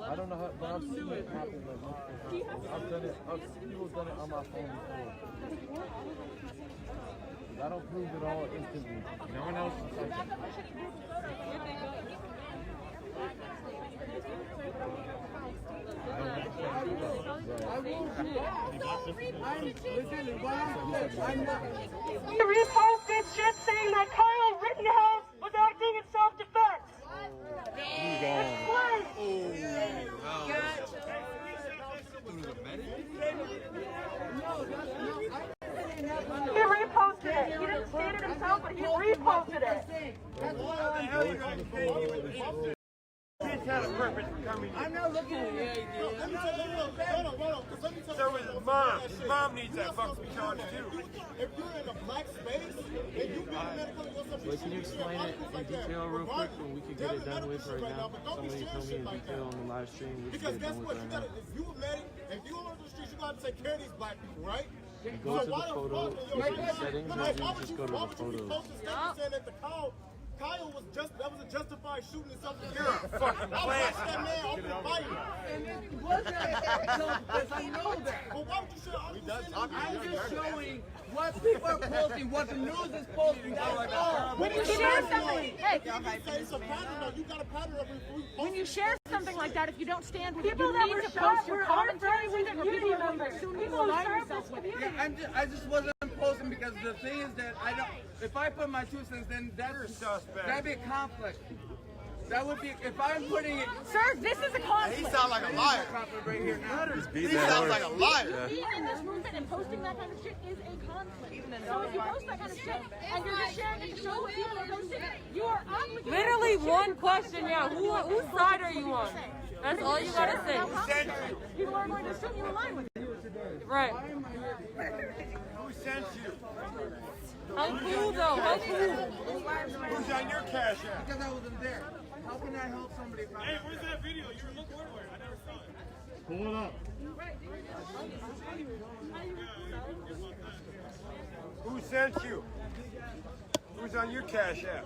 I don't know how, but I've seen it happen. I've done it. People done it on my phone before. I don't prove it all instantly. No one else is like it. He reposted shit saying that Kyle Rittenhouse was acting in self-defense. He reposted it. He didn't state it himself, but he reposted it. I'm not looking at it. So his mom needs that fuck to be charged too. If you're in a black space and you be medical, Wait, can you explain it in detail real quick so we can get it done with right now? Somebody tell me in detail on the live stream. Because guess what? You gotta, if you a medic, if you on the streets, you gotta take care of these black people, right? You go to the photo, settings, and you just go to the photos. Saying that the Kyle was that was a justified shooting in something. You're a fucking blast. That man off the fight. And if he wasn't self-defense, I know that. But why would you show? I'm just showing what people are posting, what the news is posting. That's all. When you share something, hey, It's a pattern. You got a pattern of when you share something like that, if you don't stand with it, People you that need were to shot post your were commentary our with it, or community people will members. assume you People align serve yourself this with it. community. I just wasn't posting because the thing is that I don't. If I put my 2 cents, then that'd be a conflict. That would be if I'm putting it. Sir, this is a conflict. He sounds like a liar. Conflict right here now. He sounds like a liar. Being in this movement and posting that kind of shit is a conflict. So if you post that kind of shit and you're just sharing it to show what people are posting, you are obligated. Literally one question, yeah. Whose side are you on? That's all you gotta say. People are going to assume you align with it. Right. Who sent you? How cool though? How cool? Who's on your cash app? Because I wasn't there. How can I help somebody if I'm Hey, where's that video? You were looking where? I never saw it. Pull it up. Who sent you? Who's on your cash app?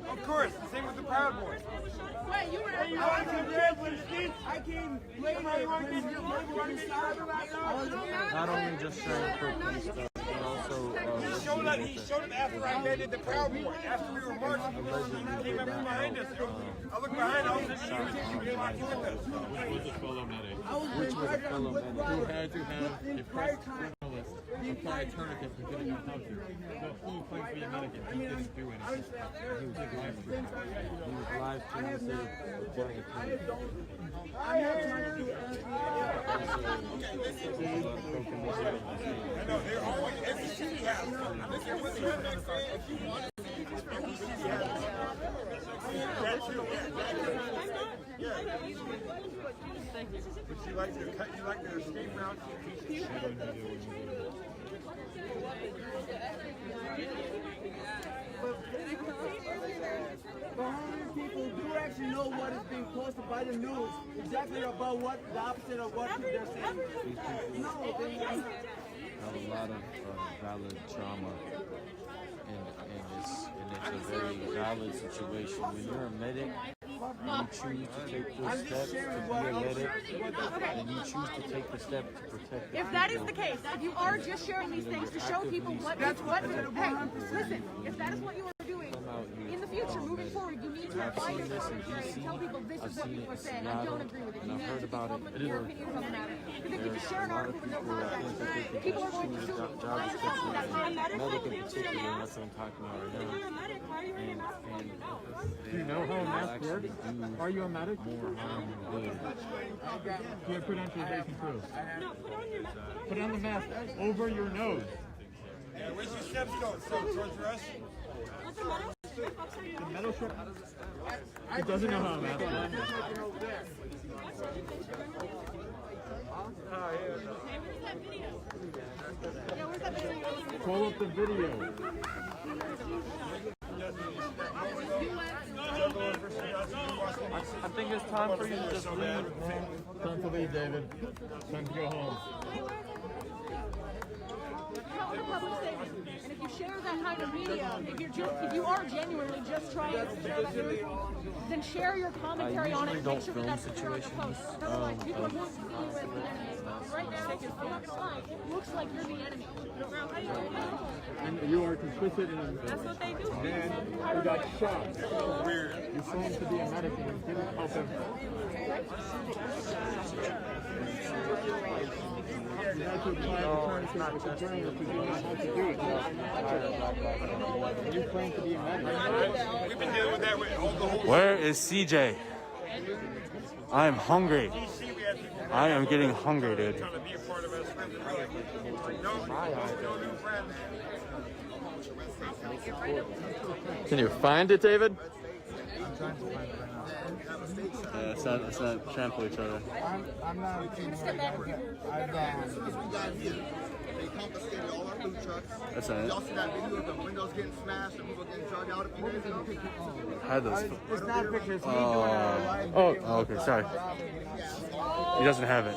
Of course, the same with the Proud Boys. Wait, you were Hey, you want some streets? I came later. Not only just sharing cookies stuff, but also He showed him after I vetted the Proud Boy. After we were marching, he came up from behind us. I looked behind, all of a sudden he came walking with us. Which was a fellow medic which was a fellow medic. who had to have a press journalist apply a tourniquet for getting out housing. No, he claimed to be a medic and he didn't do anything. He was live streaming. He was live streaming instead of getting a tourniquet. I know, they're always, every city has them. Listen, what's the next thing? If you want to see, every city has them. That's you. But you like to cut, you like to escape routes. But how many people do actually know what is being posted by the news exactly about what the opposite of what they're saying? No, they have a lot of valid trauma, and it's a very valid situation. When you're a medic, and you choose to take those steps to be a medic, then you choose to take the step to protect the If that is the case, if you are just sharing these things to show people what, hey, listen, if that is what you are doing in the future, moving forward, you need to apply your commentary and tell people this is what people are saying. I don't agree with it. You need to come up with your opinions on the matter. Because if you just share an article with no context, people are going to assume job description, medic in particular, that's what I'm talking about right now. Do you know how a mask works? Are you a medic? More harm than good. Do you have credentialization too? Put on the mask over your nose. Yeah, where's your steps going? So towards the rest? The metal strip. He doesn't know how a mask works. Pull up the video. I think it's time for you to just leave. Time to leave, David. Time to go home. public statement. And if you share that that kind of media, if you are genuinely just trying to share that truth, then share your commentary on it and make sure that that's clear on your post. Otherwise, people are more familiar with the enemy. Right now, I'm not gonna lie, it looks like you're the enemy. And you are complicit in. That's what they do. And you got shot. Weird. You claim to be a medic and you didn't help him. You had to apply the tourniquet with the journalist who didn't know how to do it. You claim to be a medic. We've been dealing with that with all the whole. Where is CJ? I'm hungry. I am getting hungry, dude. Trying to be a part of us. No new friends. Can you find it, David? Yeah, let's not trample each other. I'm not a team They confiscated all our food trucks. That's not We it. also got video of the windows getting smashed and people getting drugged out a few days ago. Hide those. It's not pictures. Oh, okay, sorry. He doesn't have it.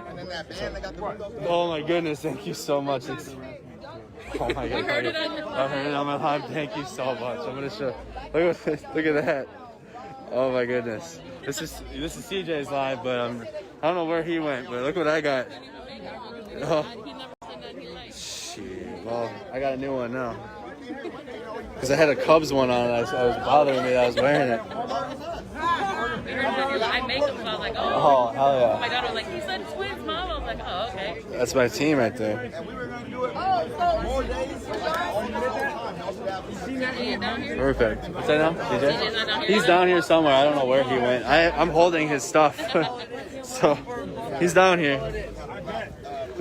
And then that band, they got the windows. Oh my goodness, thank you so much. Oh my god. I heard it on my live. Thank you so much. I'm gonna show. Look at this. Look at that. Oh my goodness. This is CJ's live, but I don't know where he went. But look what I got. Oh. Shit. Well, I got a new one now. Because I had a Cubs one on. I was bothering me that I was wearing it. I make them, so I was like, Oh, hell yeah. my daughter was like, he said twins, mom. I was like, oh, okay. That's my team right there. And we were going to do it more days. Down here? Perfect. What's that now? CJ's not down DJ? here? He's down here somewhere. I don't know where he went. I'm holding his stuff. So, he's down here.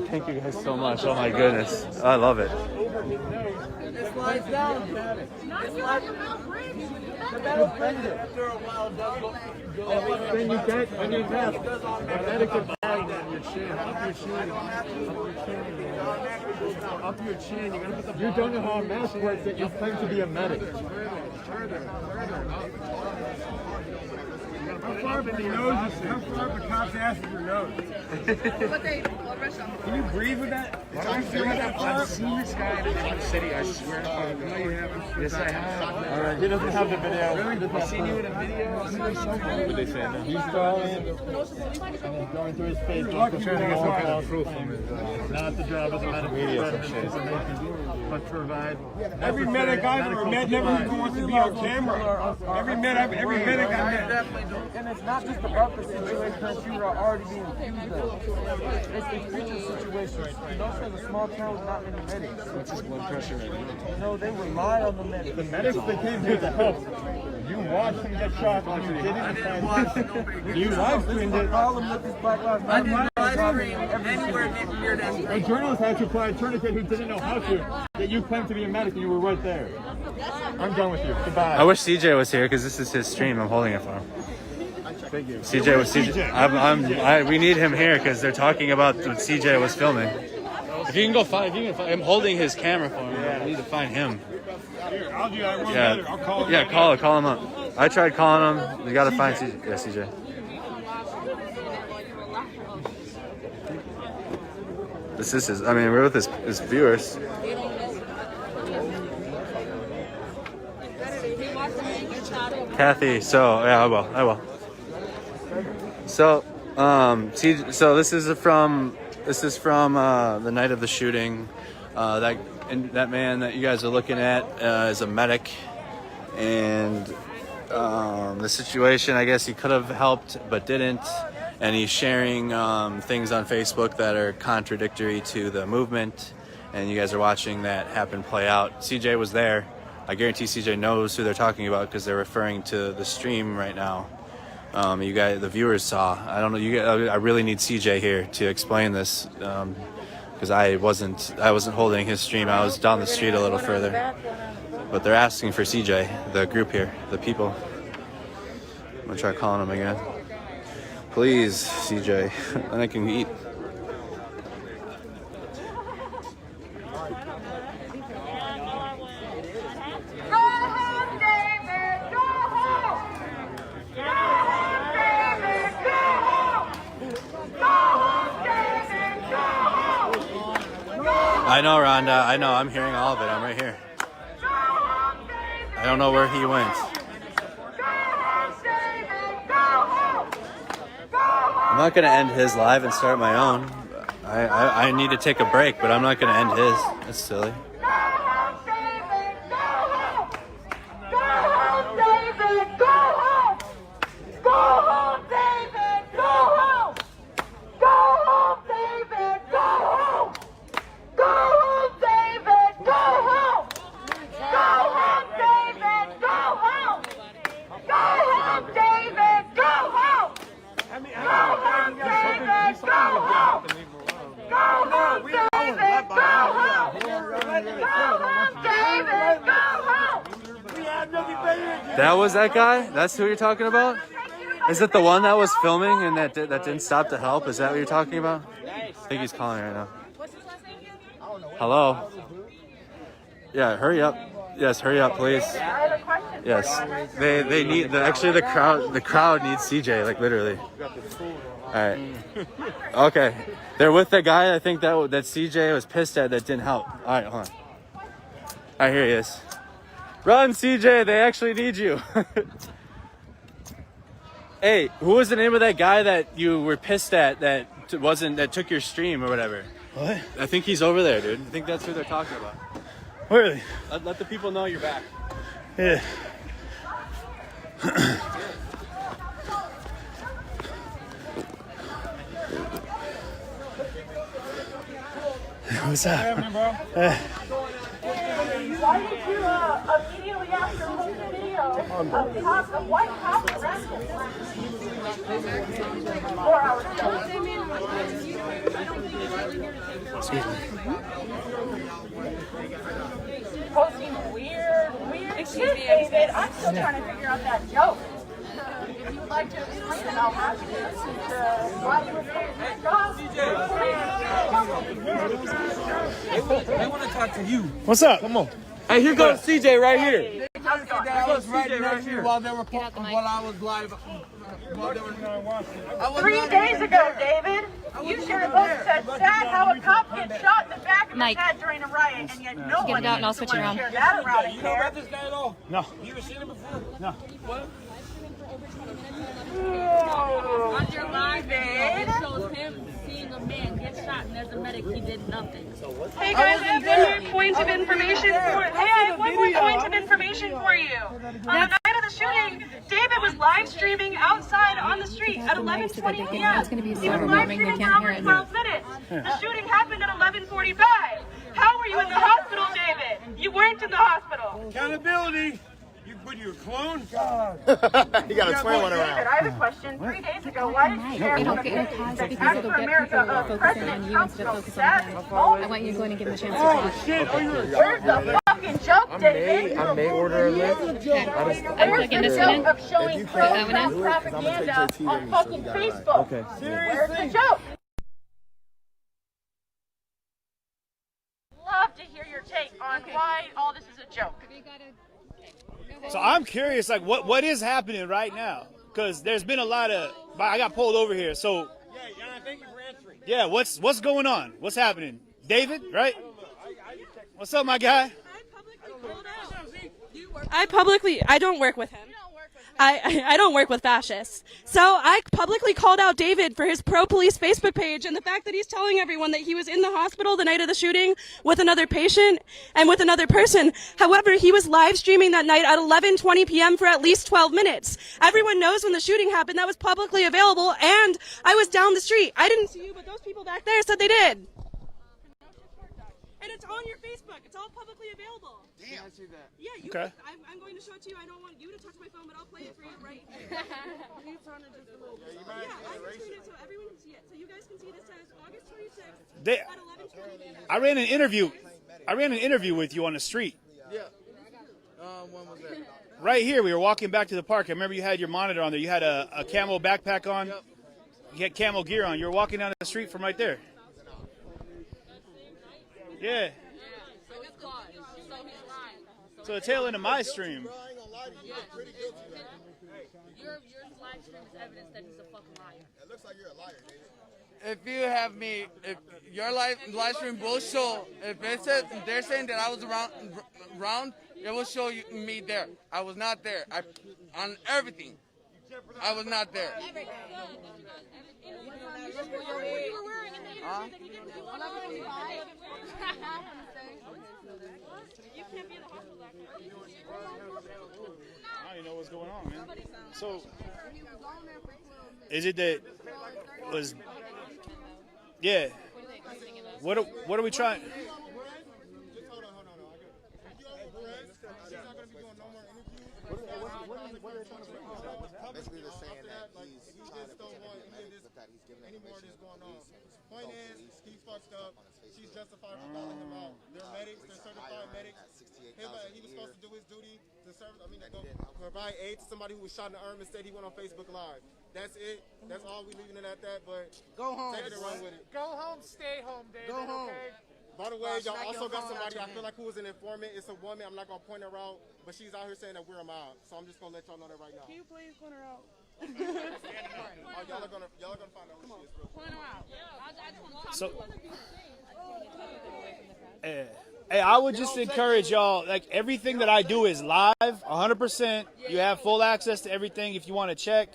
Thank you guys so much. Oh my goodness. I love it. It slides down. Then you get on your neck. Etiquette bag on your chin. Up your chin. Up your chin. You're gonna put the. You don't know how a mask works. That you claim to be a medic. How far up in your nose? How far up the cop's ass is your nose? Can you breathe with that? I've seen this guy in the city. I swear. Yes, I have. All right. He doesn't have the video. Really? I've seen you in a video. What would they say? He's throwing and he's going through his face. Trying to get some kind of proof from his. Not the job of the medical. But provide. Every medic I've ever met never even wants to be on camera. Every medic I met. And it's not just about the situation that you are already being accused of. It's the future situation. Kenosha is a small town with not many medics. What's his blood pressure right now? No, they rely on the medics. The medics that came here to help. You watched him get shot when you didn't. You live streamed it. The problem with this Black Lives Matter. I didn't live stream anywhere near that. A journalist had to apply a tourniquet who didn't know how to. That you claimed to be a medic and you were right there. I'm done with you. Goodbye. I wish CJ was here because this is his stream. I'm holding it for him. CJ was CJ. We need him here because they're talking about what CJ was filming. If you can go find, I'm holding his camera for him. I need to find him. Here, I'll do that one better. I'll call him. Yeah, call him up. I tried calling him. We gotta find CJ. Yeah, CJ. This is his. I mean, we're with his viewers. Kathy. So yeah, I will. So, so this is from the night of the shooting. That man that you guys are looking at is a medic, and the situation, I guess he could have helped but didn't, and he's sharing things on Facebook that are contradictory to the movement, and you guys are watching that happen play out. CJ was there. I guarantee CJ knows who they're talking about because they're referring to the stream right now. You guys, the viewers saw. I don't know. You guys, I really need CJ here to explain this because I wasn't holding his stream. I was down the street a little further. But they're asking for CJ, the group here, the people. I'm gonna try calling him again. Please, CJ, then I can eat. Go I know, Rhonda. I know. I'm hearing all of it. I'm right here. I don't know where he went. I'm not going to end his live and start my own. I need to take a break, but I'm not going to end his. That's silly. That was that guy? That's who you're talking about? Is it the one that was filming and that didn't stop to help? Is that what you're talking about? I think he's calling right now. Hello? Yeah, hurry up. Yes, hurry up, please. Yes. They need actually the crowd needs CJ, like literally. All right. Okay. They're with the guy I think that CJ was pissed at that didn't help. All right, hold on. All right, here he is. Run, CJ, they actually need you. Hey, who was the name of that guy that you were pissed at that took your stream or whatever? What? I think he's over there, dude. I think that's who they're talking about. Really? Let the people know you're back. Yeah. What's up? Why did you immediately after posting the video of white cops arrested 4 hours ago? Excuse me. Posting weird shit, David. I'm still trying to figure out that joke. If you would like to explain it, I'll have to why you were They want to talk to you. What's up? Come on. Hey, here goes CJ right here. I was right next to you while they were while I was live. 3 days ago, David, you shared a post that said sad how a cop gets shot in the back of his head during a riot, and yet no one out and I'll switch it around. shared that around and You know care. about this guy at all? No. You ever seen him before? No. What? Oh, On your live, it shows him seeing a man get shot, and there's a medic. He did nothing. Hey guys, I have one more point of information for you. On the night of the shooting, David was live streaming outside on the street at 11:20 p.m. He was live streaming for over 12 minutes. The shooting happened at 11:45. How were you in the hospital, David? You weren't in the hospital. Accountability. What, you a clone? You got a twin one around. David, I have a question. 3 days ago, why did you share one of the pictures that Act for America of President Trump so sad this moment? I want you to go in and give him a chance to Oh, talk. shit. Where's the fucking joke, David? I may order a lift. Where's the joke of showing pro-Trump propaganda on fucking Facebook? Okay. Where's the joke? Love to hear your take on why all this is a joke. So I'm curious, like, what is happening right now? Because there's been a lot of. I got pulled over here, so. Yeah, thank you for answering. Yeah, what's going on? What's happening? David, right? What's up, my guy? I don't work with him. I don't work with fascists. So I publicly called out David for his pro-police Facebook page and the fact that he's telling everyone that he was in the hospital the night of the shooting with another patient and with another person. However, he was live streaming that night at 11:20 p.m. for at least 12 minutes. Everyone knows when the shooting happened. That was publicly available, and I was down the street. I didn't see you, but those people back there said they did. And it's on your Facebook. It's all publicly available. Damn. I see that. Yeah, you Okay. I'm going to show it to you. I don't want you to touch my phone, but I'll play it for you right here. Yeah, I can screen it so everyone can see it. So you guys can see this says August 26th at 11:20. I ran an interview with you on the street. Yeah. When was that? Right here, we were walking back to the park. I remember you had your monitor on there. You had a camo backpack on. Yep. You had camo gear on. You were walking down the street from right there. Yeah. So the tail end of my stream. Your live stream is evidence that he's a fucking liar. It looks like you're a liar, David. if you have me, if your live stream will show, if it says they're saying that I was around, it will show you me there. I was not there. On everything, I was not there. Huh? I don't know what's going on, man. So, is it that was? Yeah. What are we trying? Basically, they're saying that he's trying to protect the medics, but that he's giving information to the police. Point is, he's fucked up. She's justified for calling him out. They're medics. They're certified medics. He was supposed to do his duty to serve. I mean, to go provide aid to somebody who was shot in the arm and said he went on Facebook Live. That's it. That's all we leaving it at that. But go home. Take it and run with it. Go home. Stay home, David. Go home. Okay? By the way, y'all also got somebody I feel like who was an informant. It's a woman. I'm not gonna point her out, but she's out here saying that we're a mob. So I'm just gonna let y'all know that right now. Can you please point her out? Y'all are gonna find out who she is. Point her out. So, hey, I would just encourage y'all. Like everything that I do is live, 100%. You have full access to everything. If you want to check,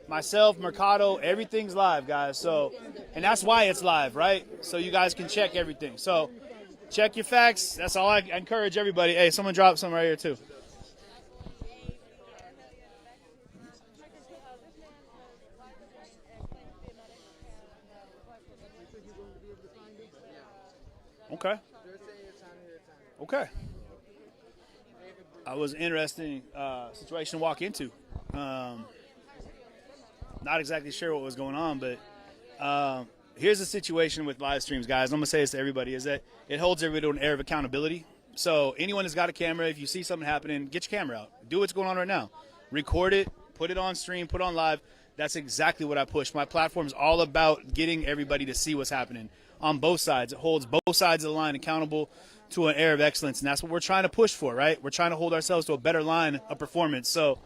myself, Mercado, everything's live, guys. So, and that's why it's live, right? So you guys can check everything. So, check your facts. That's all I encourage everybody. Hey, someone drop some right here too. Okay. Okay. I was an interesting situation to walk into. Not exactly sure what was going on, but here's the situation with live streams, guys. I'm going to say this to everybody, is that it holds everybody to an air of accountability. So anyone that's got a camera, if you see something happening, get your camera out. Do what's going on right now. Record it, put it on stream, put it on live. That's exactly what I push. My platform is all about getting everybody to see what's happening on both sides. It holds both sides of the line accountable to an air of excellence, and that's what we're trying to push for, right? We're trying to hold ourselves to a better line of performance. So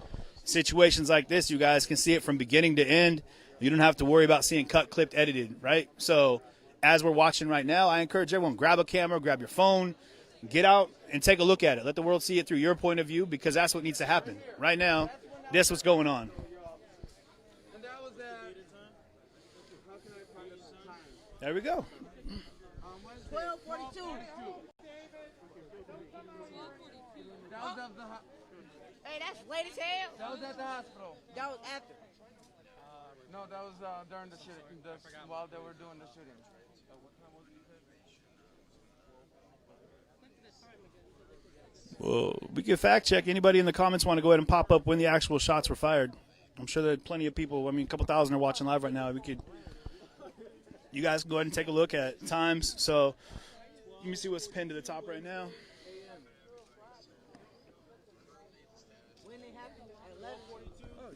situations like this, you guys can see it from beginning to end. You don't have to worry about seeing cut, clipped, edited, right? So as we're watching right now, I encourage everyone, grab a camera, grab your phone, get out and take a look at it. Let the world see it through your point of view, because that's what needs to happen. Right now, that's what's going on. There we go. 12:42. Hey, that's late as hell. That was at the hospital. That was after. No, that was during the shooting, while they were doing the shooting. Well, we can fact check. Anybody in the comments want to go ahead and pop up when the actual shots were fired? I'm sure there are plenty of people. I mean, a couple thousand are watching live right now. You guys can go ahead and take a look at times. So let me see what's pinned to the top right now.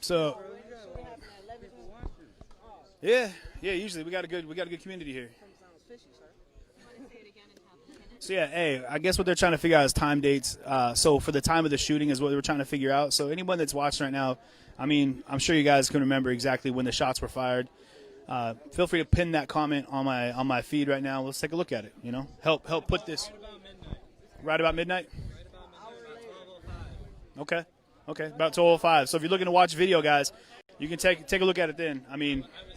So yeah, usually we got a good community here. So yeah, hey, I guess what they're trying to figure out is time dates. So for the time of the shooting is what they were trying to figure out. So anyone that's watching right now, I mean, I'm sure you guys can remember exactly when the shots were fired. Feel free to pin that comment on my feed right now. Let's take a look at it. You know, help put this right about midnight. Okay, about 12:05. So if you're looking to watch video, guys, you can take a look at it then. I mean, I would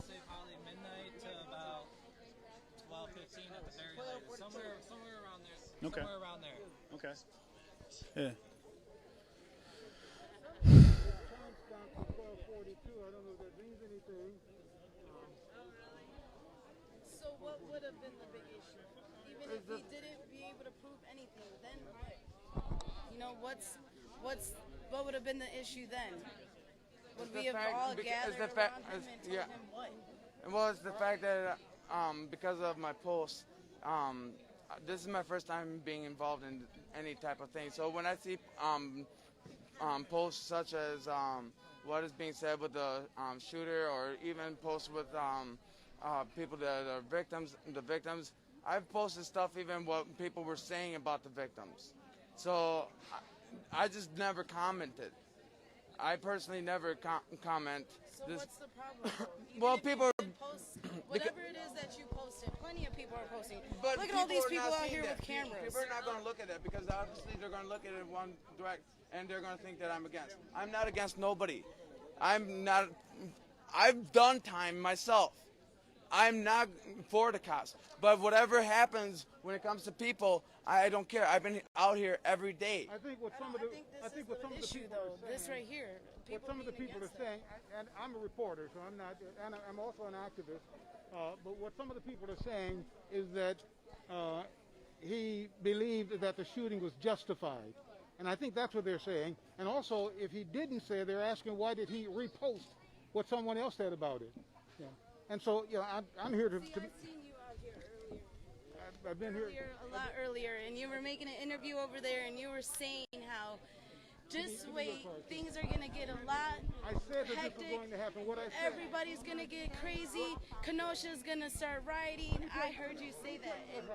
say probably midnight to about 12:15 at the very latest. Somewhere around there. Okay. Somewhere around there. Okay. Yeah. So what would have been the big issue? Even if he didn't be able to prove anything, then what? You know, what would have been the issue then? Would we have all gathered around him and told him what? Well, it's the fact that because of my post, this is my first time being involved in any type of thing. So when I see posts such as what is being said with the shooter, or even posts with people that are the victims, I've posted stuff even what people were saying about the victims. So I just never commented. I personally never comment. So what's the problem? Well, people. Post Whatever it is that you posted, plenty of people are posting. But look at all these are people not out seeing here that. with cameras. People are not going to look at it because obviously they're going to look at it one direct and they're going to think that I'm against. I'm not against nobody. I'm not. I've done time myself. I'm not for the cops. But whatever happens when it comes to people, I don't care. I've been out here every day. I think what some of the issue though, this right here. What some of the people are saying, and I'm a reporter, so I'm not, and I'm also an activist. But what some of the people are saying is that he believed that the shooting was justified, and I think that's what they're saying. And also, if he didn't say, they're asking why did he repost what someone else said about it. Yeah. And so, you know, I'm here to. I've seen you out here earlier. I've been here a lot earlier, and you were making an interview over there, and you were saying how. Just wait, things are going to get a lot hectic. This was going to happen. What I said. Everybody's going to get crazy. Kenosha's going to start rioting. I heard you say that. And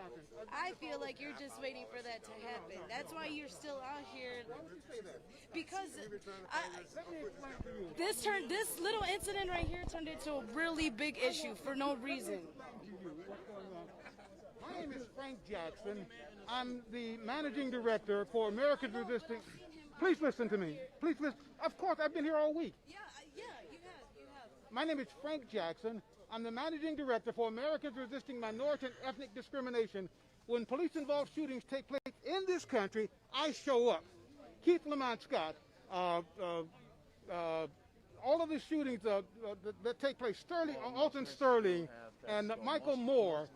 I feel like you're just waiting for that to happen. That's why you're still out here. Because this little incident right here turned into a really big issue for no reason. My name is Frank Jackson. I'm the managing director for America's Resisting. Please listen to me. Please listen. Of course, I've been here all week. Yeah, you have. My name is Frank Jackson. I'm the managing director for Americans Resisting Minority and Ethnic Discrimination. When police-involved shootings take place in this country, I show up. Keith Lamont Scott, all of the shootings that take place, Alton Sterling, and Michael Moore,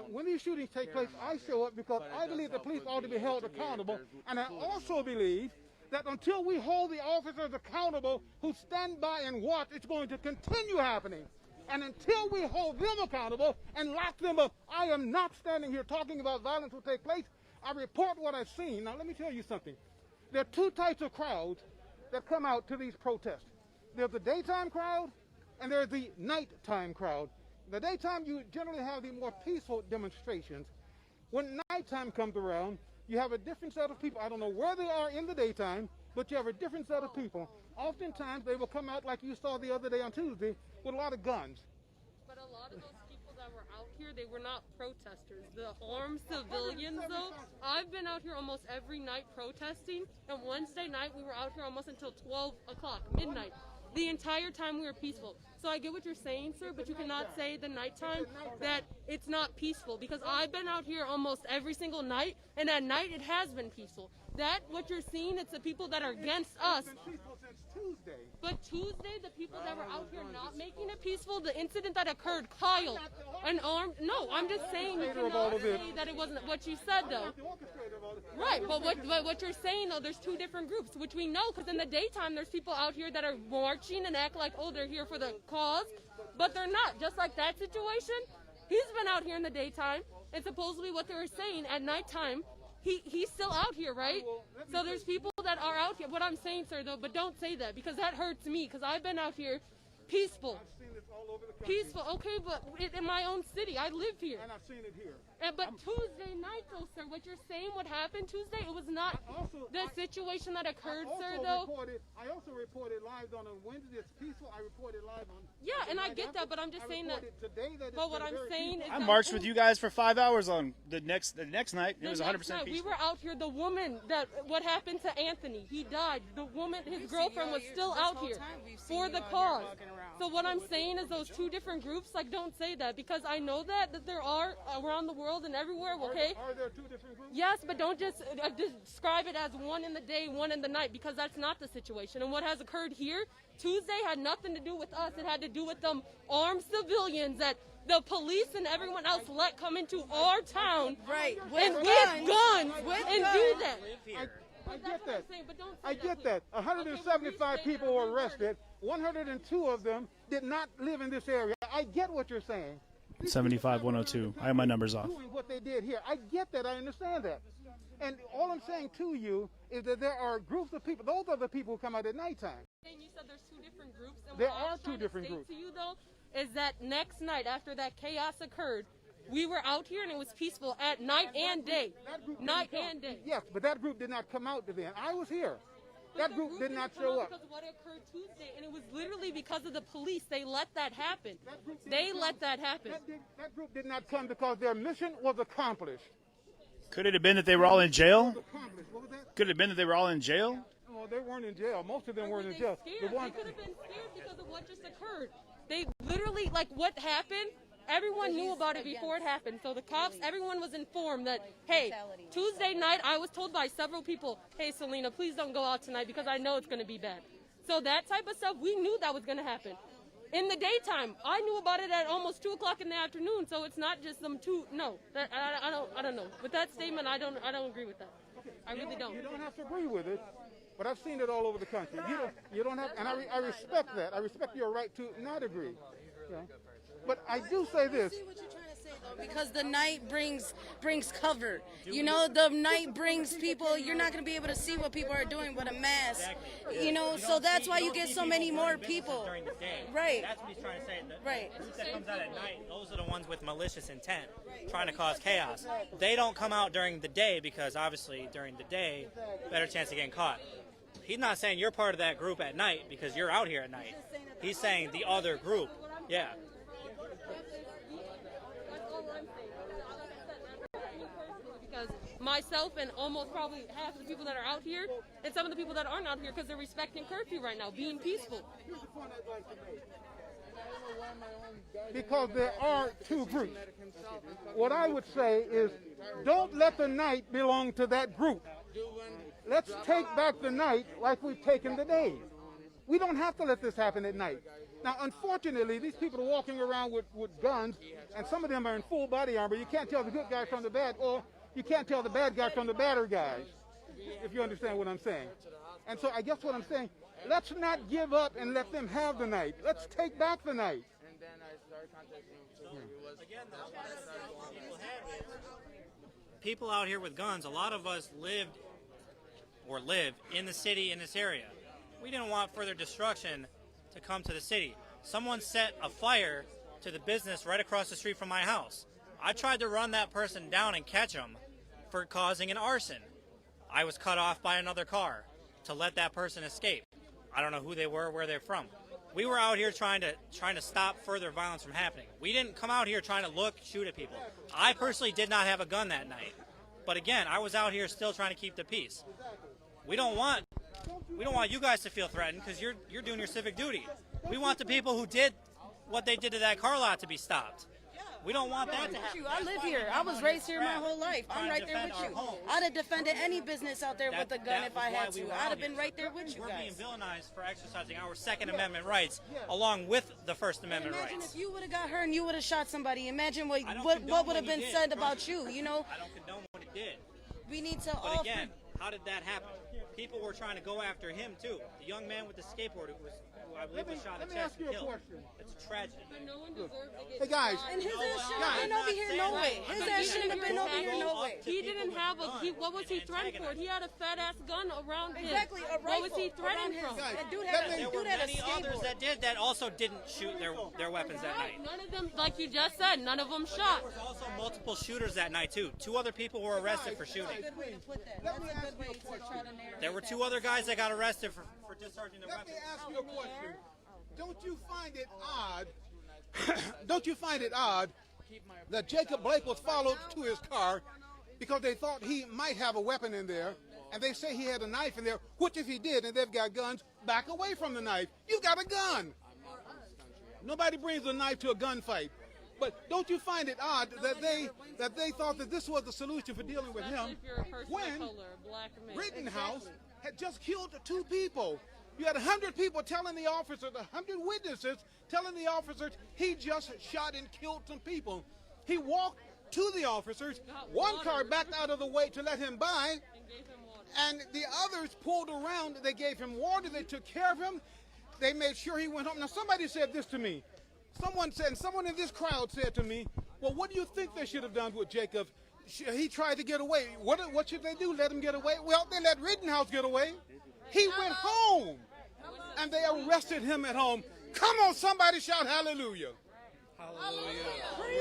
when these shootings take place, I show up because I believe the police ought to be held accountable, and I also believe that until we hold the officers accountable who stand by and watch, it's going to continue happening. And until we hold them accountable and lock them up, I am not standing here talking about violence will take place. I report what I've seen. Now, let me tell you something. There are two types of crowds that come out to these protests. There's the daytime crowd, and there's the nighttime crowd. The daytime, you generally have the more peaceful demonstrations. When nighttime comes around, you have a different set of people. I don't know where they are in the daytime, but you have a different set of people. Oftentimes, they will come out like you saw the other day on Tuesday with a lot of guns. But a lot of those people that were out here, they were not protesters. The armed civilians, though, I've been out here almost every night protesting. And Wednesday night, we were out here almost until 12 o'clock, midnight. The entire time we were peaceful. So I get what you're saying, sir, but you cannot say the nighttime that it's not peaceful, because I've been out here almost every single night, and at night it has been peaceful. That, what you're seeing, it's the people that are against us. But Tuesday, the people that were out here not making it peaceful, the incident that occurred, Kyle, an armed, no, I'm just saying you cannot say that it wasn't what you said, though. Right, but what you're saying, though, there's two different groups, which we know, because in the daytime, there's people out here that are marching and act like, oh, they're here for the cause, but they're not. Just like that situation, he's been out here in the daytime, and supposedly what they were saying at nighttime, he's still out here, right? So there's people that are out here. What I'm saying, sir, though, but don't say that, because that hurts me, because I've been out here peaceful. Peaceful, okay, but in my own city, I live here. And I've seen it here. But Tuesday night, though, sir, what you're saying, what happened Tuesday, it was not the situation that occurred, sir, though. I also reported live on Wednesday. It's peaceful. I reported live on. Yeah, and I get that, but I'm just saying that. But what I'm saying is, I marched with you guys for 5 hours on the next night. It was 100% peaceful. We were out here. The woman what happened to Anthony, he died. The woman, his girlfriend, was still out here for the cause. So what I'm saying is those two different groups, like, don't say that, because I know that there are around the world and everywhere, okay? Are there two different groups? Yes, but don't just describe it as one in the day, one in the night, because that's not the situation. And what has occurred here, Tuesday, had nothing to do with us. It had to do with them armed civilians that the police and everyone else let come into our town, right? And with guns and do that. I get that. I get that. 175 people were arrested. 102 of them did not live in this area. I get what you're saying. 75-102. I have my numbers off. Doing what they did here. I get that. I understand that. And all I'm saying to you is that there are groups of people. Those are the people who come out at nighttime. And you said there's two different groups. And there are two different groups. To you, though, is that next night after that chaos occurred, we were out here and it was peaceful at night and day. Night and day. Yes, but that group did not come out then. I was here. That group did not show up. Because of what occurred Tuesday, and it was literally because of the police. They let that happen. They let that happen. That group did not come because their mission was accomplished. Could it have been that they were all in jail? What was that? Could it have been that they were all in jail? No, they weren't in jail. Most of them weren't in jail. They could have been scared because of what just occurred. They literally, like, what happened, everyone knew about it before it happened. So the cops, everyone was informed that, hey, Tuesday night, I was told by several people, hey, Selena, please don't go out tonight because I know it's going to be bad. So that type of stuff, we knew that was going to happen. In the daytime, I knew about it at almost 2 o'clock in the afternoon, so it's not just them two. No, I don't know. With that statement, I don't agree with that. I really don't. You don't have to agree with it, but I've seen it all over the country. You don't have, and I respect that. I respect your right to not agree. You know? But I do say this. Because the night brings cover. You know, the night brings people, you're not going to be able to see what people are doing with a mask. You know, so that's why you get so many more people. Right. That's what he's trying to say. Right. The group that comes out at night, those are the ones with malicious intent, trying to cause chaos. They don't come out during the day because obviously during the day, better chance of getting caught. He's not saying you're part of that group at night because you're out here at night. He's saying the other group. Yeah. Because myself and almost probably half of the people that are out here, and some of the people that aren't out here because they're respecting curfew right now, being peaceful. Because there are two groups. What I would say is, don't let the night belong to that group. Let's take back the night like we've taken the day. We don't have to let this happen at night. Now, unfortunately, these people are walking around with guns, and some of them are in full body armor. You can't tell the good guys from the bad, or you can't tell the bad guys from the badder guys, if you understand what I'm saying. And so I guess what I'm saying, let's not give up and let them have the night. Let's take back the night. And then I started contacting People out here with guns, a lot of us live in the city in this area. We didn't want further destruction to come to the city. Someone set a fire to the business right across the street from my house. I tried to run that person down and catch him for causing an arson. I was cut off by another car to let that person escape. I don't know who they were, where they're from. We were out here trying to stop further violence from happening. We didn't come out here trying to shoot at people. I personally did not have a gun that night. But again, I was out here still trying to keep the peace. We don't want you guys to feel threatened because you're doing your civic duty. We want the people who did what they did to that car lot to be stopped. We don't want that to happen. I live here. I was raised here my whole life. I'm right there with you. I'd have defended any business out there with a gun if I had to. I'd have been right there with you guys. We're being villainized for exercising our Second Amendment rights along with the First Amendment rights. Imagine if you would have got hurt and you would have shot somebody. Imagine what would have been said about you, you know? I don't condone what he did. We need to But again, how did that happen? People were trying to go after him too. The young man with the skateboard who I believe was shot in the chest and killed. It's a tragedy. Hey guys, and his ass shouldn't have been over here no way. His ass shouldn't have been over here no way. He didn't have what was he threatened for? He had a fat ass gun around him. Exactly, a rifle. What was he threatened from? There were many others that did that also didn't shoot their weapons that night. None of them, like you just said, none of them shot. There was also multiple shooters that night too. 2 other people were arrested for shooting. That's a good way to put that. That's a good way to try to narrow. There were 2 other guys that got arrested for discharging their weapons. Let me ask you a question. Don't you find it odd? Don't you find it odd that Jacob Blake was followed to his car because they thought he might have a weapon in there, and they say he had a knife in there, which if he did, and they've got guns, back away from the knife. You got a gun. Nobody brings a knife to a gunfight. But don't you find it odd that they thought that this was the solution for dealing with him when Rittenhouse had just killed 2 people? You had 100 people telling the officers, 100 witnesses telling the officers he just shot and killed some people. He walked to the officers, one car backed out of the way to let him by, and the others pulled around. They gave him water, they took care of him, they made sure he went home. Now somebody said this to me. Someone in this crowd said to me, well, what do you think they should have done with Jacob? He tried to get away. What should they do? Let him get away? Well, they let Rittenhouse get away. He went home, and they arrested him at home. Come on, somebody shout hallelujah. Hallelujah.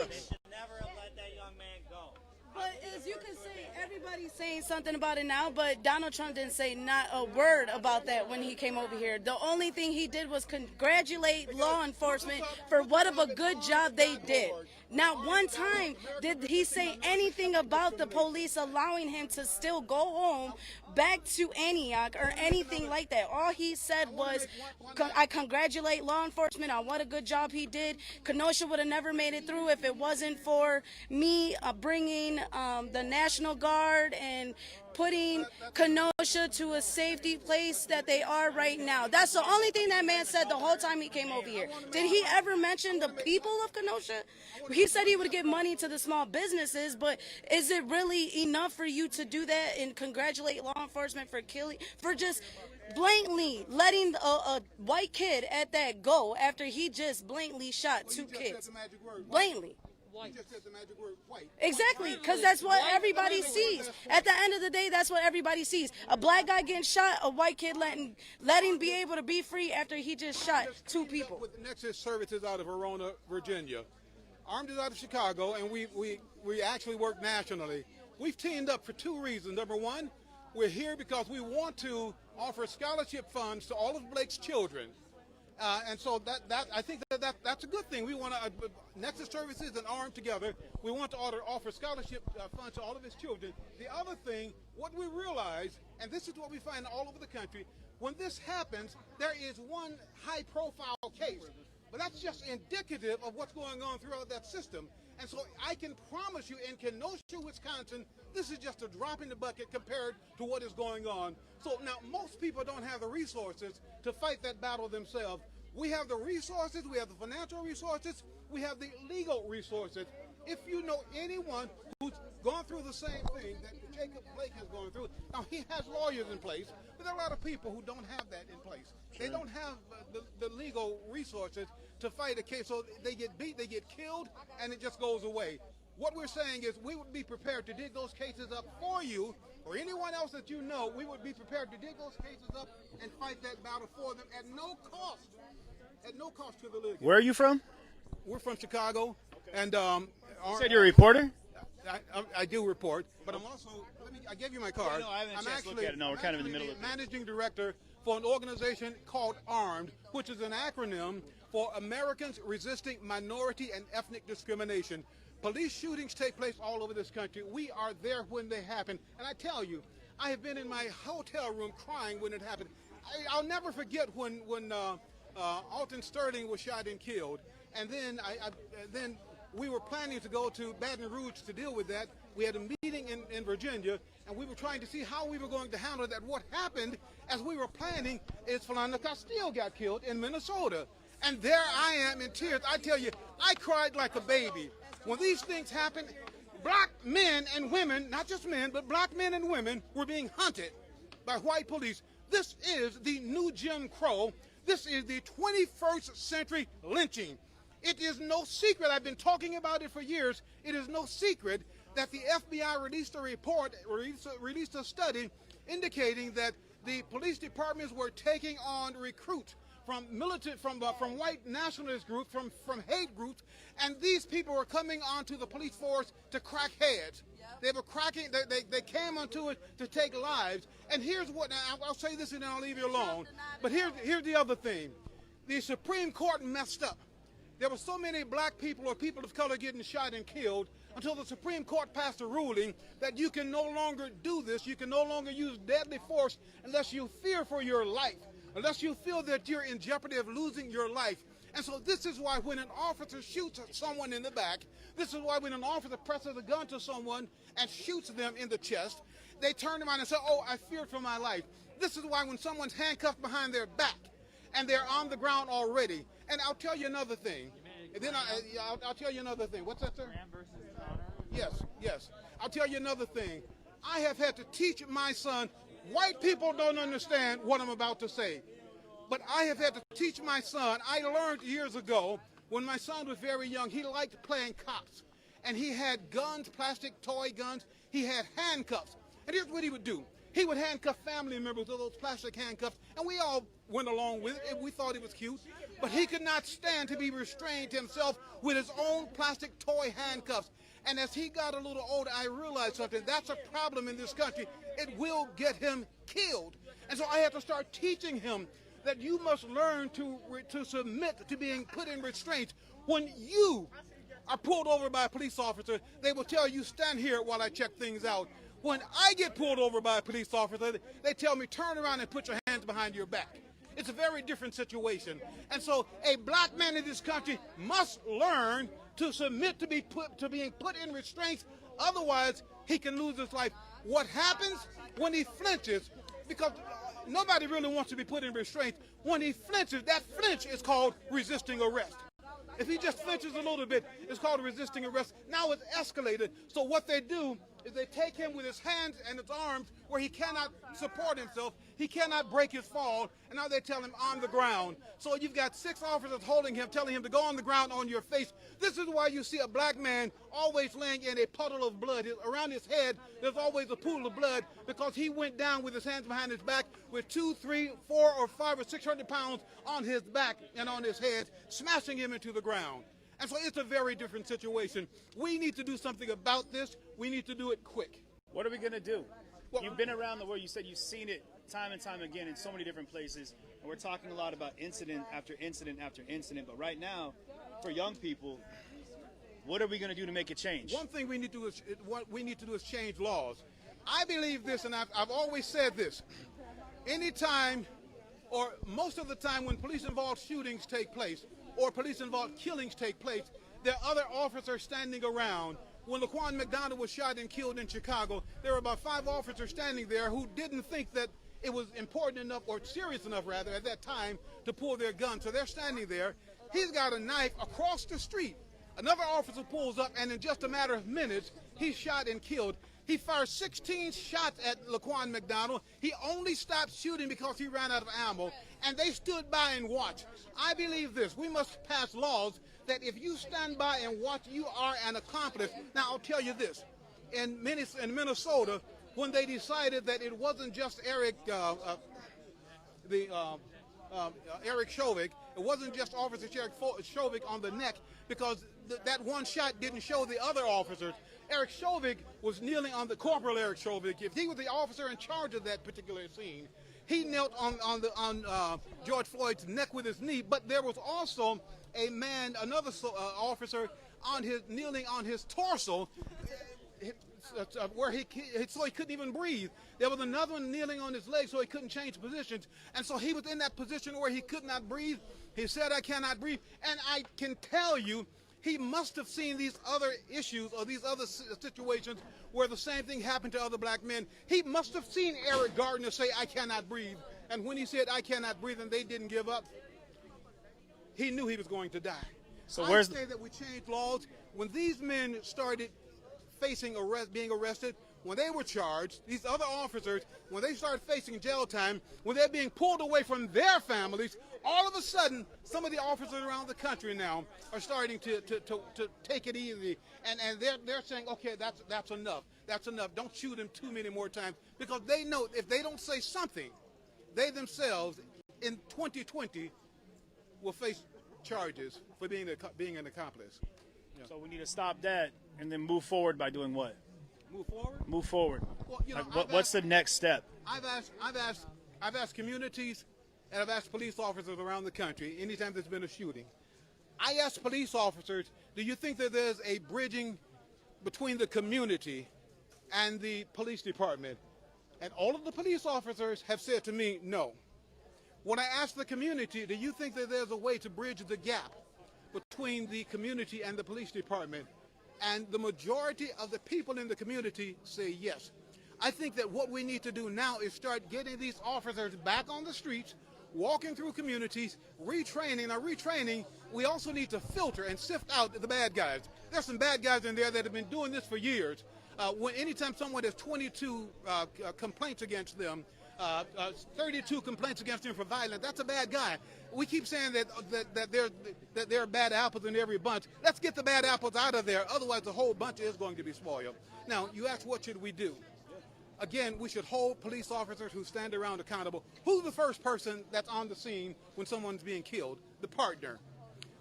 They should never have let that young man go. But as you can see, everybody's saying something about it now, but Donald Trump didn't say not a word about that when he came over here. The only thing he did was congratulate law enforcement for what of a good job they did. Not one time did he say anything about the police allowing him to still go home back to Antioch or anything like that. All he said was, I congratulate law enforcement on what a good job he did. Kenosha would have never made it through if it wasn't for me bringing the National Guard and putting Kenosha to a safety place that they are right now. That's the only thing that man said the whole time he came over here. Did he ever mention the people of Kenosha? He said he would give money to the small businesses, but is it really enough for you to do that and congratulate law enforcement for just blatantly letting a white kid at that go after he just blatantly shot two kids? Blatantly. You just said the magic word, white. Exactly, because that's what everybody sees. At the end of the day, that's what everybody sees. A black guy getting shot, a white kid letting be able to be free after he just shot two people. With Nexus Services out of Verona, Virginia. Armed is out of Chicago, and we actually work nationally. We've teamed up for two reasons. Number one, we're here because we want to offer scholarship funds to all of Blake's children. And so I think that's a good thing. We want to, Nexus Services and Armed together, we want to offer scholarship funds to all of his children. The other thing, what we realize, and this is what we find all over the country, when this happens, there is one high-profile case. But that's just indicative of what's going on throughout that system. And so I can promise you in Kenosha, Wisconsin, this is just a drop in the bucket compared to what is going on. So now most people don't have the resources to fight that battle themselves. We have the resources, we have the financial resources, we have the legal resources. If you know anyone who's gone through the same thing that Jacob Blake has gone through, now he has lawyers in place, but there are a lot of people who don't have that in place. Sure. They don't have the legal resources to fight a case, so they get beat, they get killed, and it just goes away. What we're saying is we would be prepared to dig those cases up for you, or anyone else that you know, we would be prepared to dig those cases up and fight that battle for them at no cost. At no cost to the litigant. Where are you from? We're from Chicago, and you said you're a reporter? I do report, but I'm also, I gave you my card. No, I haven't had a chance to look at it. No, we're kind of in the middle of it. Managing director for an organization called Armed, which is an acronym for Americans Resisting Minority and Ethnic Discrimination. Police shootings take place all over this country. We are there when they happen. And I tell you, I have been in my hotel room crying when it happened. I'll never forget when Alton Sterling was shot and killed. And then we were planning to go to Baton Rouge to deal with that. We had a meeting in Virginia, and we were trying to see how we were going to handle that. What happened as we were planning is Philando Castile got killed in Minnesota. And there I am in tears. I tell you, I cried like a baby. When these things happen, black men and women, not just men, but black men and women were being hunted by white police. This is the new Jim Crow. This is the 21st century lynching. It is no secret, I've been talking about it for years, it is no secret that the FBI released a report, released a study indicating that the police departments were taking on recruits from militant, from white nationalist groups, from hate groups, and these people were coming onto the police force to crack heads. They were cracking, they came onto it to take lives. And here's what, I'll say this and then I'll leave you alone, but here's the other thing. The Supreme Court messed up. There were so many black people or people of color getting shot and killed until the Supreme Court passed a ruling that you can no longer do this. You can no longer use deadly force unless you fear for your life, unless you feel that you're in jeopardy of losing your life. And so this is why when an officer shoots someone in the back, this is why when an officer presses a gun to someone and shoots them in the chest, they turn around and say, oh, I feared for my life. This is why when someone's handcuffed behind their back and they're on the ground already. And I'll tell you another thing. And then I'll tell you another thing. What's that, sir? Yes. I'll tell you another thing. I have had to teach my son, white people don't understand what I'm about to say. But I have had to teach my son. I learned years ago when my son was very young, he liked playing cops. And he had guns, plastic toy guns. He had handcuffs. And here's what he would do. He would handcuff family members with those plastic handcuffs, and we all went along with it. We thought it was cute. But he could not stand to be restrained himself with his own plastic toy handcuffs. And as he got a little older, I realized something. That's a problem in this country. It will get him killed. And so I had to start teaching him that you must learn to submit to being put in restraint. When you are pulled over by a police officer, they will tell you, stand here while I check things out. When I get pulled over by a police officer, they tell me, turn around and put your hands behind your back. It's a very different situation. And so a black man in this country must learn to submit to being put in restraints. Otherwise, he can lose his life. What happens when he flinches, because nobody really wants to be put in restraint, when he flinches, that flinch is called resisting arrest. If he just flinches a little bit, it's called resisting arrest. Now it's escalated. So what they do is they take him with his hands and his arms where he cannot support himself. He cannot break his fall. And now they tell him on the ground. So you've got 6 officers holding him, telling him to go on the ground on your face. This is why you see a black man always laying in a puddle of blood. Around his head, there's always a pool of blood because he went down with his hands behind his back with 2, 3, 4, or 5, or 600 pounds on his back and on his head, smashing him into the ground. And so it's a very different situation. We need to do something about this. We need to do it quick. What are we going to do? Well, you've been around the world. You said you've seen it time and time again in so many different places. And we're talking a lot about incident after incident after incident. But right now, for young people, what are we going to do to make it change? One thing we need to do is change laws. I believe this, and I've always said this. Anytime, or most of the time when police-involved shootings take place, or police-involved killings take place, there are other officers standing around. When Laquan McDonald was shot and killed in Chicago, there were about 5 officers standing there who didn't think that it was important enough, or serious enough rather, at that time to pull their gun. So they're standing there. He's got a knife across the street. Another officer pulls up, and in just a matter of minutes, he's shot and killed. He fired 16 shots at Laquan McDonald. He only stopped shooting because he ran out of ammo, and they stood by and watched. I believe this. We must pass laws that if you stand by and watch, you are an accomplice. Now, I'll tell you this. In Minnesota, when they decided that it wasn't just Eric Chauvin, it wasn't just Officer Chauvin on the neck, because that one shot didn't show the other officers. Eric Chauvin was kneeling on the Corporal Eric Chauvin. If he was the officer in charge of that particular scene, he knelt on George Floyd's neck with his knee. But there was also a man, another officer, kneeling on his torso, so he couldn't even breathe. There was another one kneeling on his leg so he couldn't change positions. And so he was in that position where he could not breathe. He said, I cannot breathe. And I can tell you, he must have seen these other issues or these other situations where the same thing happened to other black men. He must have seen Eric Gardner say, I cannot breathe. And when he said, I cannot breathe, and they didn't give up, he knew he was going to die. So I say that we changed laws. When these men started facing being arrested, when they were charged, these other officers, when they started facing jail time, when they're being pulled away from their families, all of a sudden, some of the officers around the country now are starting to take it easy, and they're saying, okay, that's enough. That's enough. Don't shoot him too many more times, because they know if they don't say something, they themselves in 2020 will face charges for being an accomplice. Yeah. So we need to stop that and then move forward by doing what? Move forward? Move forward. Well, you know, what's the next step? I've asked communities, and I've asked police officers around the country anytime there's been a shooting. I asked police officers, do you think that there's a bridging between the community and the police department? And all of the police officers have said to me, no. When I asked the community, do you think that there's a way to bridge the gap between the community and the police department? And the majority of the people in the community say yes. I think that what we need to do now is start getting these officers back on the streets, walking through communities, retraining. Now, retraining, we also need to filter and sift out the bad guys. There's some bad guys in there that have been doing this for years. Anytime someone has 22 complaints against them, 32 complaints against him for violence, that's a bad guy. We keep saying that there are bad apples in every bunch. Let's get the bad apples out of there, otherwise the whole bunch is going to be spoiled. Now, you ask, what should we do? Again, we should hold police officers who stand around accountable. Who's the first person that's on the scene when someone's being killed? The partner.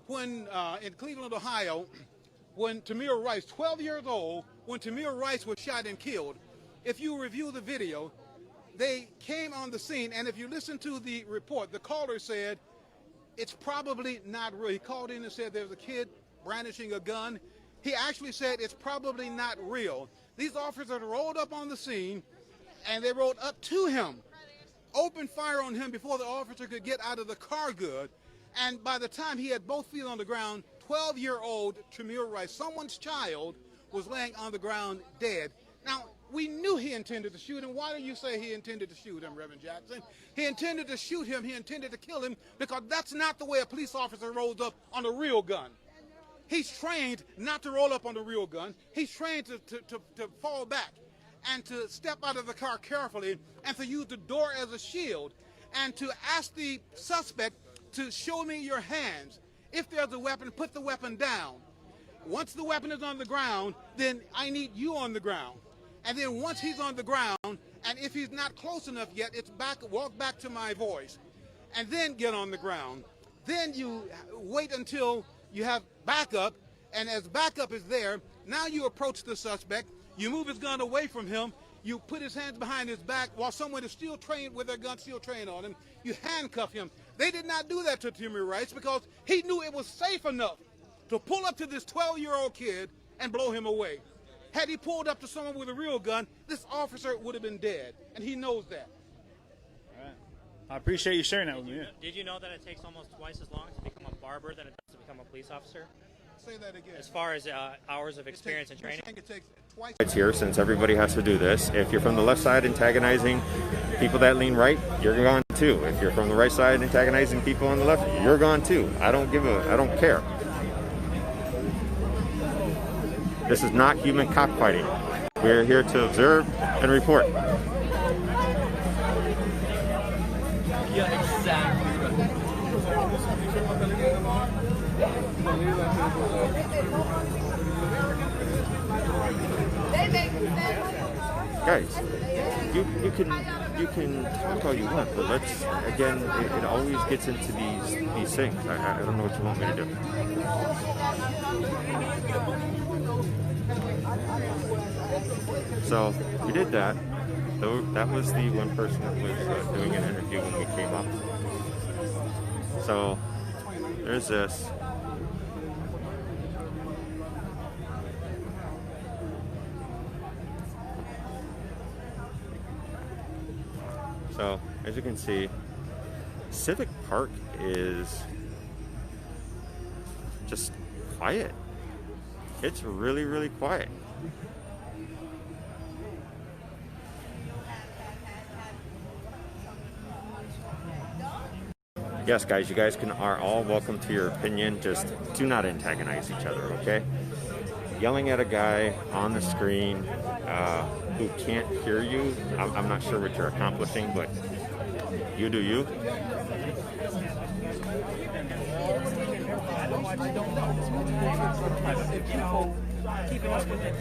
When in Cleveland, Ohio, when Tommorow Rice, 12 years old, when Tommorow Rice was shot and killed. If you review the video, they came on the scene, and if you listen to the report, the caller said, it's probably not real. He called in and said there's a kid brandishing a gun. He actually said it's probably not real. These officers rolled up on the scene, and they rolled up to him, opened fire on him before the officer could get out of the car good, and by the time he had both feet on the ground, 12-year-old Tommorow Rice, someone's child, was laying on the ground dead. Now, we knew he intended to shoot him. Why do you say he intended to shoot him, Reverend Jackson? He intended to shoot him. He intended to kill him, because that's not the way a police officer rolls up on a real gun. He's trained not to roll up on the real gun. He's trained to fall back and to step out of the car carefully and to use the door as a shield and to ask the suspect to show me your hands. If there's a weapon, put the weapon down. Once the weapon is on the ground, then I need you on the ground. And then once he's on the ground, and if he's not close enough yet, it's back, walk back to my voice, and then get on the ground. Then you wait until you have backup, and as backup is there, now you approach the suspect, you move his gun away from him, you put his hands behind his back while someone is still trained with their gun still trained on him, you handcuff him. They did not do that to Tommorow Rice because he knew it was safe enough to pull up to this 12-year-old kid and blow him away. Had he pulled up to someone with a real gun, this officer would have been dead, and he knows that. All right. I appreciate you sharing that with me. Did you know that it takes almost twice as long to become a barber than it does to become a police officer? Say that again. As far as hours of experience and training? It takes twice. It's here since everybody has to do this. If you're from the left side antagonizing people that lean right, you're gone too. If you're from the right side antagonizing people on the left, you're gone too. I don't care. This is not human cockfighting. We're here to observe and report. Yeah, exactly. Guys, you can talk all you want, but let's again. It always gets into these things. I don't know what you want me to do. So we did that. Though that was the one person that was doing an interview when we came up. So there's this. So as you can see, Civic Park is just quiet. It's really, really quiet. Yes, guys, you guys are all welcome to your opinion. Just do not antagonize each other, okay? Yelling at a guy on the screen who can't hear you, I'm not sure what you're accomplishing, but you do you. Keeping up with it,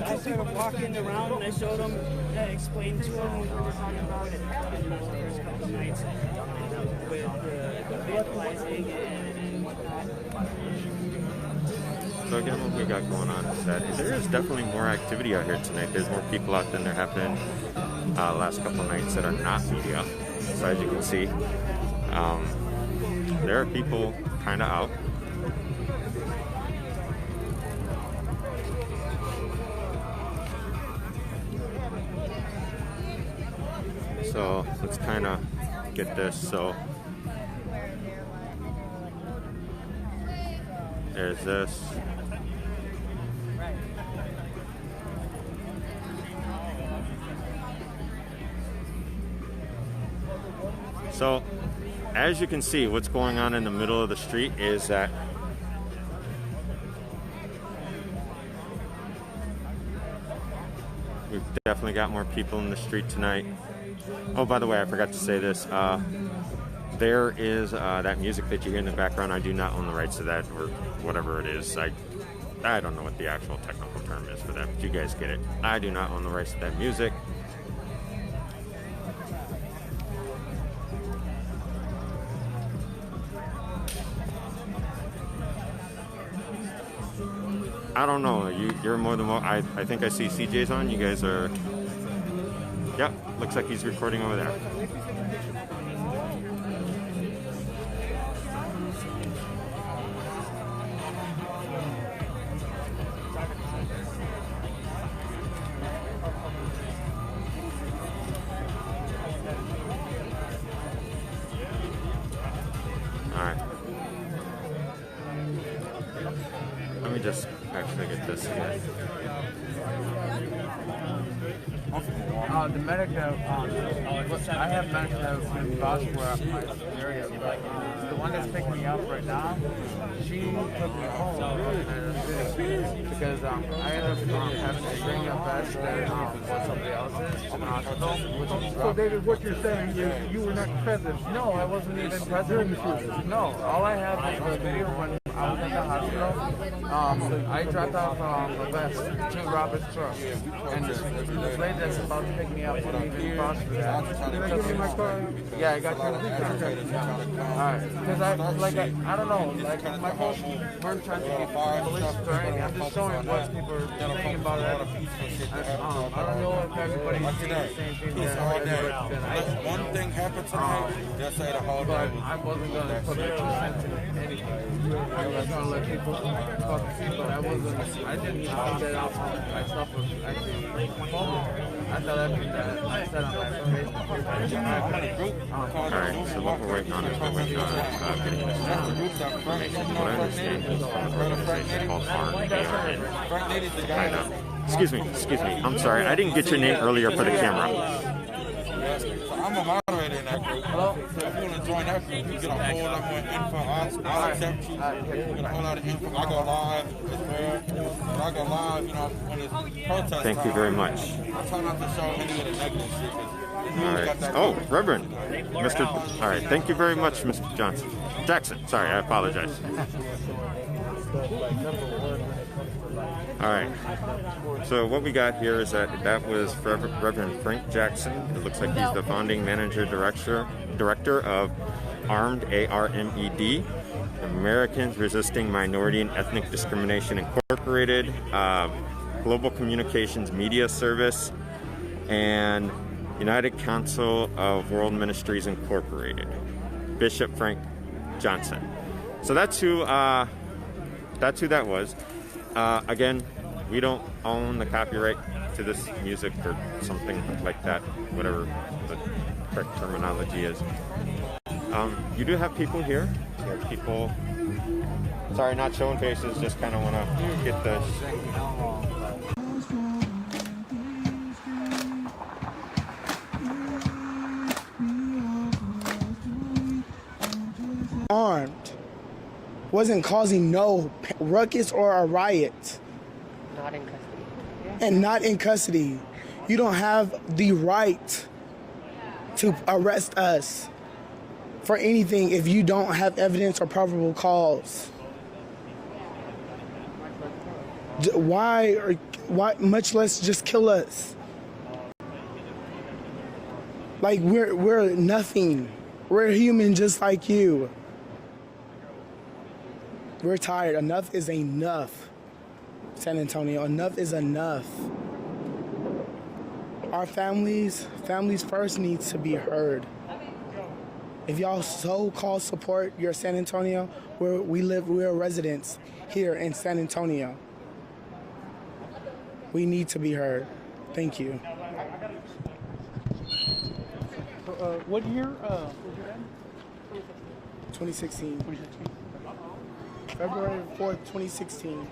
I see them walking around, and I showed them, explained to them, we were just talking about it happened the first couple nights with the vandalizing and whatnot. So again, what we got going on is that there is definitely more activity out here tonight. There's more people out than there have been last couple of nights that are not media. So as you can see, there are people kind of out. So let's kind of get this. So there's this. So as you can see, what's going on in the middle of the street is that we've definitely got more people in the street tonight. Oh, by the way, I forgot to say this. There is that music that you hear in the background. I do not own the rights to that, or whatever it is. I don't know what the actual technical term is for that, but you guys get it. I do not own the rights to that music. I don't know. You're more than I think I see CJ's on. You guys are. Yep. Looks like he's recording over there. Let me just actually get this here. The medic that, I have medics that have been vouched for my area. The one that's picking me up right now, she took me home because I ended up having to bring a vest that was somebody else's in the hospital. So David, what you're saying is you were not present. No, I wasn't even present. No, all I have is the video when I was in the hospital. I dropped off a vest to Robert's truck, and this lady that's about to pick me up wouldn't even cross for that. Did I give you my car? Yeah, I got your Alright, because I don't know, like my whole we're trying to get police story. I'm just showing what people are saying about it. I don't know if everybody's saying the same thing that one thing happened tonight, just say the whole day. I wasn't going to put my 2 cents in anything. I was going to let people talk to me, but I didn't even think that out myself was actually vulnerable. I thought everything that I said on my Facebook. Alright, so what we're waiting on is getting this information. What I understand is from an organization called ARN. Excuse me. I'm sorry. I didn't get your name earlier for the camera. I'm a moderator in that group. So if you want to join that group, you get a whole lot more info. I'll accept you. You get a whole lot of info. I go live as well. But I go live, when it's protest. Thank you very much. I try not to show any of the negative shit. All right. Oh, Reverend. Mr. All right. Thank you very much, Mr. Johnson. Jackson. Sorry, I apologize. All right. So what we got here is that was Reverend Frank Jackson. It looks like he's the founding director of ARMED, ARMED, Americans Resisting Minority and Ethnic Discrimination Incorporated, Global Communications Media Service, and United Council of World Ministries Incorporated. Bishop Frank Johnson. So that's who that was. Again, we don't own the copyright to this music or something like that, whatever the correct terminology is. You do have people here. You have people, sorry, not showing faces, just kind of want to get the... Armed, wasn't causing no ruckus or a riot. Not in custody. And not in custody. You don't have the right to arrest us for anything if you don't have evidence or probable cause. Why, much less just kill us? Like we're nothing. We're human just like you. We're tired. Enough is enough, San Antonio. Enough is enough. Our families first needs to be heard. If y'all so-called support your San Antonio, where we live, we're residents here in San Antonio. We need to be heard. Thank you. What year was your dad? 2016. February 4th, 2016.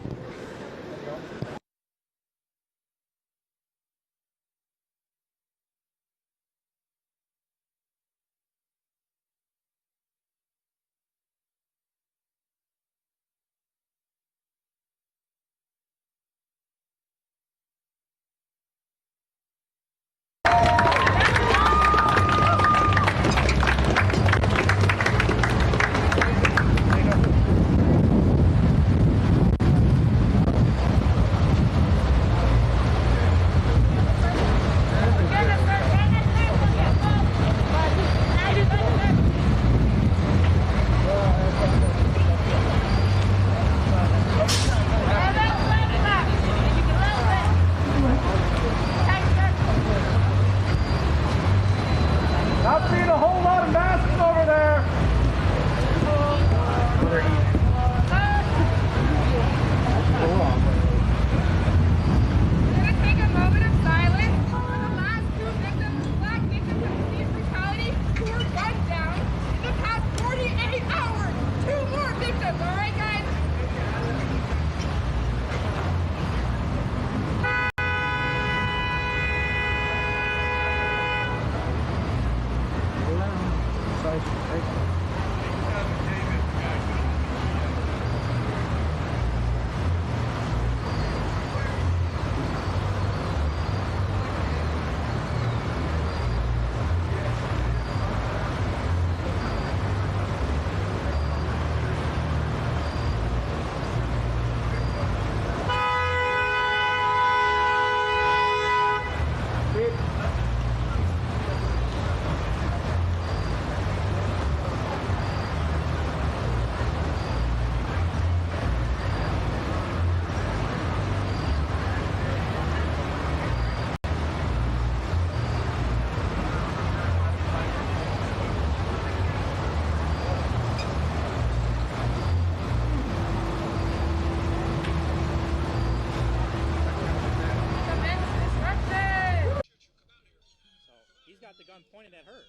pointed at her.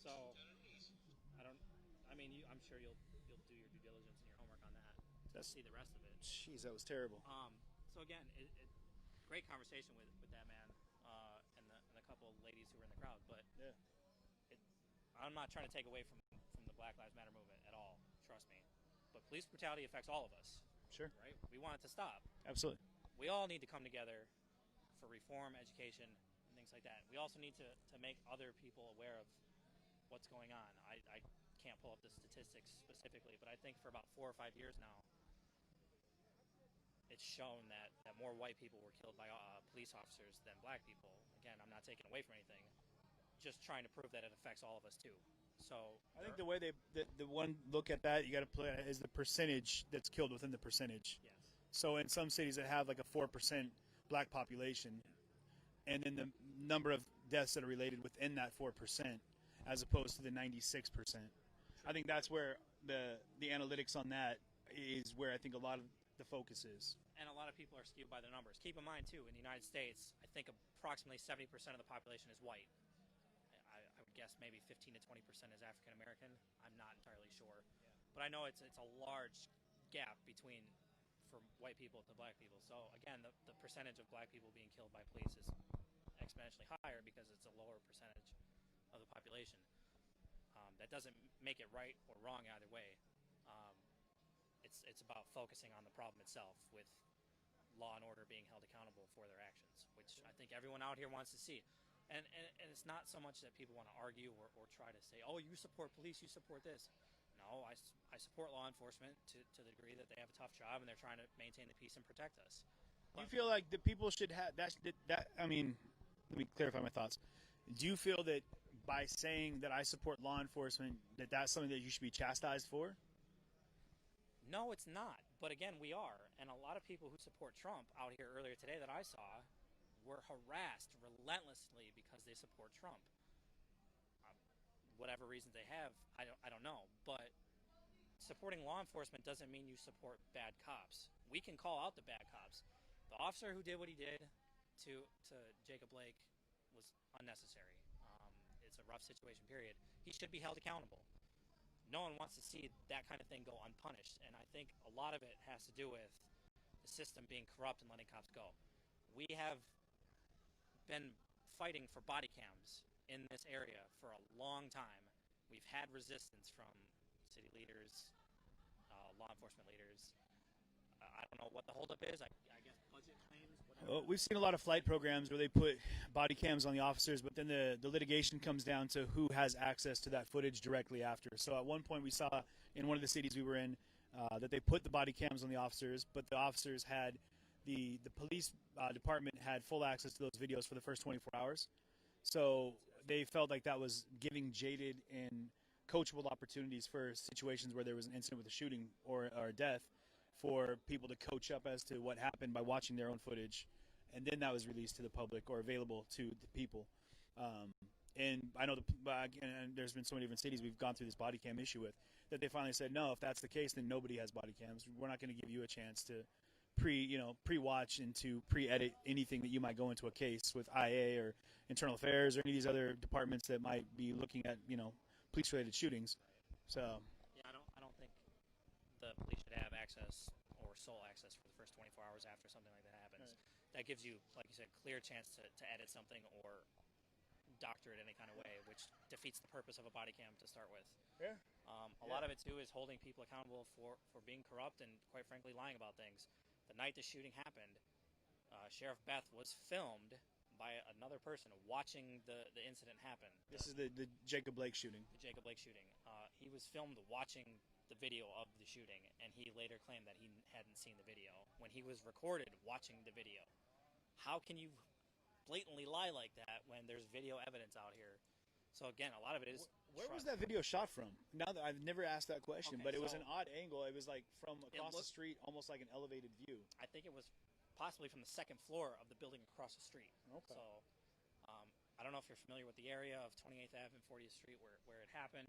So, I'm sure you'll do your due diligence and your homework on that to see the rest of it. Jeez, that was terrible. So again, great conversation with that man and the couple of ladies who were in the crowd. But yeah, I'm not trying to take away from the Black Lives Matter movement at all. Trust me. But police brutality affects all of us. Sure. Right? We want it to stop. Absolutely. We all need to come together for reform, education, and things like that. We also need to make other people aware of what's going on. I can't pull up the statistics specifically, but I think for about 4 or 5 years now, it's shown that more white people were killed by police officers than black people. Again, I'm not taking away from anything, just trying to prove that it affects all of us too. So I think the way the one look at that you got to play is the percentage that's killed within the percentage. Yes. So in some cities that have like a 4% black population, and then the number of deaths that are related within that 4%, as opposed to the 96%. I think that's where the analytics on that is where I think a lot of the focus is. And a lot of people are skewed by the numbers. Keep in mind too, in the United States, I think approximately 70% of the population is white. I would guess maybe 15 to 20% is African American. I'm not entirely sure, but I know it's a large gap between from white people to black people. So again, the percentage of black people being killed by police is exponentially higher because it's a lower percentage of the population. That doesn't make it right or wrong either way. It's about focusing on the problem itself, with law and order being held accountable for their actions, which I think everyone out here wants to see. And it's not so much that people want to argue or try to say, oh, you support police, you support this. No, I support law enforcement to the degree that they have a tough job and they're trying to maintain the peace and protect us. Do you feel like the people should have that? I mean, let me clarify my thoughts. Do you feel that by saying that I support law enforcement, that's something that you should be chastised for? No, it's not. But again, we are. And a lot of people who support Trump out here earlier today that I saw were harassed relentlessly because they support Trump. Whatever reasons they have, I don't know. But supporting law enforcement doesn't mean you support bad cops. We can call out the bad cops. The officer who did what he did to Jacob Blake was unnecessary. It's a rough situation, period. He should be held accountable. No one wants to see that kind of thing go unpunished, and I think a lot of it has to do with the system being corrupt and letting cops go. We have been fighting for body cams in this area for a long time. We've had resistance from city leaders, law enforcement leaders. I don't know what the holdup is. I guess budget claims. Well, we've seen a lot of flight programs where they put body cams on the officers, but then the litigation comes down to who has access to that footage directly after. So at one point we saw in one of the cities we were in that they put the body cams on the officers, but the officers had the police department had full access to those videos for the first 24 hours. So they felt like that was giving jaded and coachable opportunities for situations where there was an incident with a shooting or a death, for people to coach up as to what happened by watching their own footage, and then that was released to the public or available to the people. And I know and there's been so many different cities we've gone through this body cam issue with, that they finally said, no, if that's the case, then nobody has body cams. We're not going to give you a chance to pre-watch and to pre-edit anything that you might go into a case with IA or Internal Affairs or any of these other departments that might be looking at, police-related shootings. So. Yeah, I don't think the police should have access or sole access for the first 24 hours after something like that happens. Right. That gives you, like you said, clear chance to edit something or doctor it any kind of way, which defeats the purpose of a body cam to start with. Yeah. A lot of it, too, is holding people accountable for being corrupt and, quite frankly, lying about things. The night the shooting happened, Sheriff Beth was filmed by another person watching the incident happen. This is the Jacob Blake shooting. The Jacob Blake shooting. He was filmed watching the video of the shooting, and he later claimed that he hadn't seen the video when he was recorded watching the video. How can you blatantly lie like that when there's video evidence out here? So again, a lot of it is Where was that video shot from? Now that I've never asked that question, but it was an odd angle. It was like from across the street, almost like an elevated view. I think it was possibly from the second floor of the building across the street. Okay. So I don't know if you're familiar with the area of 28th Ave and 40th Street where it happened.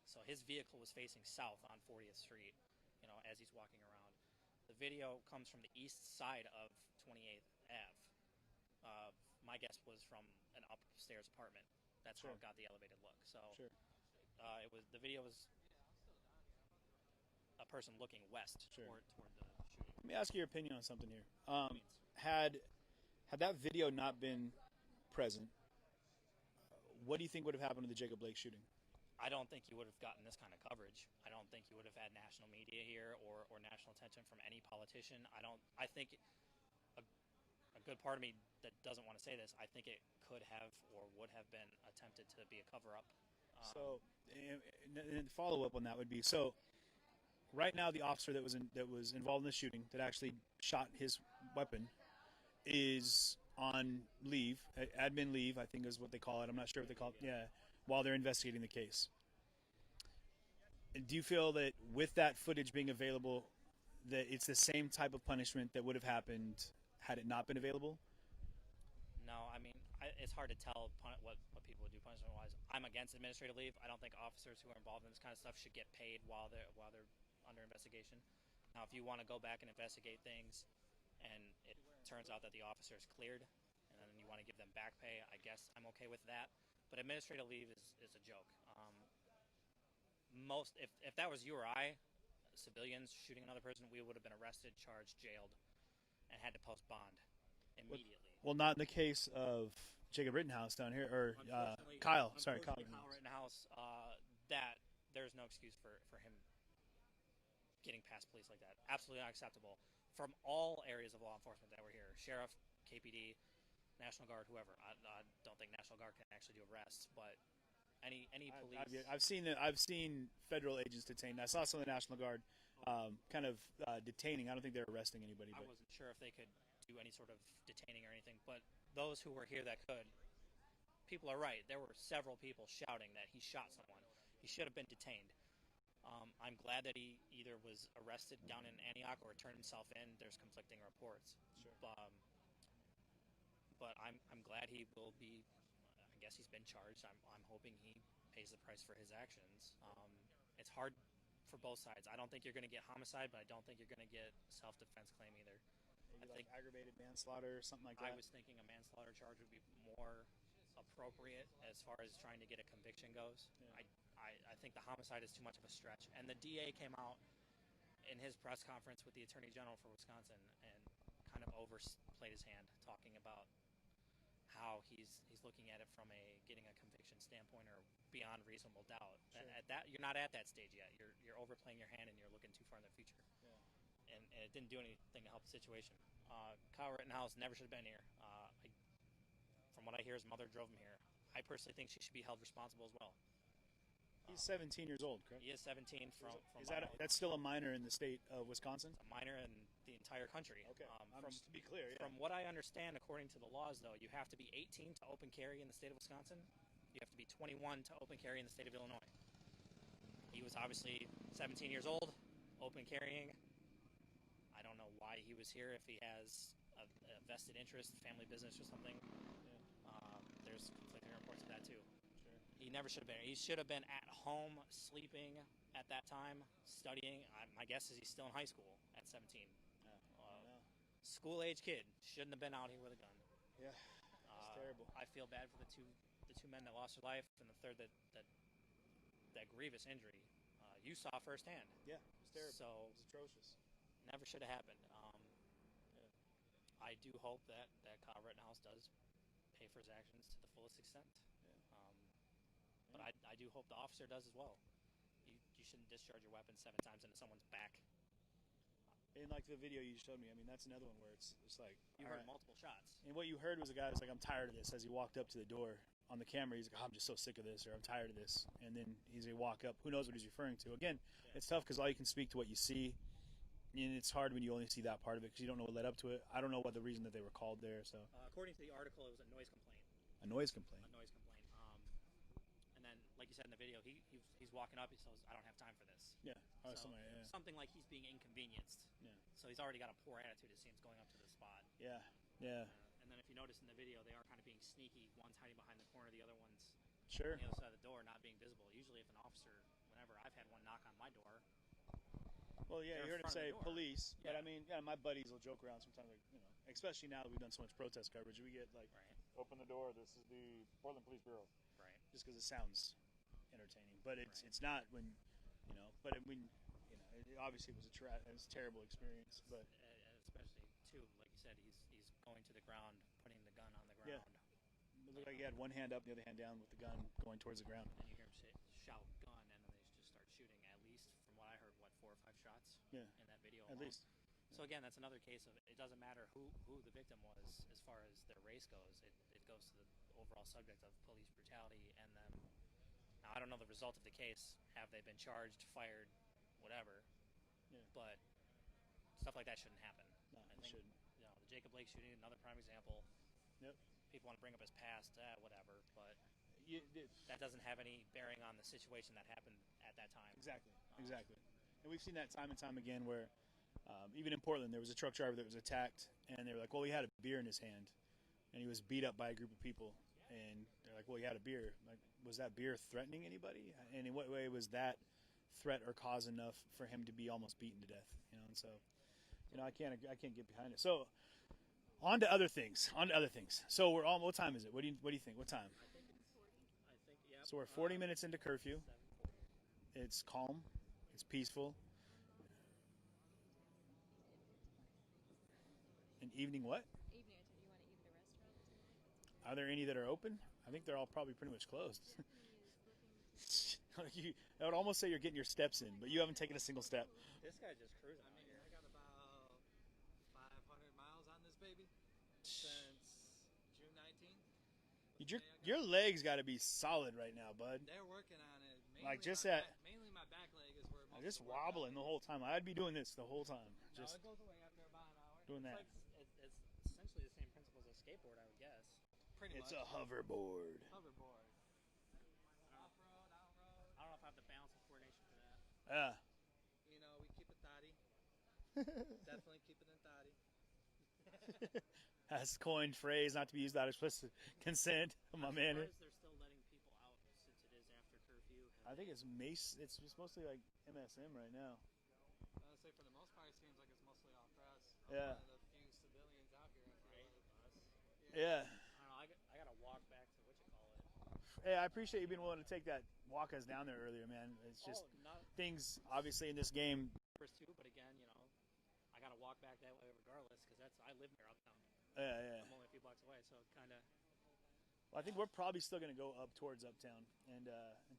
So his vehicle was facing south on 40th Street, as he's walking around. The video comes from the east side of 28th Ave. my guess was from an upstairs apartment. That's how it got the elevated look. So the video was a person looking west toward the shooting. Let me ask you your opinion on something here. Had that video not been present, what do you think would have happened to the Jacob Blake shooting? I don't think you would have gotten this kind of coverage. I don't think you would have had national media here or national attention from any politician. I think a good part of me that doesn't want to say this, I think it could have or would have been attempted to be a cover-up. So, and follow up on that would be, so right now the officer that was involved in the shooting that actually shot his weapon is on leave, admin leave, I think is what they call it. I'm not sure what they call it. Yeah, while they're investigating the case. Do you feel that with that footage being available, that it's the same type of punishment that would have happened had it not been available? No, I mean, it's hard to tell what people would do punishment-wise. I'm against administrative leave. I don't think officers who are involved in this kind of stuff should get paid while they're under investigation. Now, if you want to go back and investigate things, and it turns out that the officer is cleared, and then you want to give them back pay, I guess I'm okay with that. But administrative leave is a joke. If that was you or I, civilians shooting another person, we would have been arrested, charged, jailed, and had to post bond immediately. Well, not in the case of Jacob Rittenhouse down here, or Kyle. Sorry, Kyle Rittenhouse. That there's no excuse for him getting past police like that. Absolutely unacceptable from all areas of law enforcement that were here: sheriff, KPD, National Guard, whoever. I don't think National Guard can actually do arrests, but any police. I've seen federal agents detained. I saw some of the National Guard detaining. I don't think they're arresting anybody. I wasn't sure if they could do any sort of detaining or anything, but those who were here that could. People are right. There were several people shouting that he shot someone. He should have been detained. I'm glad that he either was arrested down in Antioch or turned himself in. There's conflicting reports. Sure. But I'm glad he will be. I guess he's been charged. I'm hoping he pays the price for his actions. It's hard for both sides. I don't think you're going to get homicide, but I don't think you're going to get self-defense claim either. Maybe like aggravated manslaughter or something like that. I was thinking a manslaughter charge would be more appropriate as far as trying to get a conviction goes. Yeah. I think the homicide is too much of a stretch. And the DA came out in his press conference with the Attorney General for Wisconsin and kind of overplayed his hand, talking about how he's looking at it from getting a conviction standpoint or beyond reasonable doubt. Sure. At that, you're not at that stage yet. You're overplaying your hand and you're looking too far in the future. Yeah. And it didn't do anything to help the situation. Kyle Rittenhouse never should have been here. From what I hear, his mother drove him here. I personally think she should be held responsible as well. He's 17 years old, correct? He is 17 from that's still a minor in the state of Wisconsin? A minor in the entire country. Okay, just to be clear. Yeah. From what I understand, according to the laws, though, you have to be 18 to open carry in the state of Wisconsin. You have to be 21 to open carry in the state of Illinois. He was obviously 17 years old, open carrying. I don't know why he was here, if he has a vested interest, family business or something. There's conflicting reports of that too. Sure. He never should have been. He should have been at home, sleeping at that time, studying. My guess is he's still in high school at 17. School-age kid shouldn't have been out here with a gun. Yeah, it's terrible. I feel bad for the two men that lost their life, and the third that grievous injury. You saw firsthand. Yeah, it was terrible. So it was atrocious. Never should have happened. I do hope that Kyle Rittenhouse does pay for his actions to the fullest extent. But I do hope the officer does as well. You shouldn't discharge your weapon 7 times into someone's back. And like the video you showed me, I mean, that's another one where it's like... You heard multiple shots. And what you heard was a guy was like, I'm tired of this. As he walked up to the door on the camera, he's like, oh, I'm just so sick of this, or I'm tired of this. And then he's going to walk up. Who knows what he's referring to? Again, It's tough because all you can speak to what you see. And it's hard when you only see that part of it because you don't know what led up to it. I don't know what the reason that they were called there. So according to the article, it was a noise complaint. A noise complaint. A noise complaint. And then, like you said in the video, he's walking up. He says, "I don't have time for this." Yeah. Something like he's being inconvenienced. Yeah. So he's already got a poor attitude, it seems, going up to the spot. Yeah. Yeah. And then if you notice in the video, they are kind of being sneaky. One's hiding behind the corner, the other one's sure on the other side of the door, not being visible. Usually, if an officer, whenever I've had one knock on my door. Well, yeah, you heard him say police, but I mean, my buddies will joke around sometimes, like, especially now that we've done so much protest coverage, we get like open the door. This is the Portland Police Bureau. Right. Just because it sounds entertaining, but it's not when, you know. But when, you know, obviously it was it was a terrible experience. But especially too, like you said, he's going to the ground, putting the gun on the ground. Yeah. It looked like he had one hand up, the other hand down, with the gun going towards the ground. And you hear him shout gun, and then they just start shooting. At least, from what I heard, 4 or 5 shots. Yeah. In that video. At least. So again, that's another case of it doesn't matter who the victim was as far as their race goes. It goes to the overall subject of police brutality and them. Now I don't know the result of the case. Have they been charged, fired, whatever? Yeah. But stuff like that shouldn't happen. No, I it think, shouldn't. you know, the Jacob Blake shooting, another prime example. Yep. People want to bring up his past, whatever, but that doesn't have any bearing on the situation that happened at that time. Exactly. Exactly. And we've seen that time and time again where. Even in Portland, there was a truck driver that was attacked, and they were like, well, he had a beer in his hand, and he was beat up by a group of people. And they're like, well, he had a beer. Like, was that beer threatening anybody? And in what way was that threat or cause enough for him to be almost beaten to death? You know, and so, you know, I can't get behind it. So, on to other things. So we're all. What time is it? What do you think? What time? I think yeah. So we're 40 minutes into curfew. It's calm. It's peaceful. Evening what? Evening. You want to eat at a restaurant? Are there any that are open? I think they're all probably pretty much closed. I would almost say you're getting your steps in, but you haven't taken a single step. This guy's just cruising. I mean, I got about 500 miles on this baby since June 19th. Your legs got to be solid right now, bud. They're working on it. Mainly my back leg is where most just wobbling the whole time. I'd be doing this the whole time. No, Just it goes away after about an hour. doing that. It's essentially the same principles as skateboard, I would guess. Pretty It's much. a hoverboard. Hoverboard. I Off-road, on-road. don't know if I have the balance and coordination for that. Yeah. You know, we keep it thotty. Definitely keep it in thotty. That's coined phrase, not to be used without explicit consent. My man. They're still letting people out since it is after curfew. I think it's mostly like MSM right now. I would say for the most part, it seems like it's mostly all press. Yeah. The few civilians out here. Yeah. I don't know. I got to walk back to what you call it. Hey, I appreciate you being willing to take that walk us down there earlier, man. It's just things, obviously, in this game. Too, but again, you know, I got to walk back that way regardless because I live near uptown. Yeah. I'm only a few blocks away, so kind of. Well, I think we're probably still going to go up towards uptown and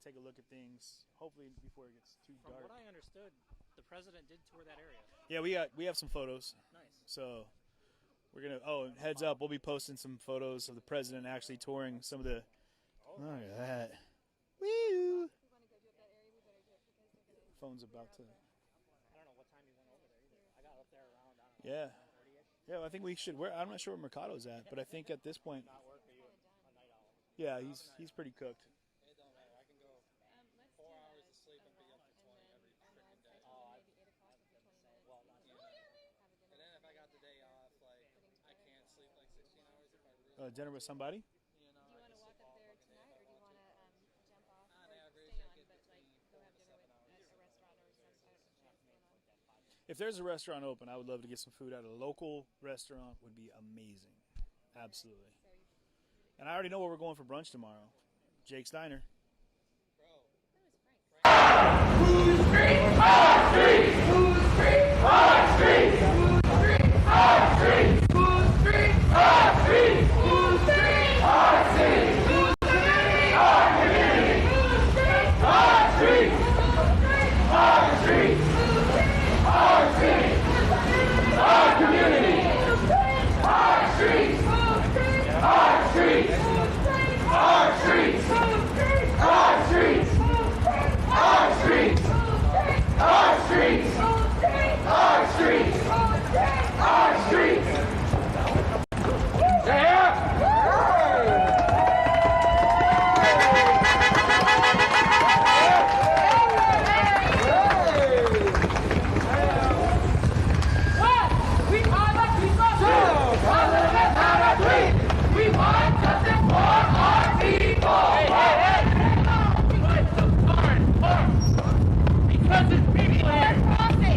take a look at things. Hopefully before it gets too dark. From what I understood, the president did tour that area. Yeah, we have some photos. Nice. So we're gonna. Oh, heads up! We'll be posting some photos of the president actually touring some of the. Look at that. Woo! Phone's about to. I don't know what time you went over there either. I got up there around. I don't know. Yeah. Yeah, well, I think we should. I'm not sure where Mercado's at, but I think at this point. Not work, are you a night owl? Yeah, he's pretty cooked. It don't matter. I can go 4 hours of sleep and be up to 20 every freaking day. Oh, I've been the same. Well, not And then if I got the day off, like I can't sleep like 16 hours if I really. Dinner with somebody? You know, Do you want to walk up there tonight, or do you want to jump off On or average, stay I on, get but like between go 4 have to dinner 7 with hours. at a restaurant or some I don't know what's going on. If there's a restaurant open, I would love to get some food at a local restaurant. Would be amazing. Absolutely. And I already know where we're going for brunch tomorrow. Jake's Diner. Because it's people here.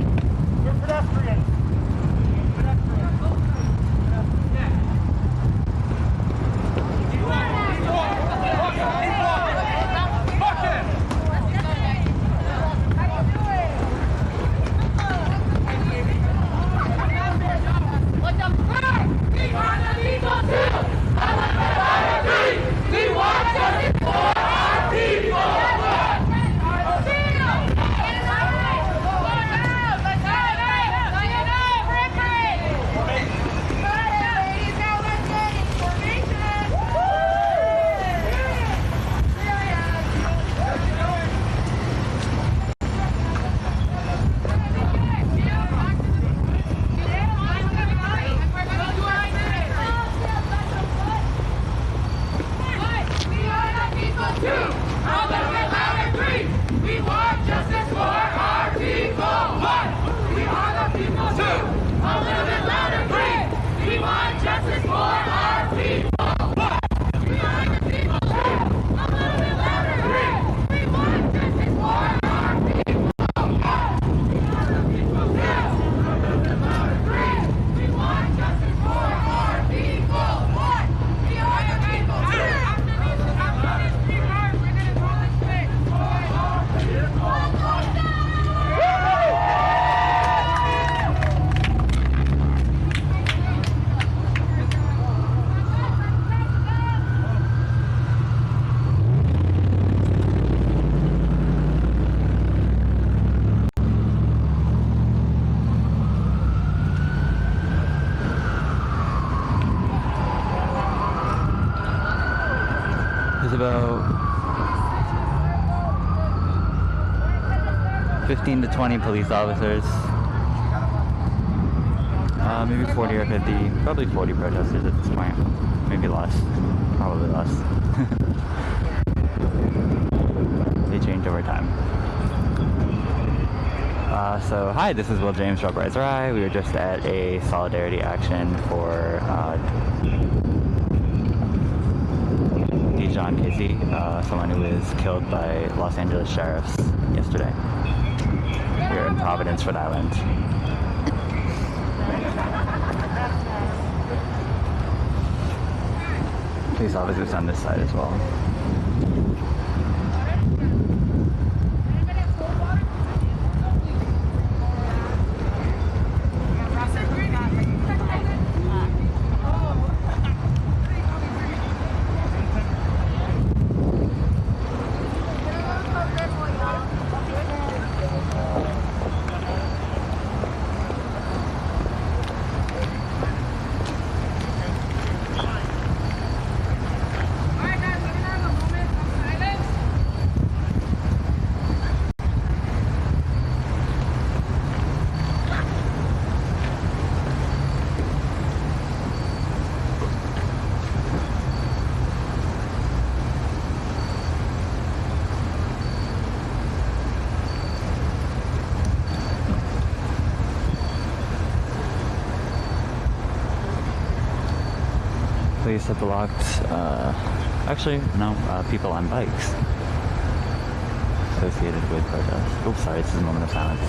about 15 to 20 police officers. Maybe 40 or 50, probably 40 protesters at this point. Maybe less, probably less. They change over time. So hi, this is Will James from Rise Rai. We were just at a solidarity action for John Casey, someone who was killed by Los Angeles sheriffs yesterday. We're in Providence, Rhode Island. Police officers on this side as well. Police have blocked, actually, no, people on bikes associated with protests. Oops, sorry, this is a moment of silence.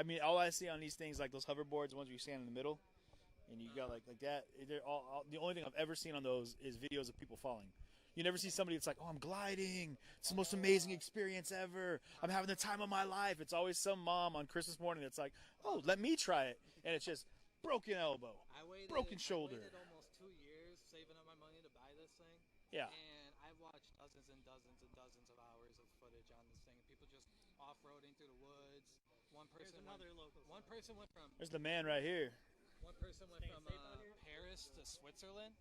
mean, all I see on these things, like those hoverboards, the ones where you stand in the middle, and you got like that. They're all the only thing I've ever seen on those is videos of people falling. You never see somebody that's like, oh, I'm gliding. It's the most amazing experience ever. I'm having the time of my life. It's always some mom on Christmas morning that's like, oh, let me try it. And it's just broken elbow, broken shoulder. I waited almost 2 years saving up my money to buy this thing. Yeah. And I've watched dozens and dozens and dozens of hours of footage on this thing. People just off-roading through the woods. One person went from... There's the man right here. One person went from Paris to Switzerland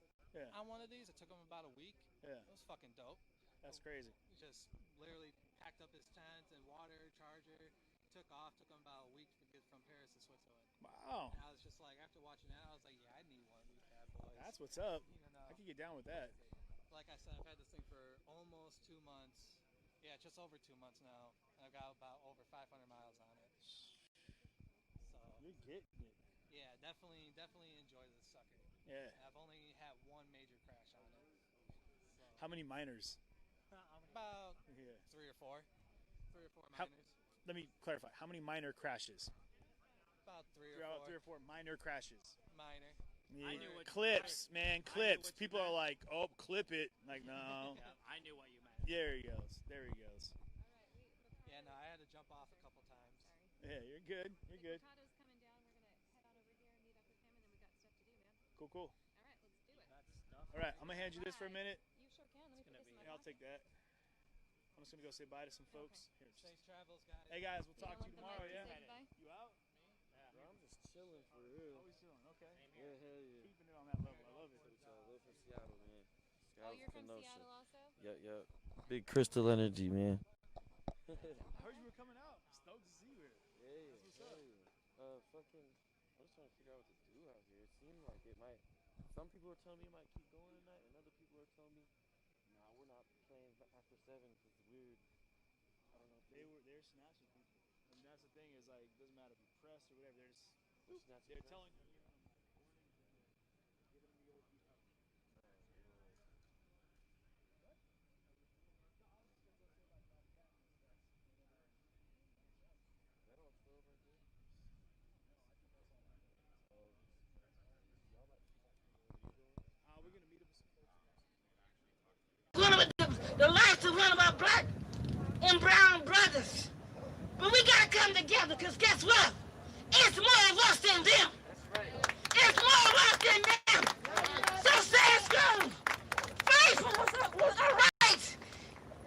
on one of these. It took him about a week. Yeah. It was fucking dope. That's crazy. He just literally packed up his tent and water, charger, took off. Took him about a week to get from Paris to Switzerland. Wow. And I was just like, after watching that, I was like, yeah, I need one of these bad boys. That's what's up. I can get down with that. Like I said, I've had this thing for almost 2 months. Yeah, just over 2 months now. And I've got about over 500 miles on it. So you're getting it. Yeah, definitely enjoy this sucker. Yeah. I've only had one major crash on it. So. How many minors? About 3 or 4. 3 or 4 minors. Let me clarify. How many minor crashes? About 3 or 4. 3 or 4 minor crashes. Minor. Yeah. I knew what clips, man, clips. People are like, oh, clip it. Like, no. Yeah, I knew what you meant. There he goes. There he goes. Yeah, no, I had to jump off a couple times. Yeah, you're good. You're good. Tado's coming down. We're going to head on over here and meet up with him, and then we got stuff to do, man. Cool, cool. All right, let's do it. All right, I'm going to hand you this for a minute. You sure can. Let me put this in my Yeah, I'll take that. I'm just going to go say bye to some folks. Here, Safe travels, guys. Hey, guys, we'll talk to you tomorrow, mic to yeah? say goodbye? You out? Bro, I'm just chilling for real. Always chilling, okay. Yeah, hell yeah. Keeping it on that level. I love it. I live in Seattle, man. Oh, you're from Kenosha. Seattle also? Yep. Big crystal energy, man. I heard you were coming out. Stoked to see you. Yeah. That's what's up. Fucking, I'm just trying to figure out what to do out here. It seemed like it might. Some people are telling me it might keep going tonight, and other people are telling me, nah, we're not playing after 7 because it's weird. I don't know. They're snatching people. And that's the thing is, like, it doesn't matter if you're pressed or whatever. They're telling you. We're gonna meet up with some folks. The lives of one of our black and brown brothers. But we gotta come together, because guess what? It's more of us than them. It's more of us than them. So say it's good. Fight for our rights.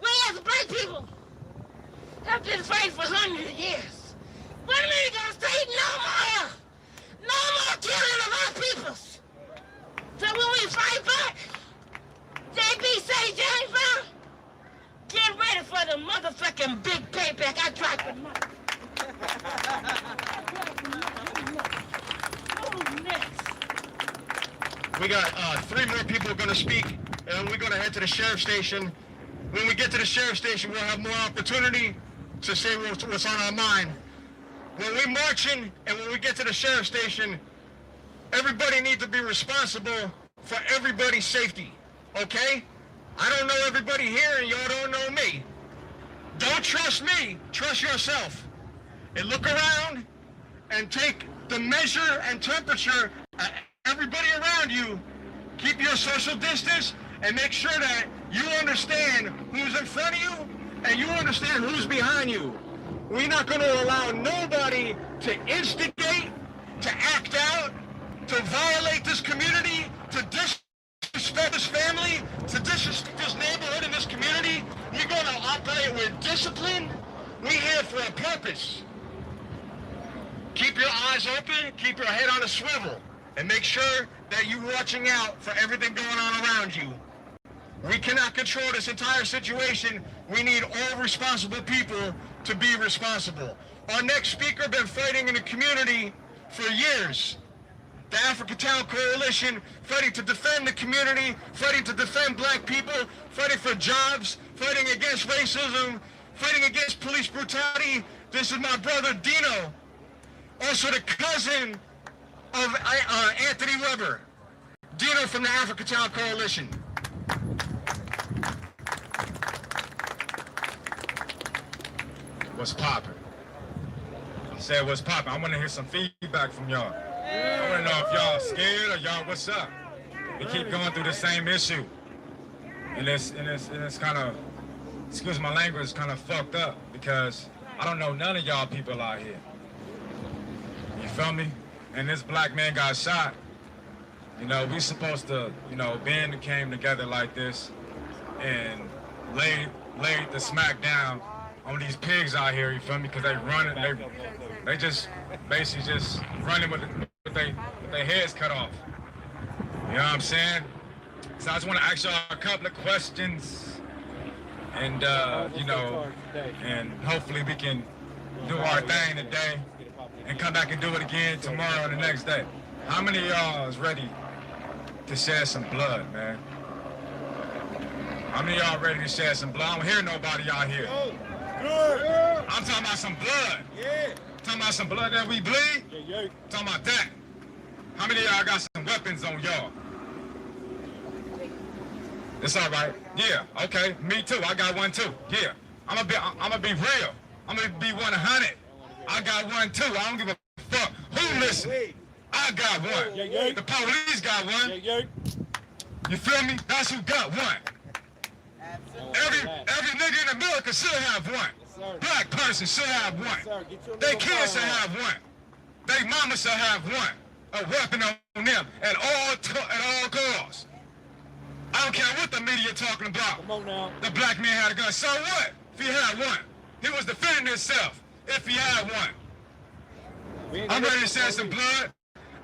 We as black people have been fighting for hundreds of years. When are we gonna say no more? No more killing of our peoples. So when we fight back, JB say, James Brown, get ready for the motherfucking big payback. I tried for money. We got 3 more people going to speak, and we're going to head to the sheriff's station. When we get to the sheriff's station, we'll have more opportunity to say what's on our mind. When we're marching and when we get to the sheriff's station, everybody needs to be responsible for everybody's safety, okay? I don't know everybody here, and y'all don't know me. Don't trust me, trust yourself. And look around and take the measure and temperature of everybody around you. Keep your social distance and make sure that you understand who's in front of you and you understand who's behind you. We're not going to allow nobody to instigate, to act out, to violate this community, to disrespect this family, to disrespect this neighborhood and this community. We're going to operate with discipline. We're here for a purpose. Keep your eyes open, keep your head on a swivel, and make sure that you're watching out for everything going on around you. We cannot control this entire situation. We need all responsible people to be responsible. Our next speaker been fighting in the community for years. The African Town Coalition, fighting to defend the community, fighting to defend black people, fighting for jobs, fighting against racism, fighting against police brutality. This is my brother Dino, also the cousin of Anthony Weber. Dino from the African Town Coalition. What's poppin'? Say what's poppin'. I want to hear some feedback from y'all. I want to know if y'all scared or y'all what's up. We keep going through the same issue, and it's kind of, excuse my language, kind of fucked up because I don't know none of y'all people out here. You feel me? And this black man got shot. You know, we supposed to, you know, band came together like this and laid the smack down on these pigs out here, you feel me? Because they just basically just running with their heads cut off. You know what I'm saying? So I just want to ask y'all a couple of questions, and you know, and hopefully we can do our thing today and come back and do it again tomorrow or the next day. How many of y'all is ready to shed some blood, man? How many of y'all ready to shed some blood? I don't hear nobody out here. I'm talking about some blood. Yeah. Talking about some blood that we bleed? Yeah. Talking about that. How many of y'all got some weapons on y'all? It's all right. Yeah, okay. Me too. I got one too. Yeah. I'm gonna be real. I'm gonna be 100. I got one too. I don't give a fuck who listen. I got one. The police got one. You feel me? That's who got one. Every nigga in America should have one. Black person should have one. They kids should have one. They mama should have one. A weapon on them at all costs. I don't care what the media talking about. Come on now. The black man had a gun. So what? If he had one, he was defending himself. If he had one, I'm ready to shed some blood.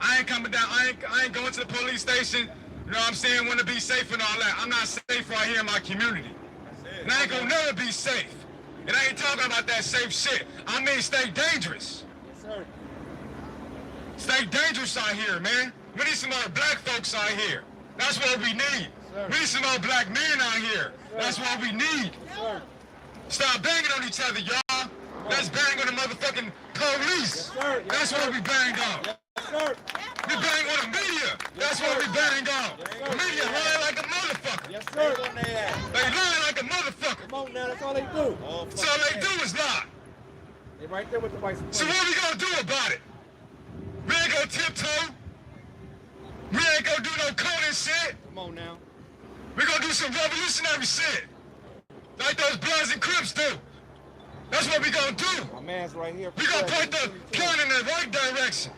I ain't coming down. I ain't going to the police station. You know what I'm saying? Want to be safe and all that. I'm not safe right here in my community. And I ain't gonna never be safe. And I ain't talking about that safe shit. I mean stay dangerous. Yes, sir. Stay dangerous out here, man. We need some other black folks out here. That's what we need. Yes, we need some other black men out here. Yes, that's what we need. Yes, stop banging on each other, y'all. Let's bang on the motherfucking police. Yes, that's what we banged on. Yes, we bang on the media. That's what we bang on. The media lying like a motherfucker. Yes, sir. They lying like a motherfucker. Come on now, that's all they do. That's all they do is lie. They right there with the vice. So what we gonna do about it? We ain't gonna tiptoe. We ain't gonna do no coding shit. Come on now. We gonna do some revolutionary shit. Like those Bloods and Crips do. That's what we gonna do. My man's right here. We gonna point the gun in the right direction.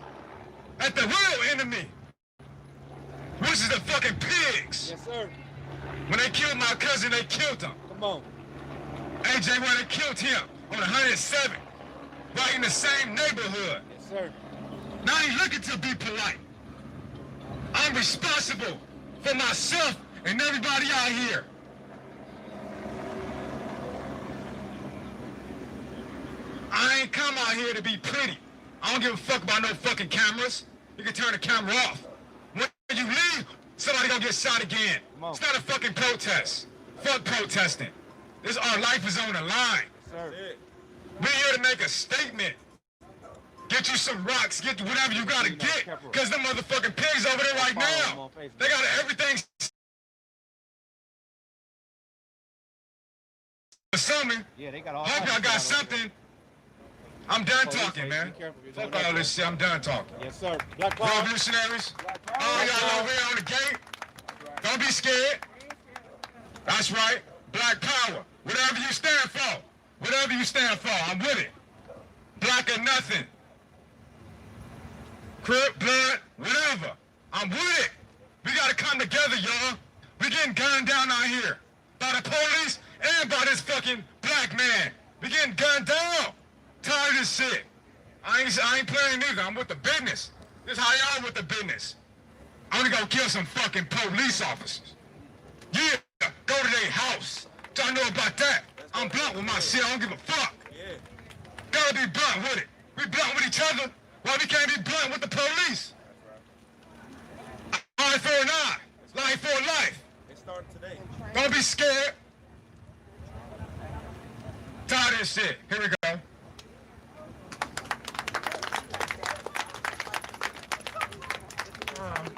At the real enemy. Which is the fucking pigs. Yes, sir. When they killed my cousin, they killed him. Come on. AJ, when they killed him on 107. Right in the same neighborhood. Yes, sir. Now I ain't looking to be polite. I'm responsible for myself and everybody out here. I ain't come out here to be pretty. I don't give a fuck about no fucking cameras. You can turn the camera off. When you leave, somebody gonna get shot again. It's not a fucking protest. Fuck protesting. Our life is on the line. Sir. We're here to make a statement. Get you some rocks, get whatever you gotta get. Cause them motherfucking pigs over there right now, they got everything. Assuming. Yeah, they got all. Hope y'all got something. I'm done talking, man. Fuck all this shit. I'm done talking. Yes, sir. Revolutionaries. All y'all over here on the gate. Don't be scared. That's right. Black power. Whatever you stand for. Whatever you stand for, I'm with it. Black or nothing. Crip, blood, whatever. I'm with it. We gotta come together, y'all. We getting gunned down out here. By the police and by this fucking black man. We getting gunned down. Tired of this shit. I ain't playing either. I'm with the business. This is how y'all with the business. I'm gonna go kill some fucking police officers. Yeah, go to their house. Y'all know about that. I'm blunt with my shit. I don't give a fuck. Yeah. Gotta be blunt with it. We blunt with each other. Why we can't be blunt with the police? Eye for an eye. Life for life. It started today. Don't be scared. Tired of this shit. Here we go.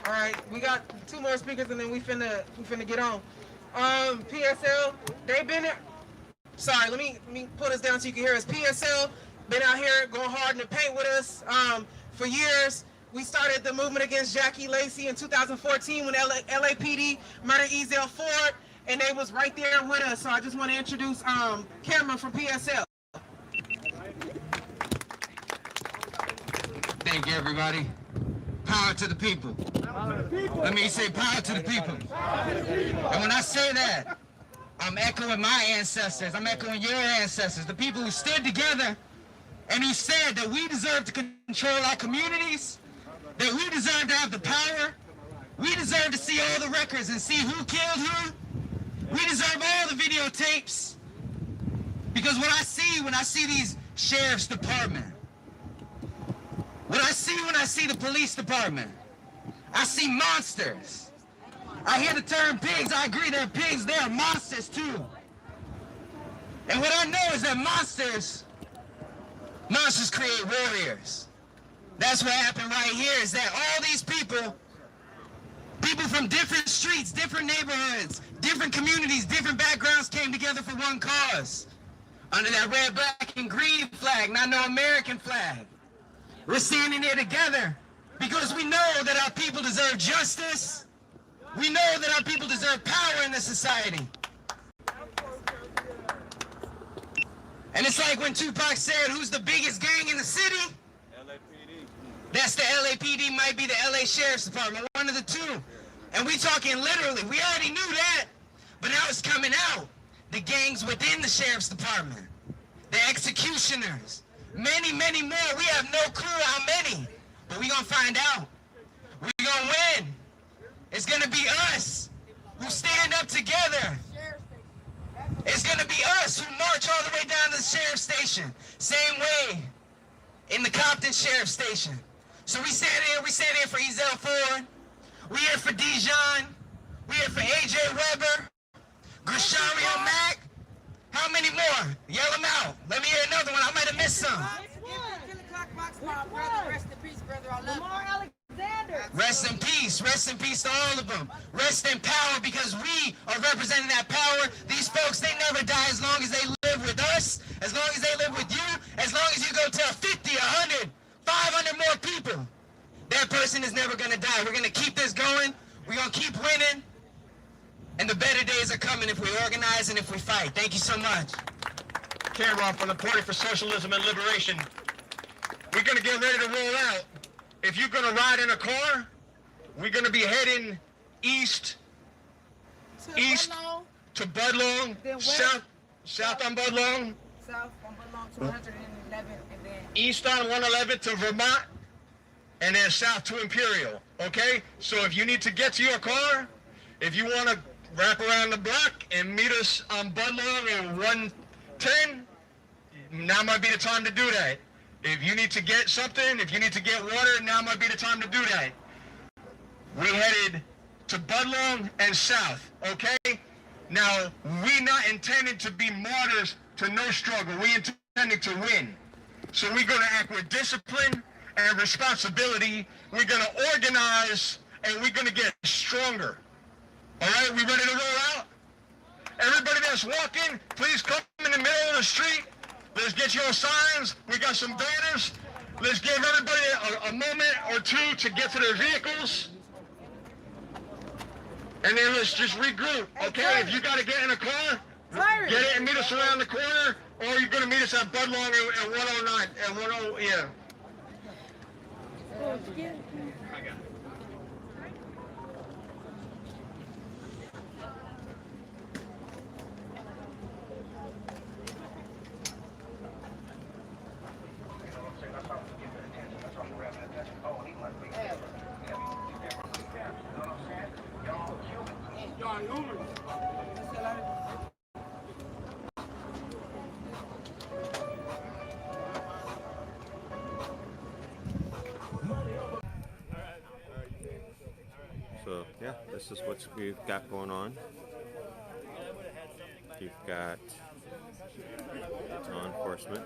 All right, we got 2 more speakers and then we finna get on. PSL, they been there. Sorry, let me pull this down so you can hear us. PSL been out here going hard in the paint with us for years. We started the movement against Jackie Lacey in 2014 when LAPD murdered Ezell Ford, and they was right there with us. So I just want to introduce Cameron from PSL. Thank you, everybody. Power to the people. Let me say power to the people. And when I say that, I'm echoing my ancestors. I'm echoing your ancestors, the people who stood together and who said that we deserve to control our communities, that we deserve to have the power. We deserve to see all the records and see who killed who. We deserve all the videotapes. Because what I see when I see these sheriff's department, what I see when I see the police department, I see monsters. I hear the term pigs. I agree, they're pigs. They are monsters too. And what I know is that monsters create warriors. That's what happened right here, is that all these people from different streets, different neighborhoods, different communities, different backgrounds came together for one cause. Under that red, black, and green flag, not no American flag. We're standing there together because we know that our people deserve justice. We know that our people deserve power in this society. And it's like when Tupac said, who's the biggest gang in the city? LAPD. That's the LAPD, might be the LA Sheriff's Department, one of the two. And we talking literally. We already knew that, but now it's coming out. The gangs within the Sheriff's Department, the executioners, many, many more. We have no clue how many, but we're going to find out. We're going to win. It's going to be us who stand up together. It's going to be us who march all the way down to the sheriff's station. Same way in the Compton Sheriff's Station. So we stand here for Ezell Ford. We here for Dijon. We here for AJ Weber. Grishario Mack. How many more? Yell them out. Let me hear another one. I might have missed some. Rest in peace. Rest in peace to all of them. Rest in power, because we are representing that power. These folks, they never die as long as they live with us, as long as they live with you, as long as you go to 50, 100, 500 more people. That person is never going to die. We're going to keep this going. We're going to keep winning. And the better days are coming if we organize and if we fight. Thank you so much. Cameron from the Party for Socialism and Liberation. We're going to get ready to roll out. If you're going to ride in a car, we're going to be heading east to Budlong, south on Budlong, South on Budlong to 111, and then east on 111 to Vermont, and then south to Imperial, okay? So if you need to get to your car, if you want to wrap around the block and meet us on Budlong at 110, now might be the time to do that. If you need to get something, if you need to get water, now might be the time to do that. We headed to Budlong and south, okay? Now, we not intended to be martyrs to no struggle. We intended to win. So we're going to act with discipline and responsibility. We're going to organize, and we're going to get stronger. All right, we ready to roll out? Everybody that's walking, please come in the middle of the street. Let's get your signs. We got some banners. Let's give everybody a moment or two to get to their vehicles. And then let's just regroup, okay? If you got to get in a car, get it and meet us around the corner, or you're going to meet us at Budlong at 109, at 10, yeah. So yeah, this is what we've got going on. You've got law enforcement.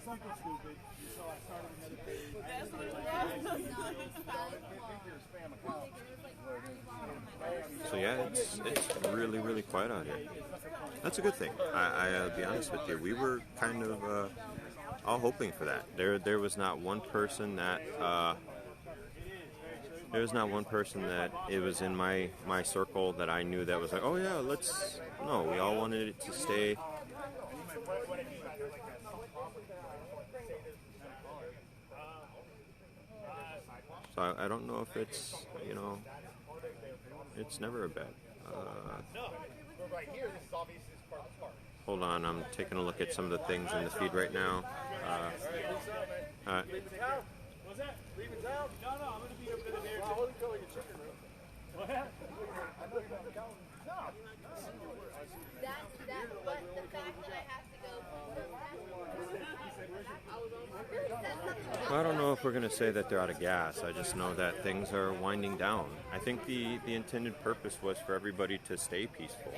super stupid. So I started another page. So yeah, it's really, really quiet out here. That's a good thing. I'll be honest with you. We were kind of all hoping for that. There was not one person that it was in my circle that I knew that was like, oh yeah, let's. No, we all wanted it to stay. So I don't know if it's, you know, it's never a bad. Hold on, I'm taking a look at some of the things in the feed right now. What's that? Leaving town? No, I'm going to be up there. I'll only go like a chicken room. What? I know you're not counting. No. But the fact that I have to go I don't know if we're going to say that they're out of gas. I just know that things are winding down. I think the intended purpose was for everybody to stay peaceful.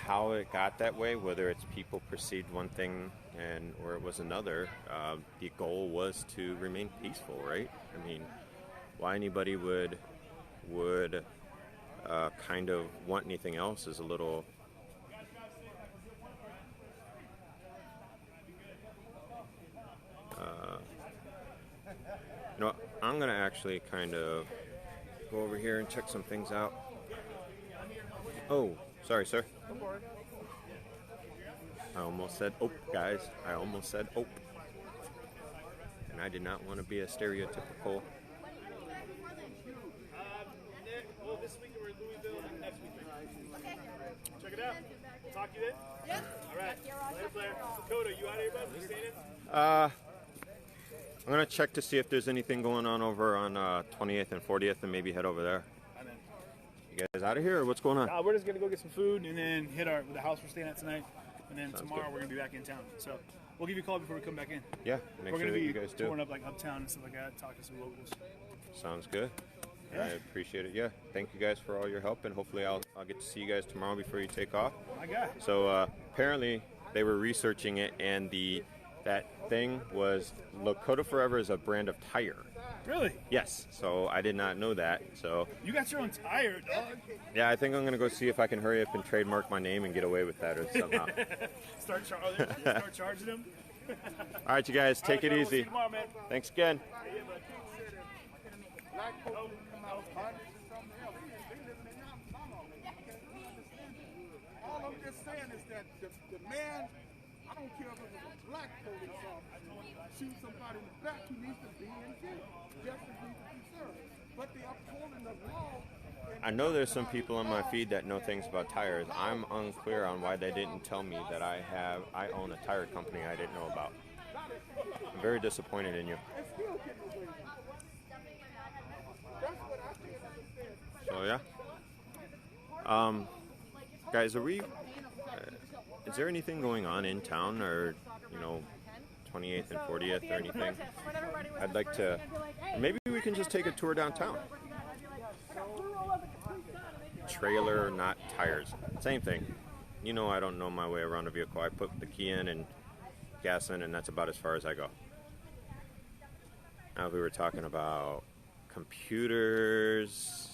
How it got that way, whether it's people perceived one thing or it was another, the goal was to remain peaceful, right? I mean, why anybody would kind of want anything else is a little. You know, I'm gonna actually kind of go over here and check some things out. Oh, sorry, sir. I almost said "ope," guys. I almost said "ope," and I did not want to be a stereotypical. Well, this week we're in Louisville and next week. Check it out. We'll talk to you then. Yep. All right. Later, Blair. Dakota, you out of here, bud? You staying in? I'm gonna check to see if there's anything going on over on 28th and 40th, and maybe head over there. I'm in. You guys out of here, or what's going on? We're just gonna go get some food and then hit the house we're staying at tonight, and then Sounds tomorrow good. we're gonna be back in town. So we'll give you a call before we come back in. Yeah, make we're sure gonna that be you guys do. touring up like uptown and stuff like that, talking to some locals. Sounds good. Yeah. I appreciate it. Yeah, thank you guys for all your help, and hopefully I'll get to see you guys tomorrow before you take off. My God. So apparently they were researching it, and that thing was Lakota Forever is a brand of tire. Really? Yes. So I did not know that. So You got your own tire, dog. yeah, I think I'm gonna go see if I can hurry up and trademark my name and get away with that or somehow. Start charging them. All right, you guys, take it We'll see easy. you tomorrow, man. Thanks again. Black folks come out hundreds and something else. They living in tommorow. All I'm just saying is that the man, I don't care if it was a black police officer, shoot somebody in the back, he needs to be in jail. Justice needs to be served. But they upholding the law. I know there's some people on my feed that know things about tires. I'm unclear on why they didn't tell me that I own a tire company I didn't know about. I'm very disappointed in you. So yeah. Guys, are we? Is there anything going on in town, or 28th and 40th, or anything? I'd like to. Maybe we can just take a tour downtown. Trailer, not tires. Same thing. I don't know my way around a vehicle. I put the key in and gas in, and that's about as far as I go. Now we were talking about computers.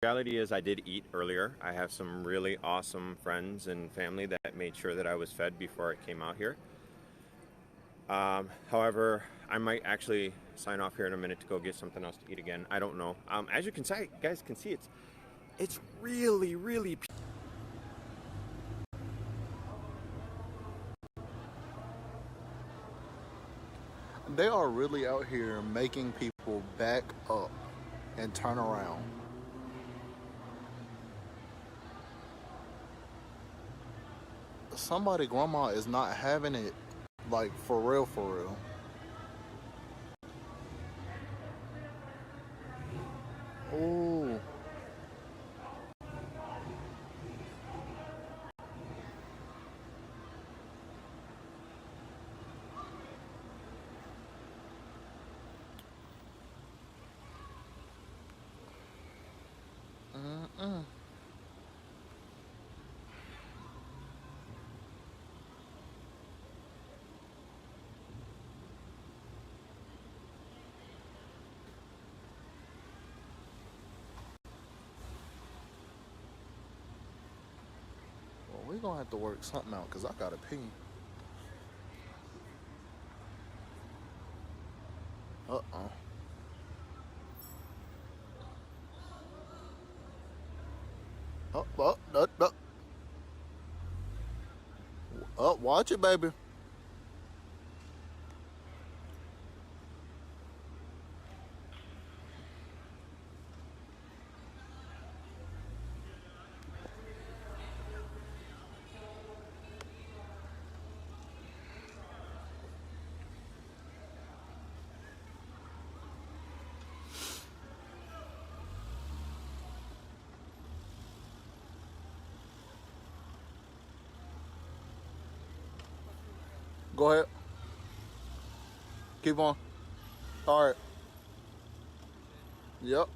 Reality is I did eat earlier. I have some really awesome friends and family that made sure that I was fed before I came out here. However, I might actually sign off here in a minute to go get something else to eat again. I don't know. As you guys can see, it's really, really. They are really out here making people back up and turn around. somebody grandma is not having it, like, for real, for real. Ooh. We're gonna have to work something out because I gotta pee. Uh-oh. Watch it, baby. Go ahead. Keep on. All right. Yep.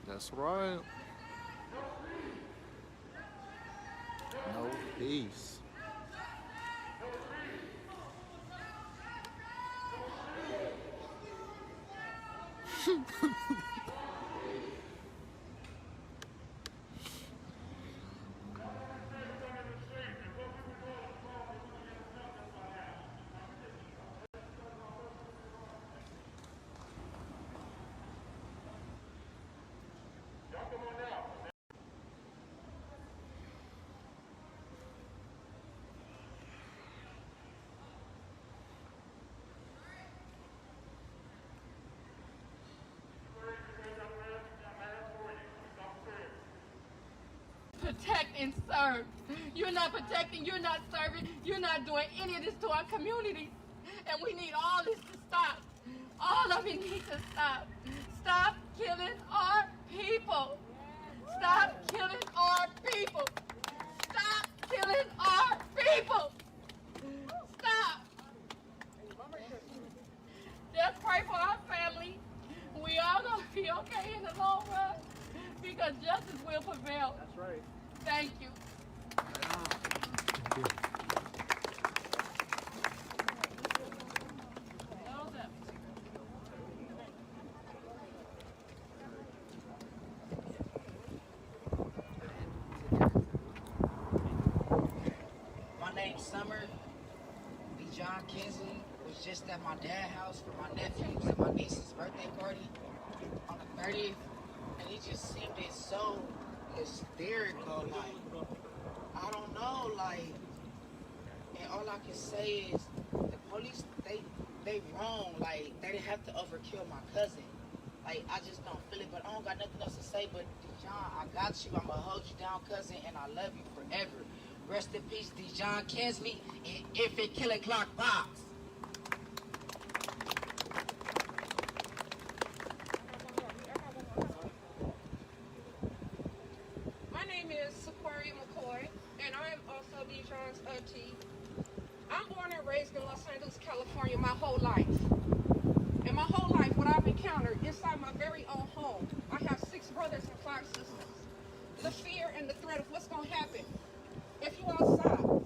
That's right. No peace. Protect and serve. You're not protecting, you're not serving, you're not doing any of this to our community. And we need all this to stop. All of it needs to stop. Stop killing our people. Stop killing our people. Stop killing our people. Stop. Just pray for our family. We all gonna be okay in the long run because justice will prevail. That's right. Thank you. My name's Summer. John Kinsley was just at my dad's house for my nephew's and my niece's birthday party on the 30th, and he just seemed so hysterical, like, I don't know, like, and all I can say is the police, they wrong, like, they didn't have to overkill my cousin. Like, I just don't feel it, but I don't got nothing else to say, but Dijon, I got you, I'm gonna hold you down, cousin, and I love you forever. Rest in peace, Dijon Kinsley, and if it kill a clock box. My name is Sequoia McCoy, and I am also Dijon's auntie. I'm born and raised in Los Angeles, California my whole life. And my whole life, what I've encountered inside my very own home, I have 6 brothers and 5 sisters. The fear and the threat of what's going to happen if you outside,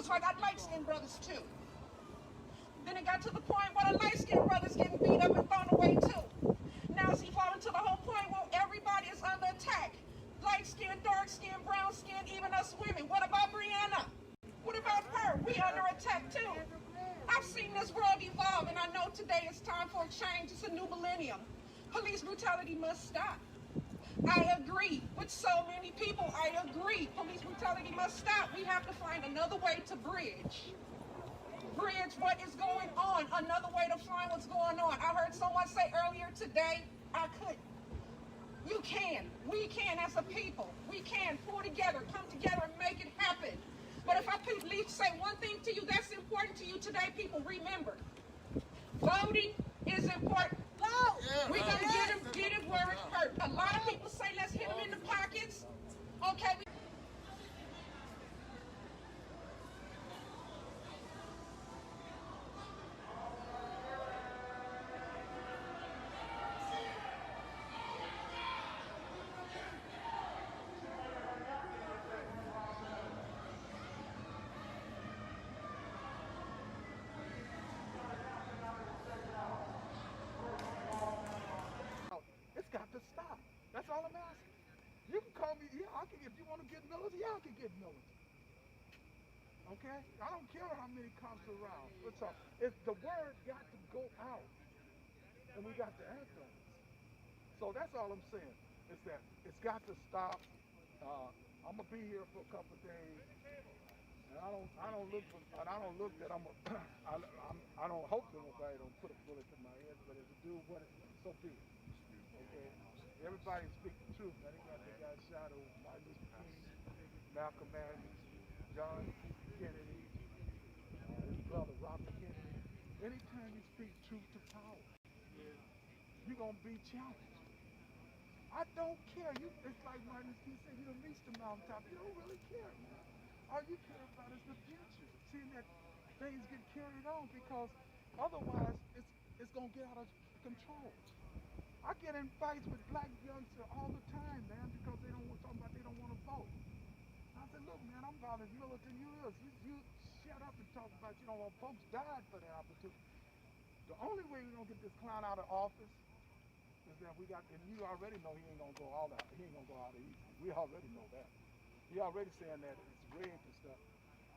Because I got light-skinned brothers too. Then it got to the point where the light-skinned brothers getting beat up and thrown away too. Now it's evolving to the whole point where everybody is under attack. Light-skinned, dark-skinned, brown-skinned, even us women. What about Brianna? What about her? We under attack too. I've seen this world evolve, and I know today it's time for a change. It's a new millennium. Police brutality must stop. I agree with so many people. I agree. Police brutality must stop. We have to find another way to bridge what is going on, another way to find what's going on. I heard someone say earlier today, I couldn't. You can. We can as a people. We can pull together, come together, and make it happen. But if I could say one thing to you that's important to you today, people, remember, voting is important. We're going to get it where it hurts. A lot of people say, let's hit them in the pockets. Okay. It's got to stop. That's all I'm asking. You can call me, yeah, I can, if you want to get militant, yeah, I can get militant. Okay? I don't care how many comes around. What's up? It's the word got to go out. And we got to act on it. So that's all I'm saying. Is that it's got to stop. I'm gonna be here for a couple of days. And I don't look that I'm a, I don't hope that nobody don't put a bullet in my head, but if it do, what so be it. Okay? Everybody speak the truth. Now they got shot over Martin Luther King, Malcolm X, John Kennedy, his brother Robert Kennedy. Anytime you speak truth to power, you're gonna be challenged. I don't care. It's like Martin Luther King said, you don't reach the mountaintop. You don't really care, man. All you care about is the future. Seeing that things get carried on, because otherwise it's gonna get out of control. I get in fights with black youngsters all the time, man, because they don't want to vote. I said, look, man, I'm about as militant you is. You shut up and talk about you don't want folks died for that opportunity. The only way we're gonna get this clown out of office is that we got, and you already know he ain't gonna go all out. He ain't gonna go out easy. We already know that. He already saying that it's rigged and stuff.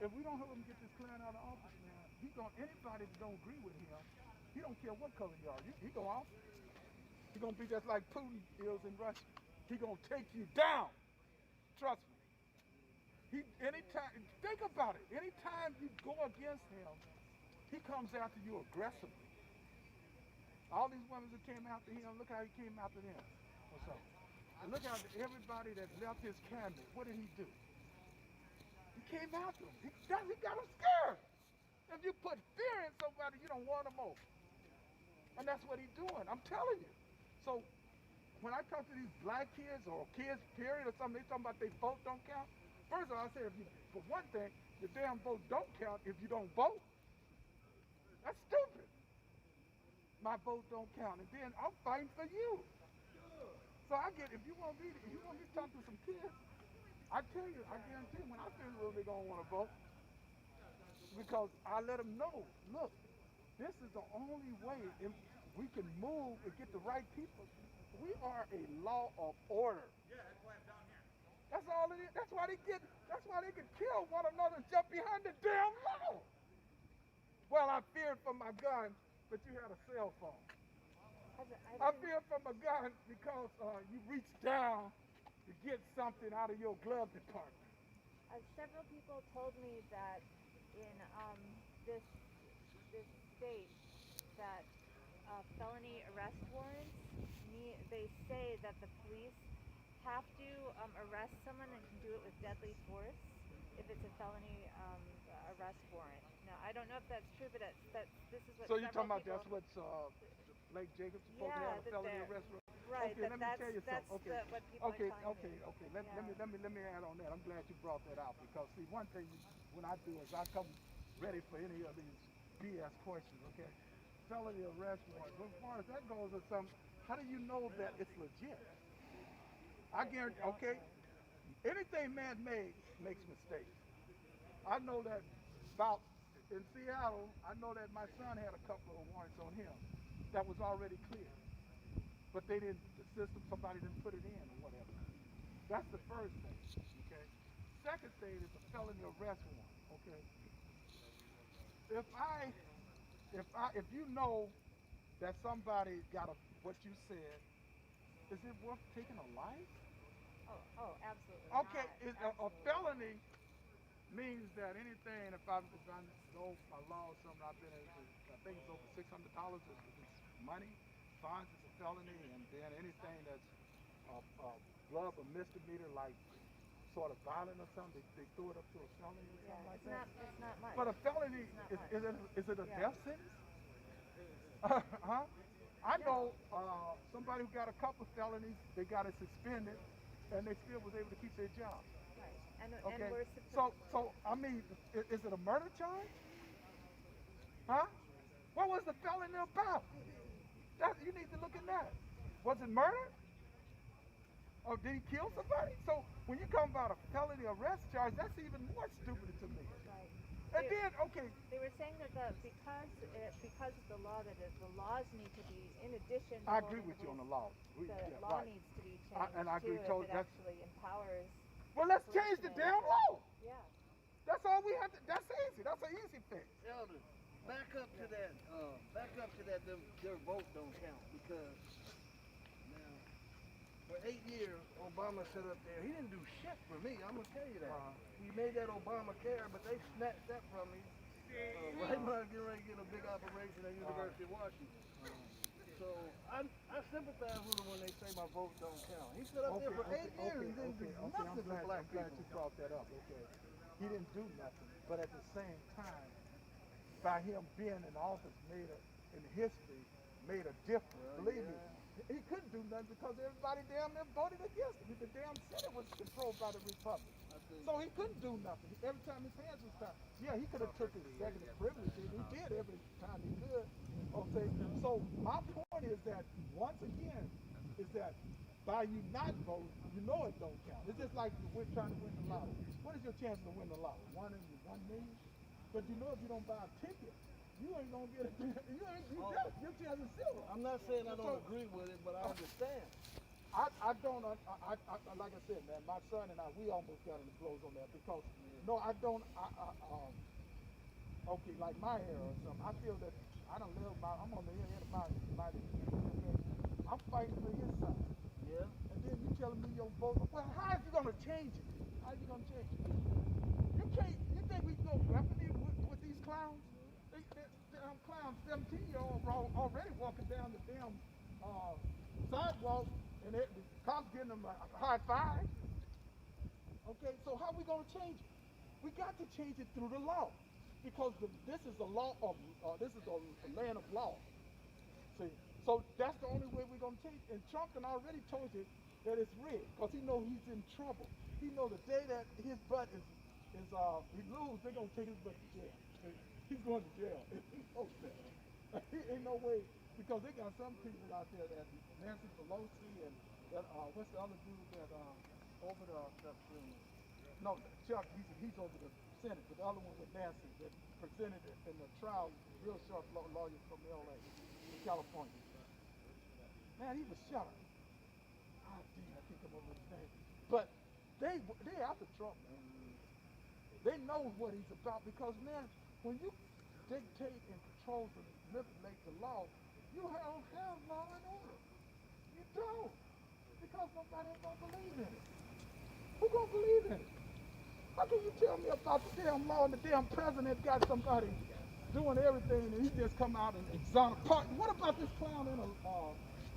If we don't help him get this clown out of office, man, anybody that don't agree with him, he don't care what color you are. He go off. He gonna be just like Putin is in Russia. He gonna take you down. Trust me. Think about it. Anytime you go against him, he comes after you aggressively. All these women that came after him, look how he came after them. What's up? And look how everybody that left his cabinet, what did he do? He came after them. He got them scared. If you put fear in somebody, you don't want them over. And that's what he's doing. I'm telling you. So when I talk to these black kids or kids, period, or something, they talking about their vote don't count. First of all, I said, for one thing, the damn vote don't count if you don't vote. That's stupid. My vote don't count, and then I'm fighting for you. So if you want me to talk to some kids, I tell you, I guarantee when I feel they're gonna want to vote, because I let them know, look, this is the only way we can move and get the right people. We are a law of order. Yeah, that's why I'm down here. That's all it is. That's why they can kill one another and jump behind the damn law. Well, I feared for my gun, but you had a cell phone. I feared for my gun because you reached down to get something out of your glove department. Several people told me that in this state that felony arrest warrants, they say that the police have to arrest someone and can do it with deadly force if it's a felony arrest warrant. Now, I don't know if that's true, but this is what. So you're talking about that's what's Blake Jacobs supposed to have a felony arrest warrant? Right. Okay, let me tell you something. What people are telling me. Let me add on that. I'm glad you brought that out, because see, one thing when I do is I come ready for any of these BS questions. Okay, felony arrest warrant. But as far as that goes, or something, how do you know that it's legit? I guarantee. Okay, anything man-made makes mistakes. I know that about in Seattle, I know that my son had a couple of warrants on him that was already clear. But they didn't, the system, somebody didn't put it in or whatever. That's the first thing, okay? Second thing is a felony arrest warrant, okay? If you know that somebody got what you said, is it worth taking a life? Oh, absolutely. Okay, a felony means that anything, if I know my law or something, I've been, I think it's over $600 is money, fines is a felony, and then anything that's blood or misdemeanor, like sort of violent or something, they throw it up to a felony or something like that. It's not much. But a felony, is it a death sentence? Huh? I know somebody who got a couple of felonies, they got it suspended, and they still was able to keep their job. And Okay. we're So I mean, is it a murder charge? Huh? What was the felony about? You need to look at that. Was it murder? Or did he kill somebody? So when you come about a felony arrest charge, that's even more stupid to me. Right. And then, okay. They were saying that because of the law, that the laws need to be, in addition to I agree with you on the law. The law needs to be changed and I agree too, totally. if it actually empowers. Well, let's change the damn law. Yeah. That's all we have to. That's easy. That's an easy fix. Elder, back up to that. Their vote don't count because now for 8 years Obama sat up there. He didn't do shit for me. I'm gonna tell you that. He made that Obamacare, but they snatched that from me right when I was getting ready to get a big operation at University of Washington. So I sympathize with him when they say my vote don't count. He sat up there for 8 years. He didn't do nothing for black people. I'm glad you brought that up. Okay, he didn't do nothing, but at the same time, by him being in office, in history, made a difference. Believe me, he couldn't do nothing because everybody damn near voted against him. The damn Senate was controlled by the Republicans. So he couldn't do nothing. Every time his hands was tied. Yeah, he could have took his executive privileges. He did every time he could. Okay, so my point is that, once again, is that by you not voting, you know it don't count. It's just like we're trying to win the lottery. What is your chance to win the lottery? 1 in 1 million? But you know if you don't buy a ticket, you ain't gonna get it. Your chance is zero. I'm not saying I don't agree with it, but I understand. I don't, like I said, man, my son and I, we almost got in the blows on that because, no, I don't, okay, like my era or something, I feel that I don't live I'm on the end of my okay? I'm fighting for his side. Yeah. And then you telling me your vote, well, how is you gonna change it? How are you gonna change it? You think we go weaponry with these clowns? Damn clowns, 17-year-olds already walking down the damn sidewalk, and the cops getting them a high five. Okay, so how are we gonna change it? We got to change it through the law, because this is a law of this is a land of law. See, so that's the only way we're gonna change it. And Trump already told you that it's rigged, because he knows he's in trouble. He knows the day that his butt is he lose, they're gonna take his butt to jail. He's going to jail. He knows that. Ain't no way, because they got some people out there that Nancy Pelosi and that what's the other dude that over the no, Chuck, he's over the Senate, but the other one with Nancy that presented it in the trial, real sharp lawyers from LA, in California. Man, he was shot. Ah, damn, I can't come over his name. But they after Trump, man. They know what he's about, because, man, when you dictate and control and manipulate the law, you don't have law and order. You don't. Because nobody ain't gonna believe in it. Who gonna believe in it? How can you tell me about the damn law and the damn president got somebody doing everything and he just come out and exonerate? What about this clown in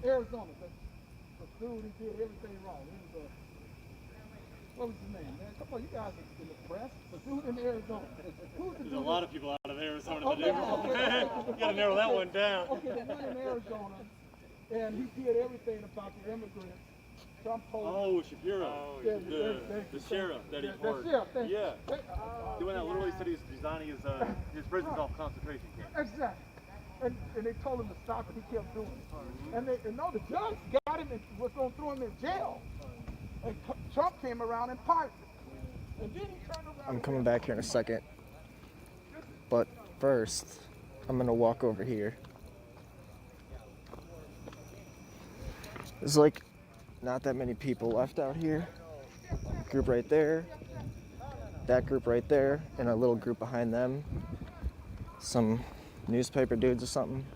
Arizona? The dude, he did everything wrong. He was what was his name, man? Come on, you guys are in the press. The dude in Arizona. There's a lot of people out of Arizona that do. You gotta narrow that one down. Okay, the one in Arizona, and he did everything about the immigrants. Trump told Shapiro. The sheriff that he worked. Yeah. Doing that, literally said he's designing his prisons off concentration camps. Exactly. And they told him to stop, and he kept doing it. And the judge got him and was going to throw him in jail. And Trump came around and pardoned him. And then he turned around. I'm coming back here in a second. first, I'm gonna walk over here. There's like not that many people left out here. Group right there, that group right there, and a little group behind them. Some newspaper dudes or something.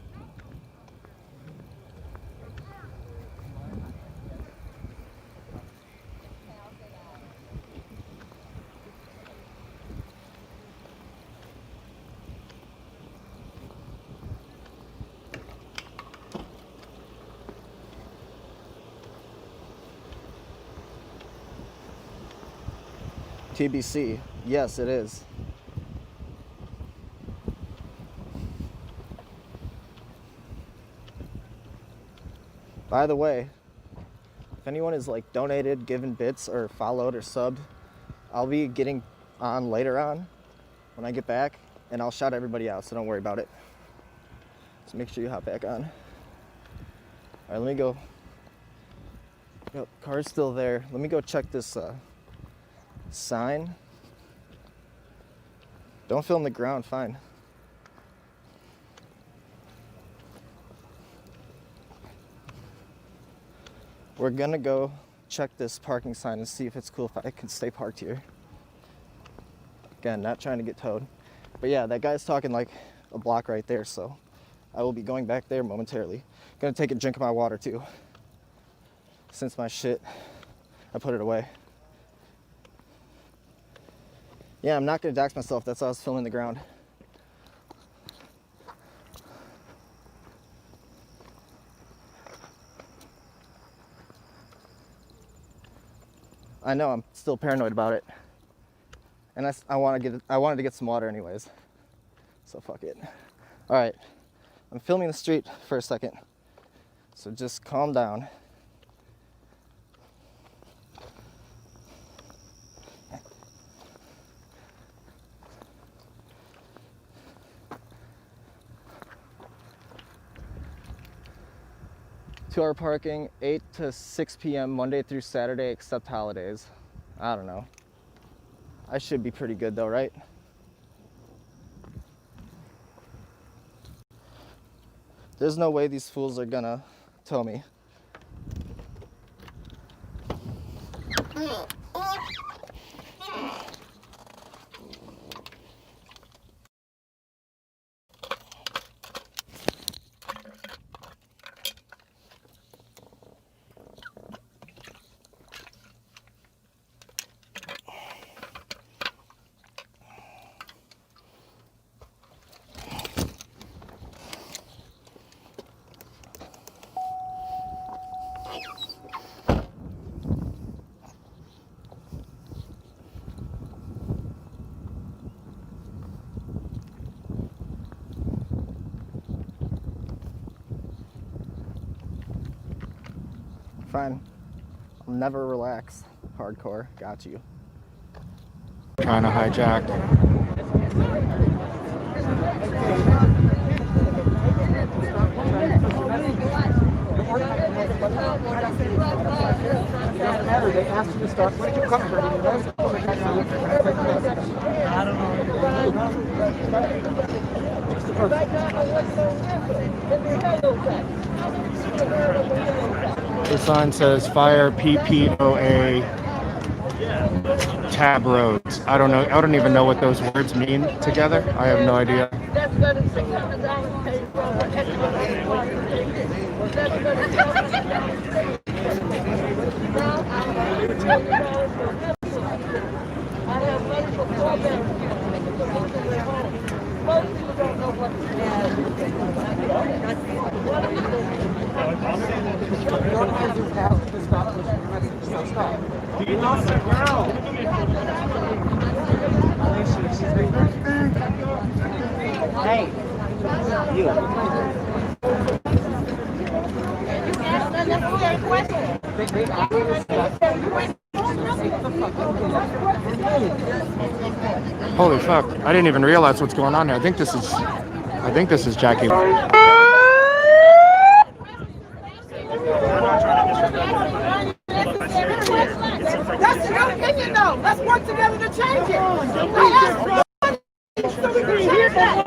TBC, yes it is. By the way, if anyone is like donated, given bits, or followed or subbed, I'll be getting on later on when I get back, and I'll shout everybody out, so don't worry about it. So make sure you hop back on. All right, let me go. Yep, car's still there. Let me go check this sign. Don't film the ground, fine. We're gonna go check this parking sign and see if it's cool if I can stay parked here. Again, not trying to get towed. But yeah, that guy's talking like a block right there, so I will be going back there momentarily. Gonna take a drink of my water too. Since my shit, I put it away. Yeah, I'm not gonna dox myself, that's why I was filming the ground. I know, I'm still paranoid about it. And I wanted to get some water anyways. So fuck it. All right, I'm filming the street for a second. So just calm down. Two-hour parking, 8 to 6 p.m. Monday through Saturday, except holidays. I don't know. I should be pretty good though, right? There's no way these fools are gonna tow me. Fine. I'll never relax. Hardcore. Got you. Trying to hijack. They asked you to start. Where did you come from? I don't know. The sign says fire PPOA tab roads. I don't know. I don't even know what those words mean together. I have no idea. That's $600 paid for. I have money for 4 days. Most people don't know what to Hey, you. You asked unnecessary questions. Holy fuck! I didn't even realize what's going on here. I think this is Jackie. That's your opinion, though. Let's work together to change it. I asked so we can hear that.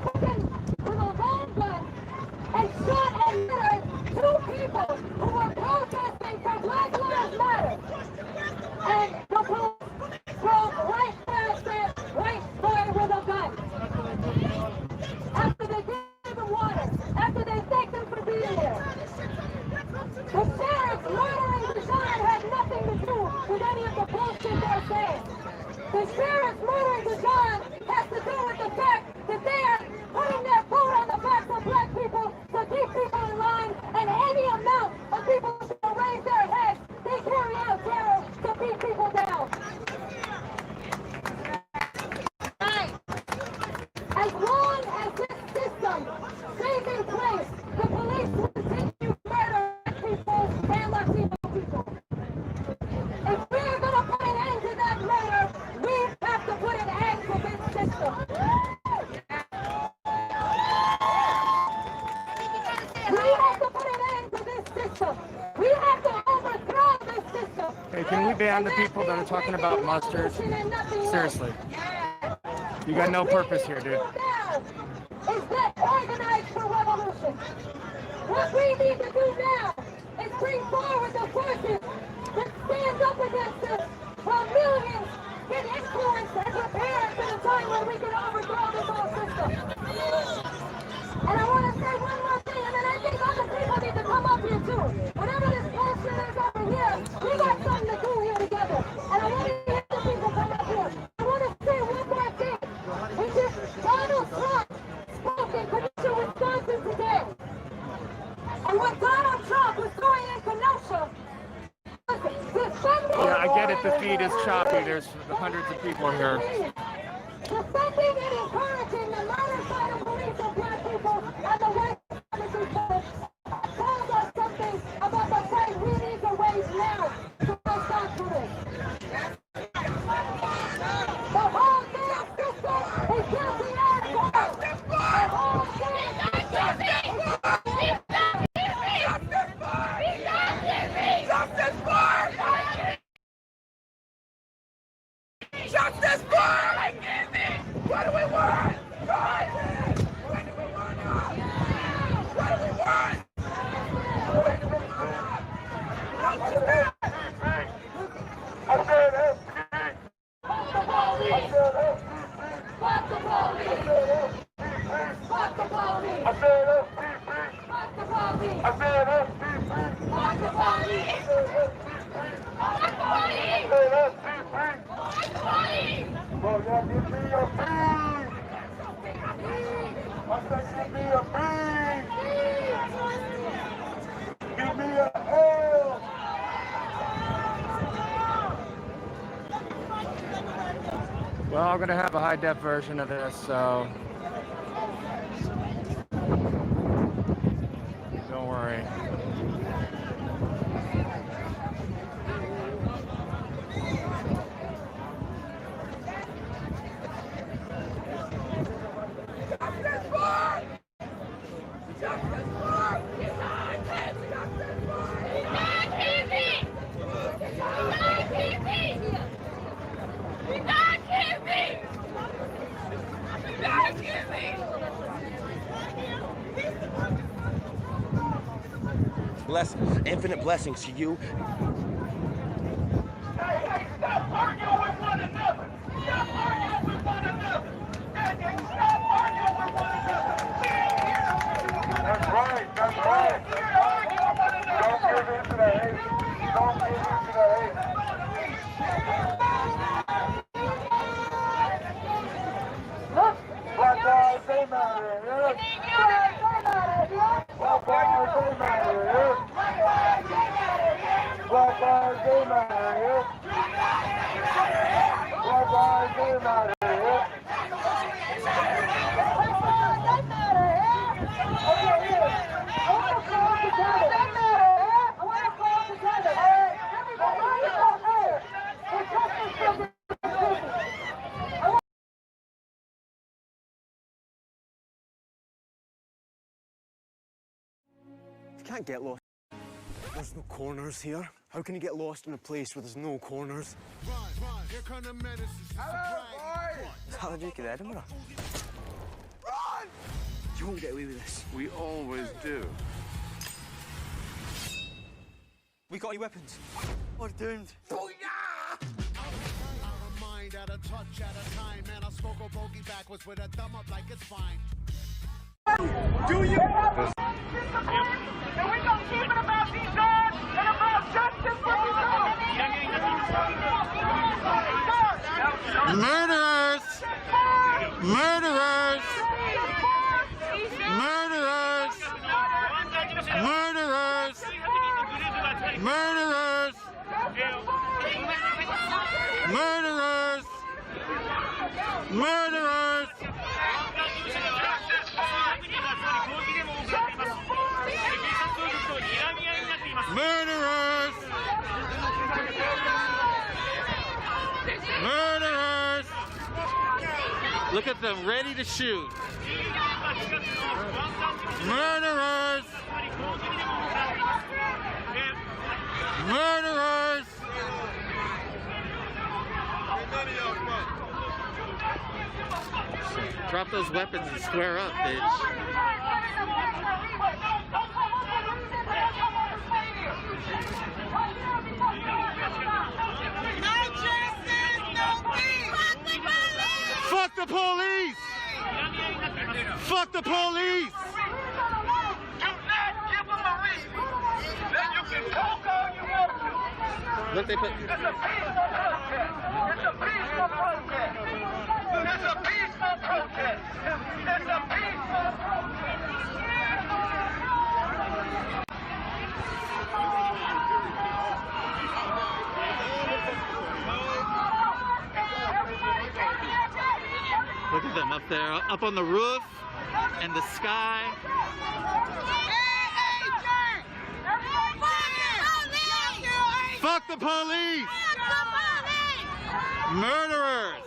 As long as this system stays in place, the police will continue murdering people and Latino people. If we're going to put an end to that murder, we have to put an end to this system. We have to put an end to this system. We have to overthrow this system. Hey, can we ban the people that are talking about mustards? Seriously. You got no purpose here, dude. Is get organized for revolution. What we need to do now is bring forward the forces that stand up against us while millions get influenced and prepared for the time when we can overthrow this whole system. And I want to say one more thing, and then I think other people need to come up here too. Whatever this bullshit is over here, we got something to do here together. And I want to hear the people come up here. I want to say one more thing, which is Donald Trump spoke in Kenosha, Wisconsin today. And what Donald Trump was doing in Kenosha was defending... Yeah, I get it, the feed is choppy. There's hundreds of people here. Defending and encouraging the motorcycle police of black people and the white supremacy tells us something about the fight we need to wage now to make up for this. The whole damn system is guilty as well. The whole damn system is guilty. Justice for! Justice for! What do we want? What do we want now? What do we want? What do we want? I said FP. Fuck the police. Fuck the police. Fuck the police. I said FP. Fuck the police. I said FP. Fuck the police. Fuck the police. Fuck the police. Well, y'all give me a beat. I said give me a beat. Give me a L. Well, I'm going to have a high-def version of this, so don't worry. Blessings, infinite blessings to you. Hey, stop arguing with one another. Stop arguing with one another. Stop arguing with one another. That's right. That's right. Don't give in to the hate. Don't give in to the hate. Look, black lives, they matter. Yeah. Black lives, they matter. Yeah. Black lives, they matter. Yeah. Black lives, they matter. Yeah. Okay, here. I want to call together. I want to call together. You can't get lost. There's no corners here. How can you get lost in a place where there's no corners? Run, run. Here come the menaces. Hello, boys! Is that the Duke of Edinburgh? Run! You won't get away with this. We always do. We got any weapons? We're doomed. At a touch at a time, man, I smoke a bogey backwards with a thumb up like it's fine. Do you? And we gonna keep it about these guys and about justice for these guys. Murderers! Murderers! Murderers! Murderers! Murderers! Murderers! Murderers! Look at them, ready to shoot. Murderers! Murderers! Drop those weapons and square up, bitch. Fuck the police! Fuck the police! Look, they put... It's a peaceful protest. It's a peaceful protest. It's a peaceful protest. Look at them up there, up on the roof and the sky. Fuck the police! Murderers!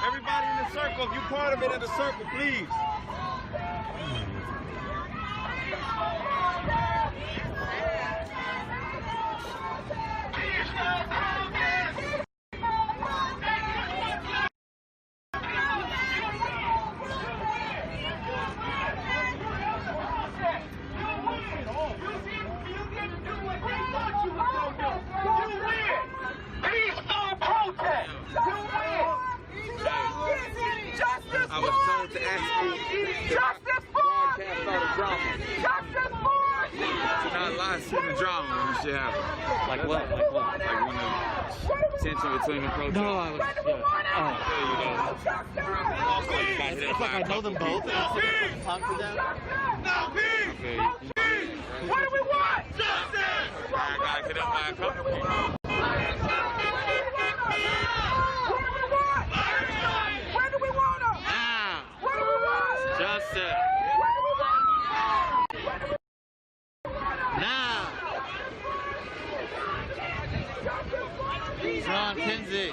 Everybody in the circle, if you part of it in the circle, please. I was told to ask you justice for drama. Justice for Not live shooting drama when we should have. Like what? Like what? Like when the tension between the protests. No, I was. It's like I know them both. And talk to them. Okay. What do we want? Justice! I gotta get up by a couple people. Where do we want them? Now. What do we want? Justice. Where do we want them? Now. John Kinsey.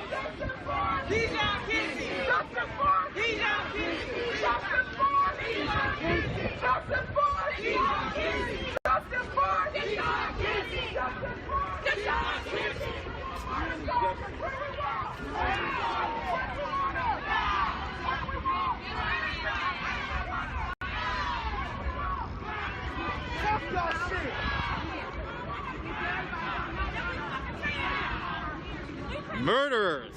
John Kinsey. Justice for John Kinsey. Justice for John Kinsey. Justice for John Kinsey. Justice for John Kinsey. Justice for John Kinsey. Murderers.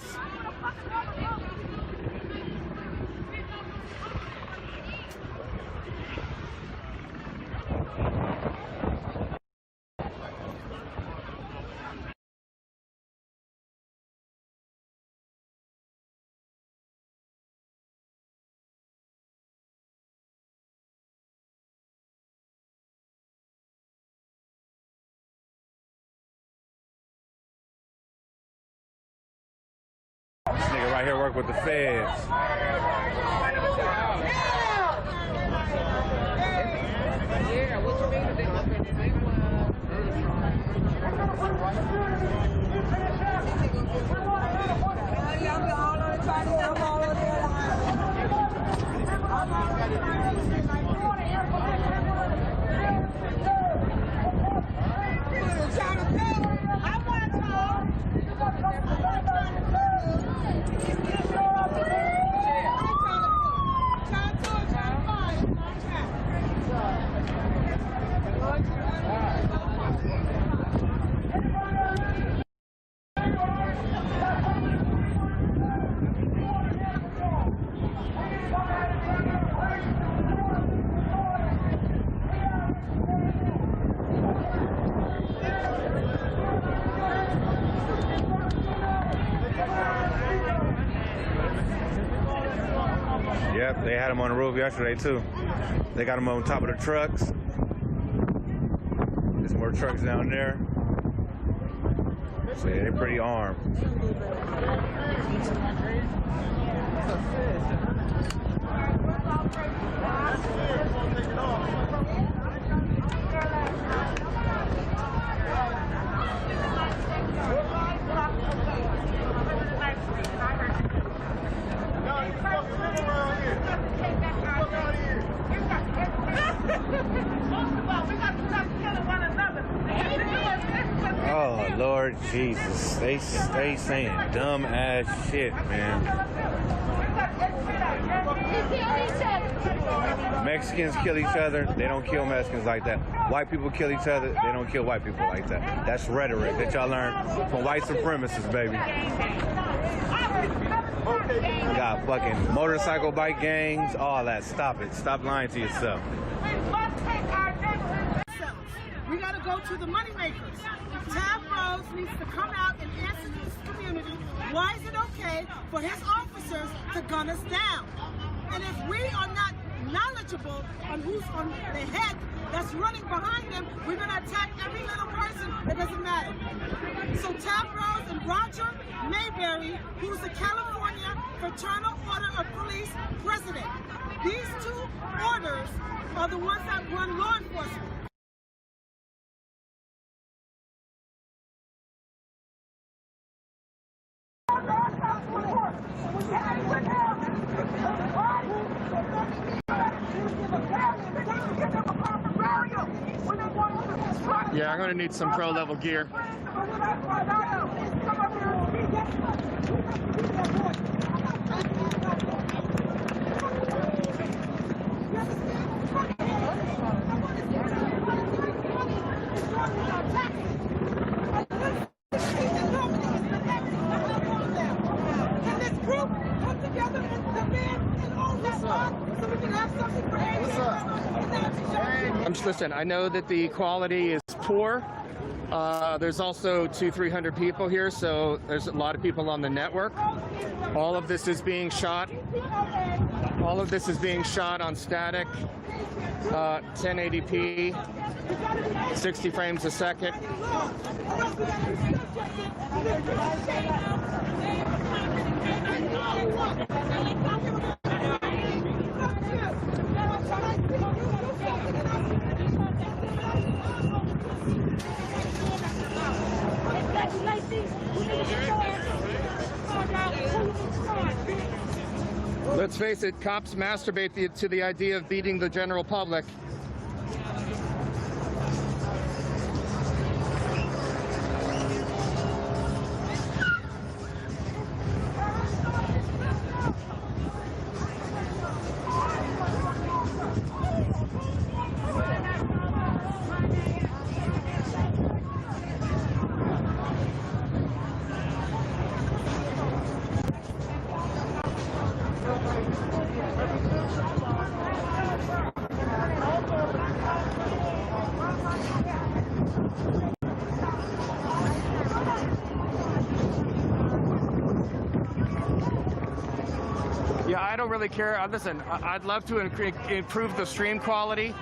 This nigga right here work with the feds. Yeah, what you mean? They up in the same Yep, they had them on the roof yesterday too. They got them on top of the trucks. There's more trucks down there. So yeah, they're pretty armed. Jesus, they stay saying dumb ass shit, man. Mexicans kill each other, they don't kill Mexicans like that. White people kill each other, they don't kill white people like that. That's rhetoric that y'all learn from white supremacists, baby. You got fucking motorcycle bike gangs, all that. Stop it. Stop lying to yourself. We got to go to the moneymakers. Tab Rose needs to come out and answer this community. Why is it okay for his officers to gun us down? And if we are not knowledgeable on who's on the head that's running behind them, we're going to attack every little person. It doesn't matter. So Tab Rose and Roger Mayberry, who's the California Fraternal Order of Police president. These two orders are the ones that run law enforcement. Yeah, I'm going to need some pro-level gear. Listen, I know that the quality is poor. There's also 200-300 people here, so there's a lot of people on the network. All of this is being shot. All of this is being shot on static, 1080p, 60 frames a second. Let's face it, cops masturbate to the idea of beating the general public. Yeah, I don't really care. Listen, I'd love to improve the stream quality.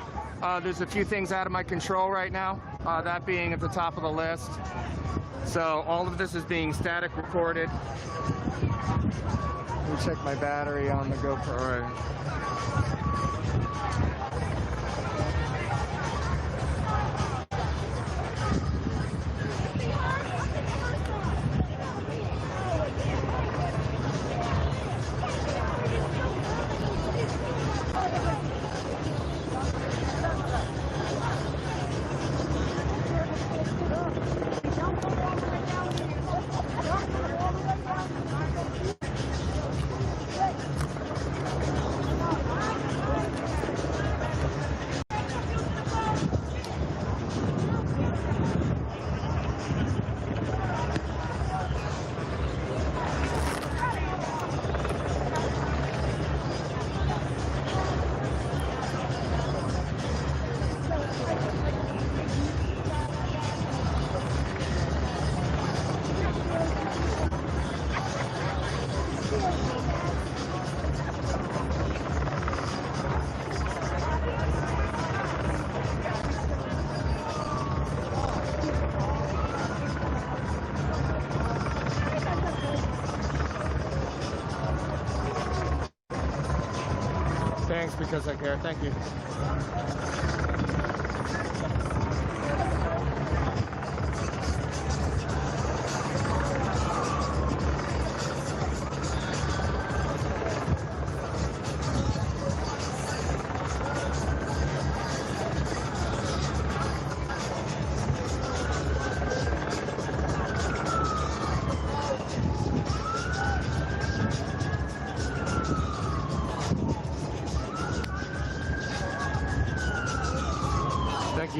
There's a few things out of my control right now, that being at the top of the list. So all of this is being static recorded. Let me check my battery on the GoPro. All right. Thanks, because I care. Thank you.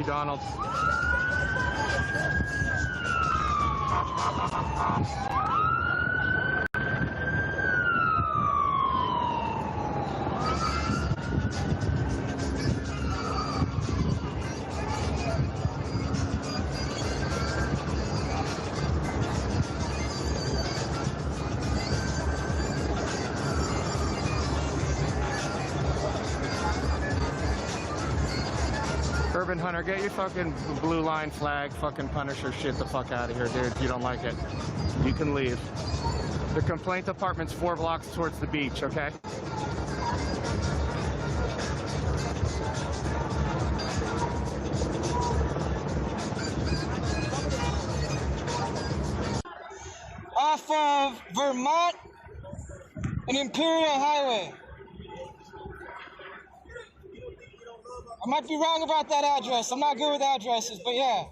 McDonald's. Urban Hunter, get your fucking blue line flag, fucking Punisher shit the fuck out of here, dude. If you don't like it, you can leave. The complaint department's 4 blocks towards the beach, okay? Off of Vermont and Imperial Highway. I might be wrong about that address. I'm not good with addresses, but yeah.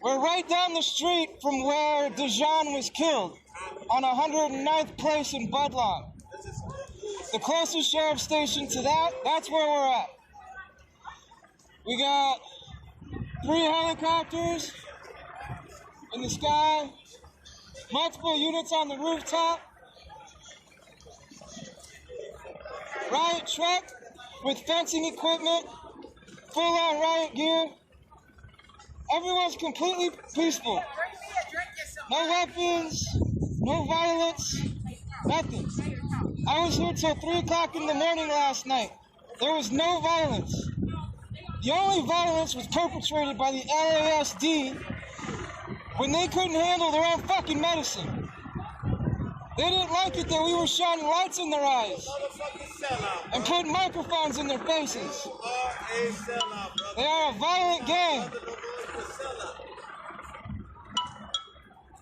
We're right down the street from where Dijon was killed, on 109th Place in Budlong. The closest sheriff station to that, that's where we're at. We got 3 helicopters in the sky, multiple units on the rooftop, riot truck with fencing equipment, full-on riot gear. Everyone's completely peaceful. No weapons, no violence, nothing. I was here till 3 o'clock in the morning last night. There was no violence. The only violence was perpetrated by the LASD when they couldn't handle their own fucking medicine. They didn't like it that we were shining lights in their eyes and putting microphones in their faces. They are a violent gang.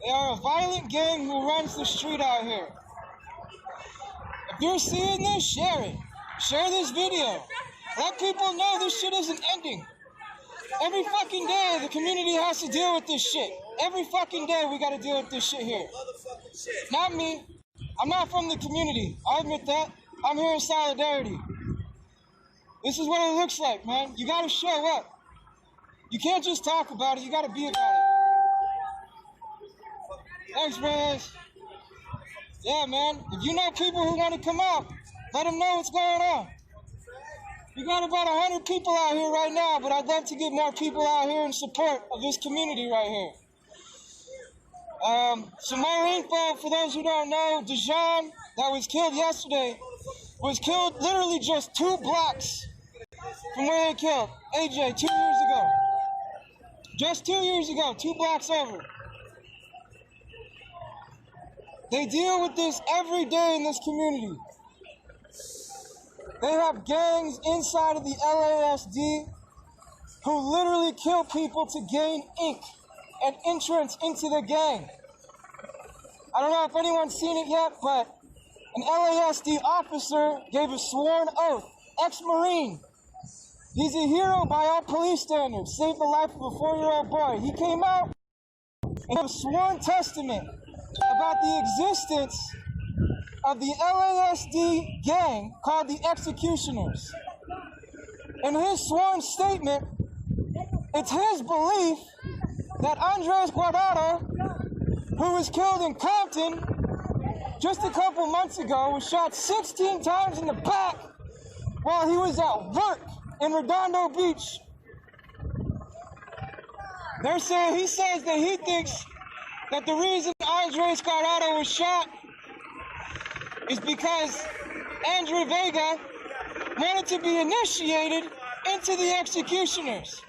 They are a violent gang who runs the street out here. If you're seeing this, share it. Share this video. Let people know this shit isn't ending. Every fucking day the community has to deal with this shit. Every fucking day we gotta deal with this shit here. Not me. I'm not from the community. I admit that. I'm here in solidarity. This is what it looks like, man. You gotta show up. You can't just talk about it, you gotta be about it. Thanks, brothers. Yeah, man. If you know people who want to come out, let them know what's going on. We got about 100 people out here right now, but I'd love to get more people out here in support of this community right here. Some more info for those who don't know. Dijon, that was killed yesterday, was killed literally just 2 blocks from where they killed AJ 2 years ago. Just 2 years ago, 2 blocks over. They deal with this every day in this community. They have gangs inside of the LASD who literally kill people to gain ink and entrance into the gang. I don't know if anyone's seen it yet, but an LASD officer gave a sworn oath, ex-Marine. He's a hero by all police standards, saved the life of a 4-year-old boy. He came out and gave a sworn testament about the existence of the LASD gang called the Executioners. In his sworn statement, it's his belief that Andres Guardado, who was killed in Compton just a couple months ago, was shot 16 times in the back while he was at work in Redondo Beach. They're saying, he says that he thinks that the reason Andres Guardado was shot is because Andre Vega wanted to be initiated into the Executioners.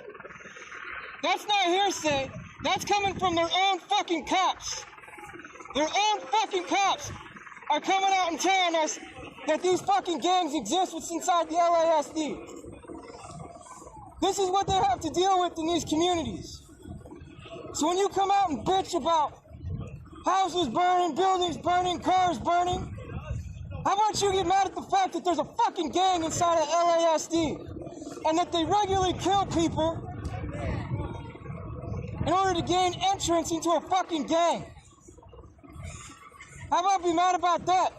That's not hearsay. That's coming from their own fucking cops. Their own fucking cops are coming out and telling us that these fucking gangs exist what's inside the LASD. This is what they have to deal with in these communities. So when you come out and bitch about houses burning, buildings burning, cars burning, how about you get mad at the fact that there's a fucking gang inside of LASD and that they regularly kill people in order to gain entrance into a fucking gang? How about be mad about that?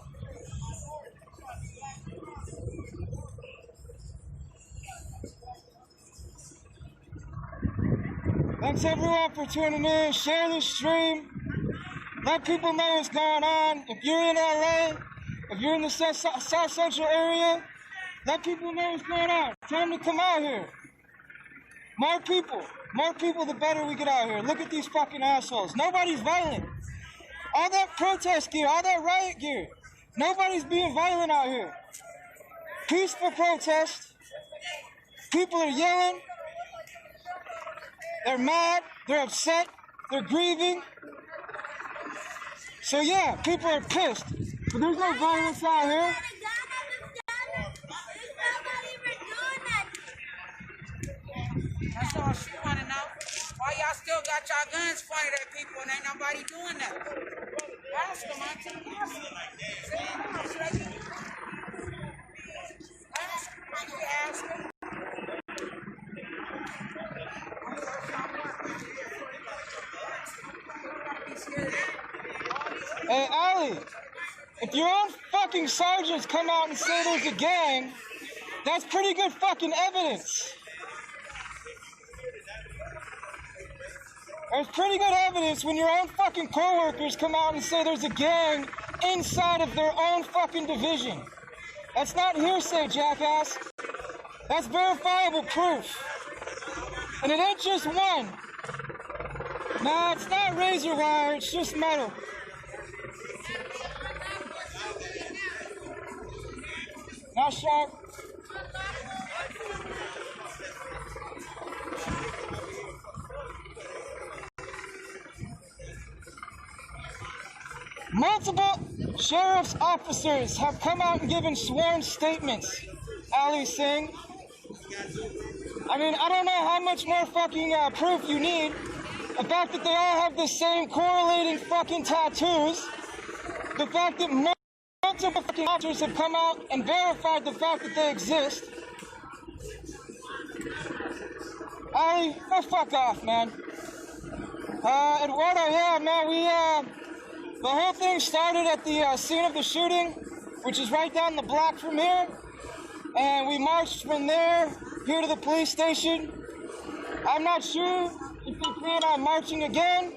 Thanks everyone for tuning in. Share the stream. Let people know what's going on. If you're in LA, if you're in the South Central area, let people know what's going on. Tell them to come out here. More people, the better we get out here. Look at these fucking assholes. Nobody's violent. All that protest gear, all that riot gear, nobody's being violent out here. Peaceful protest. People are yelling. They're mad. They're upset. They're grieving. So yeah, people are pissed. But there's no violence out here. That's all she want to know. Why y'all still got y'all guns pointed at people and ain't nobody doing that? Ask them, auntie. Ask them. Ask them. Hey, Ali, if your own fucking sergeants come out and say there's a gang, that's pretty good fucking evidence. There's pretty good evidence when your own fucking co-workers come out and say there's a gang inside of their own fucking division. That's not hearsay, jackass. That's verifiable proof. And it ain't just one. Nah, it's not razor wire, it's just metal. Not sharp. Multiple sheriff's officers have come out and given sworn statements, Ali Singh. I mean, I don't know how much more fucking proof you need. The fact that they all have the same correlating fucking tattoos. The fact that multiple fucking officers have come out and verified the fact that they exist. Ali, go fuck off, man. Eduardo, yeah, man, the whole thing started at the scene of the shooting, which is right down the block from here. And we marched from there here to the police station. I'm not sure if they plan on marching again.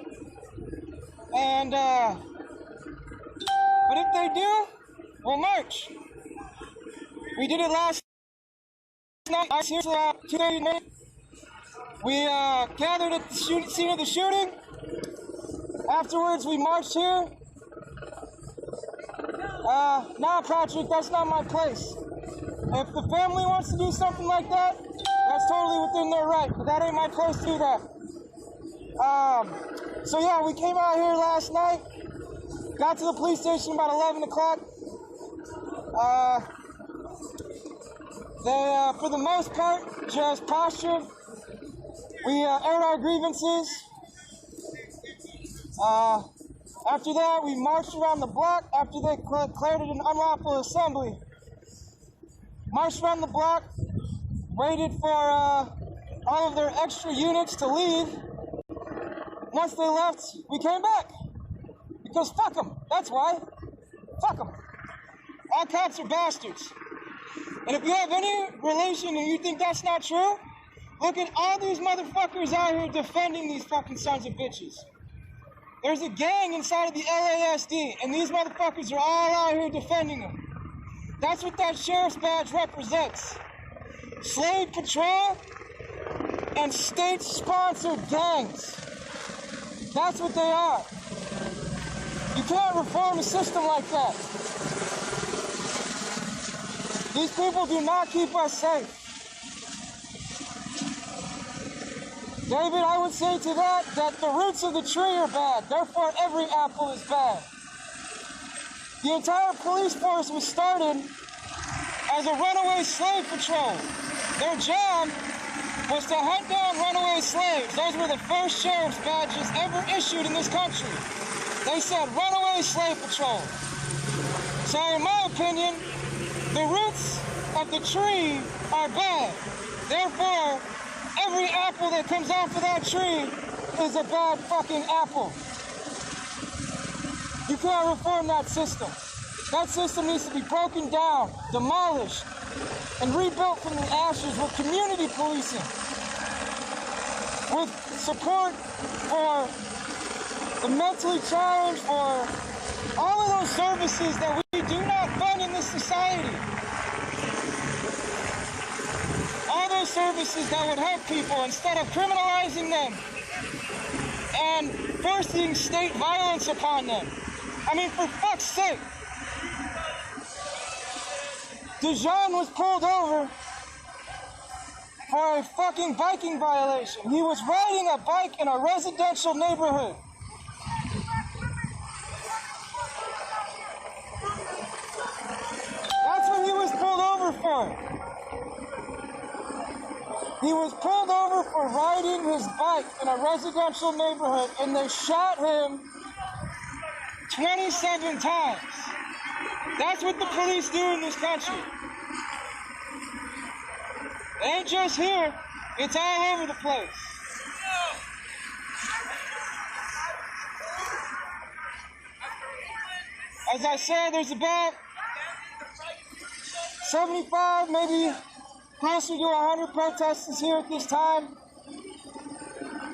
And, but if they do, we'll march. We did it last night. I was here till about 2:30 minutes. We gathered at the scene of the shooting. Afterwards, we marched here. Nah, Patrick, that's not my place. If the family wants to do something like that, that's totally within their right, but that ain't my place to do that. So yeah, we came out here last night, got to the police station about 11 o'clock. They, for the most part, just postured. We aired our grievances. After that, we marched around the block after they declared it an unlawful assembly. Marched around the block, waited for all of their extra units to leave. Once they left, we came back. Because fuck them, that's why. Fuck them. All cops are bastards. And if you have any relation and you think that's not true, look at all these motherfuckers out here defending these fucking sons of bitches. There's a gang inside of the LASD, and these motherfuckers are all out here defending them. That's what that sheriff's badge represents. Slave patrol and state-sponsored gangs. That's what they are. You can't reform a system like that. These people do not keep us safe. David, I would say to that the roots of the tree are bad, therefore every apple is bad. The entire police force was started as a runaway slave patrol. Their job was to hunt down runaway slaves. Those were the first sheriff's badges ever issued in this country. They said runaway slave patrol. So in my opinion, the roots of the tree are bad. Therefore, every apple that comes off of that tree is a bad fucking apple. You can't reform that system. That system needs to be broken down, demolished, and rebuilt from the ashes with community policing. with support for the mentally challenged, for all of those services that we do not fund in this society. All those services that would help people instead of criminalizing them and forcing state violence upon them. I mean, for fuck's sake. Dijon was pulled over for a fucking biking violation. He was riding a bike in a residential neighborhood. That's what he was pulled over for. He was pulled over for riding his bike in a residential neighborhood, and they shot him 27 times. That's what the police do in this country. It ain't just here, it's all over the place. As I said, there's about 75, maybe closer to 100 protesters here at this time.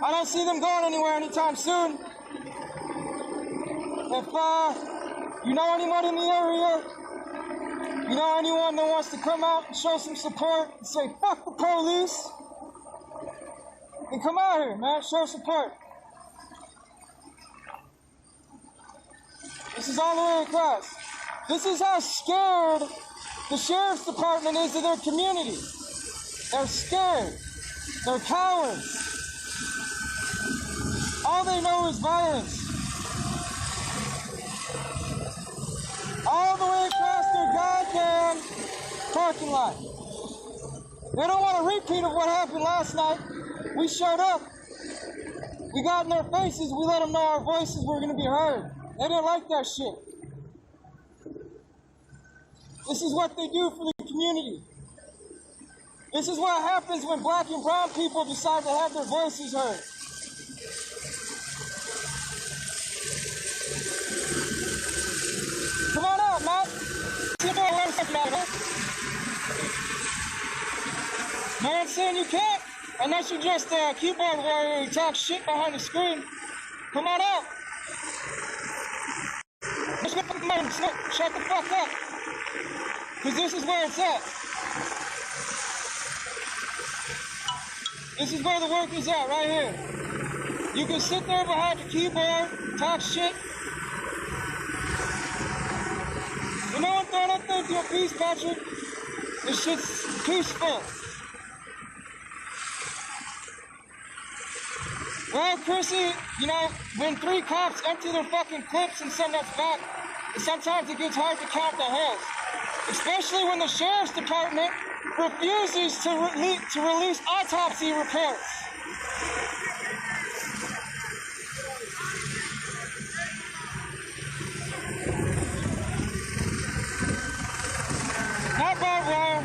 I don't see them going anywhere anytime soon. If you know anyone in the area, you know anyone that wants to come out and show some support and say, fuck the police, then come out here, man, show support. This is all the way across. This is how scared the sheriff's department is of their community. They're scared. They're cowards. All they know is violence. All the way across their goddamn parking lot. They don't want a repeat of what happened last night. We showed up. We got in their faces. We let them know our voices were going to be heard. They didn't like that shit. This is what they do for the community. This is what happens when black and brown people decide to have their voices heard. Come on out, Matt. No one's saying you can't, unless you're just a keyboard warrior who talks shit behind the screen. Come on out. Shut the fuck up. Because this is where it's at. This is where the work is at, right here. You can sit there behind the keyboard, talk shit. You know what, throwing up there to a peace, Patrick? This shit's peaceful. Well, Chrissy, you know, when 3 cops empty their fucking clips and send us back, sometimes it gets hard to count the holes. Especially when the sheriff's department refuses to release autopsy reports. Not barbed wire.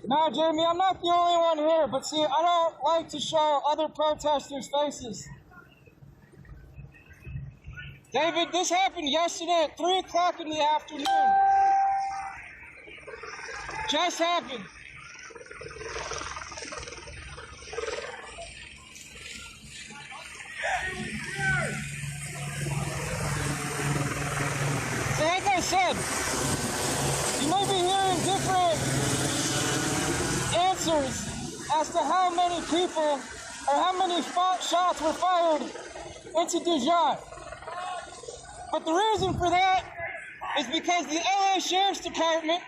No, Jamie, I'm not the only one here, but see, I don't like to show other protesters' faces. David, this happened yesterday at 3 o'clock in the afternoon. Just happened. So like I said, you may be hearing different answers as to how many people or how many shots were fired into Dijon. But the reason for that is because the LA Sheriff's Department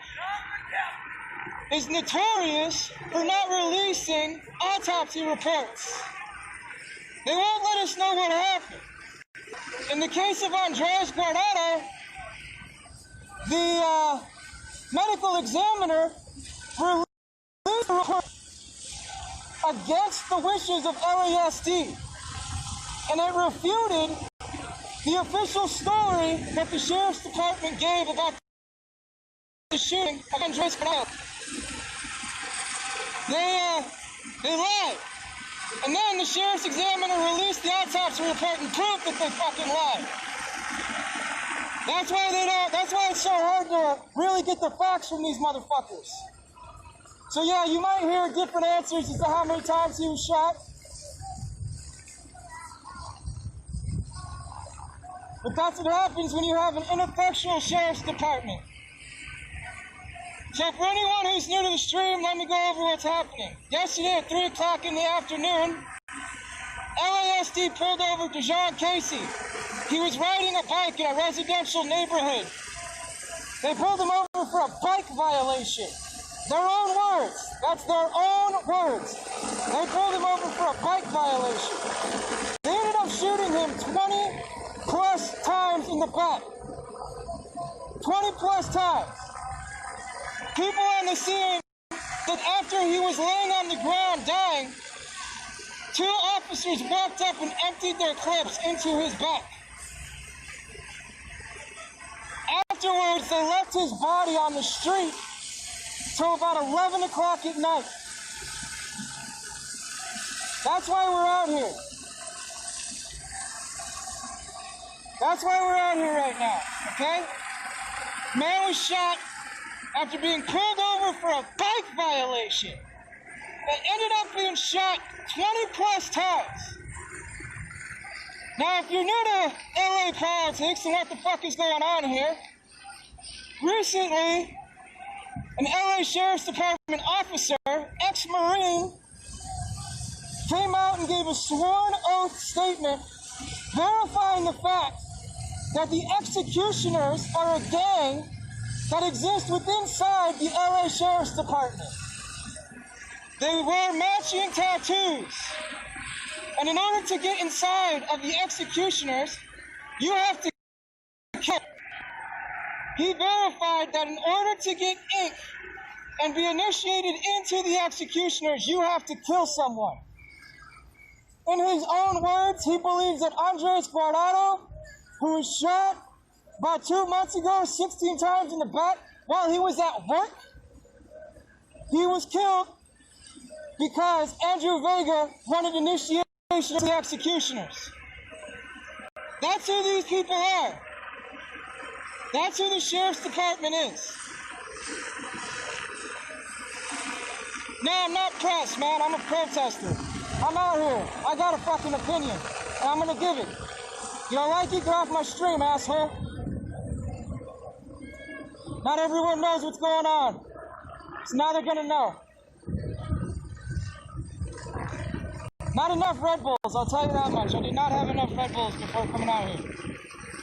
is notorious for not releasing autopsy reports. They won't let us know what happened. In the case of Andres Guardado, the medical examiner released a report against the wishes of LASD, and it refuted the official story that the Sheriff's Department gave about the shooting of Andres Guardado. They lied. And then the sheriff's examiner released the autopsy report and proved that they fucking lied. That's why it's so hard to really get the facts from these motherfuckers. So yeah, you might hear different answers as to how many times he was shot. But that's what happens when you have an ineffectual sheriff's department. So for anyone who's new to the stream, let me go over what's happening. Yesterday at 3 o'clock in the afternoon, LASD pulled over Dejon Casey. He was riding a bike in a residential neighborhood. They pulled him over for a bike violation. Their own words. That's their own words. They pulled him over for a bike violation. They ended up shooting him 20 plus times in the back. 20 plus times. People on the scene that after he was laying on the ground dying, 2 officers walked up and emptied their clips into his back. Afterwards, they left his body on the street till about 11 o'clock at night. That's why we're out here. That's why we're out here right now, okay? Man was shot after being pulled over for a bike violation and ended up being shot 20 plus times. Now, if you're new to LA politics and what the fuck is going on here, recently, an LA Sheriff's Department officer, ex-Marine, came out and gave a sworn oath statement verifying the fact that the executioners are a gang that exists within inside the LA Sheriff's Department. They wear matching tattoos. And in order to get inside of the executioners, you have to kill. He verified that in order to get ink and be initiated into the executioners, you have to kill someone. In his own words, he believes that Andres Guardado, who was shot about 2 months ago 16 times in the back while he was at work, he was killed because Andrew Vega wanted initiation of the executioners. That's who these people are. That's who the Sheriff's Department is. No, I'm not pressed, man. I'm a protester. I'm out here. I got a fucking opinion, and I'm gonna give it. You don't like it? Get off my stream, asshole. Not everyone knows what's going on. So now they're gonna know. Not enough Red Bulls, I'll tell you that much. I did not have enough Red Bulls before coming out here.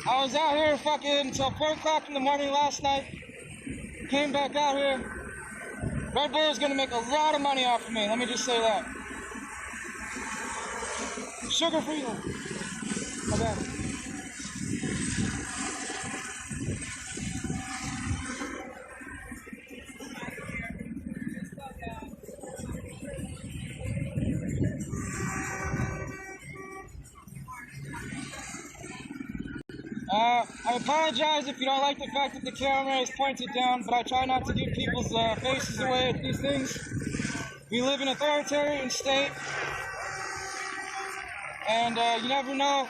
I was out here fucking until 4 o'clock in the morning last night. Came back out here. Red Bull is gonna make a lot of money off of me, let me just say that. Sugar-free. My bad. I apologize if you don't like the fact that the camera is pointed down, but I try not to give people's faces away at these things. We live in an authoritarian state, and you never know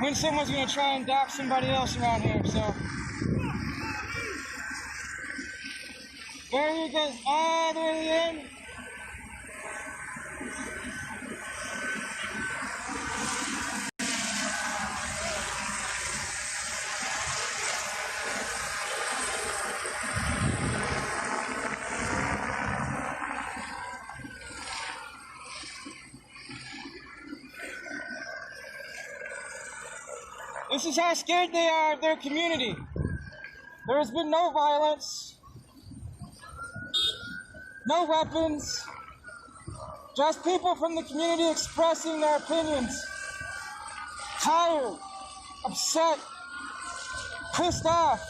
when someone's going to try and dox somebody else around here, so. Barrier goes all the way to the end. This is how scared they are of their community. There has been no violence, no weapons, just people from the community expressing their opinions. Tired, upset, pissed off.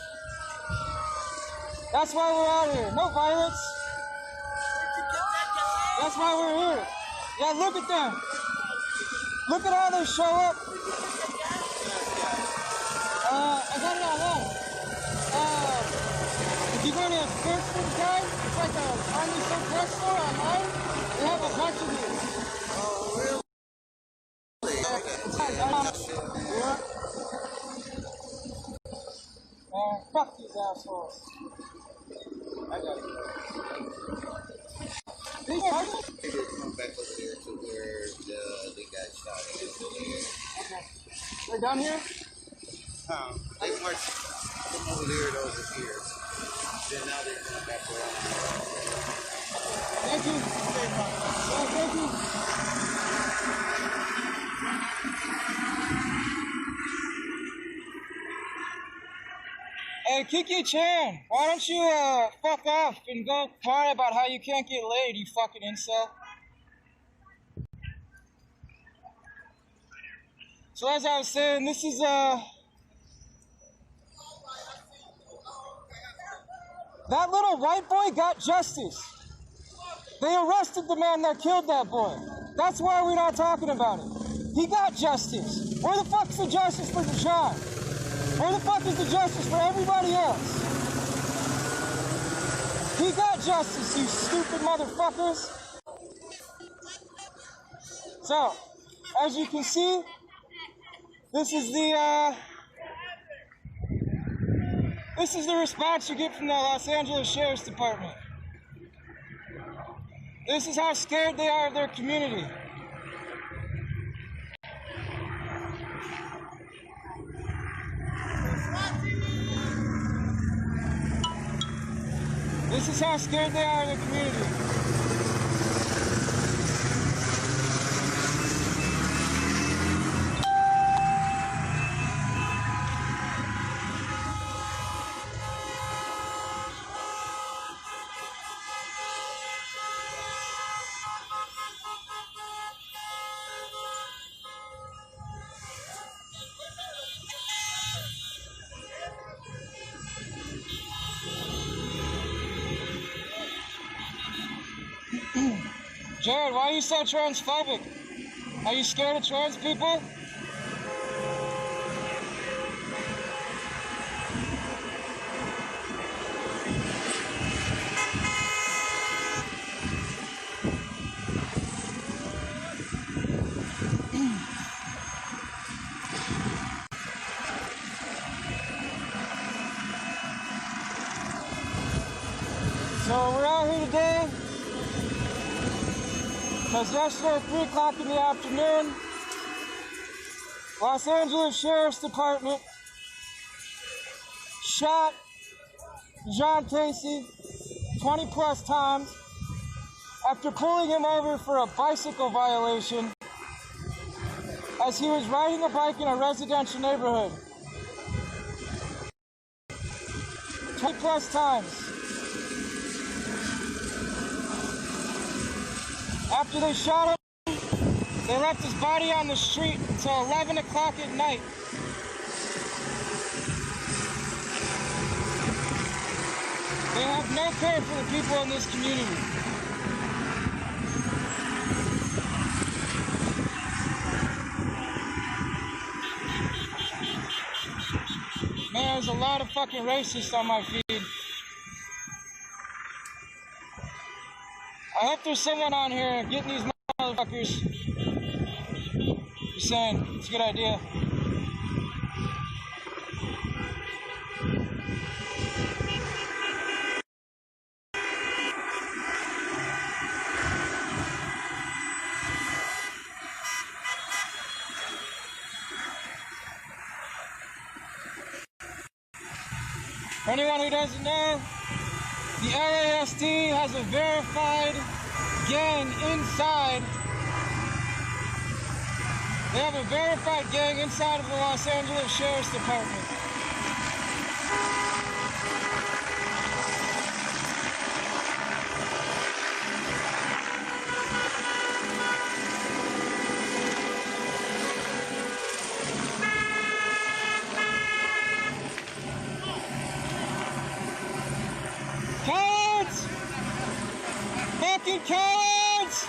That's why we're out here. No violence. That's why we're here. Yeah, look at them. Look at how they show up. I got it online. If you go to a sportsman's guide, it's like an Army Surplus store online. They have a bunch of these. Yeah. Man, fuck these assholes. I got it. They come back over there to where they got shot. Okay. They're done here? They marched from over there to over here. Then now they're coming back around. Thank you. Yeah, thank you. Hey, Kiki-chan, why don't you fuck off and go cry about how you can't get laid, you fucking incel? So as I was saying, this is that little white boy got justice. They arrested the man that killed that boy. That's why we're not talking about it. He got justice. Where the fuck's the justice for John? Where the fuck is the justice for everybody else? He got justice, you stupid motherfuckers. So, as you can see, this is the response you get from the Los Angeles Sheriff's Department. This is how scared they are of their community. This is how scared they are of their community. Jared, why are you so transphobic? Are you scared of trans people? So we're out here today because yesterday at 3 o'clock in the afternoon, Los Angeles Sheriff's Department shot John Casey 20 plus times after pulling him over for a bicycle violation as he was riding a bike in a residential neighborhood. 20 plus times. After they shot him, they left his body on the street until 11 o'clock at night. They have no care for the people in this community. Man, there's a lot of fucking racists on my feed. I hope there's someone on here getting these motherfuckers. Just saying, it's a good idea. For anyone who doesn't know, the LASD has a verified gang inside. They have a verified gang inside of the Los Angeles Sheriff's Department. Cowards! Fucking cowards!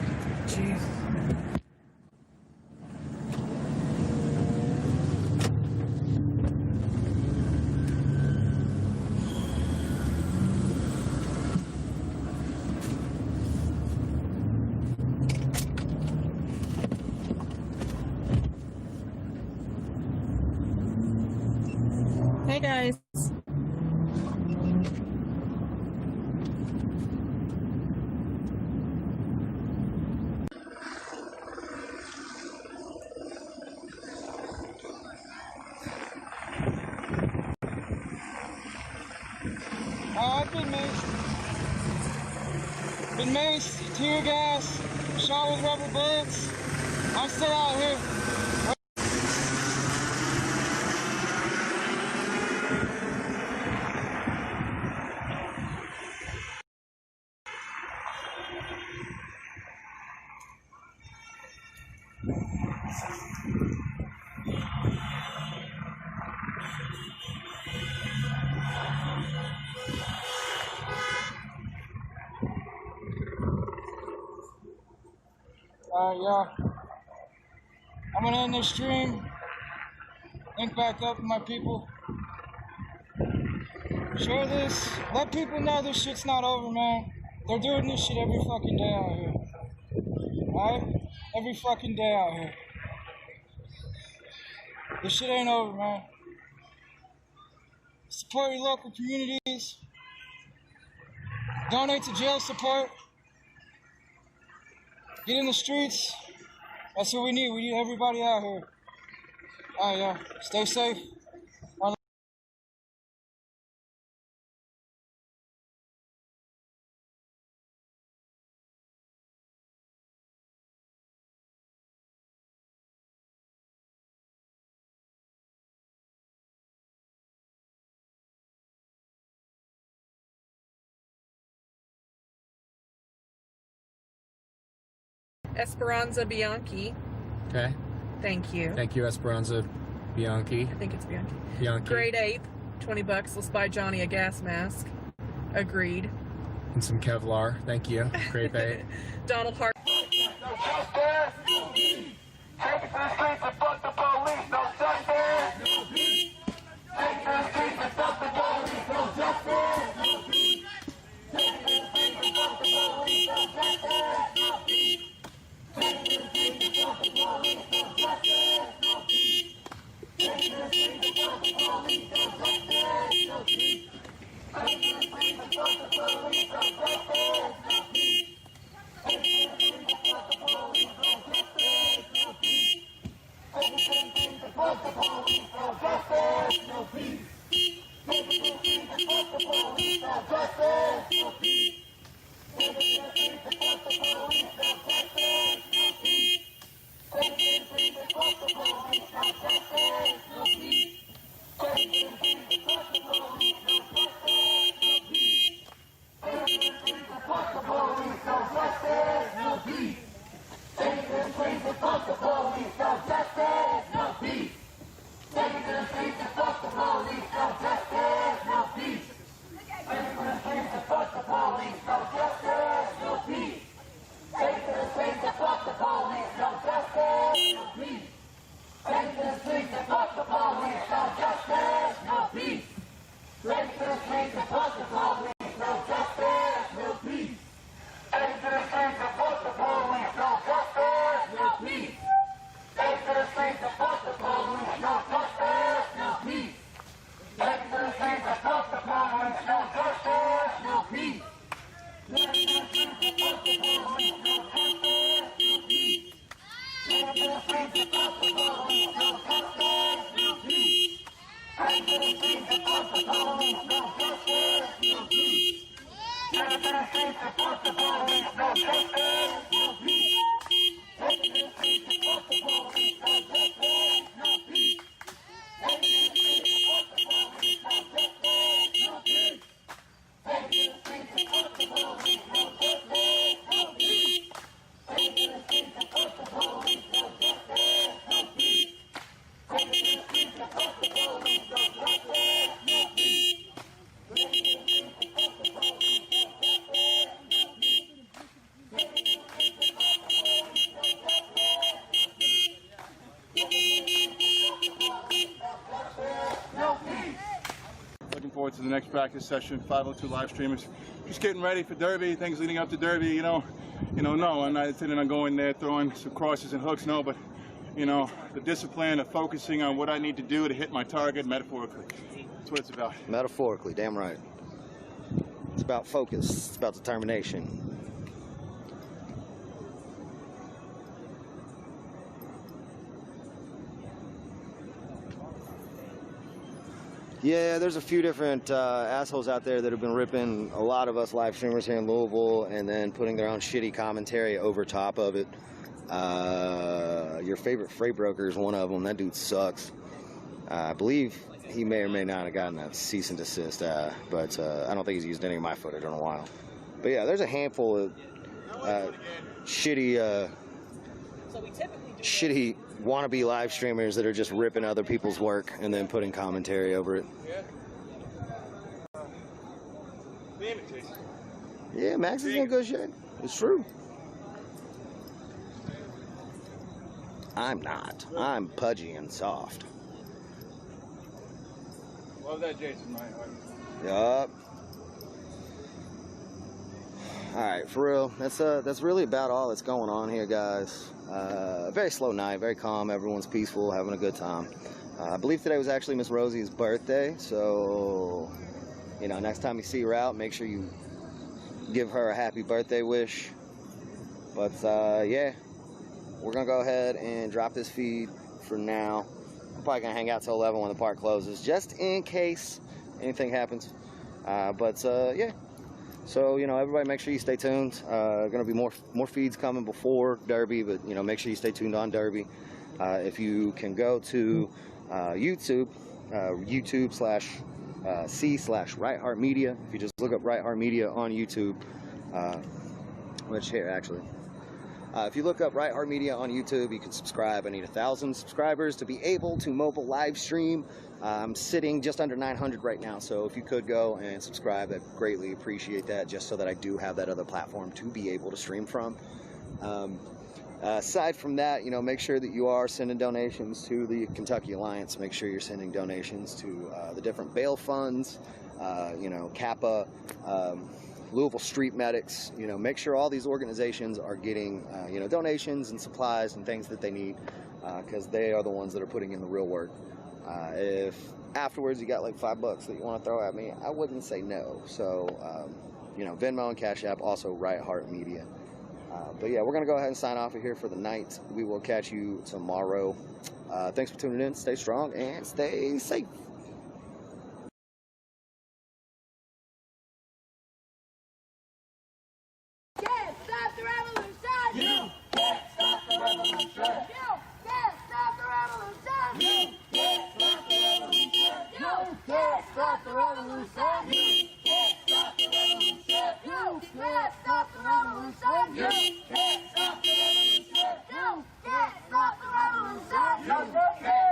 guys. I've been maced, tear gas, shot with rubber bullets. I'm still out here. Yeah. I'm gonna end this stream. Link back up with my people. Share this. Let people know this shit's not over, man. They're doing this shit every fucking day out here. Alright? Every fucking day out here. This shit ain't over, man. Support your local communities. Donate to jail support. Get in the streets. That's what we need. We need everybody out here. Alright, yeah. Stay safe. Esperanza Bianchi. Okay. Thank you. Thank you, Esperanza Bianchi. I think it's Bianchi. Bianchi. Grade 8, $20. Let's buy Johnny a gas mask. Agreed. And some Kevlar. Thank you. Grade 8. Donald Hart. Forward to the next practice session. 502 live streamers, just getting ready for Derby. Things leading up to Derby. No, I'm not intending on going there throwing some crosses and hooks. No, but the discipline of focusing on what I need to do to hit my target metaphorically. That's what it's about. Metaphorically, damn right. It's about focus. It's about determination. Yeah, there's a few different assholes out there that have been ripping a lot of us live streamers here in Louisville and then putting their own shitty commentary over top of it. Your favorite freight broker is one of them. That dude sucks. I believe he may or may not have gotten a cease and desist, but I don't think he's used any of my footage in a while. But yeah, there's a handful of shitty wannabe live streamers that are just ripping other people's work and then putting commentary over it. Yeah, Max is in good shape. It's true. I'm not. I'm pudgy and soft. Love that, Jason. Yup. All right, for real. That's really about all that's going on here, guys. Very slow night, very calm. Everyone's peaceful, having a good time. I believe today was actually Miss Rosie's birthday, so you know, next time you see her out, make sure you give her a happy birthday wish. But yeah, we're gonna go ahead and drop this feed for now. I'm probably gonna hang out till 11 when the park closes, just in case anything happens. Yeah. So, you know, everybody make sure you stay tuned. Gonna be more feeds coming before Derby, but, you know, make sure you stay tuned on Derby. If you can go to YouTube, YouTube/C/Right Heart Media. If you just look up Right Heart Media on YouTube, if you look up Right Heart Media on YouTube, you can subscribe. I need 1,000 subscribers to be able to mobile live stream. I'm sitting just under 900 right now, so if you could go and subscribe, I'd greatly appreciate that, just so that I do have that other platform to be able to stream from. Aside from that, you know, make sure that you are sending donations to the Kentucky Alliance. Make sure you're sending donations to the different bail funds, you know, Kappa, Louisville Street Medics. You know, make sure all these organizations are getting, you know, donations and supplies and things that they need, because they are the ones that are putting in the real work. If afterwards you got like $5 that you want to throw at me, I wouldn't say no. So, you know, Venmo and Cash App, also Right Heart Media. But yeah, we're going to go ahead and sign off of here for the night. We will catch you tomorrow. Thanks for tuning in. Stay strong and stay safe. Can't stop the revolution! You can't stop the revolution! You can't stop the revolution! You can't stop the revolution! You can't stop the revolution! You can't stop the revolution! You can't stop the revolution! You can't stop the revolution! You can't stop the revolution! No justice!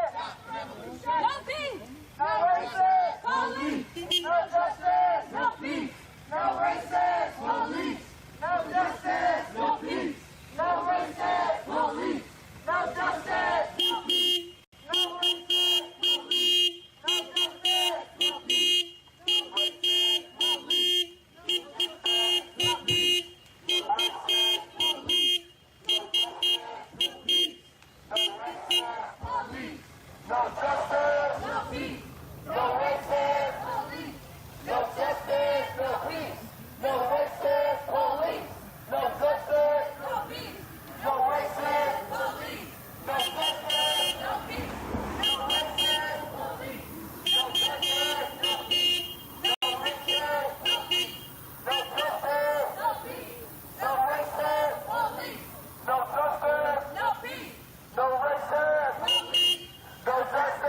No peace! No racist police! No justice! No peace! No racist police! No justice! No peace! No racist police! No justice! No peace! No racist police! No justice! No peace! No racist police! No justice! No peace! No racist police! No justice! No peace! No racist police! No justice! No peace! No racist police! No justice! No peace! No racist police! No justice! No peace! No racist police! No justice! No peace! No racist police! No justice! No peace! No racist police! No justice! No peace! No racist police! No justice! No peace! No racist police! No justice!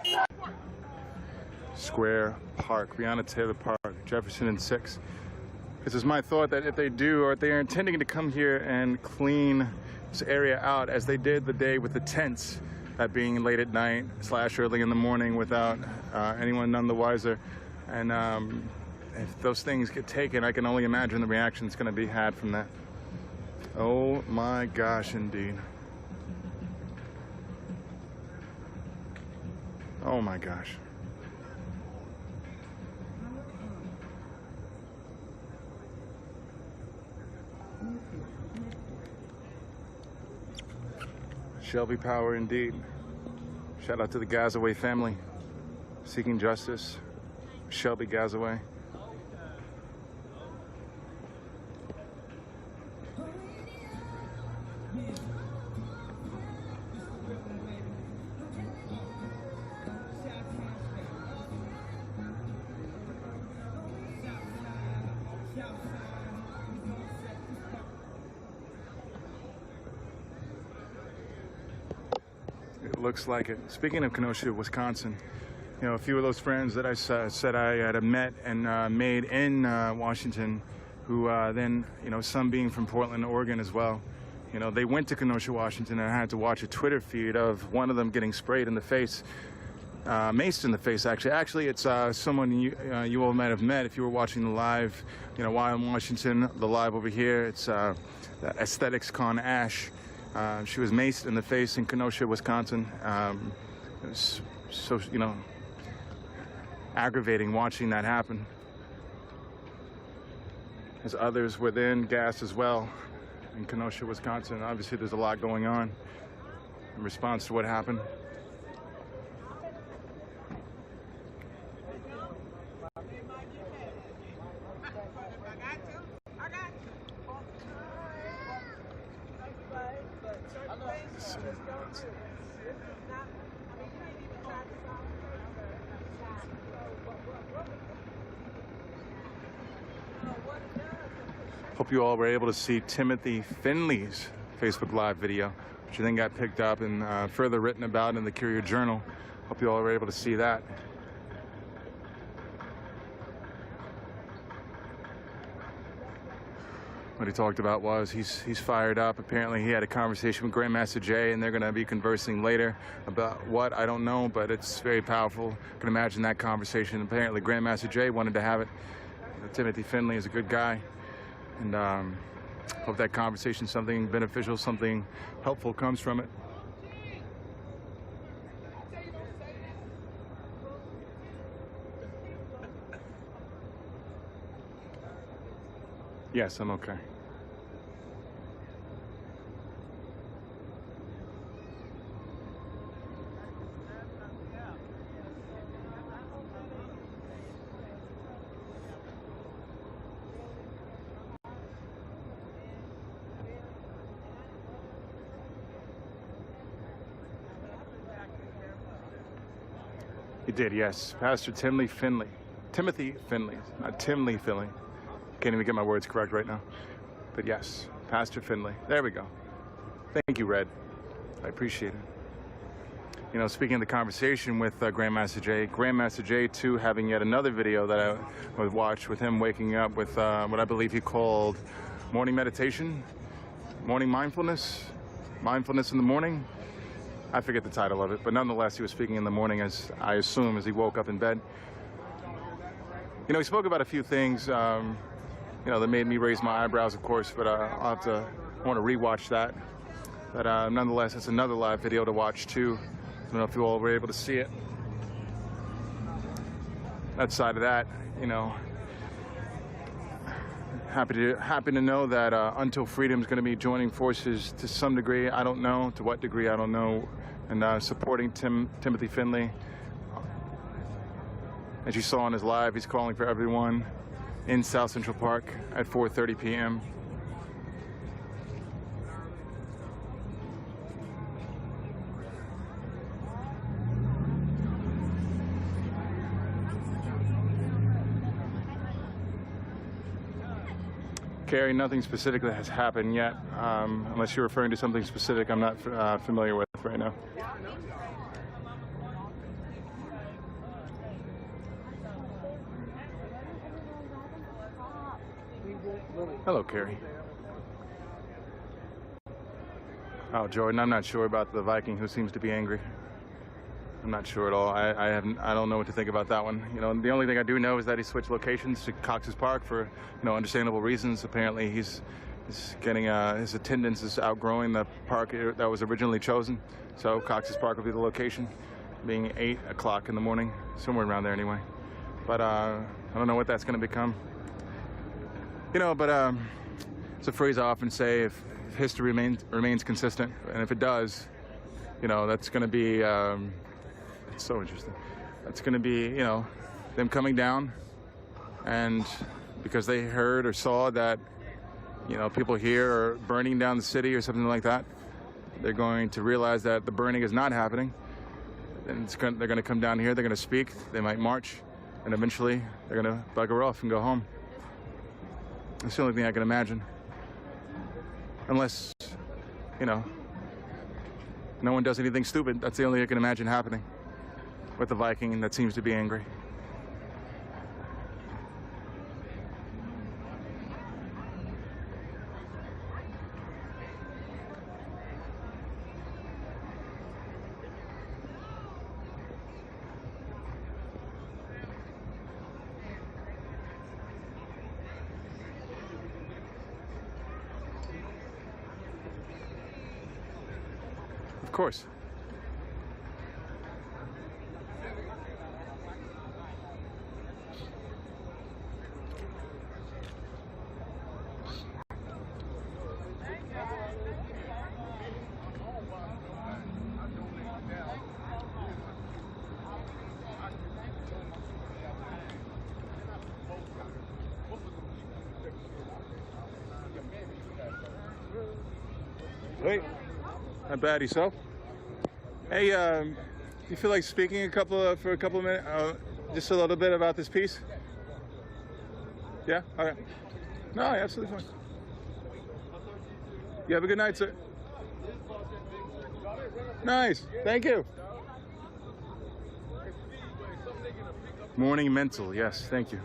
Square Park, Breonna Taylor Park, Jefferson and 6. This is my thought that if they do, or if they are intending to come here and clean this area out as they did the day with the tents, that being late at night / early in the morning without anyone none the wiser. And if those things get taken, I can only imagine the reaction that's going to be had from that. Oh my gosh, indeed. Oh my gosh. Shelby power indeed. Shout out to the Gazaway family seeking justice. Shelby Gazaway. Looks like it. Speaking of Kenosha, Wisconsin, you know, a few of those friends that I said I had met and made in Washington, who then, you know, some being from Portland, Oregon as well, you know, they went to Kenosha, Washington, and I had to watch a Twitter feed of one of them getting sprayed in the face, maced in the face, actually. Actually, it's someone you all might have met if you were watching the live, you know, while in Washington, the live over here. It's Aesthetics Con Ash. She was maced in the face in Kenosha, Wisconsin. It was so, you know, aggravating watching that happen. As others were then gassed as well in Kenosha, Wisconsin. Obviously, there's a lot going on in response to what happened. Hope you all were able to see Timothy Finley's Facebook Live video, which then got picked up and further written about in the Courier Journal. Hope you all were able to see that. What he talked about was he's fired up. Apparently he had a conversation with Grandmaster Jay, and they're going to be conversing later about what, I don't know, but it's very powerful. I can imagine that conversation. Apparently Grandmaster Jay wanted to have it. Timothy Finley is a good guy, and hope that conversation, something beneficial, something helpful comes from it. Yes, I'm okay. He did, yes. Pastor Timothy Finley. Timothy Finley, not Timley Finley. Can't even get my words correct right now. But yes, Pastor Finley. There we go. Thank you, Red. I appreciate it. You know, speaking of the conversation with Grandmaster Jay, too, having yet another video that I watched with him waking up with what I believe he called morning meditation, morning mindfulness, mindfulness in the morning. I forget the title of it, but nonetheless, he was speaking in the morning, as I assume, as he woke up in bed. You know, he spoke about a few things, you know, that made me raise my eyebrows, of course, but I want to rewatch that. But nonetheless, it's another live video to watch, too. I don't know if you all were able to see it. Outside of that, you know, happy to know that Until Freedom is going to be joining forces to some degree. I don't know to what degree. I don't know, and supporting Timothy Finley. As you saw on his live, he's calling for everyone in South Central Park at 4:30 p.m. Carrie, nothing specific that has happened yet, unless you're referring to something specific I'm not familiar with right now. Hello, Carrie. Oh, Jordan, I'm not sure about the Viking who seems to be angry. I'm not sure at all. I don't know what to think about that one. You know, the only thing I do know is that he switched locations to Cox's Park for, understandable reasons. Apparently, he's getting his attendance is outgrowing the park that was originally chosen. So Cox's Park will be the location, being 8 o'clock in the morning, somewhere around there anyway. But I don't know what that's going to become. But it's a phrase I often say: if history remains consistent, and if it does, that's going to be. It's so interesting. That's going to be, them coming down, and because they heard or saw that, people here are burning down the city or something like that, they're going to realize that the burning is not happening, and they're going to come down here, they're going to speak, they might march, and eventually they're going to bugger off and go home. That's the only thing I can imagine. Unless, no one does anything stupid. That's the only thing I can imagine happening with the Viking that seems to be angry. Of course. Hey, not bad yourself. Hey, you feel like speaking for a couple of minutes, just a little bit about this piece? Yeah. Okay. No, absolutely fine. You have a good night, sir. Nice. Thank you. Morning mental. Yes. Thank you.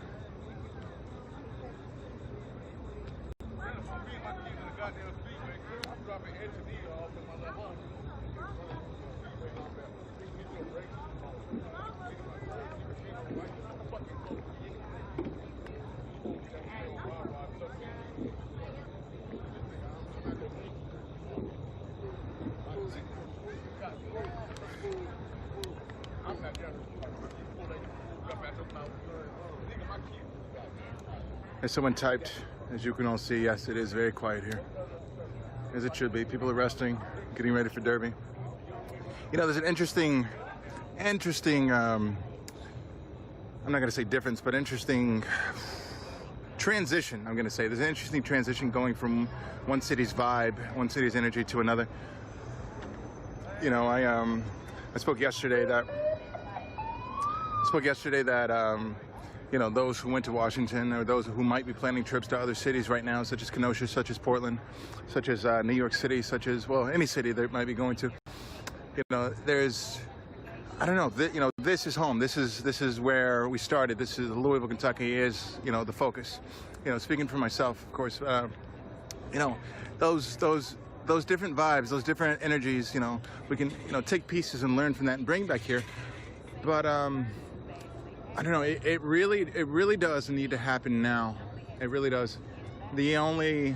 As someone typed, as you can all see, yes, it is very quiet here, as it should be. People are resting, getting ready for Derby. There's an interesting, I'm not going to say difference, but interesting transition, I'm going to say. There's an interesting transition going from one city's vibe, one city's energy to another. I spoke yesterday that those who went to Washington, or those who might be planning trips to other cities right now, such as Kenosha, such as Portland, such as New York City, such as, well, any city they might be going to, there's, I don't know, this is home. This is where we started. This is Louisville, Kentucky is, the focus. Speaking for myself, of course, those different vibes, those different energies, we can, take pieces and learn from that and bring back here. But, I don't know, it really does need to happen now. It really does. In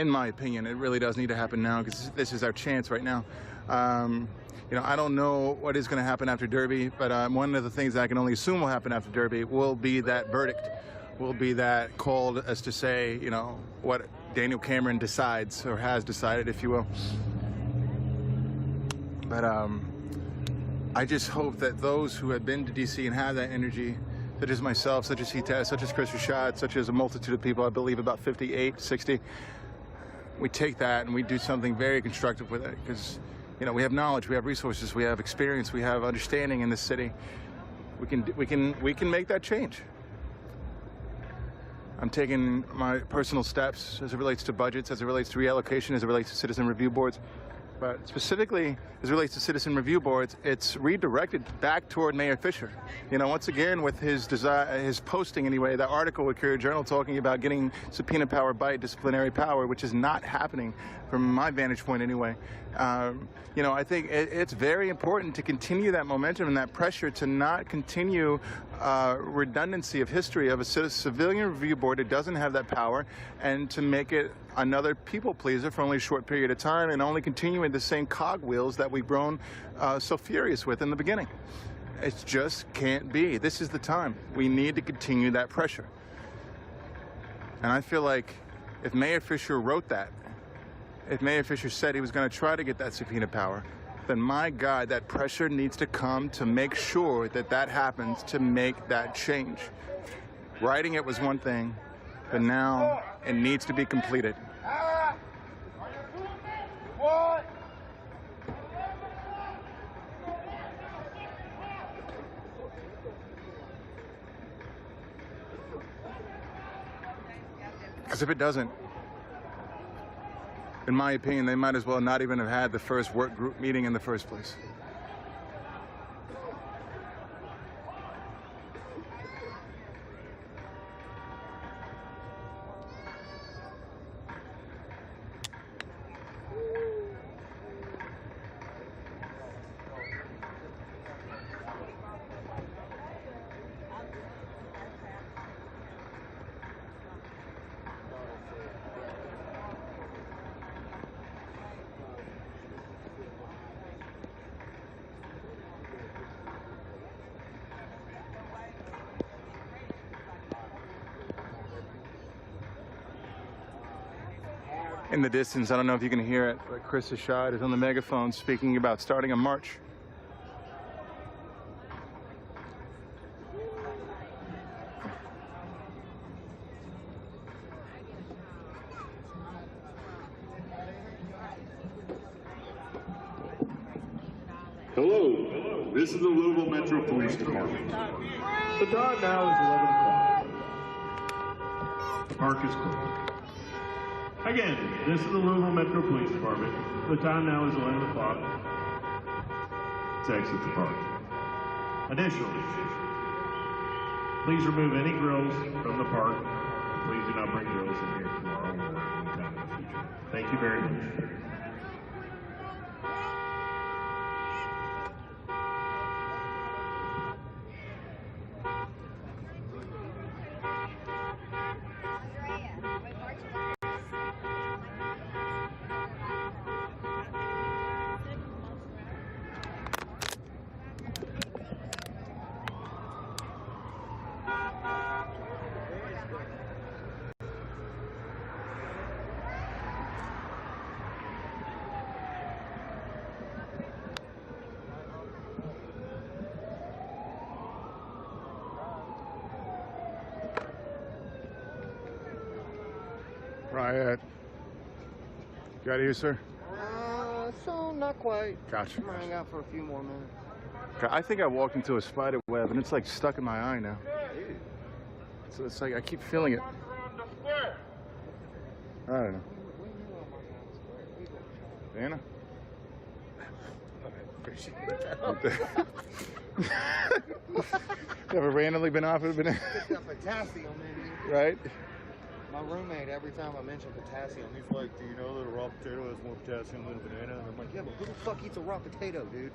my opinion, it really does need to happen now, because this is our chance right now. I don't know what is going to happen after Derby, but one of the things that I can only assume will happen after Derby will be that verdict, will be that call as to say, what Daniel Cameron decides, or has decided, if you will. But I just hope that those who have been to D.C. and have that energy, such as myself, such as Heath, such as Chris Rashad, such as a multitude of people, I believe about 58, 60, we take that and we do something very constructive with it, because we have knowledge, we have resources, we have experience, we have understanding in this city. We can make that change. I'm taking my personal steps as it relates to budgets, as it relates to reallocation, as it relates to citizen review boards. but specifically as it relates to citizen review boards, it's redirected back toward Mayor Fisher. You know, once again, with his posting anyway, that article with Courier Journal talking about getting subpoena power by disciplinary power, which is not happening from my vantage point anyway. You know, I think it's very important to continue that momentum and that pressure to not continue redundancy of history of a civilian review board that doesn't have that power, and to make it another people pleaser for only a short period of time, and only continuing the same cogwheels that we've grown so furious with in the beginning. It just can't be. This is the time. We need to continue that pressure. And I feel like if Mayor Fisher wrote that, if Mayor Fisher said he was going to try to get that subpoena power, then my God, that pressure needs to come to make sure that that happens, to make that change. Writing it was one thing, but now it needs to be completed. Because if it doesn't, in my opinion, they might as well not even have had the first work group meeting in the first place. In the distance, I don't know if you can hear it, but Chris Ashad is on the megaphone speaking about starting a march. Hello, this is the Louisville Metro Police Department. The time now is 11 o'clock. The park is closed. Again, this is the Louisville Metro Police Department. The time now is 11 o'clock. Let's exit the park. Additionally, please remove any grills from the park. Please do not bring grills in here tomorrow or anytime in the future. Thank you very much. Riot. Got you, sir? So not quite. Gotcha. I'm gonna hang out for a few more minutes. I think I walked into a spider web and it's like stuck in my eye now. So it's like I keep feeling it. I don't know. Dana? Appreciate that. You ever randomly been offered a banana? Got potassium, maybe. Right? My roommate, every time I mention potassium, he's like, do you know that a raw potato has more potassium than a banana? And I'm like, yeah, but who the fuck eats a raw potato, dude?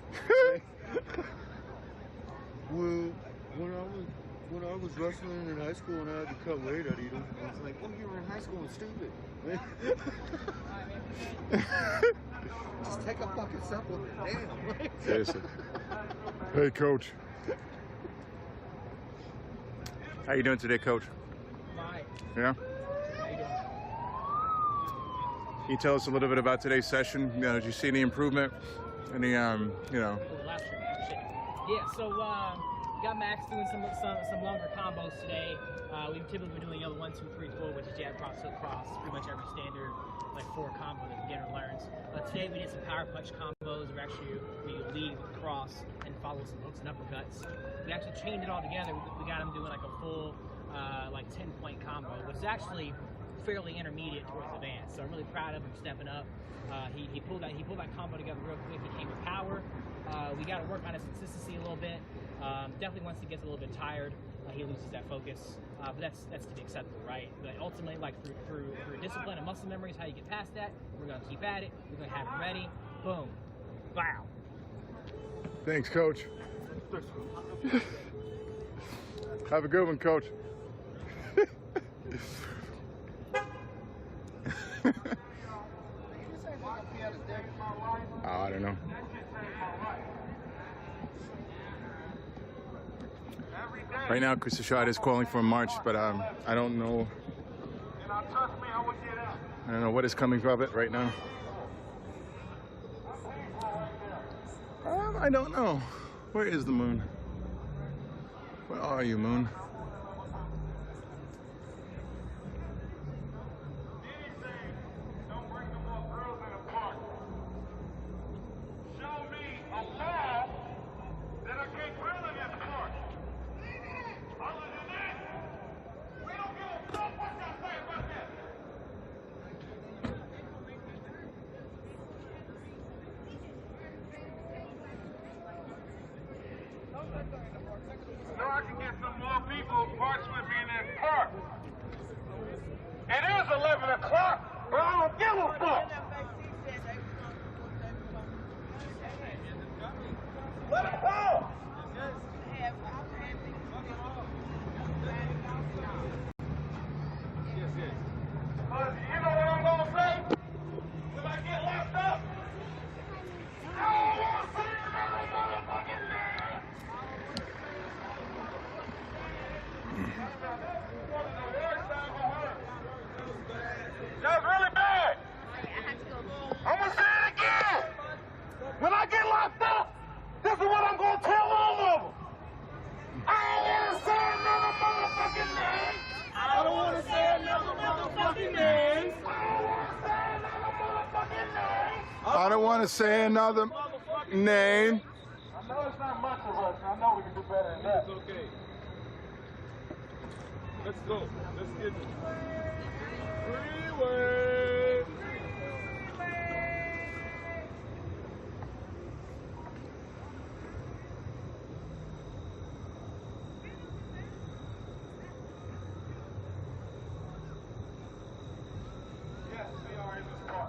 Well, when I was wrestling in high school and I had to cut weight, I'd eat them. And it's like, well, you were in high school and stupid. Just take a fucking supplement, damn. Seriously. Hey, Coach. How you doing today, Coach? Fine. Yeah? Can you tell us a little bit about today's session? You know, did you see any improvement? Any, you know? Yeah, so got Max doing some longer combos today. We've typically been doing 1, 2, 3, 4, which is jab, cross, hook, cross, pretty much every standard like 4 combo that the beginner learns. Today we did some power punch combos where actually we lead with cross and follow some hooks and uppercuts. We actually chained it all together. We got him doing like a full like 10-point combo, which is actually fairly intermediate towards advanced. So I'm really proud of him stepping up. He pulled that combo together real quick. He came with power. We got to work on his consistency a little bit. Definitely once he gets a little bit tired, he loses that focus. But that's to be acceptable, right? But ultimately, like through discipline and muscle memory is how you get past that. We're gonna keep at it. We're gonna have it ready. Boom. Wow. Thanks, Coach. Have a good one, Coach. I don't know. Right now, Chris Ashad is calling for a march, but I don't know. I don't know what is coming from it right now. I don't know. Where is the moon? Where are you, moon? So I can get some more people to march with me in this park. It is 11 o'clock, but I don't give a fuck. Let it go. You know what I'm gonna say? When I get locked up, I don't want to see another motherfucking man. That's really bad. I'm gonna say it again. When I get locked up, this is what I'm gonna tell all of them. I don't want to say another motherfucking name. I don't want to say another motherfucking name. I don't want to say another name. I know it's not much of us. I know we can do better than that. It's okay. Let's go. Let's get it. Freeway. Yes, we are in this car.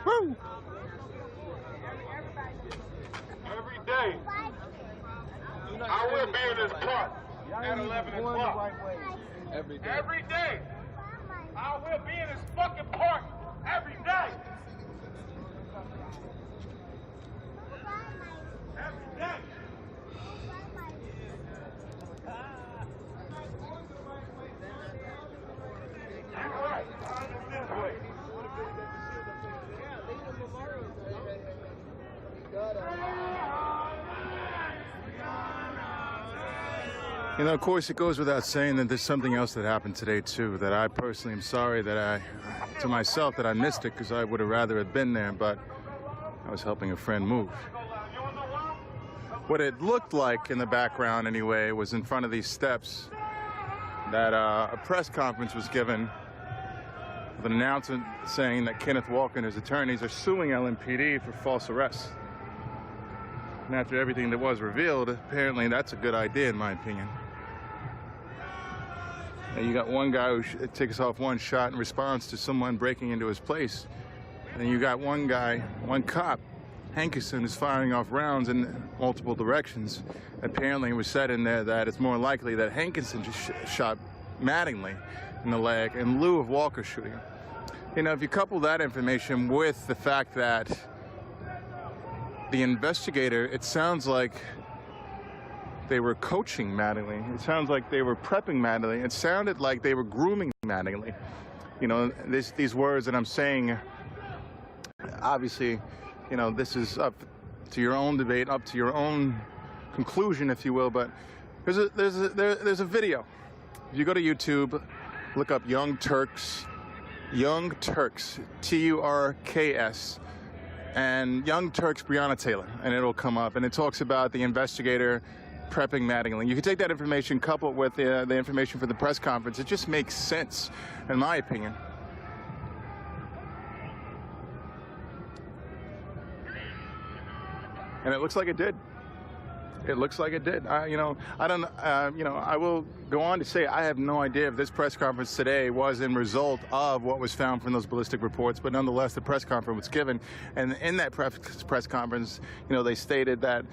Woo! Every day, I will be in this park at 11 o'clock. Every day, I will be in this fucking park every day. Every day. You're right. This way. You know, of course, it goes without saying that there's something else that happened today, too, that I personally am sorry that to myself that I missed it, because I would have rather have been there, but I was helping a friend move. What it looked like in the background, anyway, was in front of these steps that a press conference was given with an announcement saying that Kenneth Walker and his attorneys are suing LMPD for false arrest. And after everything that was revealed, apparently that's a good idea, in my opinion. And you got one guy who takes off one shot in response to someone breaking into his place. And you got one guy, one cop, Hankerson, is firing off rounds in multiple directions. Apparently it was said in there that it's more likely that Hankerson just shot Mattingly in the leg in lieu of Walker shooting. You know, if you couple that information with the fact that the investigator, it sounds like they were coaching Mattingly. It sounds like they were prepping Mattingly. It sounded like they were grooming Mattingly. You know, these words that I'm saying, obviously, you know, this is up to your own debate, up to your own conclusion, if you will, but there's a video. If you go to YouTube, look up Young Turks, T-U-R-K-S, and Young Turks Breonna Taylor, and it'll come up, and it talks about the investigator prepping Mattingly. You can take that information, couple it with the information for the press conference. It just makes sense, in my opinion. And it looks like it did. It looks like it did. I will go on to say I have no idea if this press conference today was in result of what was found from those ballistic reports, but nonetheless, the press conference was given, and in that press conference, they stated that,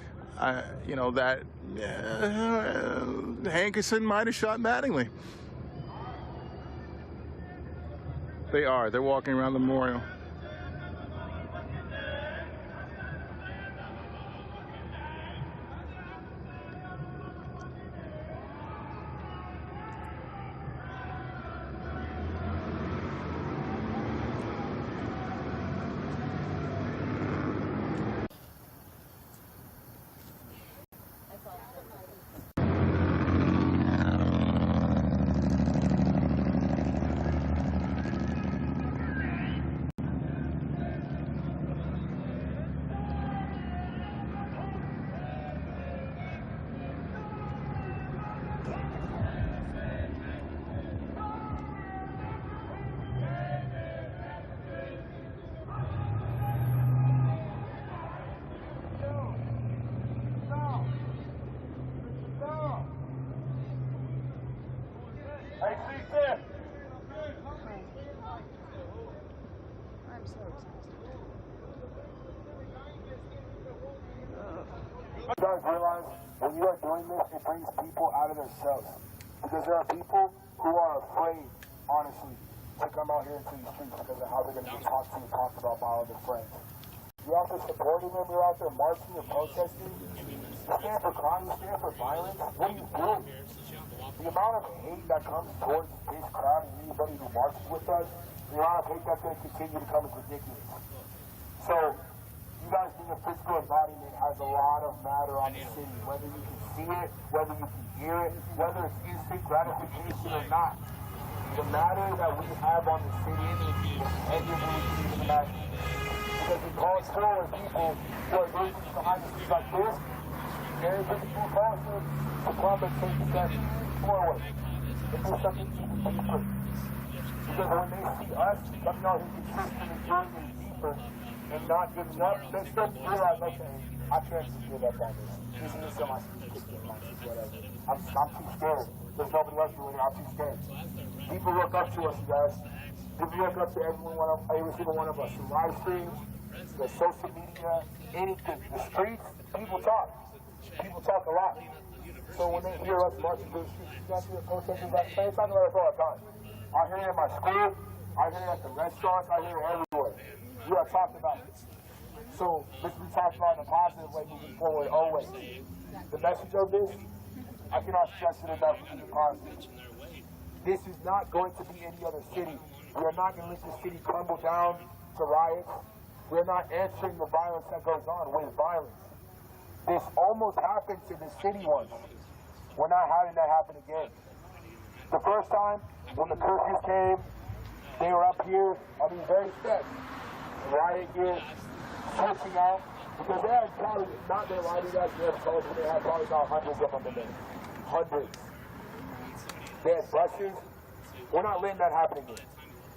Hankerson might have shot Mattingly. They're walking around the memorial. You guys realize when you are doing this, it brings people out of their shells. Because there are people who are afraid, honestly, to come out here into the streets because of how they're going to be talked to and talked about by all their friends. You're out there supporting them, you're out there marching and protesting. You stand for crime, you stand for violence. What are you doing? The amount of hate that comes towards this crowd and anybody who marches with us, the amount of hate that's going to continue to come is ridiculous. So, you guys being a physical embodiment has a lot of matter on the city, whether you can see it, whether you can hear it, whether it's instant gratification or not. The matter that we have on the city is genuinely matter. Because it calls for people who are doing things behind the scenes like this, and it's people calls for to come and take steps forward and do something even deeper. Because when they see us coming out here consistently doing it deeper, and not giving up, they start to realize, okay, I can't just give up on this. This is just my whatever. I'm too scared. There's nobody else doing it. I'm too scared. People look up to us, you guys. People look up to every single one of us. The live streams, the social media, anything. The streets, people talk. People talk a lot. So when they hear us marching through the streets, you guys hear protesters like, they talk about us all the time. I hear it in my school. I hear it at the restaurants. I hear it everywhere. We are talking about it. So let's be talking about in a positive way moving forward always. The message of this, I cannot stress it enough to be positive. This is not going to be any other city. We are not going to let the city crumble down to riots. We are not answering the violence that goes on with violence. This almost happened to the city once. We're not having that happen again. The first time, when the curfews came, they were up here on these very steps. Riot gear, switching out, because they had probably, not their riot guys, they had soldiers, they had probably about hundreds of them in there. Hundreds. They had buses. We're not letting that happen again.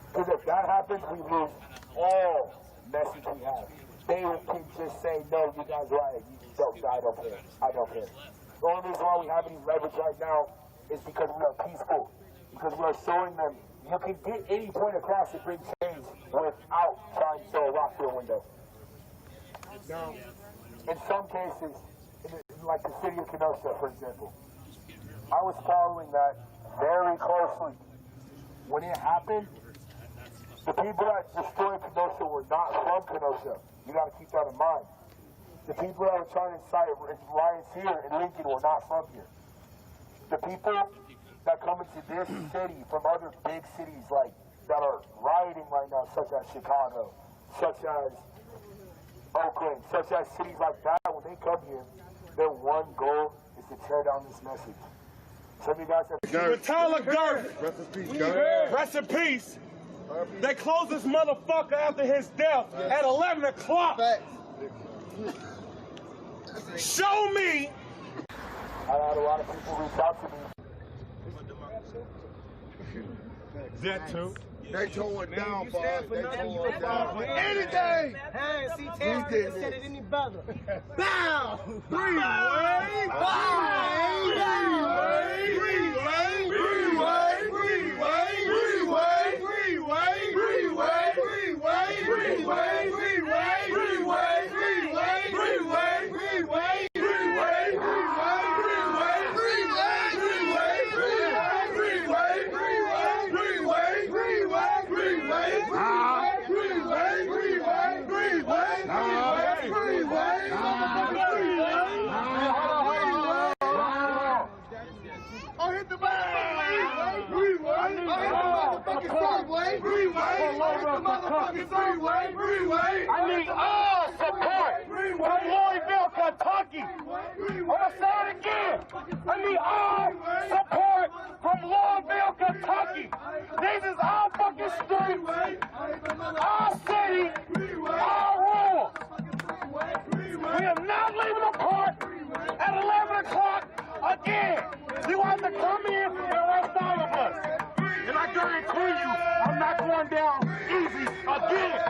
Because if that happens, we lose all message we have. They can just say, no, you guys riot. You don't, I don't care. I don't care. The only reason why we have any leverage right now is because we are peaceful. Because we are showing them you can get any point across and bring change without trying to throw a rock through a window. Now, in some cases, like the city of Kenosha, for example, I was following that very closely. When it happened, the people that destroyed Kenosha were not from Kenosha. You got to keep that in mind. The people that were trying to incite riots here in Lincoln were not from here. The people that come into this city from other big cities like that are rioting right now, such as Chicago, such as Oakland, such as cities like that, when they come here, their one goal is to tear down this message. Some of you guys have... Tyler Garth! Rest in peace. They closed this motherfucker after his death at 11 o'clock. Show me. I had a lot of people reach out to me. That too. They tore it down, You stand for nothing, you it down for anything. Hey, see, Tell said it any better. Bow! Freeway! I need all support from Louisville, Kentucky. I'm gonna say it again. I need all support from Louisville, Kentucky. This is our fucking street, our city, our rules. We are not leaving the park at 11 o'clock again. You want to come in and arrest all of us. And I guarantee you, I'm not going down easy again.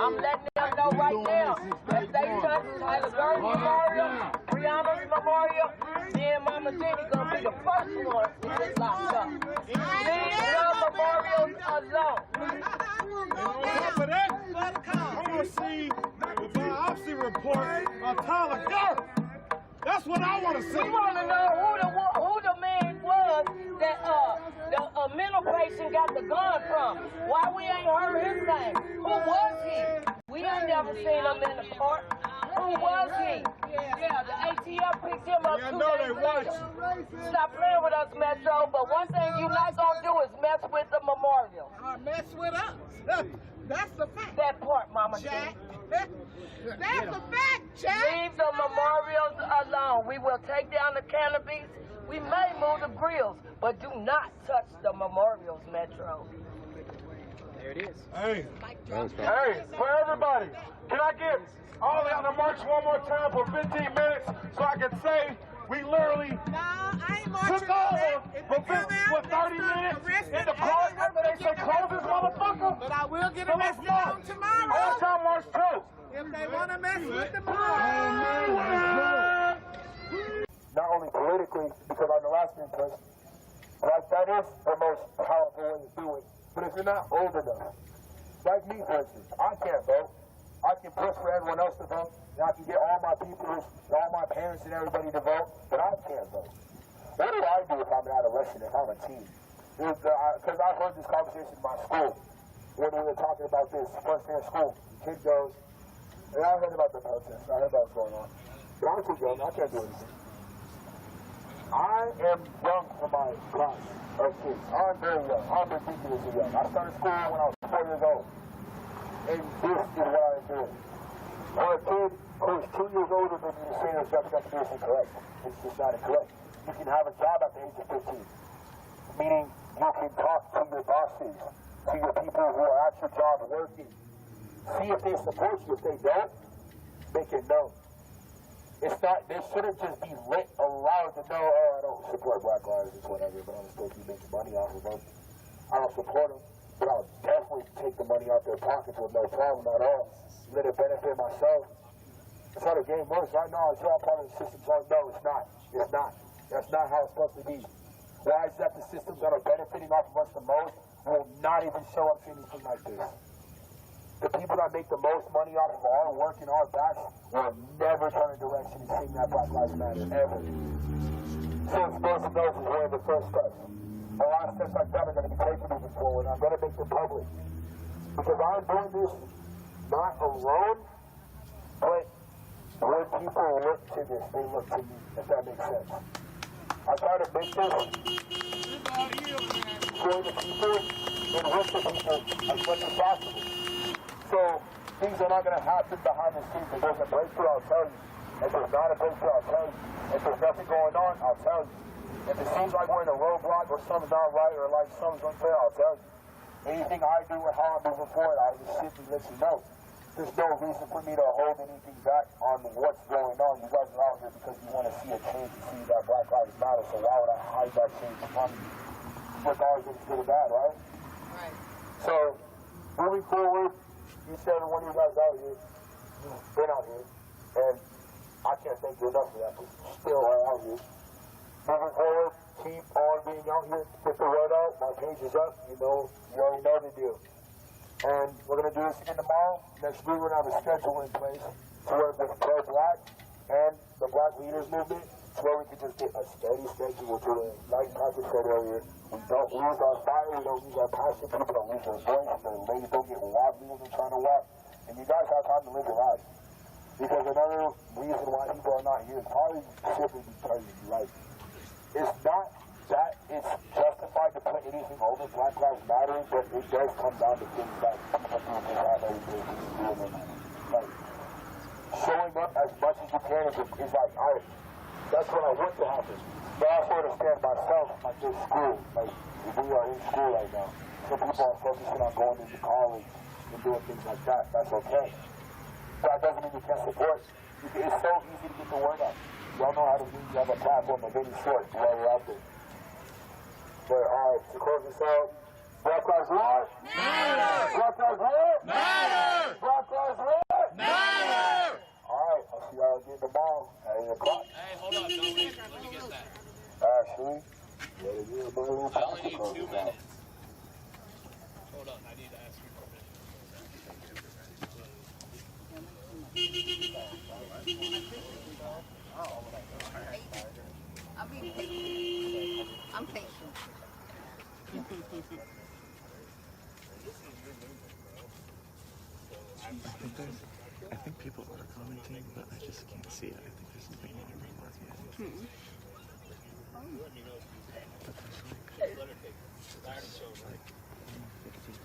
I'm letting them know right now. If they touch Tyler Gordon Memorial, Brianna's Memorial, me and Mama Jenny gonna be the first one to get locked up. Leave your memorials alone. On top of that, I want to see the biopsy report of Tyler Gordon. That's what I want to see. We want to know who the man was that the mental patient got the gun from. Why we ain't heard his name? Who was he? We ain't never seen him in the park. Who was he? Yeah, the ATF picked him up 2 days later. Stop playing with us, Metro, but one thing you not gonna do is mess with the memorial. Mess with us. That's the fact. That part, Mama Jack. That's the fact, Jack. Leave the memorials alone. We will take down the canopies. We may move the grills, but do not touch the memorials, Metro. There it is. Hey. Hey, for everybody, can I get all out to march one more time for 15 minutes so I can say we literally took over for 30 minutes in the park after they say close this motherfucker? But I will get arrested on tomorrow. All time march too. If they want to mess with the park. Not only politically, because I'm the last man person, but that is the most powerful way to do it. But if you're not old enough, like me for instance, I can't vote. I can push for everyone else to vote, and I can get all my people, all my parents and everybody to vote, but I can't vote. What do I do if I'm an adolescent, if I'm a teen? Because I heard this conversation in my school when we were talking about this first day of school. The kid goes, and I heard about the protest, I heard about what's going on. But I'm too young, I can't do anything. I am young for my class of kids. I'm very young. I'm ridiculously young. I started school when I was 4 years old. And this is what I'm doing. For a kid who is 2 years older than me to say there's nothing incorrect, it's just not incorrect. You can have a job at the age of 15. Meaning you can talk to your bosses, to your people who are at your job working. See if they support you. If they don't, make it known. It's not, they shouldn't just be allowed to know, oh, I don't support Black lives, it's whatever, but I'm supposed to be making money off of them. I don't support them, but I'll definitely take the money out their pockets with no problem at all. Let it benefit myself. That's how the game works. Right now, it's all part of the system. So no, it's not. It's not. That's not how it's supposed to be. Why is that the systems that are benefiting off of us the most will not even show up to anything like this. The people that make the most money off of our work and our backs will never turn a direction and sing that Black Lives Matter, ever. So explosive those is one of the first steps. A lot of steps like that are going to be taken moving forward. I'm going to make them public. Because I'm doing this not alone, but when people look to this, they look to me, if that makes sense. I try to make this for the people and with the people as much as possible. So things are not going to happen behind the scenes. If there's a breakthrough, I'll tell you. If there's not a breakthrough, I'll tell you. If there's nothing going on, I'll tell you. If it seems like we're in a roadblock or something's not right or like something's unfair, I'll tell you. Anything I do and how I'm moving forward, I'll just simply let you know. There's no reason for me to hold anything back on what's going on. You guys are out here because you want to see a change and see that Black Lives Matter, so why would I hide that change from you? Regardless if it's good or bad, right? Right. So, moving forward, each and every one of you guys out here, you've been out here, and I can't thank you enough for that, but you still are out here. Moving forward, keep on being out here, get the word out, my page is up, you already know the deal. And we're going to do this again tomorrow. Next week, we're going to have a schedule in place to where there's pro-black and the Black Leaders Movement, to where we can just get a steady schedule to it. Like Patrick said earlier, we don't lose our fire, we don't lose our passion, people don't lose their voice, their ladies don't get wobbly when they're trying to walk, and you guys have time to live your life. Because another reason why people are not here is probably simply because it's not that it's justified to put anything over Black Lives Matter, but it does come down to things that people do have every day doing. Like, showing up as much as you can is like, that's what I want to happen. But I also understand myself, like this school, like we are in school right now. Some people are focusing on going into college and doing things like that. That's okay. But that doesn't mean you can't support. It's so easy to get the word out. Y'all know how to do. You have a platform of any sort while we're out there. But alright, to close this out, Black Lives Matter! Matter! Black Lives Matter! Matter! Black Lives Matter! Matter! Alright, I'll see y'all again tomorrow at 8 o'clock. Hey, hold on, don't leave. Let me get that. Actually, yeah, I only need 2 minutes. Hold on, I need to ask you permission. I'm being patient. I'm patient. I think people are commenting, but I just can't see it. I think there's something in every one.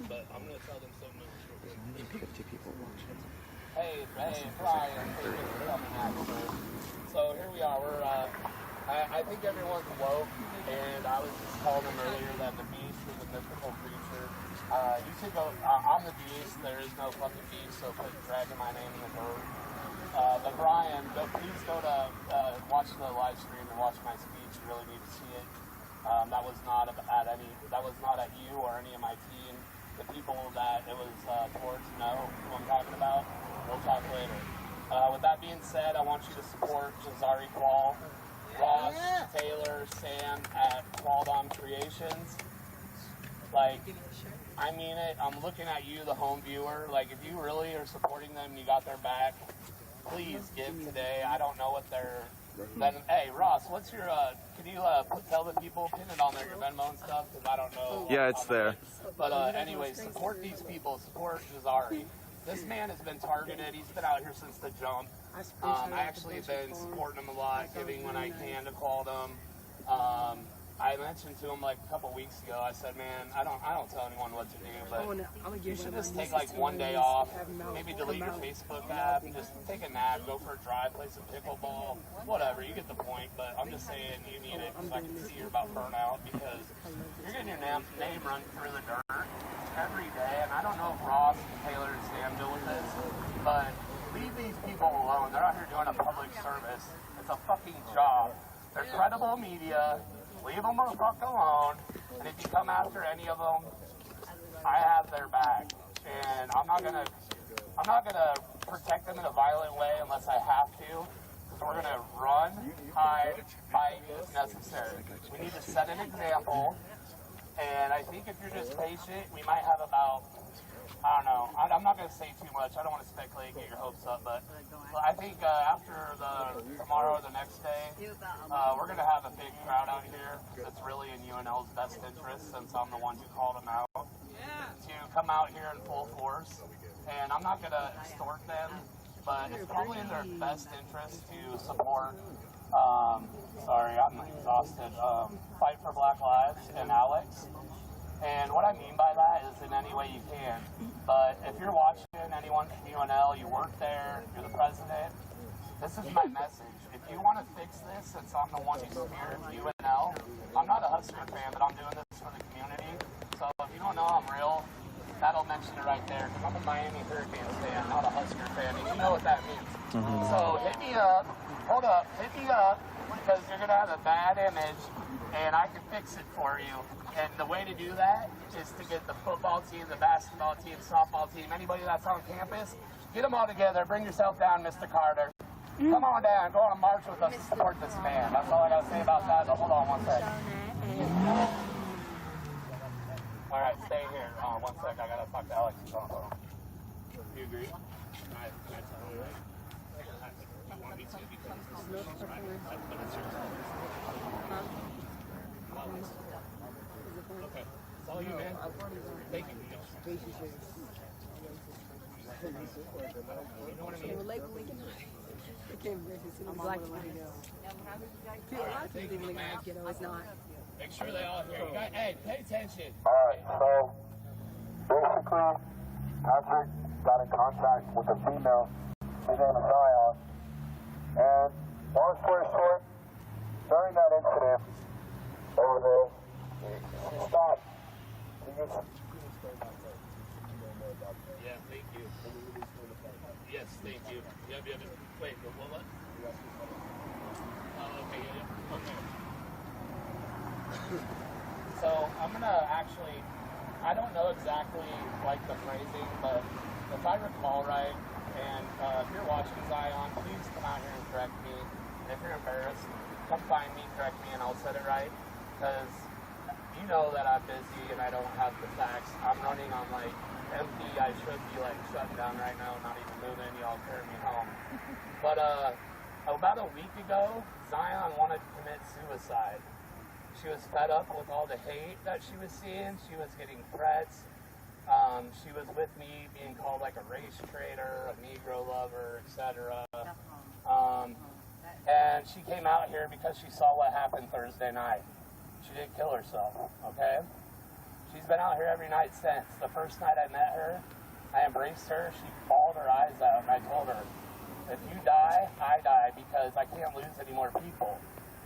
But I'm going to tell them something else. There's only 50 people watching. Hey, Brian, so here we are. We're, I think everyone's woke, and I was just telling them earlier that the beast is a mythical creature. You should go, I'm the beast, there is no fucking beast, so quit dragging my name in the dirt. But Brian, please go to watch the live stream and watch my speech. You really need to see it. That was not at you or any of my team. The people that it was towards know who I'm talking about. We'll talk later. With that being said, I want you to support Jazari Qual, Ross, Taylor, Sam at Qualdom Creations. Like, I mean it. I'm looking at you, the home viewer. Like, if you really are supporting them and you got their back, please give today. I don't know what they're... Then, hey, Ross, what's your... can you tell the people, pin it on there, your Venmo and stuff, because I don't know. Yeah, it's there. But anyway, support these people. Support Jazari. This man has been targeted. He's been out here since the jump. I actually have been supporting him a lot, giving when I can to Qualdom. I mentioned to him like a couple weeks ago, I said, man, I don't tell anyone what to do, but you should just take like one day off, maybe delete your Facebook app, and just take a nap, go for a drive, play some pickleball, whatever, you get the point. But I'm just saying you need it because I can see you're about burnout, because you're getting your name run through the dirt every day. And I don't know if Ross, Taylor, and Sam deal with this, but leave these people alone. They're out here doing a public service. It's a fucking job. They're credible media. Leave them the fuck alone, and if you come after any of them, I have their back, and I'm not gonna protect them in a violent way unless I have to, because we're gonna run, hide, fight if necessary. We need to set an example, And I think if you're just patient, we might have about, I don't know, I'm not going to say too much. I don't want to speculate and get your hopes up, but I think after tomorrow, the next day, we're going to have a big crowd out here. It's really in UNL's best interest, since I'm the one who called them out, to come out here in full force. And I'm not going to extort them, but it's probably in their best interest to support, sorry, I'm exhausted, Fight for Black Lives and Alex. And what I mean by that is in any way you can. But if you're watching anyone from UNL, you work there, you're the president, this is my message. If you want to fix this, since I'm the one who speared UNL, I'm not a Husker fan, but I'm doing this for the community. So if you don't know I'm real, that'll mention it right there. Because I'm a Miami Hurricanes fan, not a Husker fan, and you know what that means. So hit me up, hold up, hit me up, because you're going to have a bad image, and I can fix it for you. And the way to do that is to get the football team, the basketball team, softball team, anybody that's on campus, get them all together. Bring yourself down, Mr. Carter. Come on down. Go on a march with us to support this man. That's all I got to say about that, but hold on one sec. All right, stay here. 1 sec. I got to talk to Alex. Do you agree? I want me to because this is right. But it's your time. Okay. It's all you, man. Thank you. You know what I mean? Make sure they all hear you. Hey, pay attention. Alright, so basically, Patrick got in contact with a female. His name is Zion. And long story short, during that incident over there, she stopped. Yeah, thank you. Yes, thank you. Yep. Wait, what? Oh, okay, yeah. Okay. So, I'm gonna actually, I don't know exactly, like, the phrasing, but if I recall right, and if you're watching Zion, please come out here and correct me. And if you're embarrassed, come find me, correct me, and I'll set it right. Because you know that I'm busy and I don't have the facts. I'm running on, like, empty. I should be, like, shutting down right now, not even moving. Y'all carry me home. But about a week ago, Zion wanted to commit suicide. She was fed up with all the hate that she was seeing. She was getting threats. She was with me being called like a race traitor, a Negro lover, etc. And she came out here because she saw what happened Thursday night. She didn't kill herself, okay? She's been out here every night since. The first night I met her, I embraced her. She bawled her eyes out, and I told her, if you die, I die, because I can't lose any more people.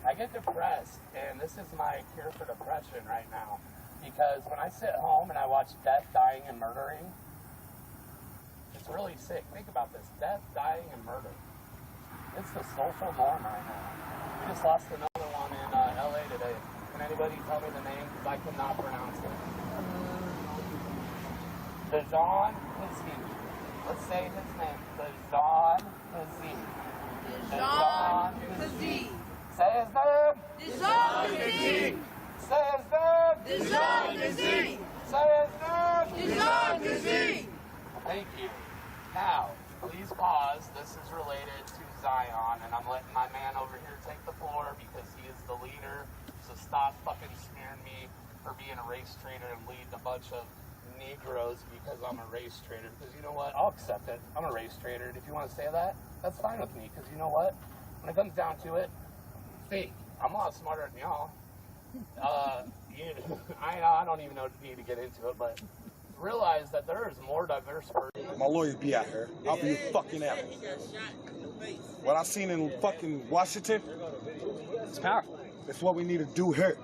I get depressed, and this is my cure for depression right now. Because when I sit home and I watch death, dying, and murdering, it's really sick. Think about this. Death, dying, and murder. It's the social norm right now. We just lost another one in LA today. Can anybody tell me the name? Because I cannot pronounce it. Dejan Kazee. Let's say his name. Dejan Kazee. Dejan Kazee. Say his name. Dejan Kazee. Say his name. Dejan Kazee. Say his name. Dejan Kazee. Thank you. Now, please pause. This is related to Zion, and I'm letting my man over here take the floor because he is the leader. So stop fucking smearing me for being a race traitor and leading a bunch of Negroes because I'm a race traitor. Because you know what? I'll accept it. I'm a race traitor. And if you want to say that, that's fine with me. Because you know what? When it comes down to it, fake. I'm a lot smarter than y'all. I don't even need to get into it, but realize that there is more diverse person. My lawyers be out here. I'll be fucking out. What I seen in fucking Washington, it's powerful. It's what we need to do here.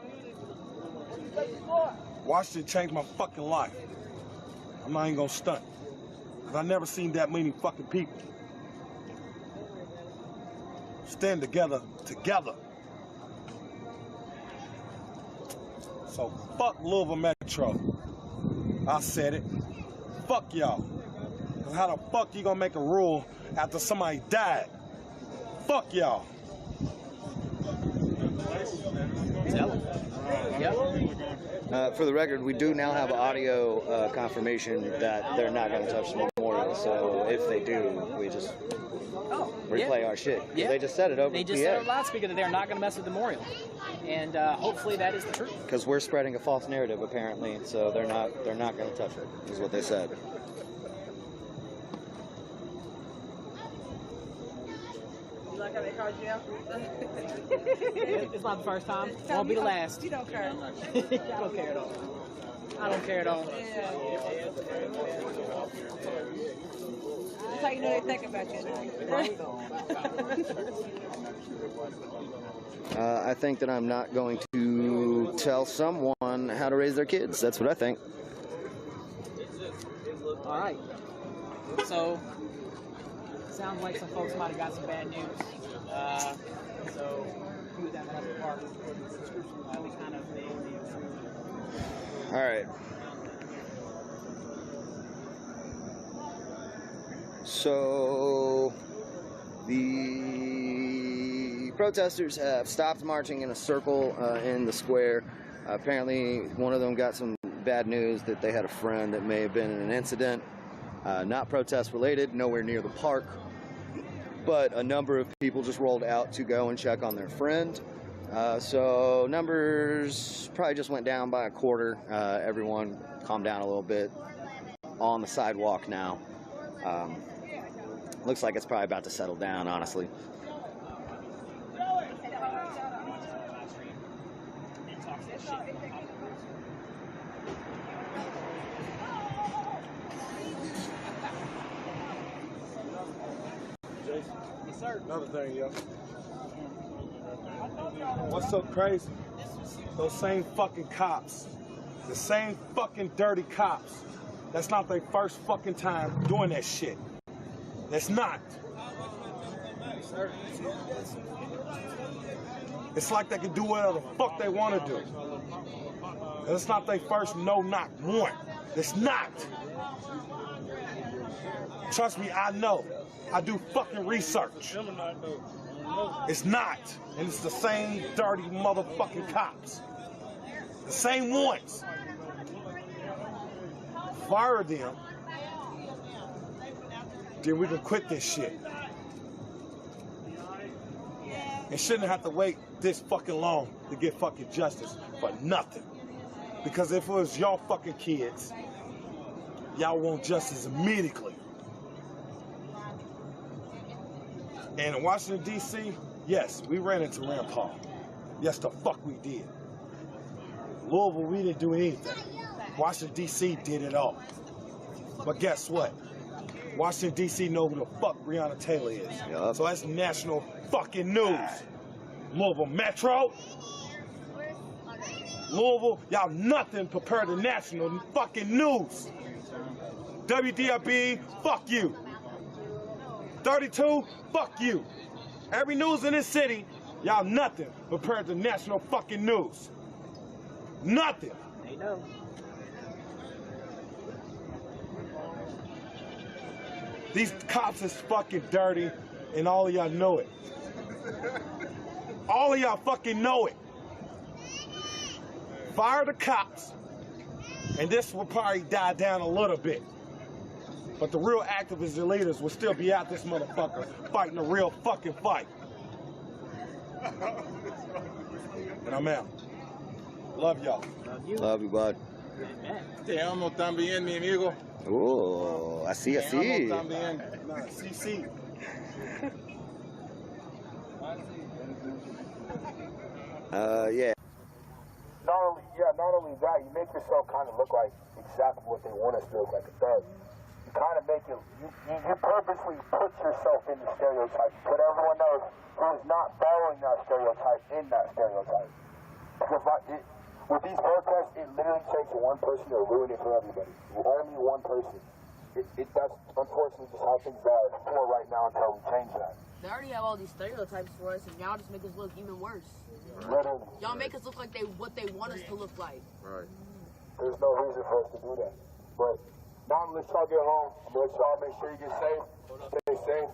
Washington changed my fucking life. I'm not even gonna stunt. Cause I never seen that many fucking people stand together. So fuck Louisville Metro. I said it. Fuck y'all. Cause how the fuck you gonna make a rule after somebody died? Fuck y'all. Tell them. Yep. For the record, we do now have audio confirmation that they're not going to touch the memorial. So if they do, we just replay our shit. Yeah. They just said it over They the just PA. said on loudspeaker that they're not going to mess with the memorial. And hopefully that is the truth. Because we're spreading a false narrative, apparently. So they're not going to touch it, is what they said. You like how they called you out? It's not the first time. It won't be the last. You don't care. I don't care at all. I don't care at all. That's how you know they think about you. I think that I'm not going to tell someone how to raise their kids. That's what I think. All right. So, sounds like some folks might have got some bad news. So, he was down at the park. We kind of All right. So, the protesters have stopped marching in a circle in the square. Apparently, one of them got some bad news that they had a friend that may have been in an incident. Not protest related, nowhere near the park. But a number of people just rolled out to go and check on their friend. So numbers probably just went down by a quarter. Everyone calmed down a little bit on the sidewalk now. Looks like it's probably about to settle down, honestly. Yes, sir. Another thing, yo. What's so crazy? Those same fucking cops, the same fucking dirty cops, that's not their first fucking time doing that shit. That's not. It's like they can do whatever the fuck they want to do. That's not their first no knock warrant. It's not. Trust me, I know. I do fucking research. It's not. And it's the same dirty motherfucking cops. The same ones. Fire them. Then we can quit this shit. And shouldn't have to wait this fucking long to get fucking justice for nothing. Because if it was y'all fucking kids, y'all want justice immediately. And in Washington, D.C., yes, we ran into Rand Paul. Yes, the fuck we did. Louisville, we didn't do anything. Washington, D.C. did it all. But guess what? Washington, D.C. know who the fuck Breonna Taylor is. Yep. So that's national fucking news. Louisville Metro. Louisville, y'all nothing compared to national fucking news. WDRB, fuck you. 32, fuck you. Every news in this city, y'all nothing compared to national fucking news. Nothing. They know. These cops is fucking dirty, and all of y'all know it. All of y'all fucking know it. Fire the cops, and this will probably die down a little bit. But the real activists and leaders will still be out this motherfucker fighting a real fucking fight. And I'm out. Love y'all. Love you, bud. Te amo también, mi amigo. Oh, así, así. Te amo también. Nah, sí, sí. Yeah. Not only that, you make yourself kind of look like exactly what they want us to look like, a thug. You kind of make it, you purposely put yourself in the stereotype, but everyone knows who is not following that stereotype in that stereotype. Because with these protests, it literally takes one person to ruin it for everybody. Only one person. That's unfortunately just how things are for right now until we change that. They already have all these stereotypes for us, and y'all just make us look even worse. Literally. Y'all make us look like what they want us to look like. Right. There's no reason for us to do that. But now I'm gonna let y'all get home. I'm gonna let y'all make sure you get safe. Stay safe.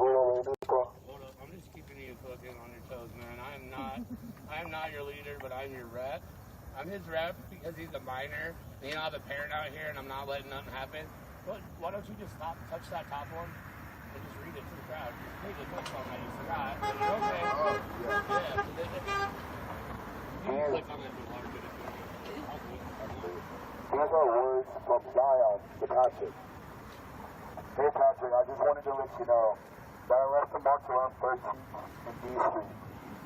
Hold up. I'm just keeping you you fucking on your toes, man. I am not your leader, but I'm your rep. I'm his rep because he's a minor. You know, I have a parent out here, and I'm not letting nothing happen. But why don't you just touch that top one, and just read it to the crowd? Just completely click on that. You forgot. But you're okay. Yeah. You can click on that if you want to. Here's our words from Zion to Patrick. Hey Patrick, I just wanted to let you know that I left the march around 13th and D Street.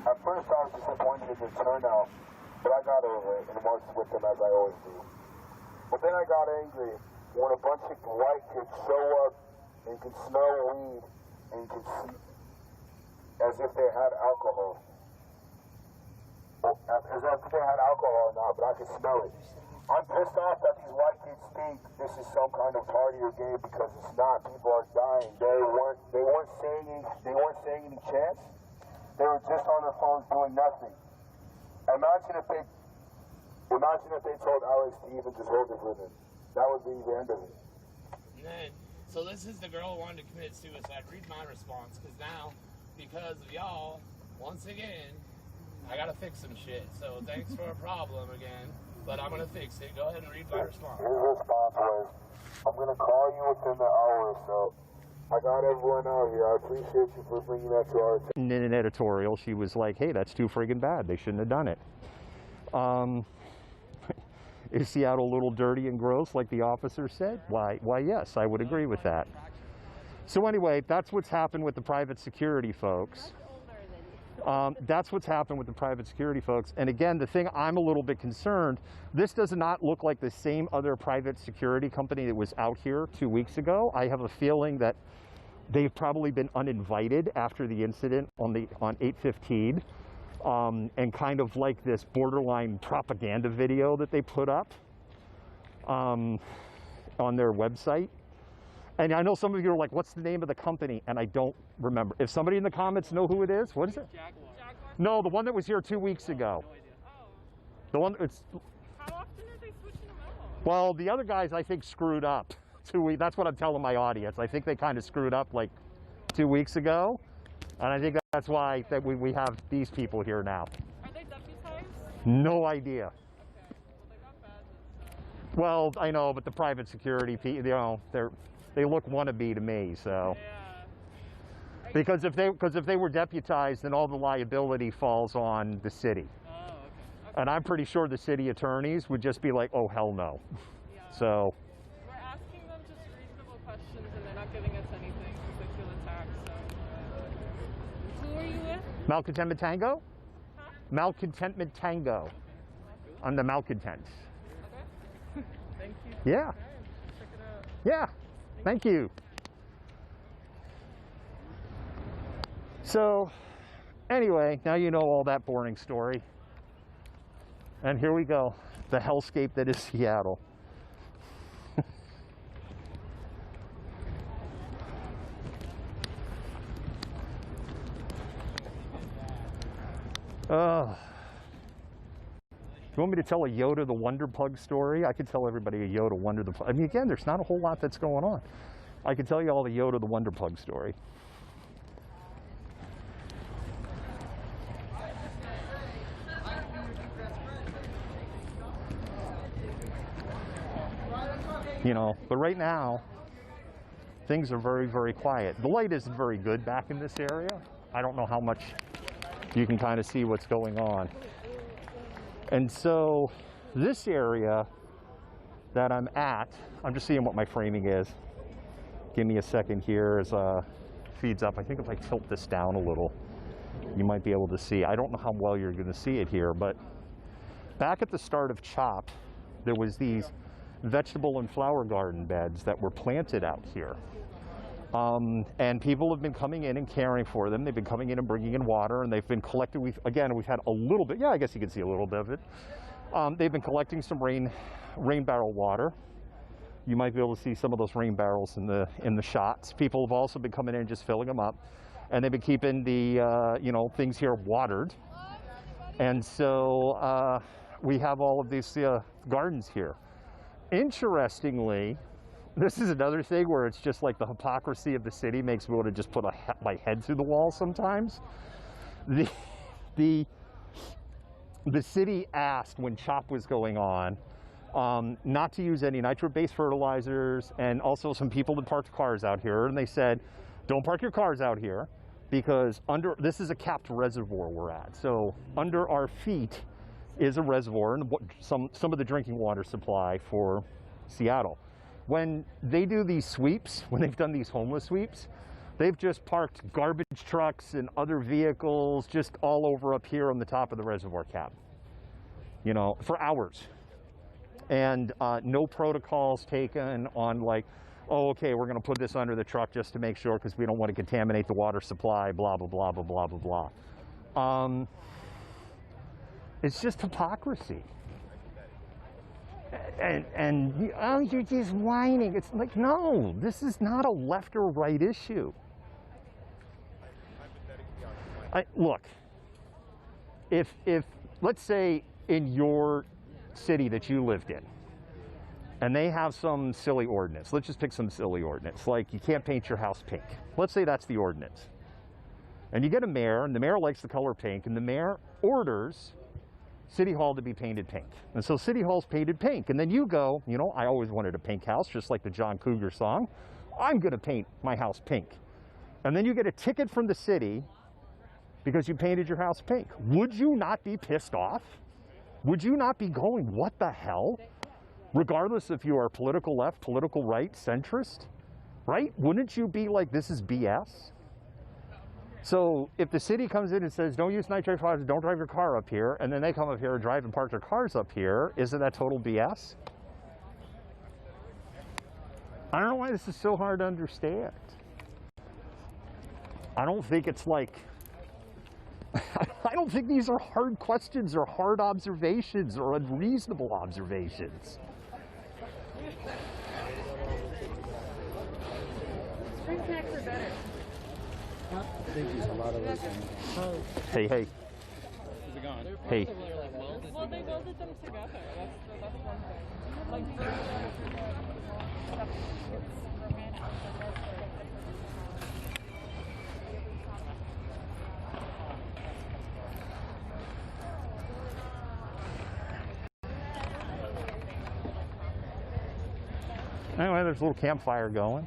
At first I was disappointed in the turnout, but I got over it and marched with them as I always do. But then I got angry when a bunch of white kids show up and you can smell weed and you can see as if they had alcohol. As if they had alcohol or not, but I could smell it. I'm pissed off that these white kids think this is some kind of party or game because it's not. People are dying. They weren't saying any chants. They were just on their phones doing nothing. Imagine if they told Alex to even just hold it for them. That would be the end of it. Man, so this is the girl who wanted to commit suicide. Read my response, because now, because of y'all, once again, I gotta fix some shit. So thanks for a problem again, but I'm gonna fix it. Go ahead and read my response. His response was, I'm gonna call you within the hour or so. I got everyone out here. I appreciate you for bringing that to our attention. In an editorial, she was like, hey, that's too friggin' bad. They shouldn't have done it. Is Seattle a little dirty and gross, like the officer said? Why, yes, I would agree with that. So anyway, that's what's happened with the private security folks. That's what's happened with the private security folks. And again, the thing I'm a little bit concerned, this does not look like the same other private security company that was out here 2 weeks ago. I have a feeling that they've probably been uninvited after the incident on 8/15. And kind of like this borderline propaganda video that they put up on their website. And I know some of you are like, what's the name of the company? And I don't remember. If somebody in the comments know who it is, what is it? Jaguar. No, the one that was here 2 weeks ago. No idea. Oh. The one it's. How often are they switching them out? Well, the other guys I think screwed up 2 weeks. That's what I'm telling my audience. I think they kind of screwed up like 2 weeks ago. And I think that's why that we have these people here now. Are they deputized? No idea. Okay. Well, they got badges. Well, I know, but the private security people, you know, they look wannabe to me. So. Yeah. Because if they were deputized, then all the liability falls on the city. Oh, okay. And I'm pretty sure the city attorneys would just be like, oh hell no. Yeah. So. We're asking them just reasonable questions, and they're not giving us anything because they feel attacked. So. Who are you with? Malcontentment Tango? Huh? Malcontentment Tango. I'm the malcontent. Okay. Thank you. Yeah. Okay. Check it out. Yeah. Thank you. So, anyway, now you know all that boring story. And here we go. The hellscape that is Seattle. You want me to tell a Yoda the Wonder Pug story? I could tell everybody a Yoda Wonder the Pug. I mean, again, there's not a whole lot that's going on. I could tell you all the Yoda the Wonder Pug story. You know, but right now, things are very, very quiet. The light isn't very good back in this area. I don't know how much you can kind of see what's going on. And so this area that I'm at, I'm just seeing what my framing is. Give me a second here as feeds up. I think if I tilt this down a little, you might be able to see. I don't know how well you're going to see it here, but back at the start of CHOP, there was these vegetable and flower garden beds that were planted out here. And people have been coming in and caring for them. They've been coming in and bringing in water, and they've been collecting. We've had a little bit. Yeah, I guess you can see a little bit of it. They've been collecting some rain barrel water. You might be able to see some of those rain barrels in the shots. People have also been coming in and just filling them up, and they've been keeping the things here watered. And so we have all of these gardens here. Interestingly, this is another thing where it's just like the hypocrisy of the city makes me want to just put my head through the wall sometimes. the city asked when CHOP was going on not to use any nitro-based fertilizers, and also some people that parked cars out here, and they said, don't park your cars out here because this is a capped reservoir we're at. So under our feet is a reservoir and some of the drinking water supply for Seattle. When they do these sweeps, when they've done these homeless sweeps, they've just parked garbage trucks and other vehicles just all over up here on the top of the reservoir cap, you know, for hours. And no protocols taken on like, oh, okay, we're going to put this under the truck just to make sure because we don't want to contaminate the water supply, blah, blah, blah, blah, blah, blah, blah. It's just hypocrisy. And oh, you're just whining. It's like, no, this is not a left or right issue. Look, if let's say in your city that you lived in, and they have some silly ordinance, let's just pick some silly ordinance, like you can't paint your house pink. Let's say that's the ordinance. And you get a mayor, and the mayor likes the color pink, and the mayor orders City Hall to be painted pink. And so City Hall's painted pink. And then you go, you know, I always wanted a pink house, just like the John Cougar song. I'm going to paint my house pink. And then you get a ticket from the city because you painted your house pink. Would you not be pissed off? Would you not be going, what the hell? Regardless if you are political left, political right, centrist, right? Wouldn't you be like, this is BS? So if the city comes in and says, don't use nitrate fertilizer, don't drive your car up here, and then they come up here and drive and park their cars up here, isn't that total BS? I don't know why this is so hard to understand. I don't think it's like, I don't think these are hard questions or hard observations or unreasonable observations. Spring snacks are better. Hey, hey. Is it gone? Hey. Well, they welded them together. That's one thing. Like, anyway, there's a little campfire going.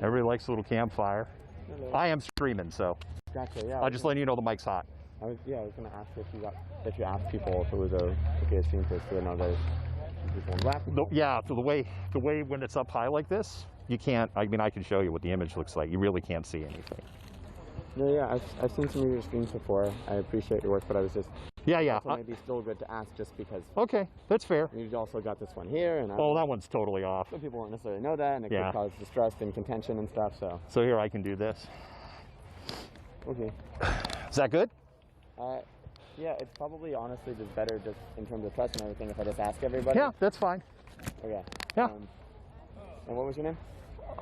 Everybody likes a little campfire. Hello. I am streaming, so. Gotcha, yeah. I'll just let you know the mic's hot. I was going to ask if you asked people if it was okay to stream this to another people in black. Yeah, the way when it's up high like this, you can't, I mean, I can show you what the image looks like. You really can't see anything. No, yeah, I've seen some of your streams before. I appreciate your work, but I was just... Yeah. Also maybe still good to ask just because... Okay, that's fair. You've also got this one here, and... Oh, that one's totally off. Some people won't necessarily know that, and it could cause distress and contention and stuff, so... So here, I can do this. Okay. Is that good? Yeah, it's probably honestly just better just in terms of trust and everything if I just ask everybody. Yeah, that's fine. Okay. Yeah. And what was your name?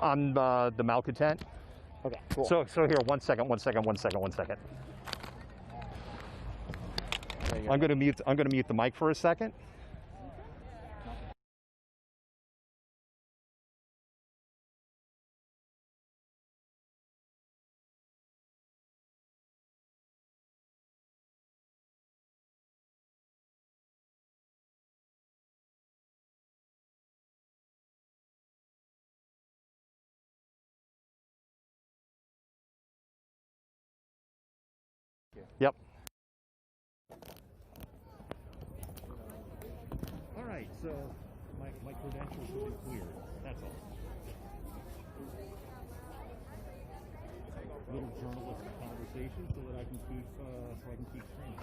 I'm the malcontent. Okay, cool. So here, one second. I'm gonna mute the mic for a second. Yep. All right, so my credentials will be cleared. That's all. Little journalistic conversation so that I can keep training.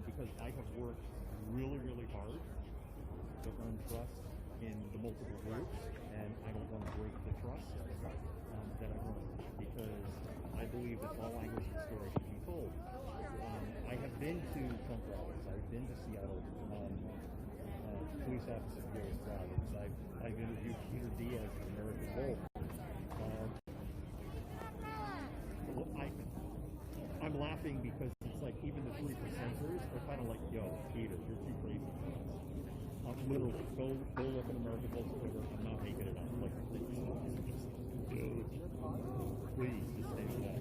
Because I have worked really, really hard to earn trust in the multiple groups, and I don't want to break the trust that I've earned, because I believe that all language of the story should be told. I have been to Trump rallies. I've been to Seattle police officer rallies. I've interviewed Peter Diaz of American Wolf. I'm laughing because it's like even the 3%ers are kind of like, yo, Peter, you're too crazy for us. Literally, go look at American Wolf Twitter. I'm not making it up. Like, dude, please just stay back.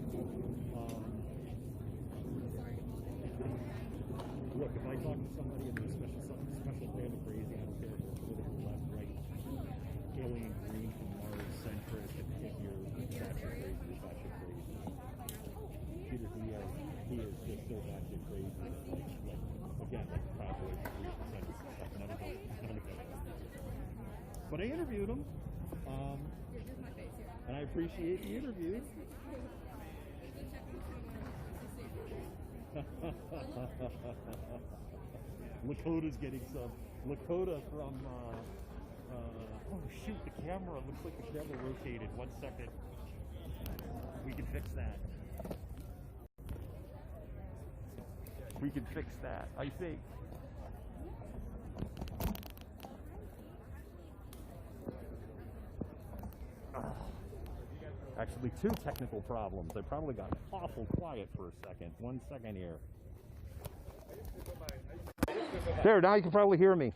again, like Proud Boys, none of those. But I interviewed him, and I appreciate the interview. Lakota's getting some. Lakota from, oh shoot, the camera, looks like the camera rotated. 1 second. We can fix that. We can fix that, I think. Actually, 2 technical problems. I probably got awful quiet for a second. 1 second here. There, now you can probably hear me.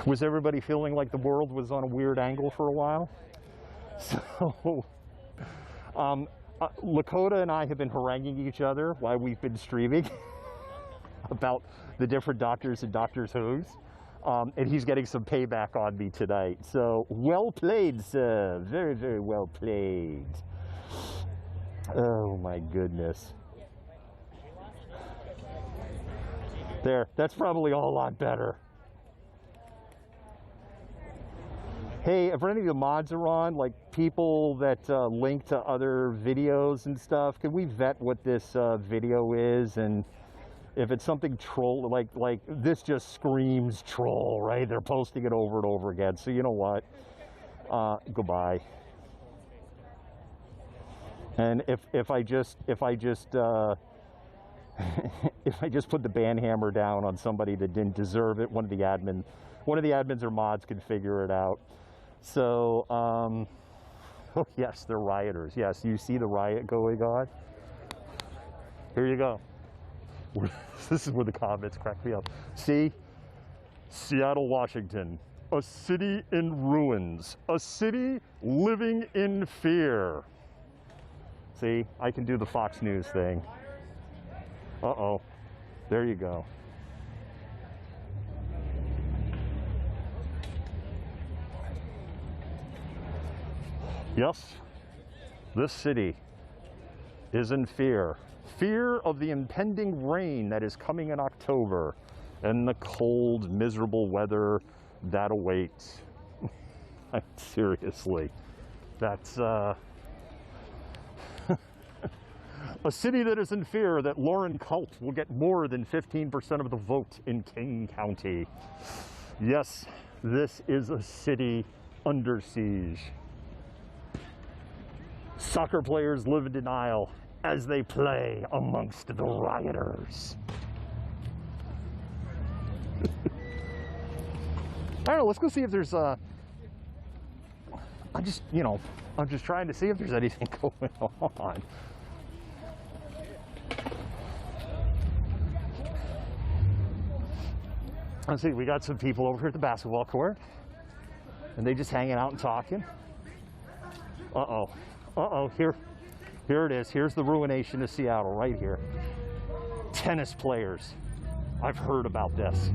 Was everybody feeling like the world was on a weird angle for a while? So, Lakota and I have been haranguing each other while we've been streaming about the different doctors and Doctors Who's. And he's getting some payback on me tonight. So, well played, sir. Very, very well played. Oh, my goodness. There, that's probably a lot better. Hey, if any of the mods are on, like people that link to other videos and stuff, can we vet what this video is? And if it's something troll, like this just screams troll, right? They're posting it over and over again. So you know what? Goodbye. And if I just if I just put the ban hammer down on somebody that didn't deserve it, one of the admins or mods can figure it out. So, oh yes, they're rioters. Yes, you see the riot going on? Here you go. This is where the comments crack me up. See? Seattle, Washington. A city in ruins. A city living in fear. See? I can do the Fox News thing. Uh-oh. There you go. Yes, this city is in fear. Fear of the impending rain that is coming in October and the cold, miserable weather that awaits. Seriously, that's a city that is in fear that Lauren Colt will get more than 15% of the vote in King County. Yes, this is a city under siege. Soccer players live in denial as they play amongst the rioters. I don't know, let's go see if there's I'm just trying to see if there's anything going on. Let's see, we got some people over here at the basketball court, and they just hanging out and talking. Uh-oh. Uh-oh, here it is. Here's the ruination of Seattle right here. Tennis players. I've heard about this.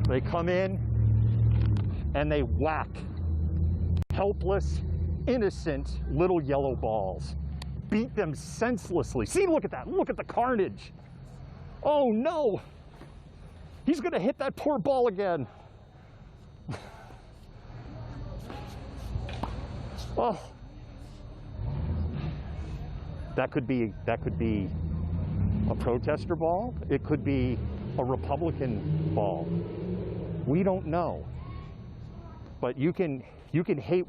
They come in and they whack helpless, innocent little yellow balls. Beat them senselessly. See, look at that. Look at the carnage. Oh no. He's gonna hit that poor ball again. Oh. That could be a protester ball. It could be a Republican ball. We don't know. But you can hate.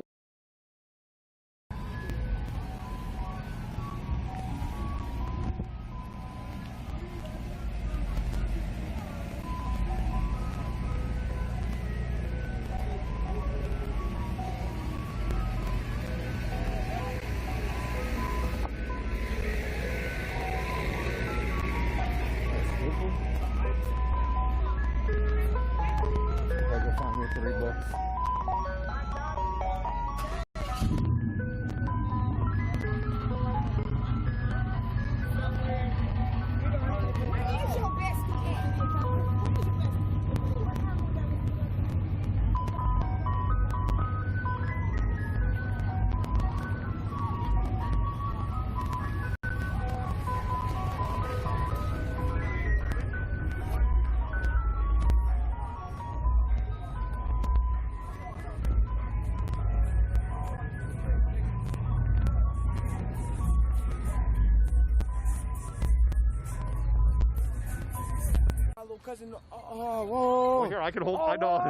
cousin. Oh, whoa. Well, here, I can hold. Oh, I know.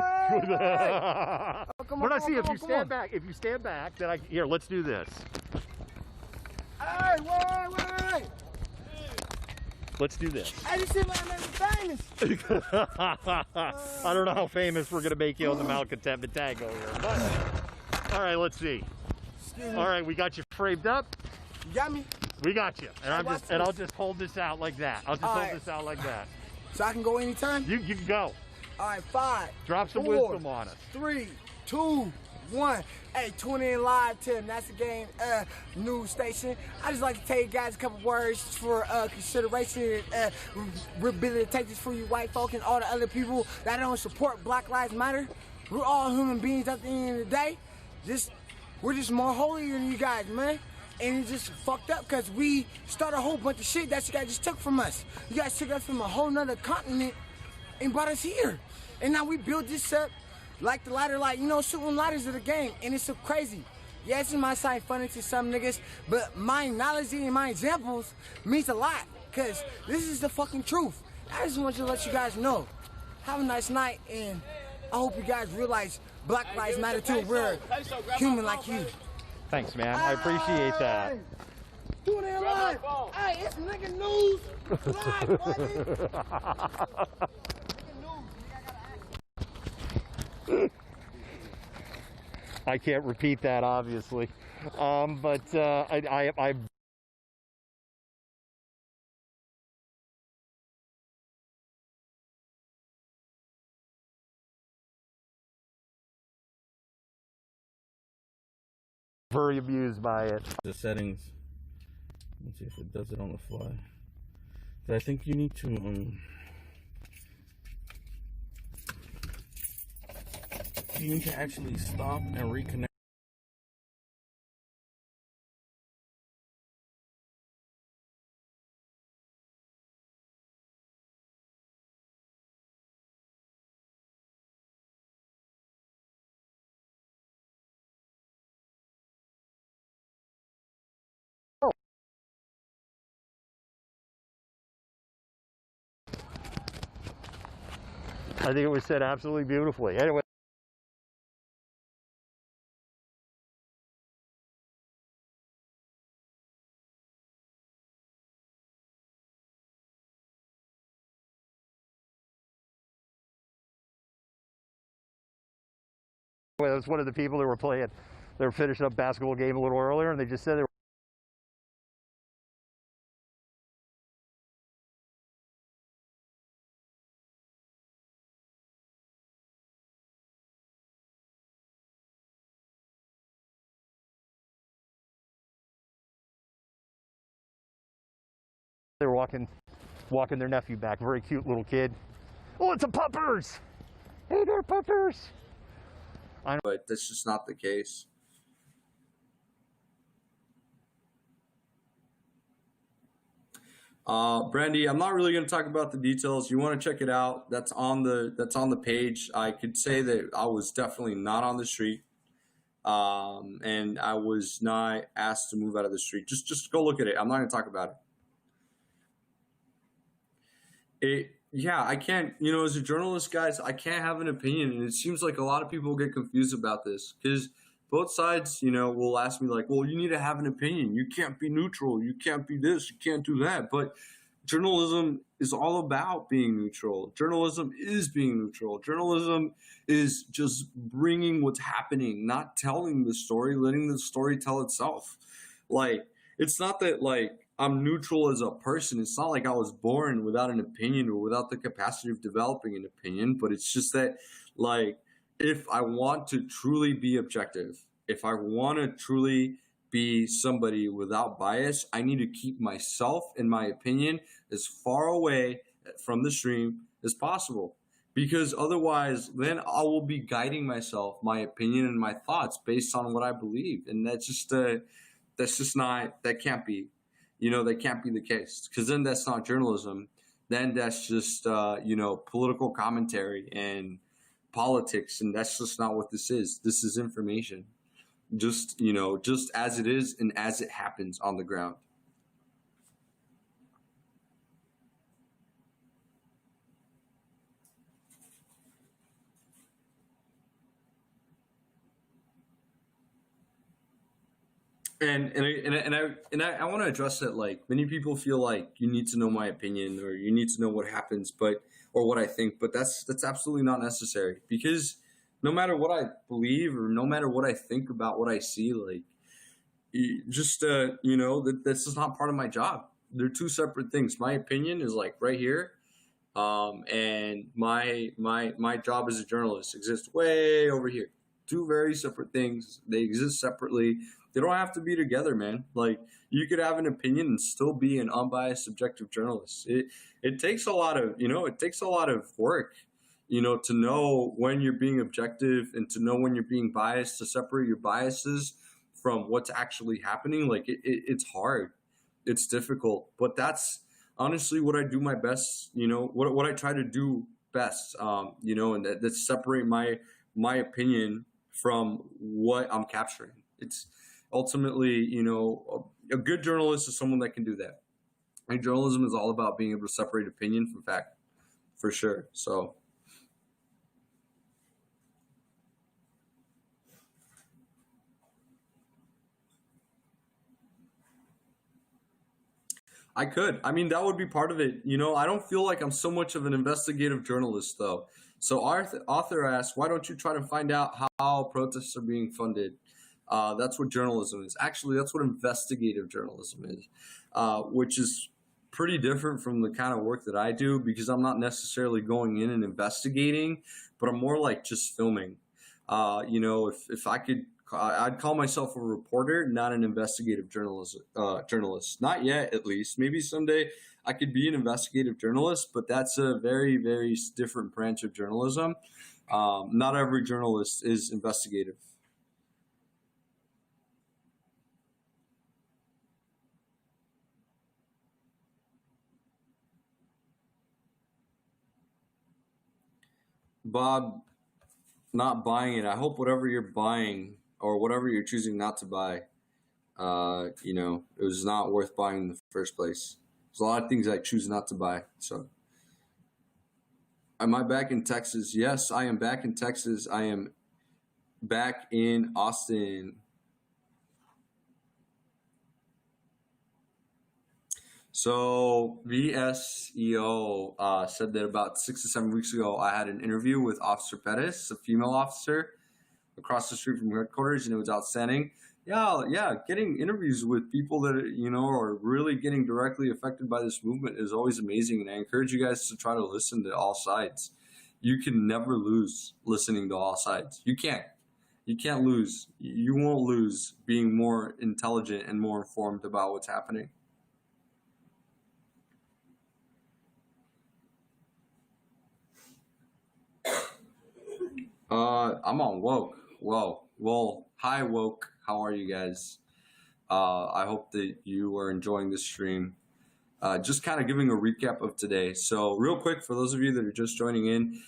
Oh, come When on, I see come if on, you come stand on. back, then here. Let's do this. Hey, wait. Let's do this. Hey, this shit might make me famous. I don't know how famous we're gonna make you on the malcontent tango here, but all right, let's see. All right, we got you framed up. You got me? We got you, and I'll just hold this out like that. I'll just All hold right. this out like that. So I can go anytime? You can go. All right, 5. Drop some 4, wisdom on us. 3, 2, 1. Hey, tune in live to That's the Game news station. I just like to tell you guys a couple words for consideration, rehabilitation for you white folk and all the other people that don't support Black Lives Matter. We're all human beings at the end of the day. We're just more holier than you guys, man. And it's just fucked up because we started a whole bunch of shit that you guys just took from us. You guys took us from a whole nother continent and brought us here. And now we build this up like the ladder, like, you know, shooting ladders of the game. And it's so crazy. Yes, it might sound funny to some niggas, but my knowledge and my examples means a lot because this is the fucking truth. I just want to let you guys know. Have a nice night, and I hope you guys realize Black Lives Matter too. We're human like you. Thanks, man. I appreciate that. Tune in live. Hey, it's nigga news live, buddy. I can't repeat that, obviously, but I very amused by it. The settings. Let's see if it does it on the fly. But I think you need to actually stop and reconnect. I think it was said absolutely beautifully. Anyway. Well, that's one of the people that were playing. They were finishing up a basketball game a little earlier, and they just said they were. They were walking their nephew back. Very cute little kid. Oh, it's a puppers! Hey there, puppers! But that's just not the case. Brandy, I'm not really going to talk about the details. You want to check it out. That's on the page. I could say that I was definitely not on the street. And I was not asked to move out of the street. Just go look at it. I'm not going to talk about it. Yeah, I can't, as a journalist, guys, I can't have an opinion. And it seems like a lot of people get confused about this because both sides, will ask me like, well, you need to have an opinion. You can't be neutral. You can't be this. You can't do that. But journalism is all about being neutral. Journalism is being neutral. Journalism is just bringing what's happening, not telling the story, letting the story tell itself. Like, it's not that like, I'm neutral as a person. It's not like I was born without an opinion or without the capacity of developing an opinion, but it's just that, like, if I want to truly be objective, if I want to truly be somebody without bias, I need to keep myself and my opinion as far away from the stream as possible. Because otherwise, then I will be guiding myself, my opinion and my thoughts based on what I believe. And that can't be. That can't be the case because then that's not journalism. Then that's just, political commentary and politics. And that's just not what this is. This is information. Just as it is and as it happens on the ground. I want to address that. Like, many people feel like you need to know my opinion or you need to know what happens, or what I think, but that's absolutely not necessary, because no matter what I believe or no matter what I think about what I see, like, this is not part of my job. They're two separate things. My opinion is like right here, and my job as a journalist exists way over here. Two very separate things. They exist separately. They don't have to be together, man. Like, you could have an opinion and still be an unbiased, subjective journalist. It takes a lot of work, to know when you're being objective and to know when you're being biased, to separate your biases from what's actually happening. Like, it's hard. It's difficult, but that's honestly what I do my best, what I try to do best, and that's separate my opinion from what I'm capturing. It's ultimately, a good journalist is someone that can do that. And journalism is all about being able to separate opinion from fact, for sure. So I could. I mean, that would be part of it. I don't feel like I'm so much of an investigative journalist, though. So our author asked, why don't you try to find out how protests are being funded? That's what journalism is. Actually, that's what investigative journalism is, which is pretty different from the kind of work that I do, because I'm not necessarily going in and investigating, but I'm more like just filming. If I could, I'd call myself a reporter, not an investigative journalist. Not yet, at least. Maybe someday I could be an investigative journalist, but that's a very, very different branch of journalism. Not every journalist is investigative. Bob, not buying it. I hope whatever you're buying or whatever you're choosing not to buy, it was not worth buying in the first place. There's a lot of things I choose not to buy. So, am I back in Texas? Yes, I am back in Texas. I am back in Austin. So VSEO said that about 6 to 7 weeks ago, I had an interview with Officer Pettis, a female officer, across the street from headquarters, and it was outstanding. Yeah, getting interviews with people that are really getting directly affected by this movement is always amazing, and I encourage you guys to try to listen to all sides. You can never lose listening to all sides. You can't lose. You won't lose being more intelligent and more informed about what's happening. I'm on woke. Well, hi woke. How are you guys? I hope that you are enjoying this stream. Just kind of giving a recap of today. So real quick, for those of you that are just joining in,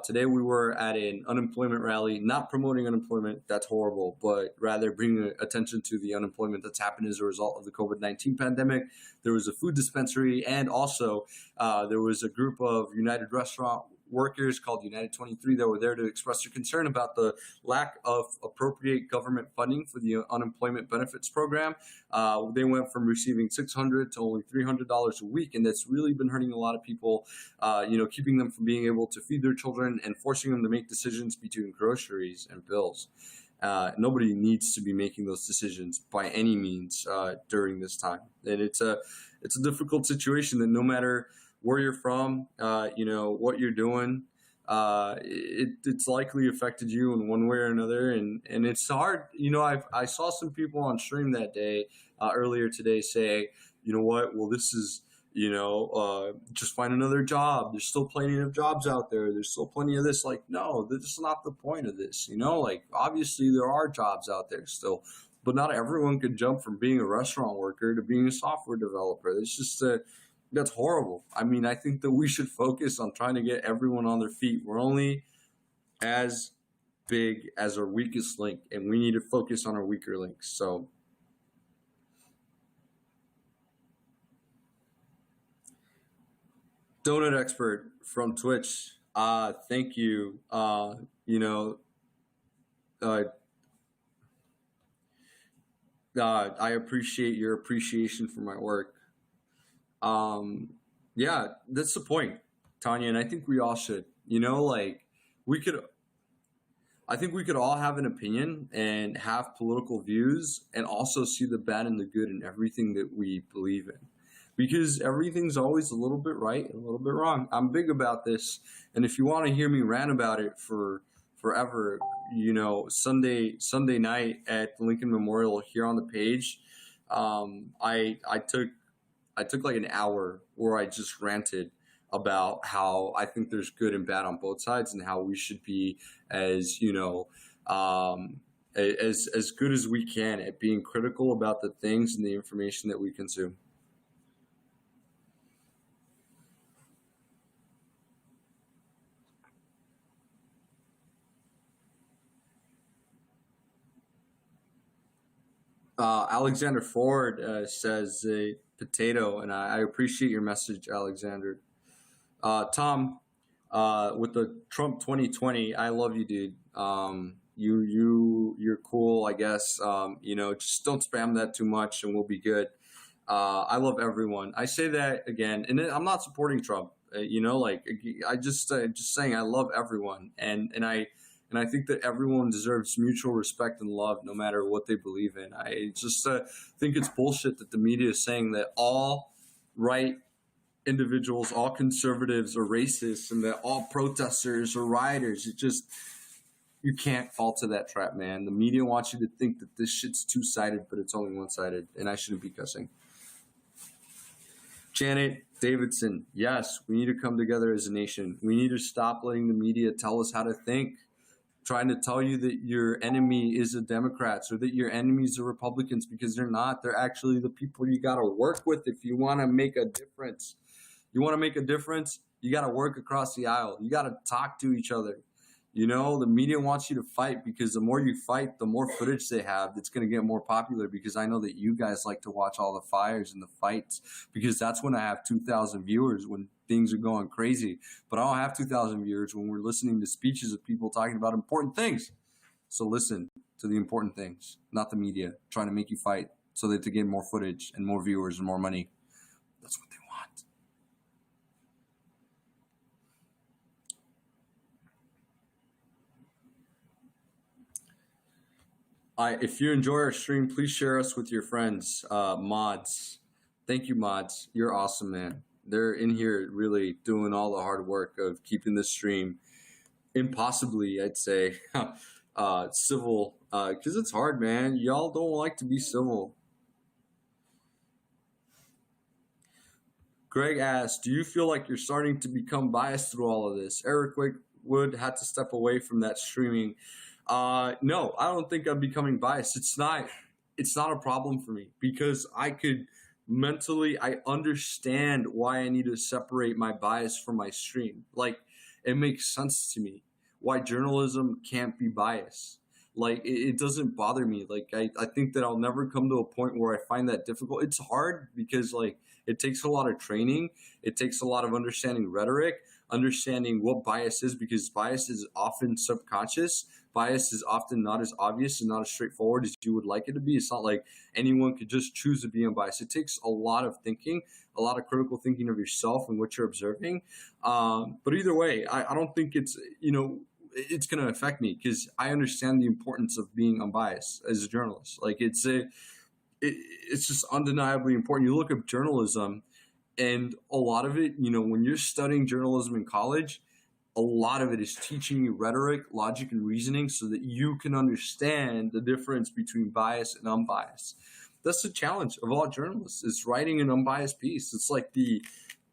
today we were at an unemployment rally, not promoting unemployment, that's horrible, but rather bringing attention to the unemployment that's happened as a result of the COVID-19 pandemic. There was a food dispensary, and also there was a group of United Restaurant workers called United 23 that were there to express their concern about the lack of appropriate government funding for the unemployment benefits program. They went from receiving $600 to only $300 a week, and that's really been hurting a lot of people, keeping them from being able to feed their children and forcing them to make decisions between groceries and bills. Nobody needs to be making those decisions by any means during this time, and it's a difficult situation that no matter where you're from, what you're doing, it's likely affected you in one way or another, and it's hard. I saw some people on stream that day, earlier today, say, you know what, well, this is, just find another job. There's still plenty of jobs out there. There's still plenty of this. Like, no, that's not the point of this. Obviously there are jobs out there still, but not everyone could jump from being a restaurant worker to being a software developer. It's just that's horrible. I mean, I think that we should focus on trying to get everyone on their feet. We're only as big as our weakest link, and we need to focus on our weaker links. So, Donut Expert from Twitch, thank you. I appreciate your appreciation for my work. Yeah, that's the point, Tanya, and I think we all should. You know, like I think we could all have an opinion and have political views and also see the bad and the good in everything that we believe in. Because everything's always a little bit right and a little bit wrong. I'm big about this. And if you want to hear me rant about it for forever, you know, Sunday night at the Lincoln Memorial here on the page, I took like an hour where I just ranted about how I think there's good and bad on both sides and how we should be as, you know, as good as we can at being critical about the things and the information that we consume. Alexander Ford says potato, and I appreciate your message, Alexander. Tom, with the Trump 2020, I love you, dude. You're cool, I guess. You know, just don't spam that too much, and we'll be good. I love everyone. I say that again, and I'm not supporting Trump. You know, like I just saying I love everyone, and I think that everyone deserves mutual respect and love, no matter what they believe in. I just think it's bullshit that the media is saying that all right individuals, all conservatives are racist, and that all protesters are rioters. You can't fall to that trap, man. The media wants you to think that this shit's two-sided, but it's only one-sided, and I shouldn't be cussing. Janet Davidson, yes, we need to come together as a nation. We need to stop letting the media tell us how to think, trying to tell you that your enemy is the Democrats or that your enemies are Republicans, because they're not. They're actually the people you got to work with if you want to make a difference. You want to make a difference, you got to work across the aisle. You got to talk to each other. You know, the media wants you to fight, because the more you fight, the more footage they have. It's going to get more popular, because I know that you guys like to watch all the fires and the fights, because that's when I have 2,000 viewers, when things are going crazy. But I don't have 2,000 viewers when we're listening to speeches of people talking about important things. So listen to the important things, not the media trying to make you fight so that to get more footage and more viewers and more money. That's what they want. If you enjoy our stream, please share us with your friends, mods. Thank you, mods. You're awesome, man. They're in here really doing all the hard work of keeping this stream impossibly, I'd say, civil, because it's hard, man. Y'all don't like to be civil. Greg asks, do you feel like you're starting to become biased through all of this? Eric Wood had to step away from that streaming. No, I don't think I'm becoming biased. It's not a problem for me, because I understand why I need to separate my bias from my stream. Like, it makes sense to me why journalism can't be biased. Like, it doesn't bother me. Like, I think that I'll never come to a point where I find that difficult. It's hard because, like, it takes a lot of training. It takes a lot of understanding rhetoric, understanding what bias is, because bias is often subconscious. Bias is often not as obvious and not as straightforward as you would like it to be. It's not like anyone could just choose to be unbiased. It takes a lot of thinking, a lot of critical thinking of yourself and what you're observing. But either way, I don't think it's going to affect me, because I understand the importance of being unbiased as a journalist. Like, it's just undeniably important. You look at journalism, and a lot of it, when you're studying journalism in college, a lot of it is teaching you rhetoric, logic, and reasoning so that you can understand the difference between bias and unbiased. That's the challenge of all journalists, is writing an unbiased piece. It's like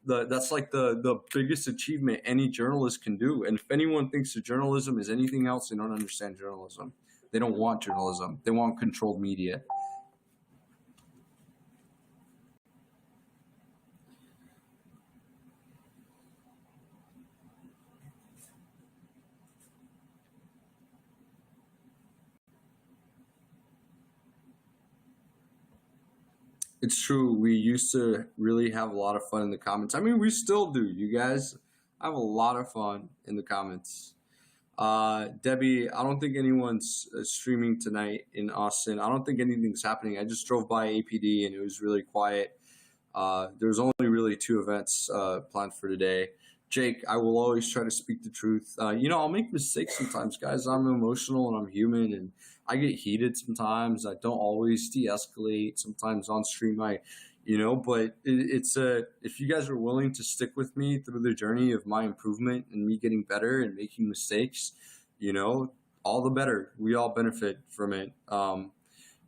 that's like the biggest achievement any journalist can do. And if anyone thinks that journalism is anything else, they don't understand journalism. They don't want journalism. They want controlled media. It's true. We used to really have a lot of fun in the comments. I mean, we still do, you guys. I have a lot of fun in the comments. Debbie, I don't think anyone's streaming tonight in Austin. I don't think anything's happening. I just drove by APD and it was really quiet. There's only really 2 events planned for today. Jake, I will always try to speak the truth. I'll make mistakes sometimes, guys. I'm emotional and I'm human and I get heated sometimes. I don't always de-escalate. Sometimes on stream but if you guys are willing to stick with me through the journey of my improvement and me getting better and making mistakes, all the better. We all benefit from it.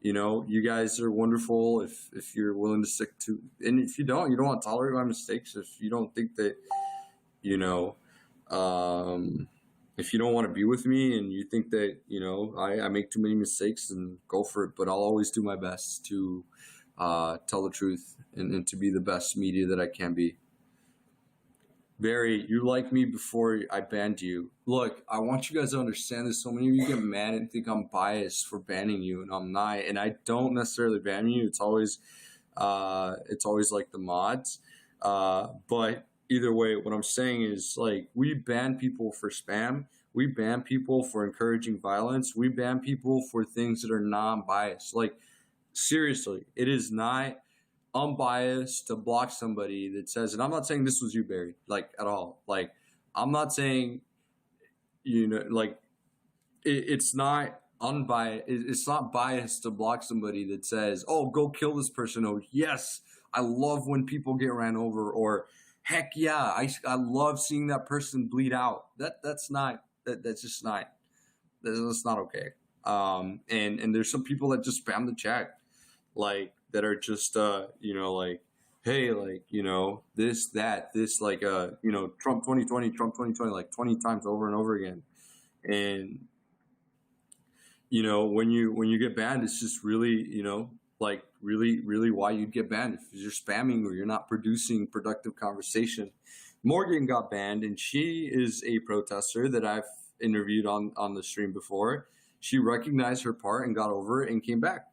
You guys are wonderful if you're willing to stick to, and if you don't want to tolerate my mistakes. If you don't think that, if you don't want to be with me and you think that, I make too many mistakes, then go for it. But I'll always do my best to tell the truth and to be the best media that I can be. Barry, you liked me before I banned you. Look, I want you guys to understand this. So many of you get mad and think I'm biased for banning you, and I'm not. And I don't necessarily ban you. It's always like the mods. But either way, what I'm saying is, like, we ban people for spam. We ban people for encouraging violence. We ban people for things that are non-biased. Like, seriously, it is not unbiased to block somebody that says, and I'm not saying this was you, Barry, like, at all. Like, I'm not saying, it's not unbiased. It's not biased to block somebody that says, oh, go kill this person. Oh, yes, I love when people get ran over. Or, heck yeah, I love seeing that person bleed out. That's just not okay. And there's some people that just spam the chat, like, that are just, hey, this, that, this, Trump 2020, like 20 times over and over again. And, when you get banned, it's just really, really why you'd get banned. If you're spamming or you're not producing productive conversation. Morgan got banned, and she is a protester that I've interviewed on the stream before. She recognized her part and got over it and came back.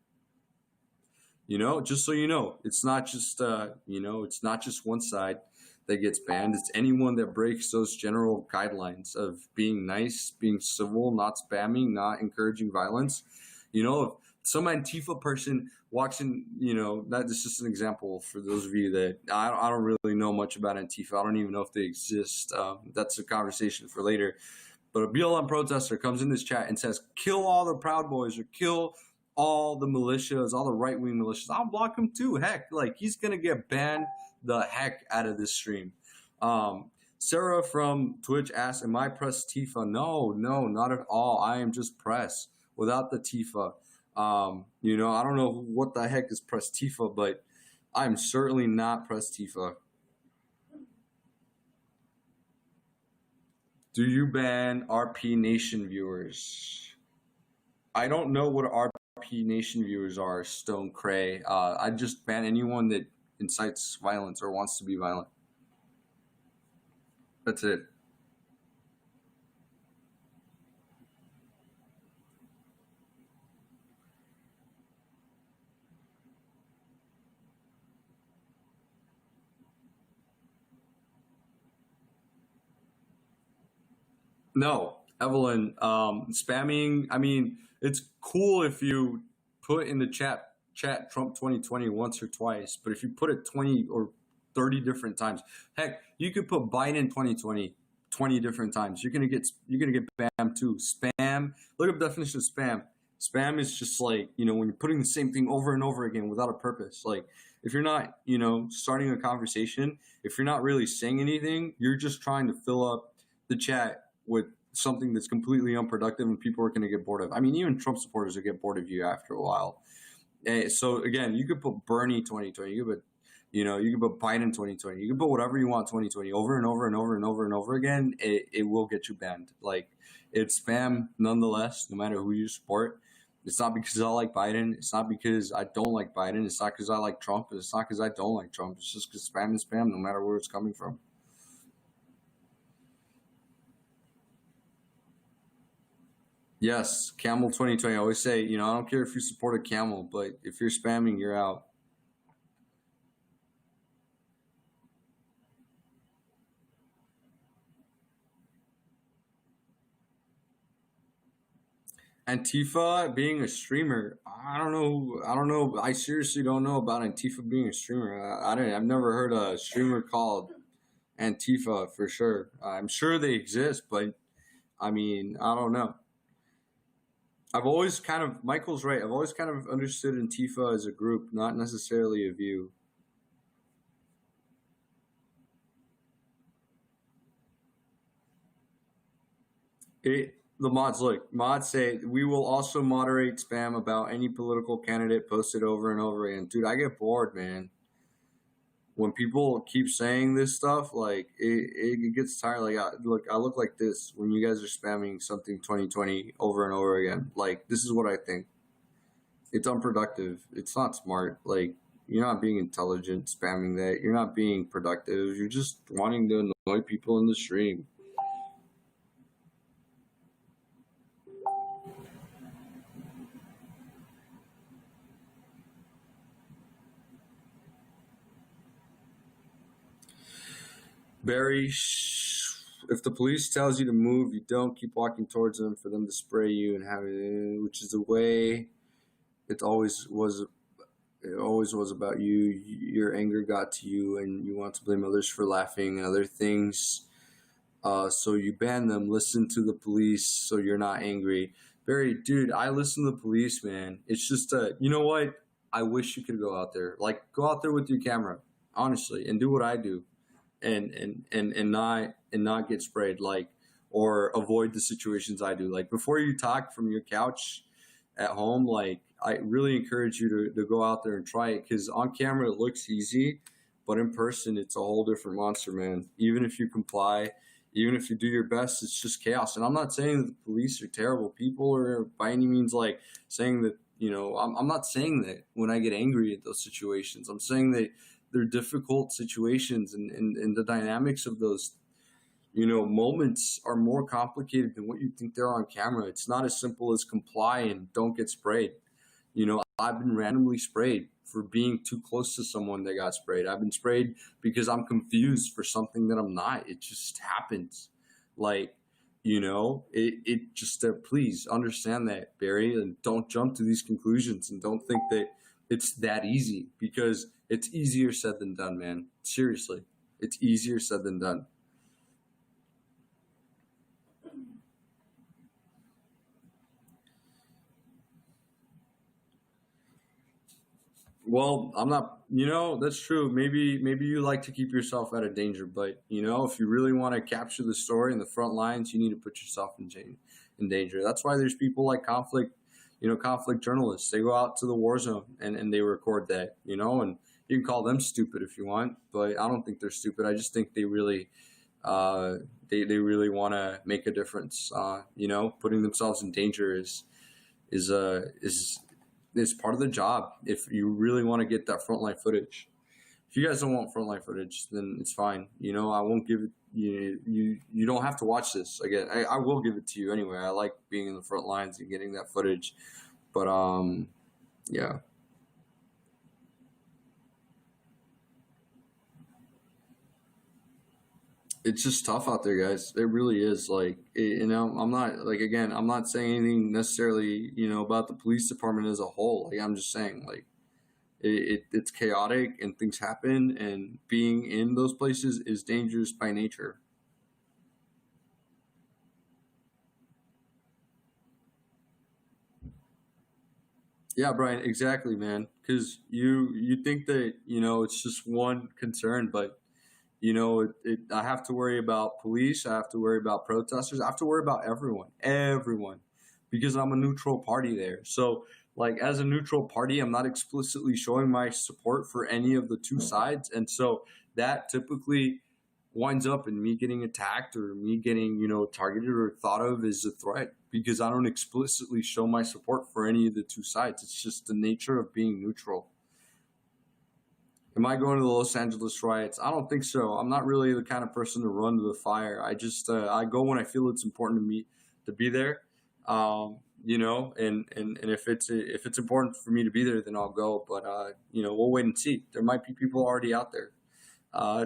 Just so you know, it's not just, it's not just one side that gets banned. It's anyone that breaks those general guidelines of being nice, being civil, not spamming, not encouraging violence. If some Antifa person walks in, that's just an example for those of you that I don't really know much about Antifa. I don't even know if they exist. That's a conversation for later. But a BLM protester comes in this chat and says, kill all the Proud Boys or kill all the militias, all the right-wing militias. I'll block him too. Heck, like, he's going to get banned the heck out of this stream. Sarah from Twitch asked, am I press Tifa? No, not at all. I am just press without the Tifa. I don't know what the heck is press Tifa, but I'm certainly not press Tifa. Do you ban RP Nation viewers? I don't know what RP Nation viewers are, Stone Cray. I just ban anyone that incites violence or wants to be violent. That's it. No, Evelyn, spamming, I mean, it's cool if you put in the chat Trump 2020 once or twice, but if you put it 20 or 30 different times, heck, you could put Biden 2020 20 different times. You're gonna get spam too. Spam, look up the definition of spam. Spam is just like, when you're putting the same thing over and over again without a purpose. Like, if you're not, starting a conversation, if you're not really saying anything, you're just trying to fill up the chat with something that's completely unproductive and people are going to get bored of. I mean, even Trump supporters will get bored of you after a while. So again, you could put Bernie 2020, you could put, you could put Biden 2020, you can put whatever you want 2020 over and over and over and over and over again. It will get you banned. Like, it's spam nonetheless, no matter who you support. It's not because I like Biden. It's not because I don't like Biden. It's not because I like Trump. It's not because I don't like Trump. It's just because spam is spam, no matter where it's coming from. Yes, Camel 2020. I always say, I don't care if you support a camel, but if you're spamming, you're out. Antifa being a streamer, I don't know. I seriously don't know about Antifa being a streamer. I've never heard a streamer called Antifa for sure. I'm sure they exist, but I mean, I don't know. Michael's right. I've always kind of understood Antifa as a group, not necessarily a view. The mods say, we will also moderate spam about any political candidate posted over and over again. Dude, I get bored, man. When people keep saying this stuff, like, it gets tired. Like, I look like this when you guys are spamming something 2020 over and over again. Like, this is what I think. It's unproductive. It's not smart. Like, you're not being intelligent spamming that. You're not being productive. You're just wanting to annoy people in the stream. Barry, if the police tells you to move, you don't. Keep walking towards them for them to spray you and have it, which is the way it always was. It always was about you. Your anger got to you, and you want to blame others for laughing and other things. So you ban them. Listen to the police, so you're not angry. Barry, dude, I listen to the police, man. It's just you know what? I wish you could go out there. Like, go out there with your camera, honestly, and do what I do. And not get sprayed, like, or avoid the situations I do. Like, before you talk from your couch at home, like, I really encourage you to go out there and try it, because on camera it looks easy, but in person it's a whole different monster, man. Even if you comply, even if you do your best, it's just chaos. And I'm not saying that the police are terrible people or by any means like saying that, you know, I'm not saying that when I get angry at those situations. I'm saying that they're difficult situations, and the dynamics of those, you know, moments are more complicated than what you think they're on camera. It's not as simple as comply and don't get sprayed. You know, I've been randomly sprayed for being too close to someone that got sprayed. I've been sprayed because I'm confused for something that I'm not. It just happens. Like, you know, it just, please understand that, Barry, and don't jump to these conclusions and don't think that it's that easy, because it's easier said than done, man. Seriously, it's easier said than done. Well, I'm not, you know, that's true. Maybe you like to keep yourself out of danger, but, you know, if you really want to capture the story in the front lines, you need to put yourself in danger. That's why there's people like conflict journalists. They go out to the war zone and they record that, you know, and you can call them stupid if you want, but I don't think they're stupid. I just think they really, they really want to make a difference. You know, putting themselves in danger is part of the job. If you really want to get that frontline footage, if you guys don't want frontline footage, then it's fine. You know, I won't give it. You don't have to watch this again. I will give it to you anyway. I like being in the front lines and getting that footage, but yeah. It's just tough out there, guys. It really is. Like, you know, I'm not saying anything necessarily, you know, about the police department as a whole. Like, I'm just saying, like, it's chaotic and things happen, and being in those places is dangerous by nature. Yeah, Brian, exactly, man. Because you think that, you know, it's just one concern, but you know, I have to worry about police. I have to worry about protesters. I have to worry about everyone, because I'm a neutral party there. So, like, as a neutral party, I'm not explicitly showing my support for any of the two sides. And so that typically winds up in me getting attacked or me getting, you know, targeted or thought of as a threat, because I don't explicitly show my support for any of the two sides. It's just the nature of being neutral. Am I going to the Los Angeles riots? I don't think so. I'm not really the kind of person to run to the fire. I just I go when I feel it's important to me to be there. You know, and if it's important for me to be there, then I'll go. But you know, we'll wait and see. There might be people already out there.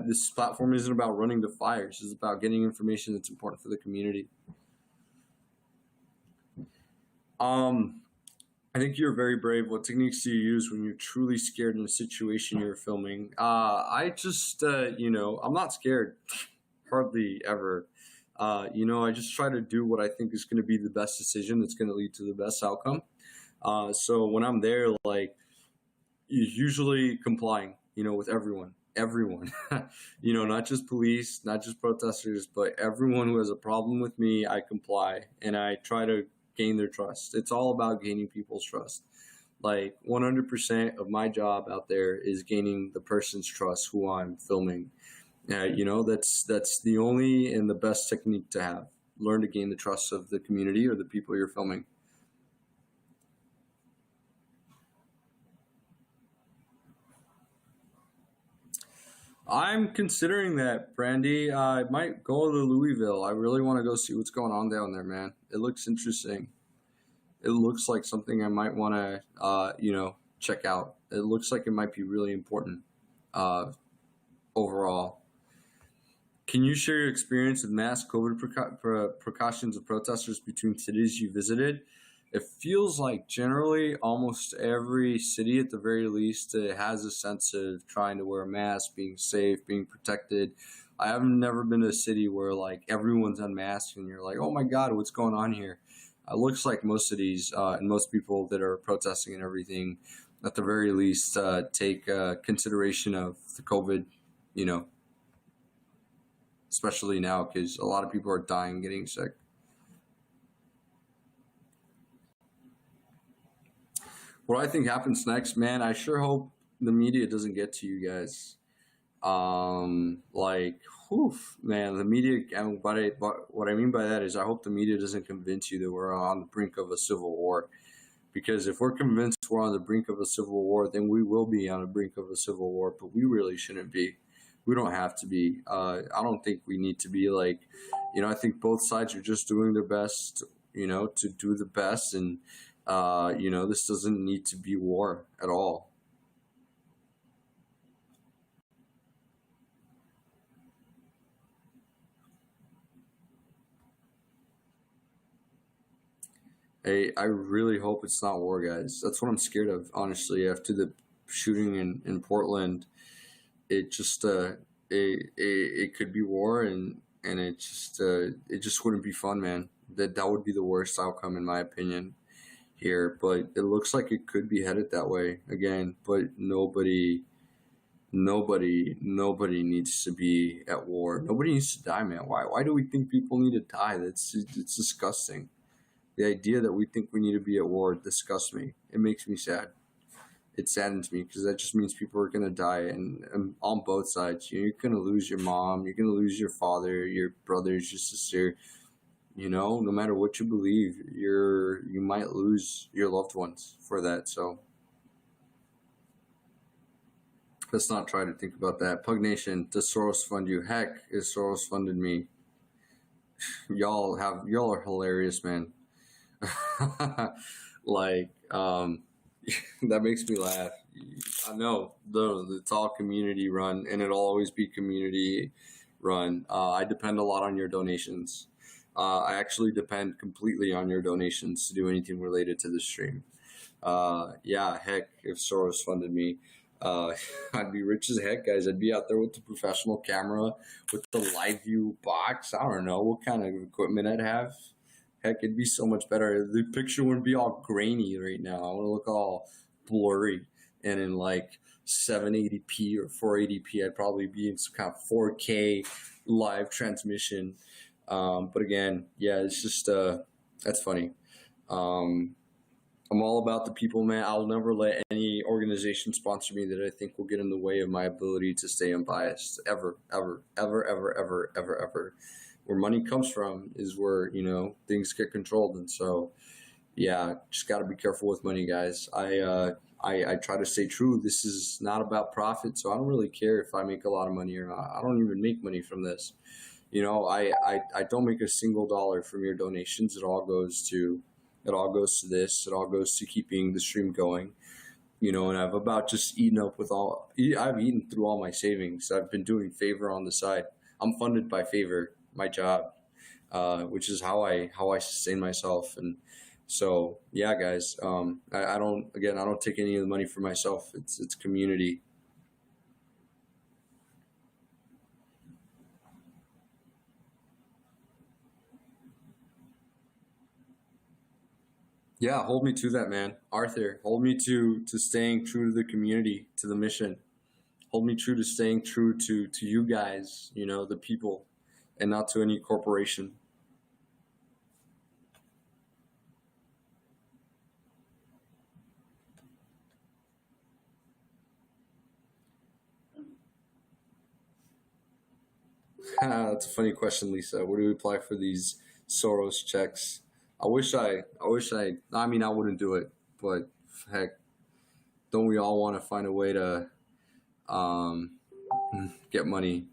This platform isn't about running to fires. It's about getting information that's important for the community. I think you're very brave. What techniques do you use when you're truly scared in a situation you're filming? I just, I'm not scared, hardly ever. I just try to do what I think is going to be the best decision that's going to lead to the best outcome. So when I'm there, like, usually complying, with everyone, not just police, not just protesters, but everyone who has a problem with me, I comply and I try to gain their trust. It's all about gaining people's trust. Like 100% of my job out there is gaining the person's trust who I'm filming. That's the only and the best technique to have. Learn to gain the trust of the community or the people you're filming. I'm considering that, Brandy. I might go to Louisville. I really want to go see what's going on down there, man. It looks interesting. It looks like something I might want to, check out. It looks like it might be really important overall. Can you share your experience with mass COVID precautions of protesters between cities you visited? It feels like generally almost every city, at the very least, has a sense of trying to wear a mask, being safe, being protected. I have never been to a city where like everyone's unmasked and you're like, oh my God, what's going on here? It looks like most cities and most people that are protesting and everything, at the very least, take consideration of the COVID, especially now because a lot of people are dying, getting sick. What I think happens next, man, I sure hope the media doesn't get to you guys. Man, the media, and what I mean by that is I hope the media doesn't convince you that we're on the brink of a civil war. Because if we're convinced we're on the brink of a civil war, then we will be on the brink of a civil war, but we really shouldn't be. We don't have to be. I don't think we need to be like, I think both sides are just doing their best, to do the best. And, this doesn't need to be war at all. Hey, I really hope it's not war, guys. That's what I'm scared of, honestly. After the shooting in Portland, it just it could be war, and it just wouldn't be fun, man. That would be the worst outcome, in my opinion, here. But it looks like it could be headed that way again. But nobody needs to be at war. Nobody needs to die, man. Why do we think people need to die? It's disgusting. The idea that we think we need to be at war disgusts me. It makes me sad. It saddens me because that just means people are going to die, and on both sides. You're going to lose your mom. You're going to lose your father, your brothers, your sister. No matter what you believe, you might lose your loved ones for that. So let's not try to think about that. Pug Nation, does Soros fund you? Heck, is Soros funded me? Y'all are hilarious, man. That makes me laugh. I know it's all community run, and it'll always be community run. I depend a lot on your donations. I actually depend completely on your donations to do anything related to the stream. Heck, if Soros funded me, I'd be rich as heck, guys. I'd be out there with the professional camera, with the live view box. I don't know what kind of equipment I'd have. Heck, it'd be so much better. The picture wouldn't be all grainy right now. I want to look all blurry, and in like 780p or 480p, I'd probably be in some kind of 4K live transmission. But again, it's just that's funny. I'm all about the people, man. I'll never let any organization sponsor me that I think will get in the way of my ability to stay unbiased. Ever. Where money comes from is where, things get controlled. And so, just got to be careful with money, guys. I try to stay true. This is not about profit, so I don't really care if I make a lot of money or not. I don't even make money from this. I don't make a single dollar from your donations. It all goes to this. It all goes to keeping the stream going. And I've about just eaten up with I've eaten through all my savings. I've been doing favor on the side. I'm funded by favor, my job, which is how I sustain myself. And So yeah, guys, I don't take any of the money for myself. It's community. Yeah, hold me to that, man. Arthur, hold me to staying true to the community, to the mission. Hold me true to staying true to you guys, you know, the people, and not to any corporation. That's a funny question, Lisa. What do we apply for these Soros checks? I mean, I wouldn't do it, but heck, don't we all want to find a way to get money?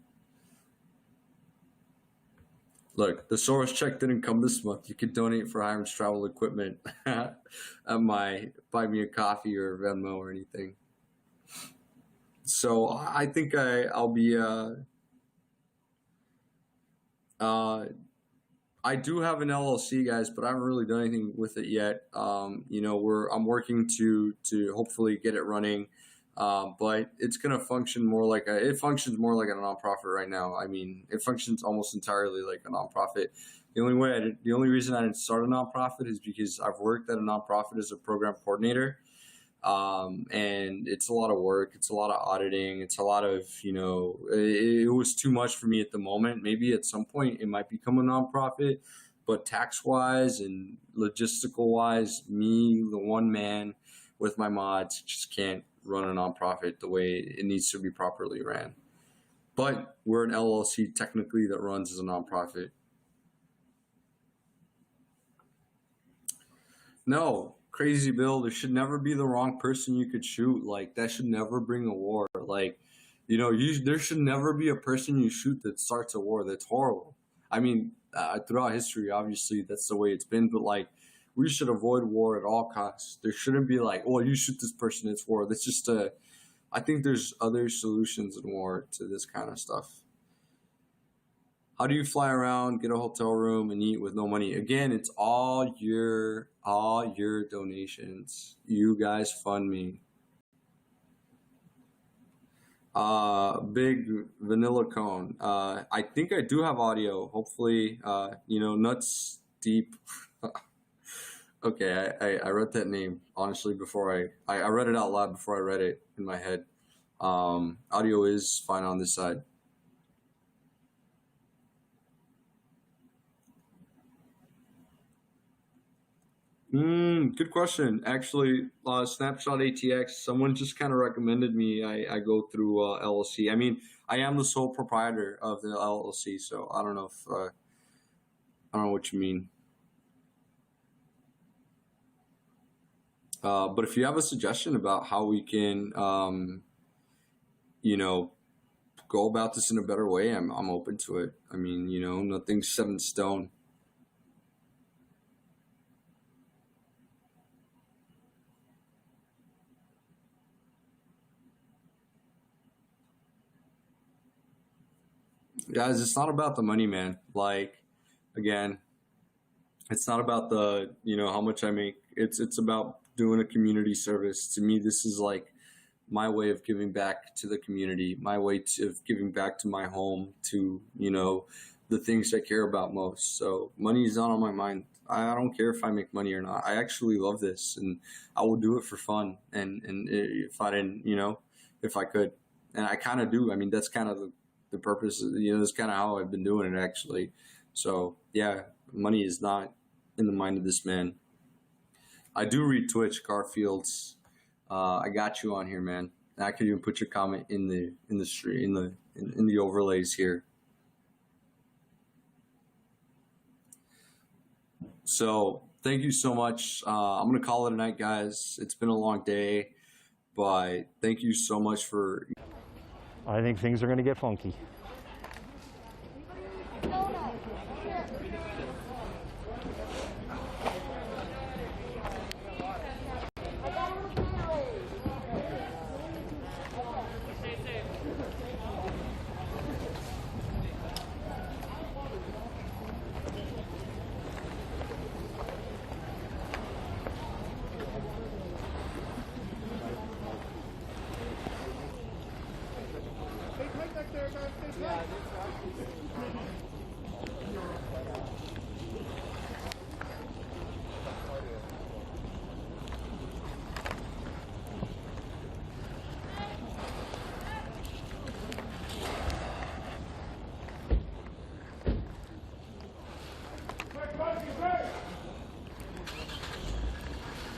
Look, the Soros check didn't come this month. You could donate for Hiram's travel equipment at my Buy Me a Coffee or Venmo or anything. So I think I'll be I do have an LLC, guys, but I haven't really done anything with it yet. You know, I'm working to hopefully get it running, but it's gonna function more like it functions more like a nonprofit right now. I mean, it functions almost entirely like a nonprofit. The only reason I didn't start a nonprofit is because I've worked at a nonprofit as a program coordinator. And it's a lot of work. It's a lot of auditing. It's a lot of, you know, it was too much for me at the moment. Maybe at some point it might become a nonprofit, but tax wise and logistical wise, me, the one man with my mods, just can't run a nonprofit the way it needs to be properly ran. But we're an LLC technically that runs as a nonprofit. No. Crazy Bill, there should never be the wrong person you could shoot. Like, that should never bring a war. Like, you know, there should never be a person you shoot that starts a war. That's horrible. I mean, throughout history, obviously, that's the way it's been. But, like, we should avoid war at all costs. There shouldn't be like, oh, you shoot this person, it's war. That's just I think there's other solutions in war to this kind of stuff. How do you fly around, get a hotel room, and eat with no money? Again, it's all your donations. You guys fund me. Big Vanilla Cone. I think I do have audio. Hopefully, you know, Nuts Deep. Okay, I read that name, honestly, before I read it out loud before I read it in my head. Audio is fine on this side. Good question. Actually, Snapshot ATX, someone just kind of recommended me I go through LLC. I mean, I am the sole proprietor of the LLC, so I don't know if I don't know what you mean. But if you have a suggestion about how we can, you know, go about this in a better way, I'm open to it. I mean, you know, nothing's set in stone. Guys, it's not about the money, man. Like, again, it's not about the, you know, how much I make. It's about doing a community service. To me, this is like my way of giving back to the community, my way of giving back to my home, to, you know, the things I care about most. So money is not on my mind. I don't care if I make money or not. I actually love this, and I will do it for fun. And if I didn't, you know, if I could, and I kind of do. I mean, that's kind of the purpose. You know, that's kind of how I've been doing it, actually. So yeah, money is not in the mind of this man. I do read Twitch, Garfields. I got you on here, man. I could even put your comment in the stream, in the overlays here. So thank you so much. I'm gonna call it a night, guys. It's been a long day, but thank you so much for. I think things are going to get funky.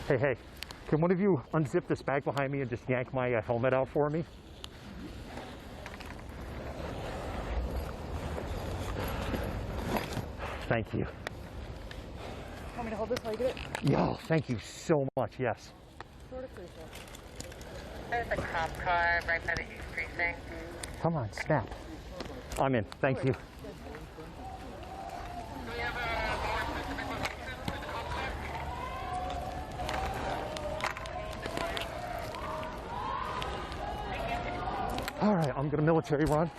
Hey, hey, can one of you unzip this bag behind me and just yank my helmet out for me? Thank you. Want me to hold this while you get it? Yo, thank you so much, yes. Sort of crucial. There's a cop car right by the East Precinct. Come on, snap. I'm in, thank you. All right, I'm gonna military run.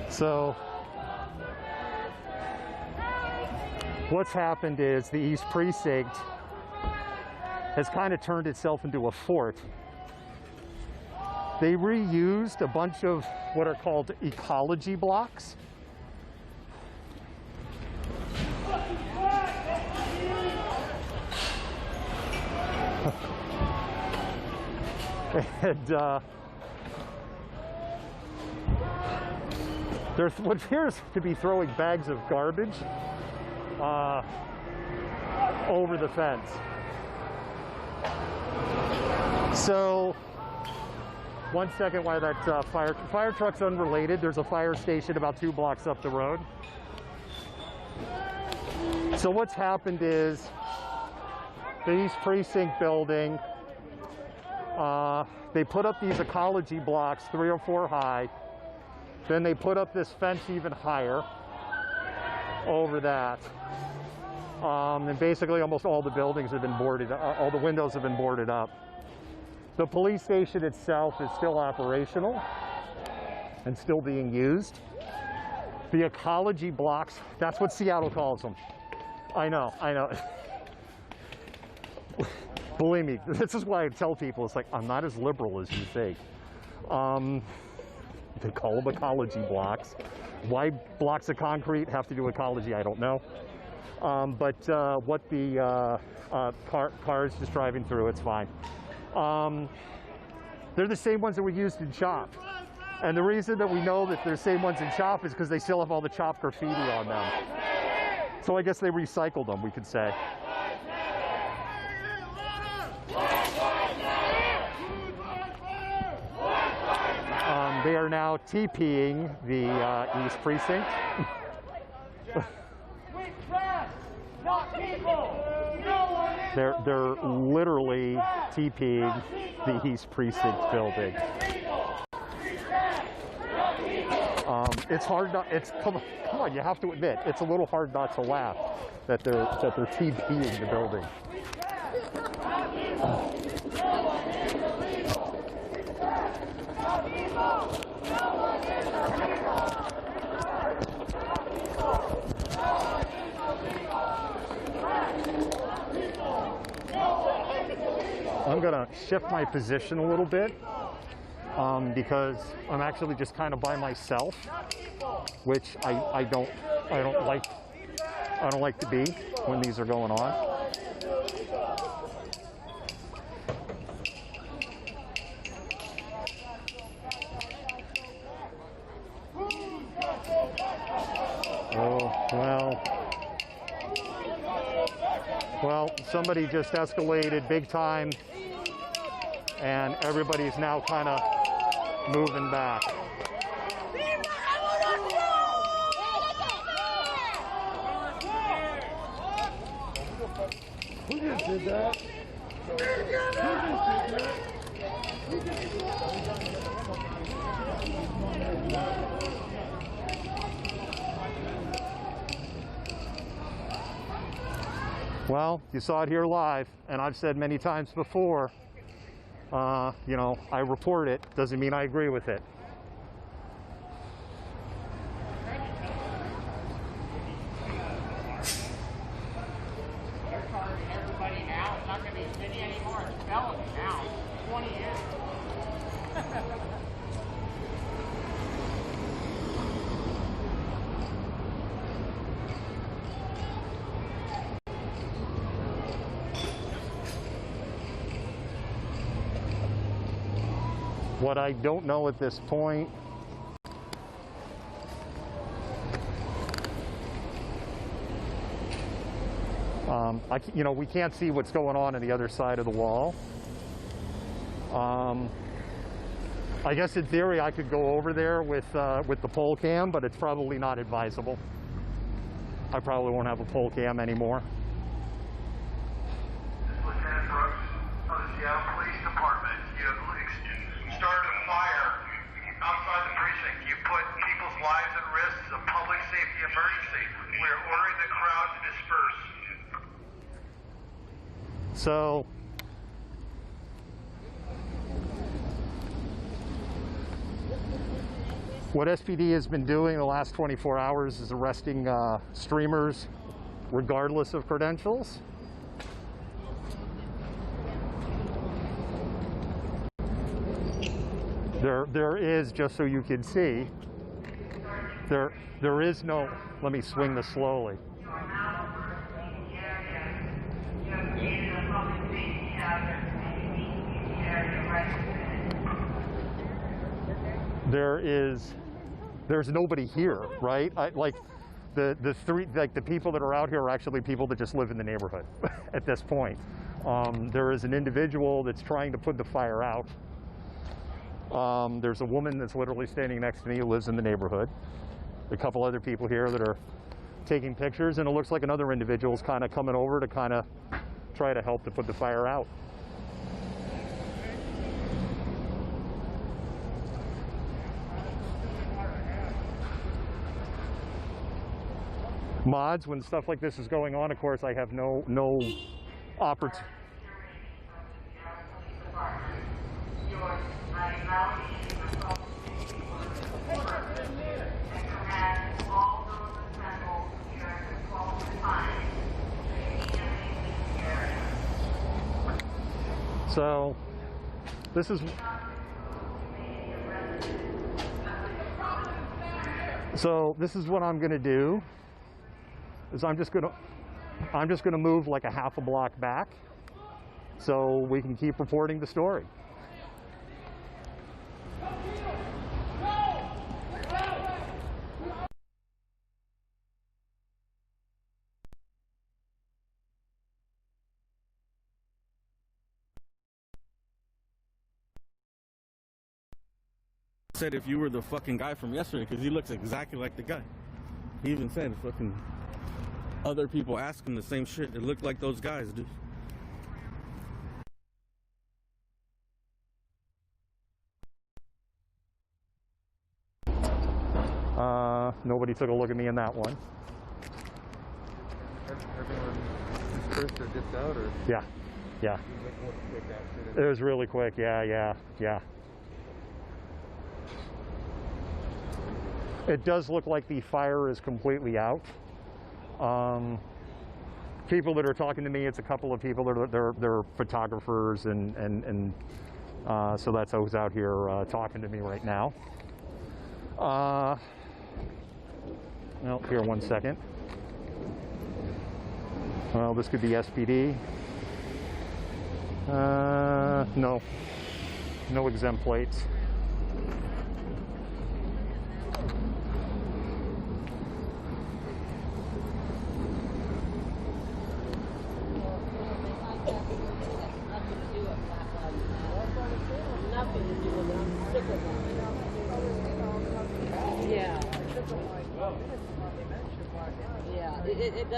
So what's happened is the East Precinct has kind of turned itself into a fort. They reused a bunch of what are called ecology blocks. And there's what appears to be throwing bags of garbage over the fence. So, one second while that fire truck's unrelated. There's a fire station about 2 blocks up the road. So what's happened is the East Precinct building, they put up these ecology blocks 3 or 4 high. Then they put up this fence even higher over that. And basically almost all the buildings have been boarded, all the windows have been boarded up. The police station itself is still operational and still being used. The ecology blocks, that's what Seattle calls them. I know. Believe me, this is why I tell people, it's like, I'm not as liberal as you think. They call them ecology blocks. Why blocks of concrete have to do ecology, I don't know. But what the cars just driving through, it's fine. They're the same ones that were used in CHOP. And the reason that we know that they're the same ones in CHOP is because they still have all the CHOP graffiti on them. So I guess they recycled them, we could say. They are now TPing the East Precinct. They're literally TPing the East Precinct building. It's hard not. Come on, you have to admit it's a little hard not to laugh that they're TPing the building. I'm gonna shift my position a little bit because I'm actually just kind of by myself, which I don't like to be when these are going on. Oh, well, somebody just escalated big time, and everybody's now kind of moving back. Who just did that? Who just did that? Well, you saw it here live, and I've said many times before, you know, I report it, doesn't mean I agree with it. What I don't know at this point, we can't see what's going on the other side of the wall. I guess in theory I could go over there with the pole cam, but it's probably not advisable. I probably won't have a pole cam anymore. Lieutenant Brooks of the Seattle Police Department. You started a fire outside the precinct. You put people's lives at risk. It's a public safety emergency. We're ordering the crowd to disperse. So, what SPD has been doing the last 24 hours is arresting streamers regardless of credentials. There is, just so you can see, there is no, let me swing this slowly. There's nobody here, right? The people that are out here are actually people that just live in the neighborhood at this point. There is an individual that's trying to put the fire out. There's a woman that's literally standing next to me who lives in the neighborhood. A couple other people here that are taking pictures, and it looks like another individual is kind of coming over to kind of try to help to put the fire out. Mods, when stuff like this is going on, of course, I have no opportunity. So, this is what I'm going to do. Is I'm just gonna move like a half a block back, so we can keep reporting the story. Said if you were the fucking guy from yesterday, because he looks exactly like the guy. He even said fucking other people ask him the same shit. It looked like those guys, dude. Nobody took a look at me in that one. Everyone dispersed or dipped out, or? Yeah. It was really quick, yeah. It does look like the fire is completely out. People that are talking to me, it's a couple of people that they're photographers, and so that's who's out here talking to me right now. Well, here, one second. Well, this could be SPD. No exempt plates.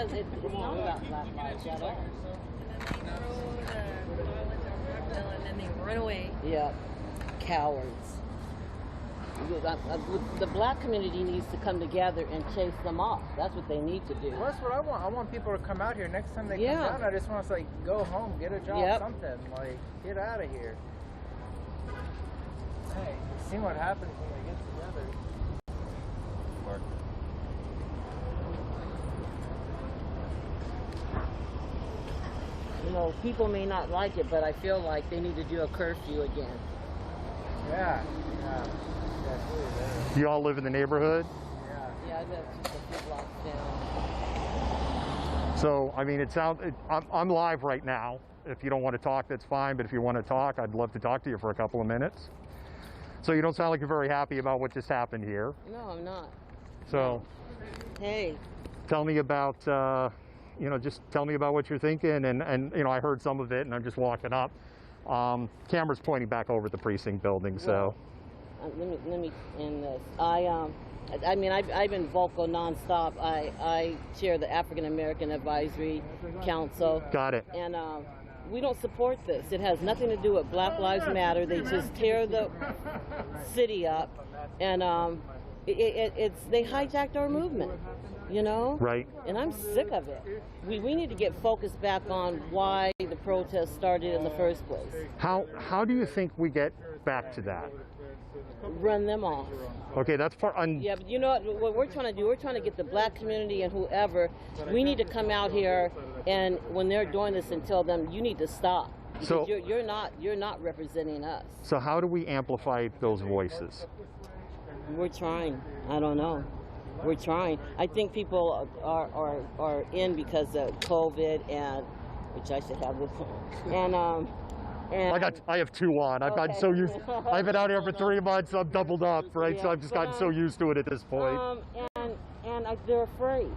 It's not about Black Lives at all. And then they run away. Yeah, cowards. The black community needs to come together and chase them off. That's what they need to do. Well, that's what I want. I want people to come out here. Next time they come down, I just want to go home, get a job, something. Get out of here. Hey, see what happens when they get together. Mark. People may not like it, but I feel like they need to do a curfew again. Yeah. Do you all live in the neighborhood? Yeah, I live just a few blocks down. So, I mean, I'm live right now. If you don't want to talk, that's fine. But if you want to talk, I'd love to talk to you for a couple of minutes. So you don't sound like you're very happy about what just happened here. No, I'm not. So, Hey. tell me about, you know, just tell me about what you're thinking. And you know, I heard some of it, and I'm just walking up. Camera's pointing back over at the precinct building, so. Let me end this. I mean, I've been vocal nonstop. I chair the African American Advisory Council. Got it. And we don't support this. It has nothing to do with Black Lives Matter. They just tear the city up, and they hijacked our movement. You know? Right. And I'm sick of it. We need to get focused back on why the protest started in the first place. How do you think we get back to that? Run them off. Okay, that's part. Yeah, but you know what we're trying to do? We're trying to get the black community and whoever. We need to come out here, and when they're doing this, and tell them you need to stop. So you're not representing us. So how do we amplify those voices? We're trying. I don't know. We're trying. I think people are in because of COVID, and which I should have this on. And I have two on. I've gotten so used. I've been out here for 3 months. So I'm doubled up, right? Yeah, So I've just gotten so used to it at this point. They're afraid,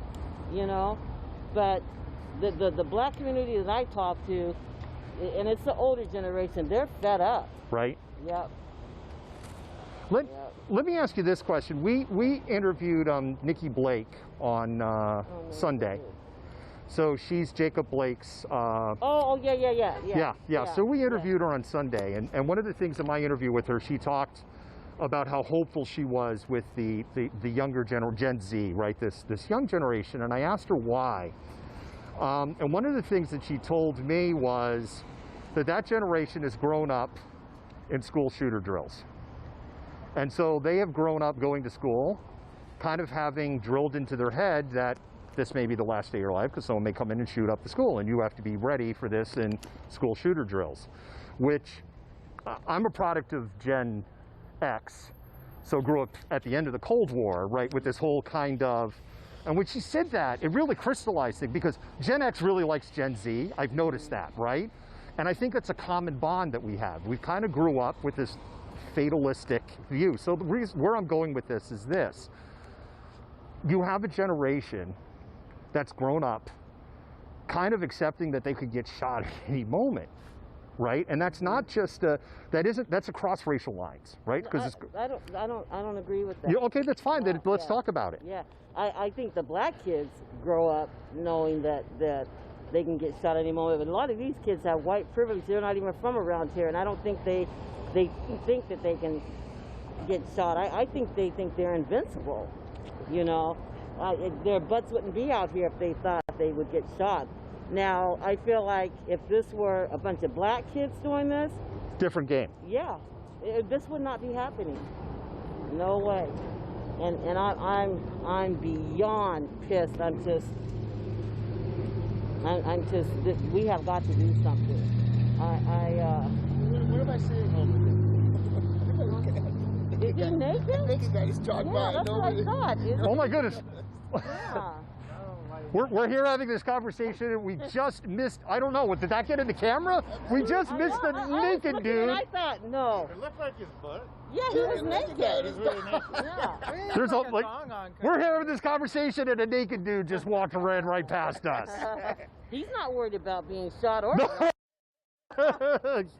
you know. But the black community that I talk to, and it's the older generation, they're fed up. Right. Yep. Let me ask you this question. We interviewed Nikki Blake on Sunday. So she's Jacob Blake's. Yeah. So we interviewed her on Sunday, and one of the things in my interview with her, she talked about how hopeful she was with the younger Gen Z, right? This young generation, and I asked her why. And one of the things that she told me was that generation has grown up in school shooter drills. And so they have grown up going to school, kind of having drilled into their head that this may be the last day of your life because someone may come in and shoot up the school, and you have to be ready for this in school shooter drills, which I'm a product of Gen X, so grew up at the end of the Cold War, right, with this whole kind of, and when she said that, it really crystallized it, because Gen X really likes Gen Z. I've noticed that, right? And I think it's a common bond that we have. We kind of grew up with this fatalistic view. So the reason where I'm going with this is this. You have a generation that's grown up kind of accepting that they could get shot at any moment, right? And that's not just that's across racial lines, right? Because I don't agree with that. Okay, that's fine. Then let's talk about it. Yeah, I think the black kids grow up knowing that they can get shot at any moment. But a lot of these kids have white privilege. They're not even from around here, and I don't think they think that they can get shot. I think they think they're invincible, you know. Their butts wouldn't be out here if they thought they would get shot. Now, I feel like if this were a bunch of black kids doing this, different game. Yeah, this would not be happening. No way. And I'm beyond pissed. I'm just. We have got to do something. What am I saying over there? Is he naked? Naked guy just jogged by. That's what I thought. Oh my goodness. Yeah. We're here having this conversation, and we just missed, I don't know, did that get in the camera? We just missed the naked dude. I thought, no. It looked like his butt. Yeah, he was naked. He's really naked. Yeah. There's we're here having this conversation, and a naked dude just walked right past us. He's not worried about being shot or.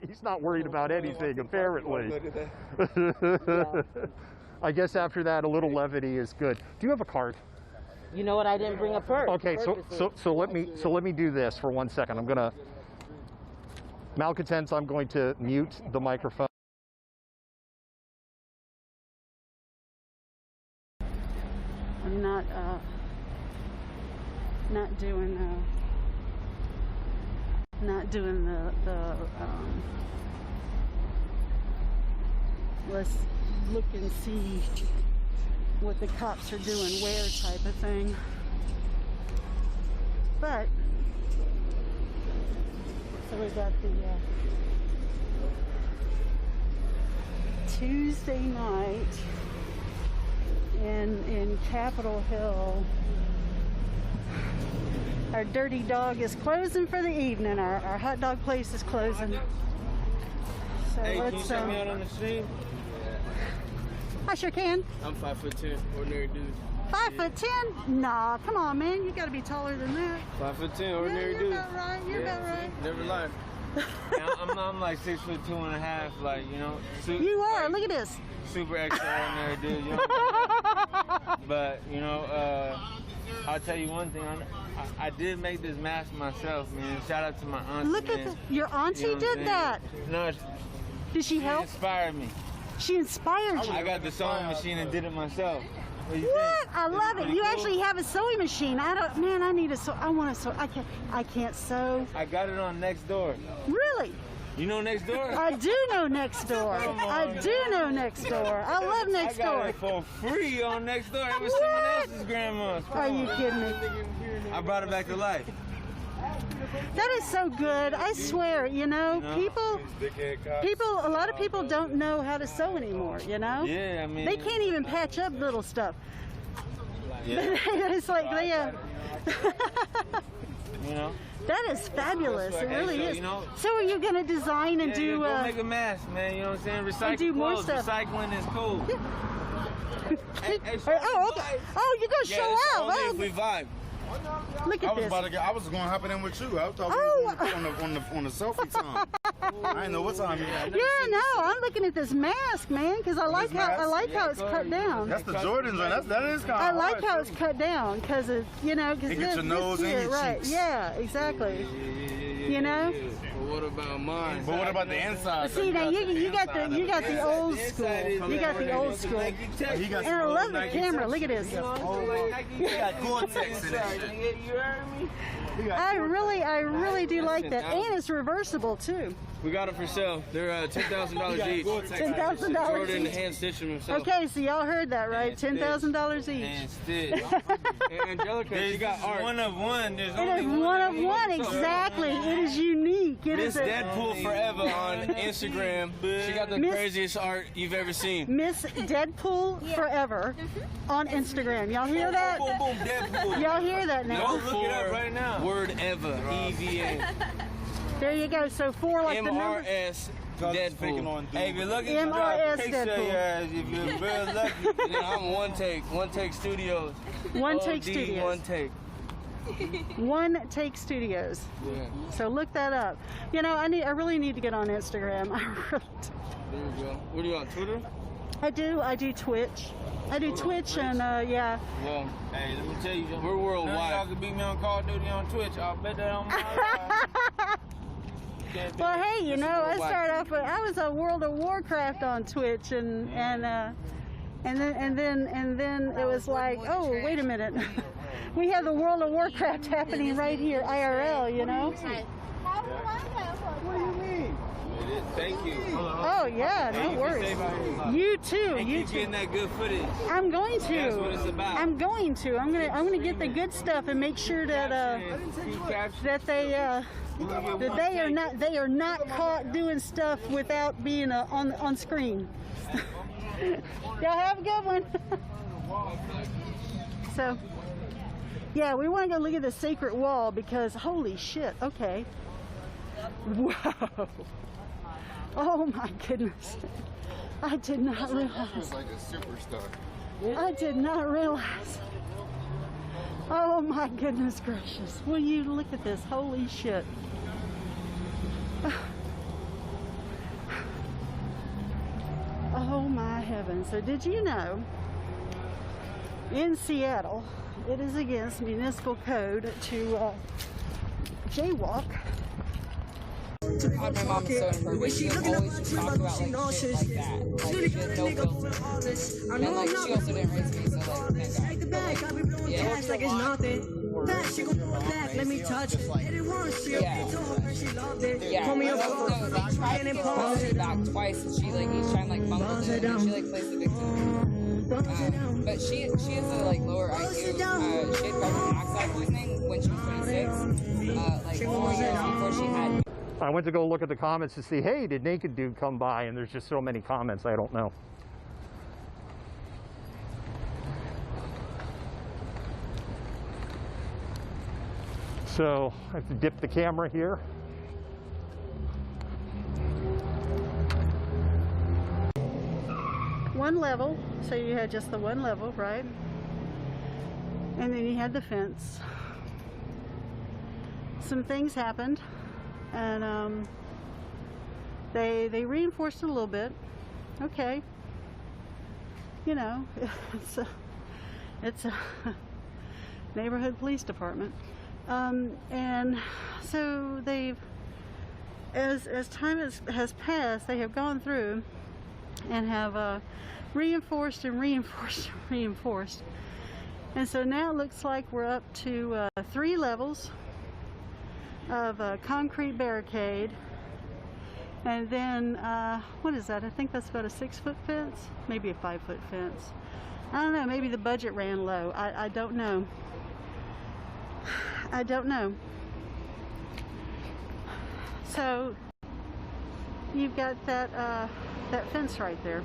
He's not worried about anything, apparently. I guess after that, a little levity is good. Do you have a card? You know what? I didn't bring a purse. Okay, so let me do this for 1 second. I'm gonna malcontents. I'm going to mute the microphone. I'm not doing the let's look and see what the cops are doing where type of thing. But so we got the Tuesday night in Capitol Hill. Our Dirty Dog is closing for the evening. Our hot dog place is closing. So hey, let's can you send me out on the scene? I sure can. I'm 5'10", ordinary dude. 5'10"? Nah, come on, man. You gotta be taller than that. 5'10", ordinary you're dude. About right. You're about right. Never lied. I'm like 6'2.5", like, you know. You are. Look at this. Super extraordinary dude. You know. But you know, I'll tell you one thing. I did make this mask myself, man. Shout out to my auntie. Look at your auntie You know did that. No, did she help? She inspired me. She inspired you. I got the sewing machine and did it myself. What? I love it. You actually have a sewing machine. I don't. Man, I need a sew. I want to sew. I can't sew. I got it on Nextdoor. Really? You know Nextdoor? I do know Nextdoor. I do know Nextdoor. I love Nextdoor. I got it for free on Nextdoor. It was someone else's grandma's. Are you kidding me? I brought it back to life. That is so good. I swear, you know, people, a lot of people don't know how to sew anymore, you know? Yeah, I mean. They can't even patch up little stuff. Yeah. It's like they, you know? That is fabulous. It really is. You know, so are you going to design and do... go make a mask, man. You know what I'm saying? Recycle do more clothes. stuff. Recycling is cool. Oh, okay. Oh, you're going to show out. Only if we vibe. Look at this. I was going to hop in with you. I thought we was on the selfie time. I didn't know what time you had. Yeah, no, I'm looking at this mask, man, because I like how it's cut down. That's the Jordans, right? That is kind of. I like how it's cut down because it, you know, because it gets your nose and your right. cheeks. Yeah, exactly. You know. But what about mine? But what about the inside? See, now you got the old school. You got the old school. And I love the camera. Look at this. You got Gore-Tex in that shit. You heard me? I really do like that, and it's reversible too. We got it for sale. They're $10,000 each. $10,000 Jordan each. hand stitched them himself. Okay, so y'all heard that, right? $10,000 each. And stitch. Angelica, she got art. One of one. There's it is one of one, exactly. It is unique. It Miss is Deadpool Forever on Instagram. She got the craziest art you've ever seen. Miss Deadpool Forever on Instagram. Y'all hear that? Boom, boom, Deadpool. Y'all hear that now? Go look it up right now. Word ever. EVA. There you go. So for like the number. MRS Deadpool. Hey, if you're looking to MRS picture Deadpool. if you're real lucky, you know, I'm one take studios. One take studios. One take. One Take Studios. Yeah. So look that up. You know, I really need to get on Instagram. I really do. There you go. What are you on Twitter? I do Twitch. I do Twitch and yeah. Well, hey, let me tell you, we're worldwide. Y'all can beat me on Call of Duty on Twitch. I'll bet that on my Well, hey, you know, I started off with I was a World of Warcraft on Twitch and then it was like, oh, wait a minute. We have the World of Warcraft happening right here, IRL, you know? What do you mean? Thank you. Oh yeah, no worries. You too. And You keep too. getting that good footage. I'm going to. That's what it's about. I'm going to. I'm gonna get the good stuff and make sure that they are not caught doing stuff without being on screen. Y'all have a good one. So, yeah, we want to go look at the sacred wall because holy shit. Okay. Whoa. Oh my goodness. I did not realize. He was like a superstar. I did not realize. Oh my goodness gracious. Will you look at this? Holy shit. Oh my heavens. So did you know in Seattle it is against municipal code to jaywalk? My mom is so imperfect. She always just talk about like shit like that. Like she has no filter. And like she also didn't raise me, so like thank God. Yeah. Like it's nothing. Back, she gon' throw it back, let me touch it. Hit it once, she told her she loved it. Yeah, Call me no, they tried to get her back twice, and she like each time like fumbled it, and she like plays the victim. But she has a like lower IQ. She had carbon monoxide poisoning when she was 26, like 4 years before she had. I went to go look at the comments to see, hey, did Naked Dude come by? And there's just so many comments, I don't know. So I have to dip the camera here. one level, so you had just the one level, right? And then you had the fence. Some things happened, and they reinforced it a little bit. Okay, you know, it's a neighborhood police department, and so they've, as time has passed, they have gone through and have reinforced and reinforced and reinforced, and so now it looks like we're up to 3 levels of a concrete barricade, and then what is that? I think that's about a 6-foot fence, maybe a 5-foot fence. I don't know, maybe the budget ran low. I don't know. I don't know. So you've got that that fence right there,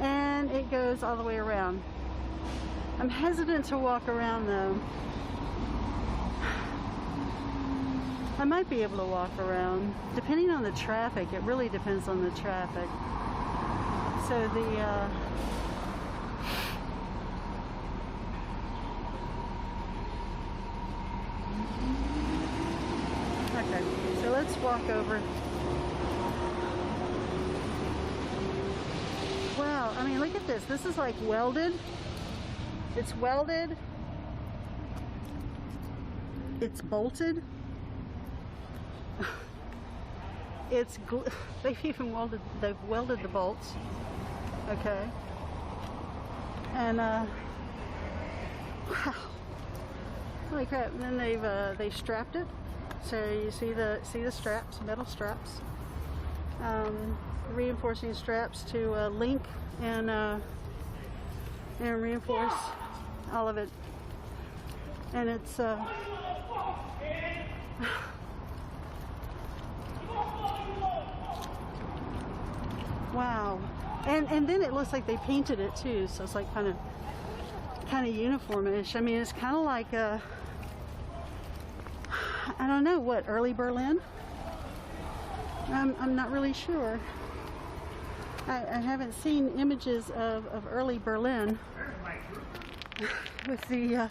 and it goes all the way around. I'm hesitant to walk around though. I might be able to walk around, depending on the traffic. It really depends on the traffic. So okay, so let's walk over. Wow, I mean, look at this. This is like welded. It's welded. It's bolted. They've welded the bolts. Okay. And wow, holy crap! And then they've strapped it. So you see the straps, metal straps, reinforcing straps to link and reinforce all of it. And it's wow, and then it looks like they painted it too, so it's like kind of uniformish. I mean, it's kind of like I don't know what, early Berlin. I'm not really sure. I haven't seen images of early Berlin with the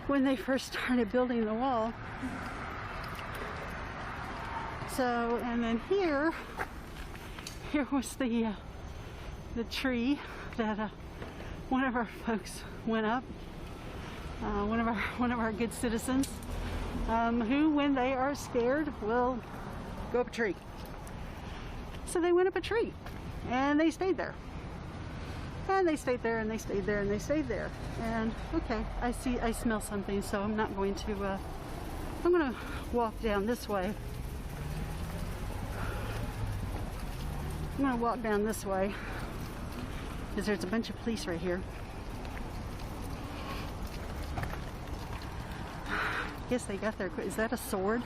when they first started building the wall. So, and then here was the tree that one of our folks went up. One of our good citizens, who, when they are scared, will go up a tree. So they went up a tree, and they stayed there. And they stayed there, and they stayed there, and they stayed there. And okay, I smell something, so I'm not going to. I'm going to walk down this way. I'm going to walk down this way because there's a bunch of police right here. Guess they got their. Is that a sword?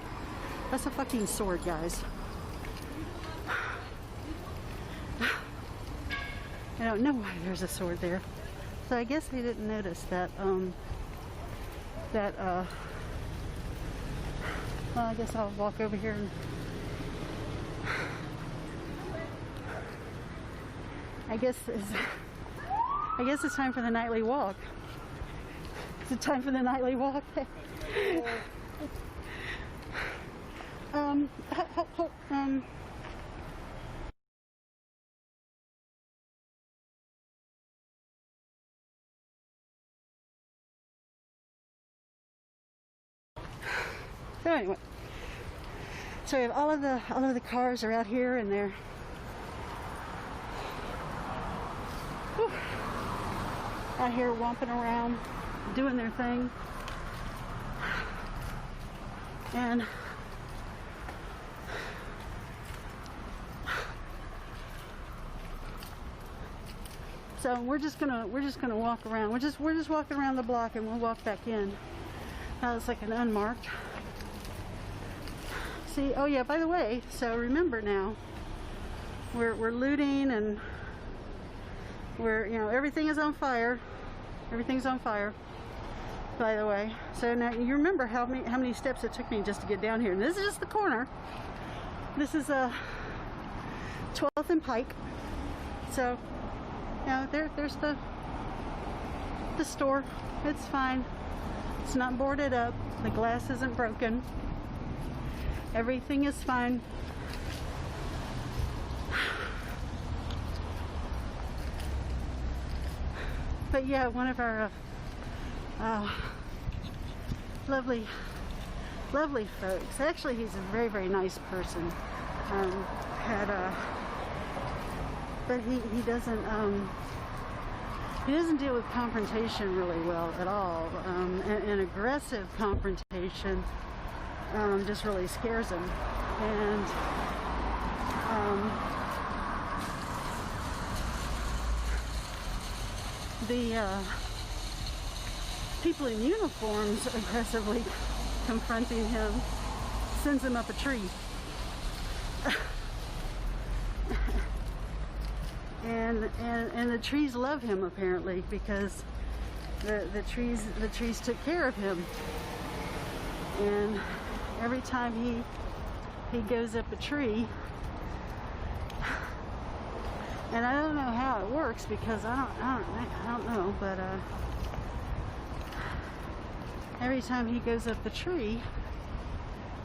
That's a fucking sword, guys. I don't know why there's a sword there. So I guess they didn't notice that. Well, I guess I'll walk over here and. I guess it's time for the nightly walk. Is it time for the nightly walk? So anyway, so we have all of the cars are out here, and they're out here womping around, doing their thing, and so we're just gonna walk around. We're just walking around the block, and we'll walk back in. That looks like an unmarked. See, oh yeah, by the way, so remember now, we're looting, and we're, you know, everything is on fire. Everything's on fire, by the way. So now you remember how many steps it took me just to get down here. And this is just the corner. This is 12th and Pike. So know, there's the store. It's fine. It's not boarded up. The glass isn't broken. Everything is fine. But yeah, one of our lovely folks. Actually, he's a very, very nice person. But he doesn't deal with confrontation really well at all. An aggressive confrontation just really scares him. And the people in uniforms aggressively confronting him sends him up a tree. And the trees love him apparently, because the trees took care of him. And every time he goes up a tree, and I don't know how it works because I don't know, but every time he goes up the tree,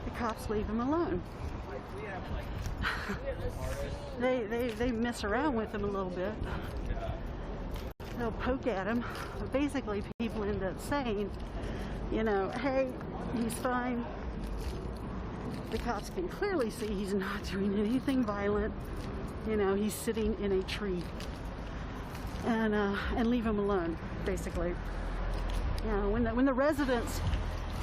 the cops leave him alone. They mess around with him a little bit. They'll poke at him. But basically, people end up saying, you know, hey, he's fine. The cops can clearly see he's not doing anything violent. You know, he's sitting in a tree. And leave him alone, basically. You know, when the residents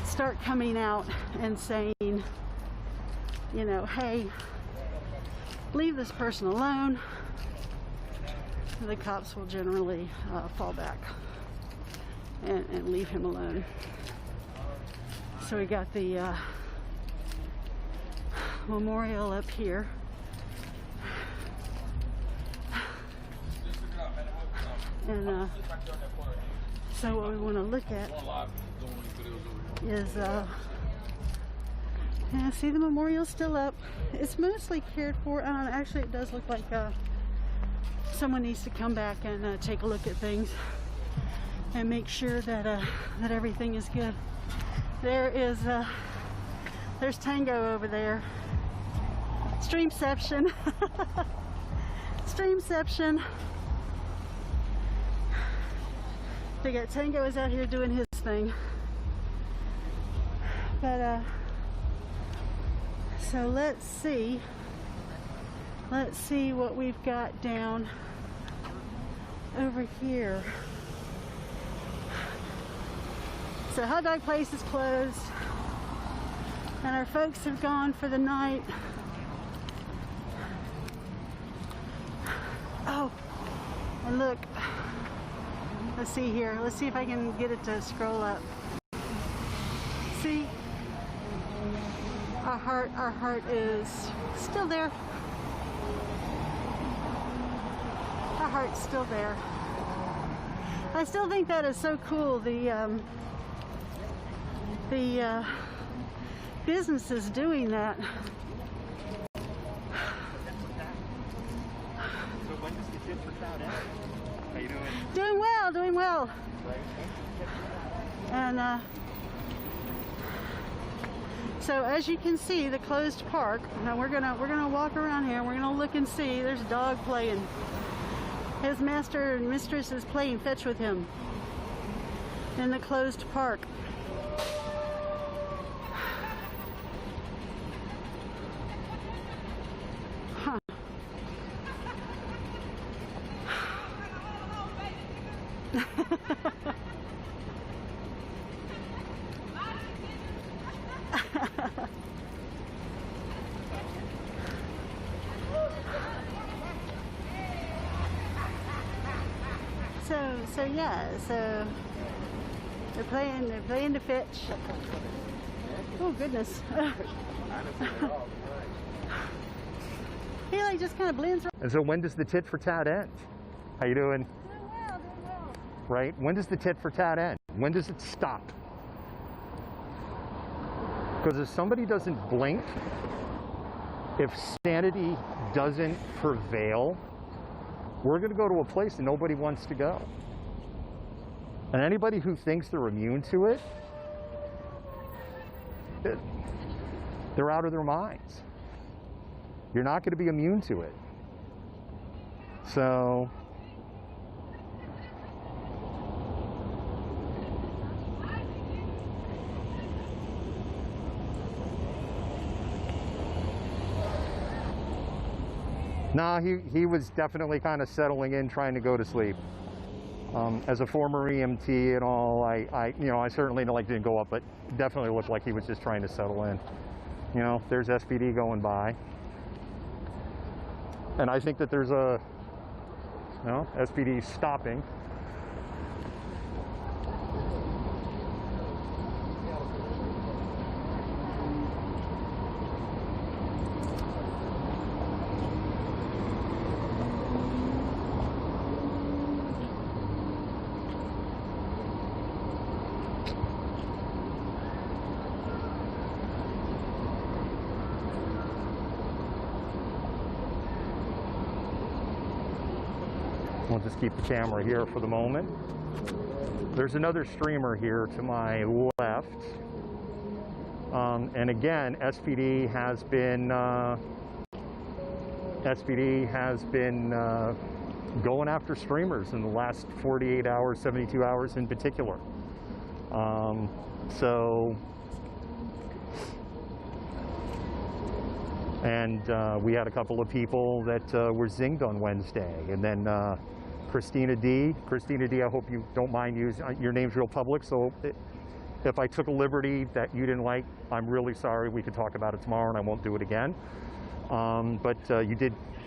start coming out and saying, you know, hey, leave this person alone, the cops will generally fall back and leave him alone. So we got the memorial up here. And so what we want to look at is, yeah, see, the memorial's still up. It's mostly cared for. Actually, it does look like someone needs to come back and take a look at things and make sure that that everything is good. There's Tango over there. Streamception. Streamception. They got Tango is out here doing his thing. But so let's see what we've got down over here. So hot dog place is closed and our folks have gone for the night. Oh, and look, let's see here. Let's see if I can get it to scroll up. See? Our heart is still there. Our heart's still there. I still think that is so cool. The businesses doing that. So when does the tit for tat end? How you doing? Doing well, doing well. And so as you can see, the closed park. Now we're gonna walk around here. We're gonna look and see. There's a dog playing. His master and mistress is playing fetch with him in the closed park. Huh. So yeah, so they're playing to fetch. Oh goodness. He like just kind of blends. And so when does the tit for tat end? How you doing? Doing well, doing well. Right? When does the tit for tat end? When does it stop? Because if somebody doesn't blink, if sanity doesn't prevail, We're going to go to a place that nobody wants to go. And anybody who thinks they're immune to it, they're out of their minds. You're not going to be immune to it. So, nah, he was definitely kind of settling in, trying to go to sleep. As a former EMT and all, I certainly didn't go up, but definitely looked like he was just trying to settle in. You know, there's SPD going by, and I think that there's a, you know, SPD stopping. We'll just keep the camera here for the moment. There's another streamer here to my left. And again, SPD has been going after streamers in the last 48 hours, 72 hours in particular. We had a couple of people that were zinged on Wednesday, and then Christina D, I hope you don't mind using your name's real public, so if I took a liberty that you didn't like, I'm really sorry. We could talk about it tomorrow, and I won't do it again.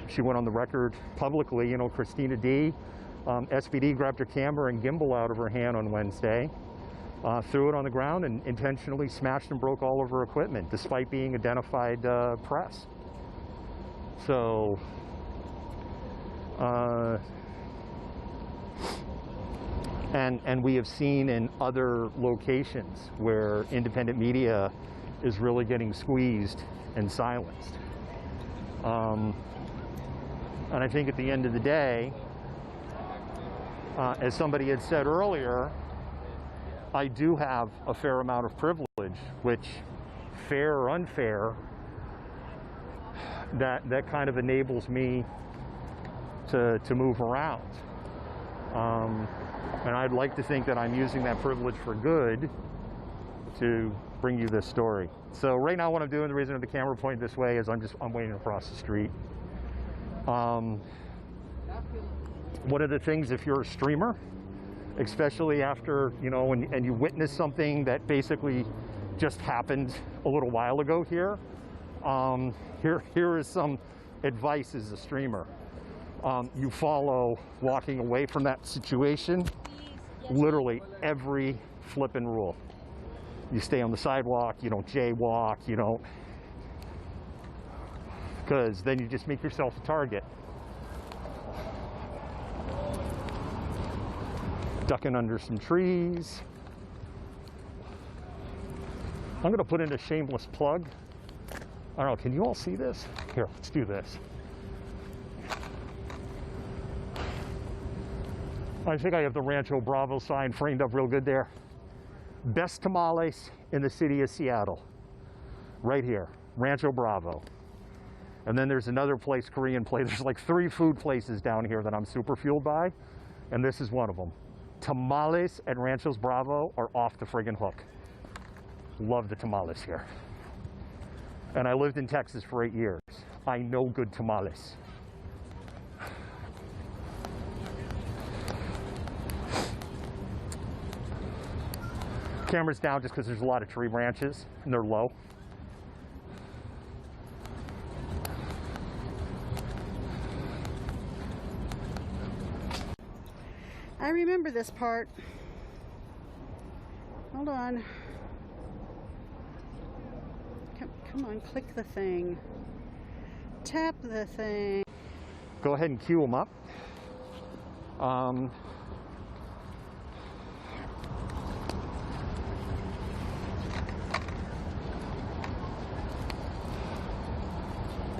She went on the record publicly, you know, Christina D. SPD grabbed her camera and gimbal out of her hand on Wednesday, threw it on the ground, and intentionally smashed and broke all of her equipment, despite being identified press. So, and we have seen in other locations where independent media is really getting squeezed and silenced. And I think at the end of the day, as somebody had said earlier, I do have a fair amount of privilege, which, fair or unfair, that kind of enables me to move around. And I'd like to think that I'm using that privilege for good to bring you this story. So right now what I'm doing, the reason the camera pointed this way is I'm waiting across the street. One of the things, if you're a streamer, especially after, you know, and you witness something that basically just happened a little while ago here, here is some advice as a streamer. You follow walking away from that situation, literally every flippin' rule. You stay on the sidewalk, you don't jaywalk, you don't, because then you just make yourself a target. Ducking under some trees. I'm going to put in a shameless plug. I don't know, can you all see this? Here, let's do this. I think I have the Rancho Bravo sign framed up real good there. Best tamales in the city of Seattle. Right here, Rancho Bravo. And then there's another place, Korean place. There's like 3 food places down here that I'm super fueled by, and this is one of them. Tamales at Rancho's Bravo are off the friggin' hook. Love the tamales here. And I lived in Texas for 8 years. I know good tamales. Camera's down just because there's a lot of tree branches and they're low. I remember this part. Hold on. Come on, click the thing. Tap the thing. Go ahead and queue them up.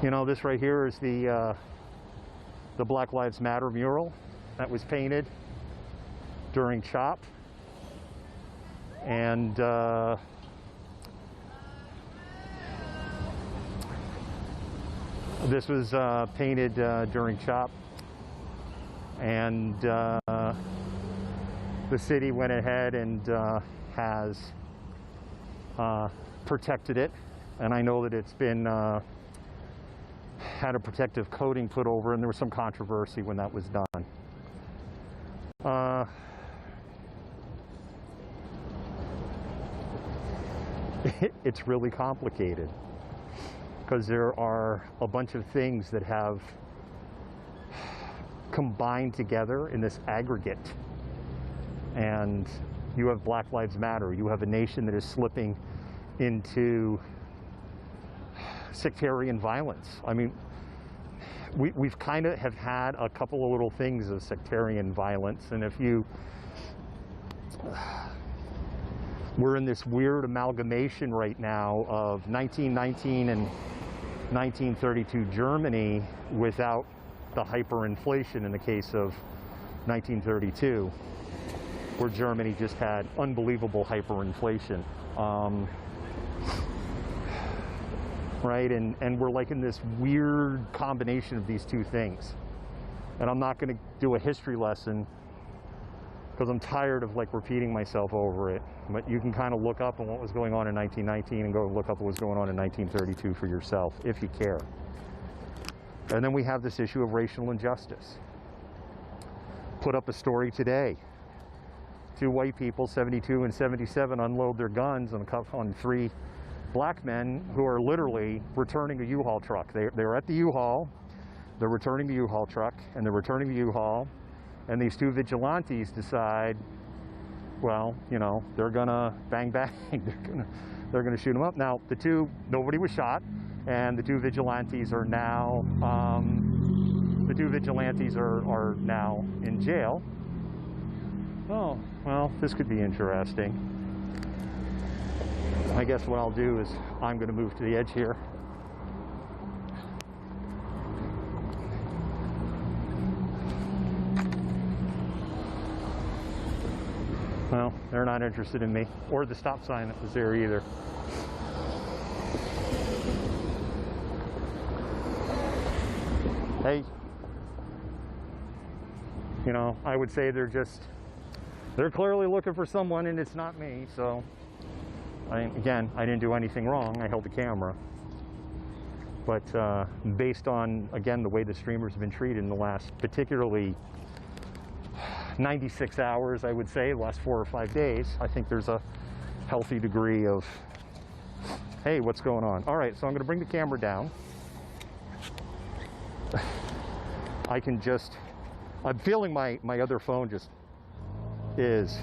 You know, this right here is the the Black Lives Matter mural that was painted during CHOP. And this was painted during CHOP. And the city went ahead and has protected it. And I know that it's been had a protective coating put over, and there was some controversy when that was done. It's really complicated because there are a bunch of things that have combined together in this aggregate. And you have Black Lives Matter. You have a nation that is slipping into sectarian violence. I mean, we've kind of have had a couple of little things of sectarian violence, and if you we're in this weird amalgamation right now of 1919 and 1932 Germany without the hyperinflation in the case of 1932, where Germany just had unbelievable hyperinflation. Right, and we're like in this weird combination of these two things. And I'm not going to do a history lesson because I'm tired of like repeating myself over it. But you can kind of look up on what was going on in 1919 and go look up what was going on in 1932 for yourself, if you care. And then we have this issue of racial injustice. Put up a story today. 2 white people, 72 and 77, unload their guns on 3 black men who are literally returning a U-Haul truck. They're at the U-Haul, they're returning the U-Haul truck, and they're returning the U-Haul, and these 2 vigilantes decide, well, you know, they're gonna bang bang, they're gonna shoot them up. Now, nobody was shot, and the 2 vigilantes are now, are now in jail. Oh, well, this could be interesting. I guess what I'll do is I'm going to move to the edge here. Well, they're not interested in me or the stop sign that was there either. Hey, you know, I would say they're clearly looking for someone, and it's not me, so. Again, I didn't do anything wrong. I held the camera. But based on, again, the way the streamers have been treated in the last, particularly 96 hours, I would say, the last 4 or 5 days, I think there's a healthy degree of, hey, what's going on? All right, so I'm going to bring the camera down. I'm feeling my other phone just is.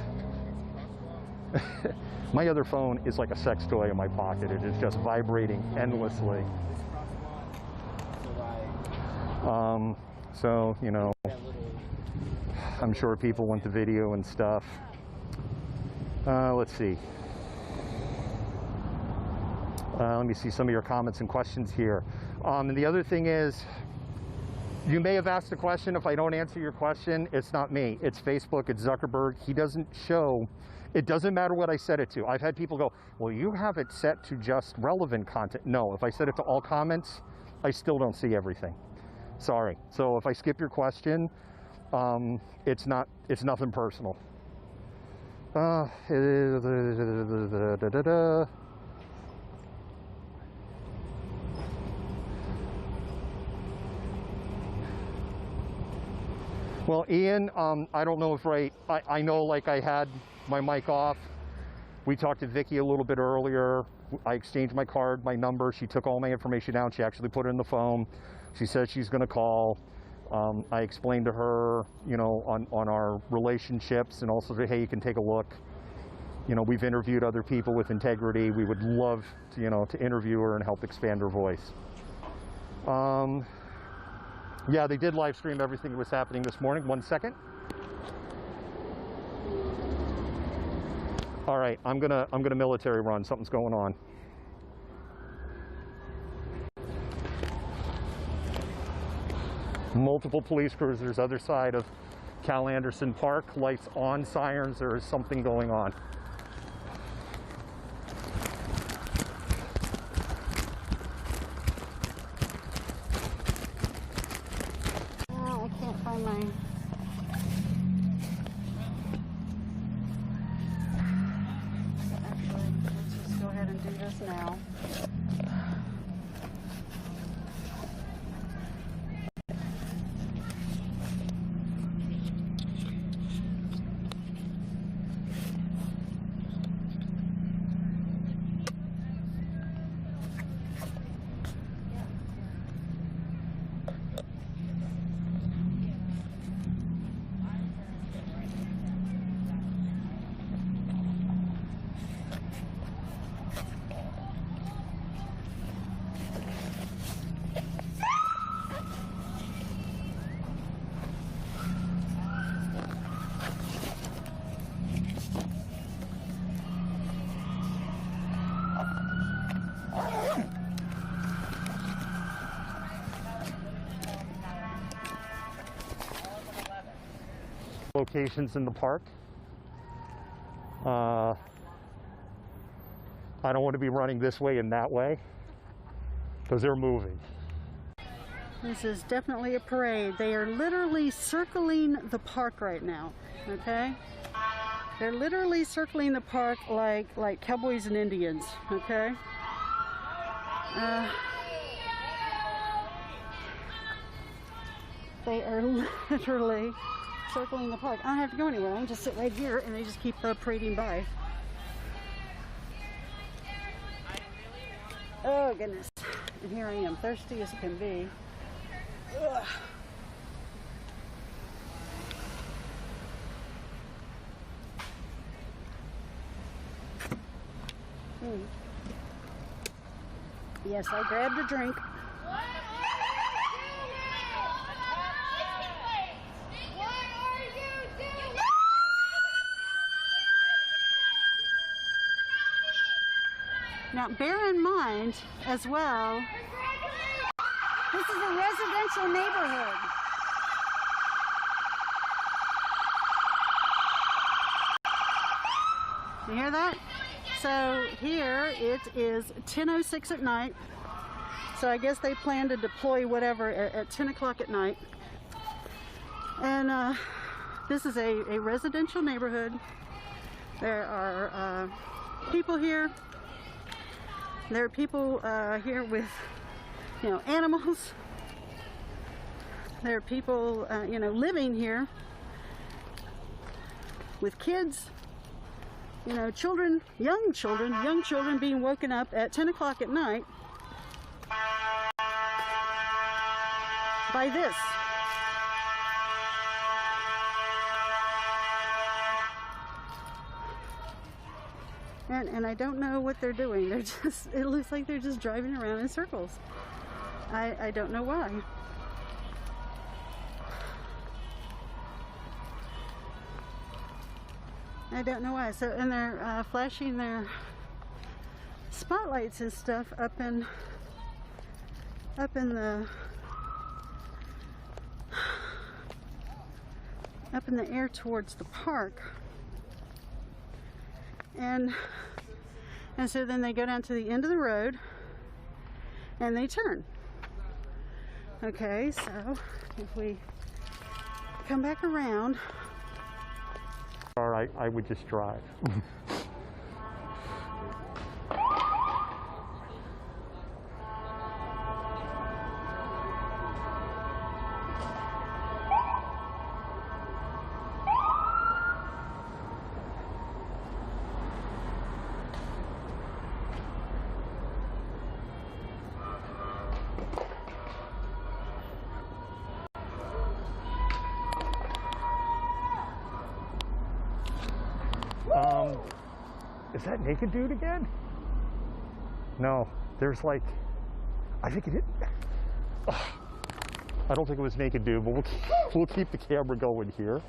My other phone is like a sex toy in my pocket. It is just vibrating endlessly. So, you know, I'm sure people want the video and stuff. Let's see. Let me see some of your comments and questions here. And the other thing is, you may have asked a question. If I don't answer your question, it's not me. It's Facebook, it's Zuckerberg. He doesn't show. It doesn't matter what I set it to. I've had people go, well, you have it set to just relevant content. No, if I set it to all comments, I still don't see everything. Sorry. So if I skip your question, it's nothing personal. Well, Ian, I don't know if I know, like, I had my mic off. We talked to Vicky a little bit earlier. I exchanged my card, my number. She took all my information down. She actually put it in the phone. She said she's going to call. I explained to her, you know, on our relationships, and also said, hey, you can take a look. You know, we've interviewed other people with integrity. We would love to, you know, to interview her and help expand her voice. Yeah, they did live stream everything that was happening this morning. 1 second. All right, I'm gonna military run. Something's going on. Multiple police cruisers, other side of Cal Anderson Park, lights on, sirens, there is something going on. Oh, I can't find my... Actually, let's just go ahead and do this now. Locations in the park. I don't want to be running this way and that way because they're moving. This is definitely a parade. They are literally circling the park right now, okay? They're literally circling the park like cowboys and Indians, okay? They are literally circling the park. I don't have to go anywhere. I can just sit right here and they just keep parading by. Oh goodness. And here I am, thirsty as can be. Ugh. Yes, I grabbed a drink. Now, bear in mind as well, this is a residential neighborhood. You hear that? So here it is 10:06 at night. So I guess they plan to deploy whatever at 10 o'clock at night. And this is a residential neighborhood. There are people here. There are people here with, you know, animals. There are people, you know, living here with kids, you know, children, young children being woken up at 10 o'clock at night by this. And I don't know what they're doing. They're just, it looks like they're just driving around in circles. I don't know why. I don't know why. So, and they're flashing their spotlights and stuff up in the air towards the park. And so then they go down to the end of the road and they turn. Okay, so if we come back around. All right, I would just drive. Is that naked dude again? No, there's like, I think it is. I don't think it was naked dude, but we'll keep the camera going here.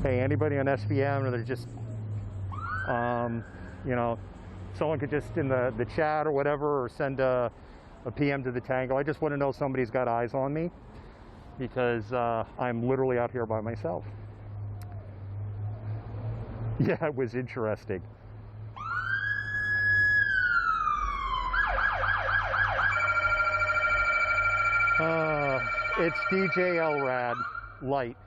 hey, anybody on SBM, or they're just, you know, someone could just in the chat or whatever, or send a PM to the Tango. I just want to know somebody's got eyes on me, because I'm literally out here by myself. Yeah, it was interesting. It's DJ Elrad Light.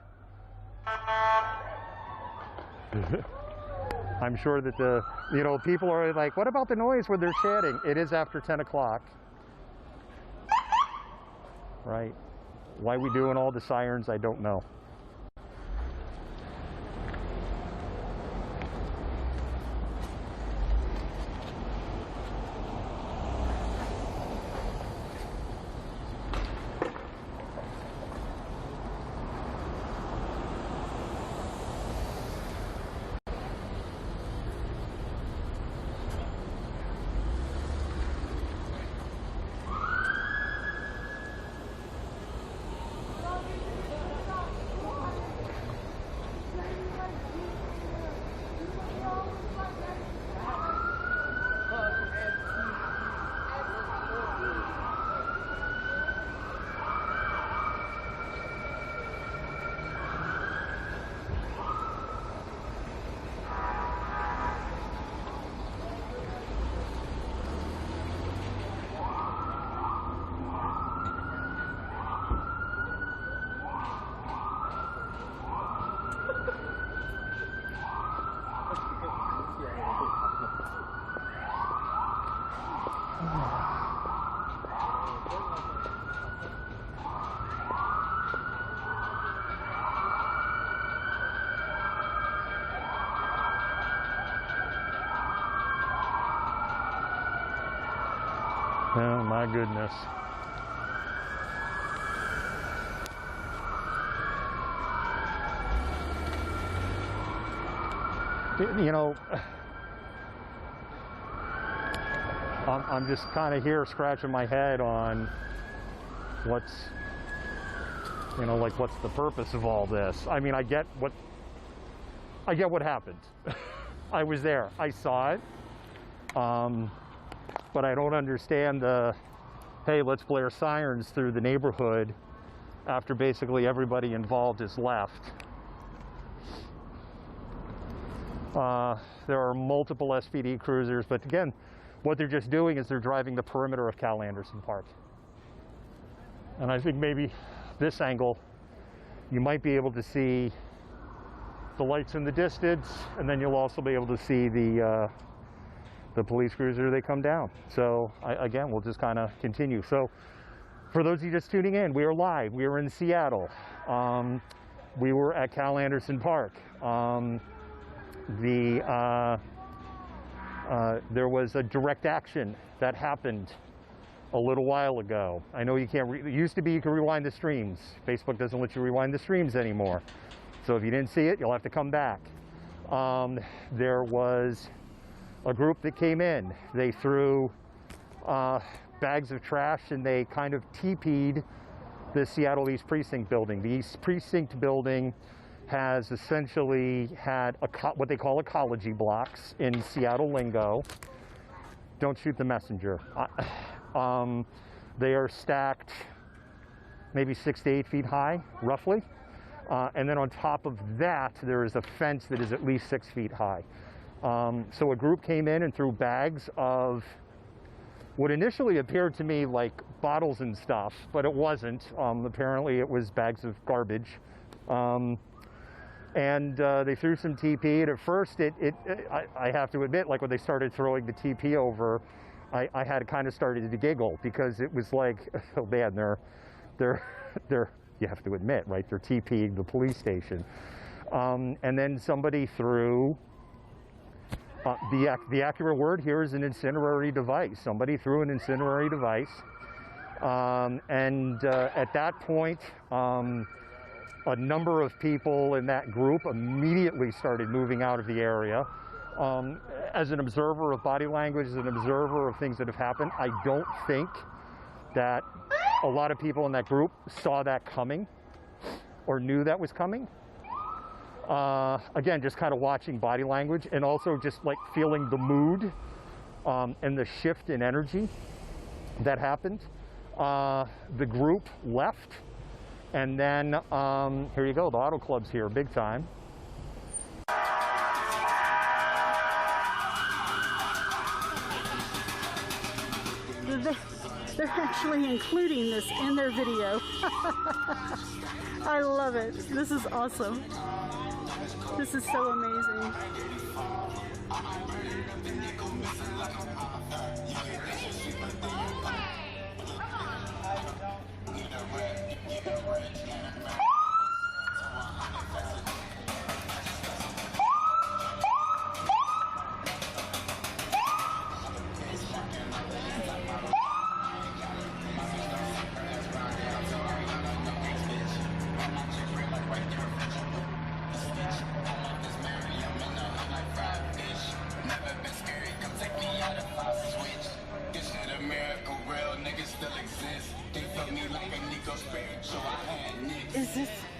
I'm sure that people are like, what about the noise when they're chatting? It is after 10 o'clock. Right. Why we doing all the sirens, I don't know. Oh my goodness. You know, I'm just kind of here scratching my head on what's the purpose of all this. I mean, I get what happened. I was there. I saw it. But I don't understand the, hey, let's blare sirens through the neighborhood after basically everybody involved is left. There are multiple SPD cruisers, but again, what they're just doing is they're driving the perimeter of Cal Anderson Park. And I think maybe this angle, you might be able to see the lights in the distance, and then you'll also be able to see the police cruiser, they come down. So again, we'll just kind of continue. So for those of you just tuning in, we are live. We are in Seattle. We were at Cal Anderson Park. There was a direct action that happened a little while ago. I know you can't, it used to be you could rewind the streams. Facebook doesn't let you rewind the streams anymore. So if you didn't see it, you'll have to come back. There was a group that came in. They threw bags of trash and they kind of TP'd the Seattle East Precinct building. The East Precinct building has essentially had what they call ecology blocks in Seattle lingo. Don't shoot the messenger. They are stacked maybe 6 to 8 feet high, roughly. And then on top of that, there is a fence that is at least 6 feet high. So a group came in and threw bags of what initially appeared to me like bottles and stuff, but it wasn't. Apparently it was bags of garbage. And they threw some TP, and at first I have to admit, like when they started throwing the TP over, I had kind of started to giggle, because it was like, oh man, they're you have to admit, right, they're TPing the police station. And then somebody threw, the accurate word here is an incendiary device. Somebody threw an incendiary device. At that point, a number of people in that group immediately started moving out of the area. As an observer of body language, as an observer of things that have happened, I don't think that a lot of people in that group saw that coming or knew that was coming. Again, just kind of watching body language and also just like feeling the mood and the shift in energy that happened. The group left, and then here you go, the auto club's here big time. They're actually including this in their video. I love it. This is awesome. This is so amazing.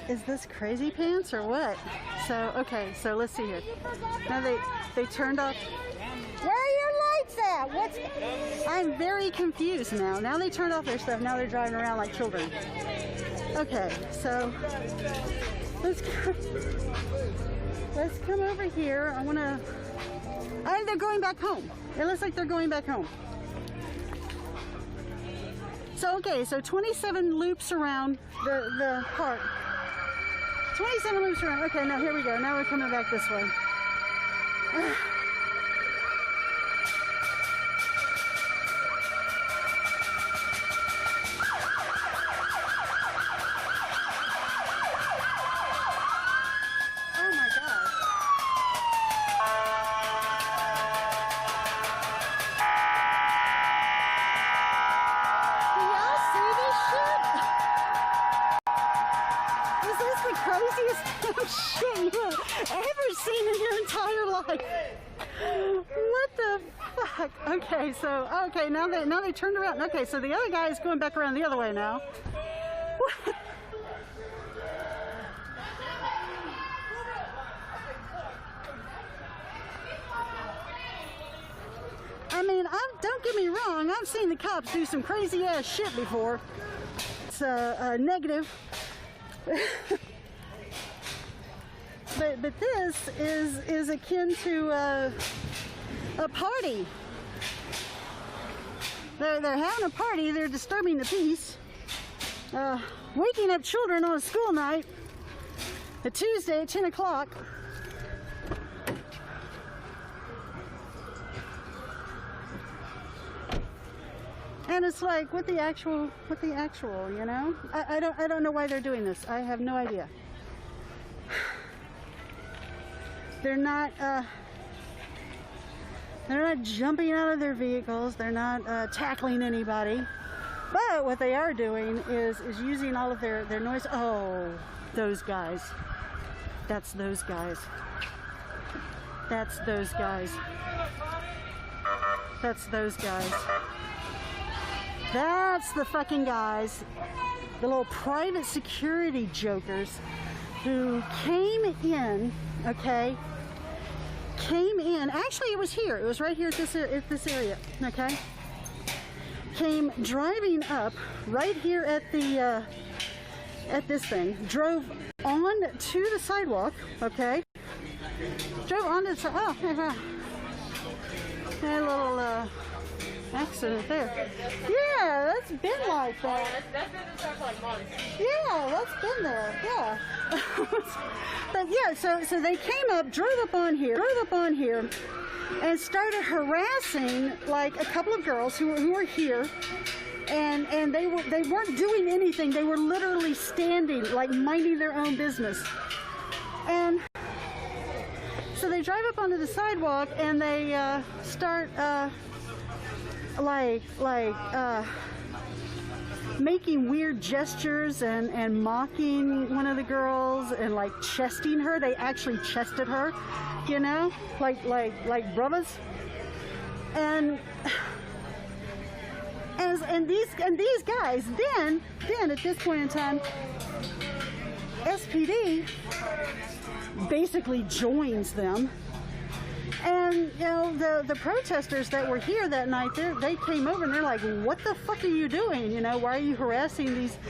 Is this crazy pants or what? So, okay, so let's see here. Now they turned off. Where are your lights at? I'm very confused now. Now they turned off their stuff. Now they're driving around like children. Okay, so let's come over here. I want to. Oh, they're going back home. It looks like they're going back home. So okay, so 27 loops around the park. 27 loops around. Okay, now here we go. Now we're coming back this way. Oh my God. Do y'all see this shit? Is this the craziest damn shit you have ever seen in your entire life? What the fuck? Okay, so now they turned around. Okay, so the other guy is going back around the other way now. I mean, don't get me wrong. I've seen the cops do some crazy ass shit before. It's negative. But this is akin to a party. They're having a party. They're disturbing the peace. Waking up children on a school night. A Tuesday at 10 o'clock. And it's like, what the actual, you know? I don't know why they're doing this. I have no idea. They're not jumping out of their vehicles. They're not tackling anybody. But what they are doing is using all of their noise. Oh, those guys. That's those guys. That's those guys. That's those guys. That's the fucking guys, the little private security jokers who came in, okay? Came in, actually it was here, it was right here at this area, okay? Came driving up right here at the, at this thing, drove on to the sidewalk, okay? Drove onto the sidewalk, oh, a little, accident there. Yeah, that's been like that. That's been this for like months. Yeah, that's been there. Yeah. But yeah, so they came up, drove up on here, and started harassing like a couple of girls who were here, and they weren't doing anything. They were literally standing, like minding their own business. And so they drive up onto the sidewalk and they start making weird gestures and mocking one of the girls and like chesting her. They actually chested her, you know, like brothers. And these guys then at this point in time, SPD basically joins them. And, you know, the protesters that were here that night, they came over and they're like, what the fuck are you doing? You know, why are you harassing these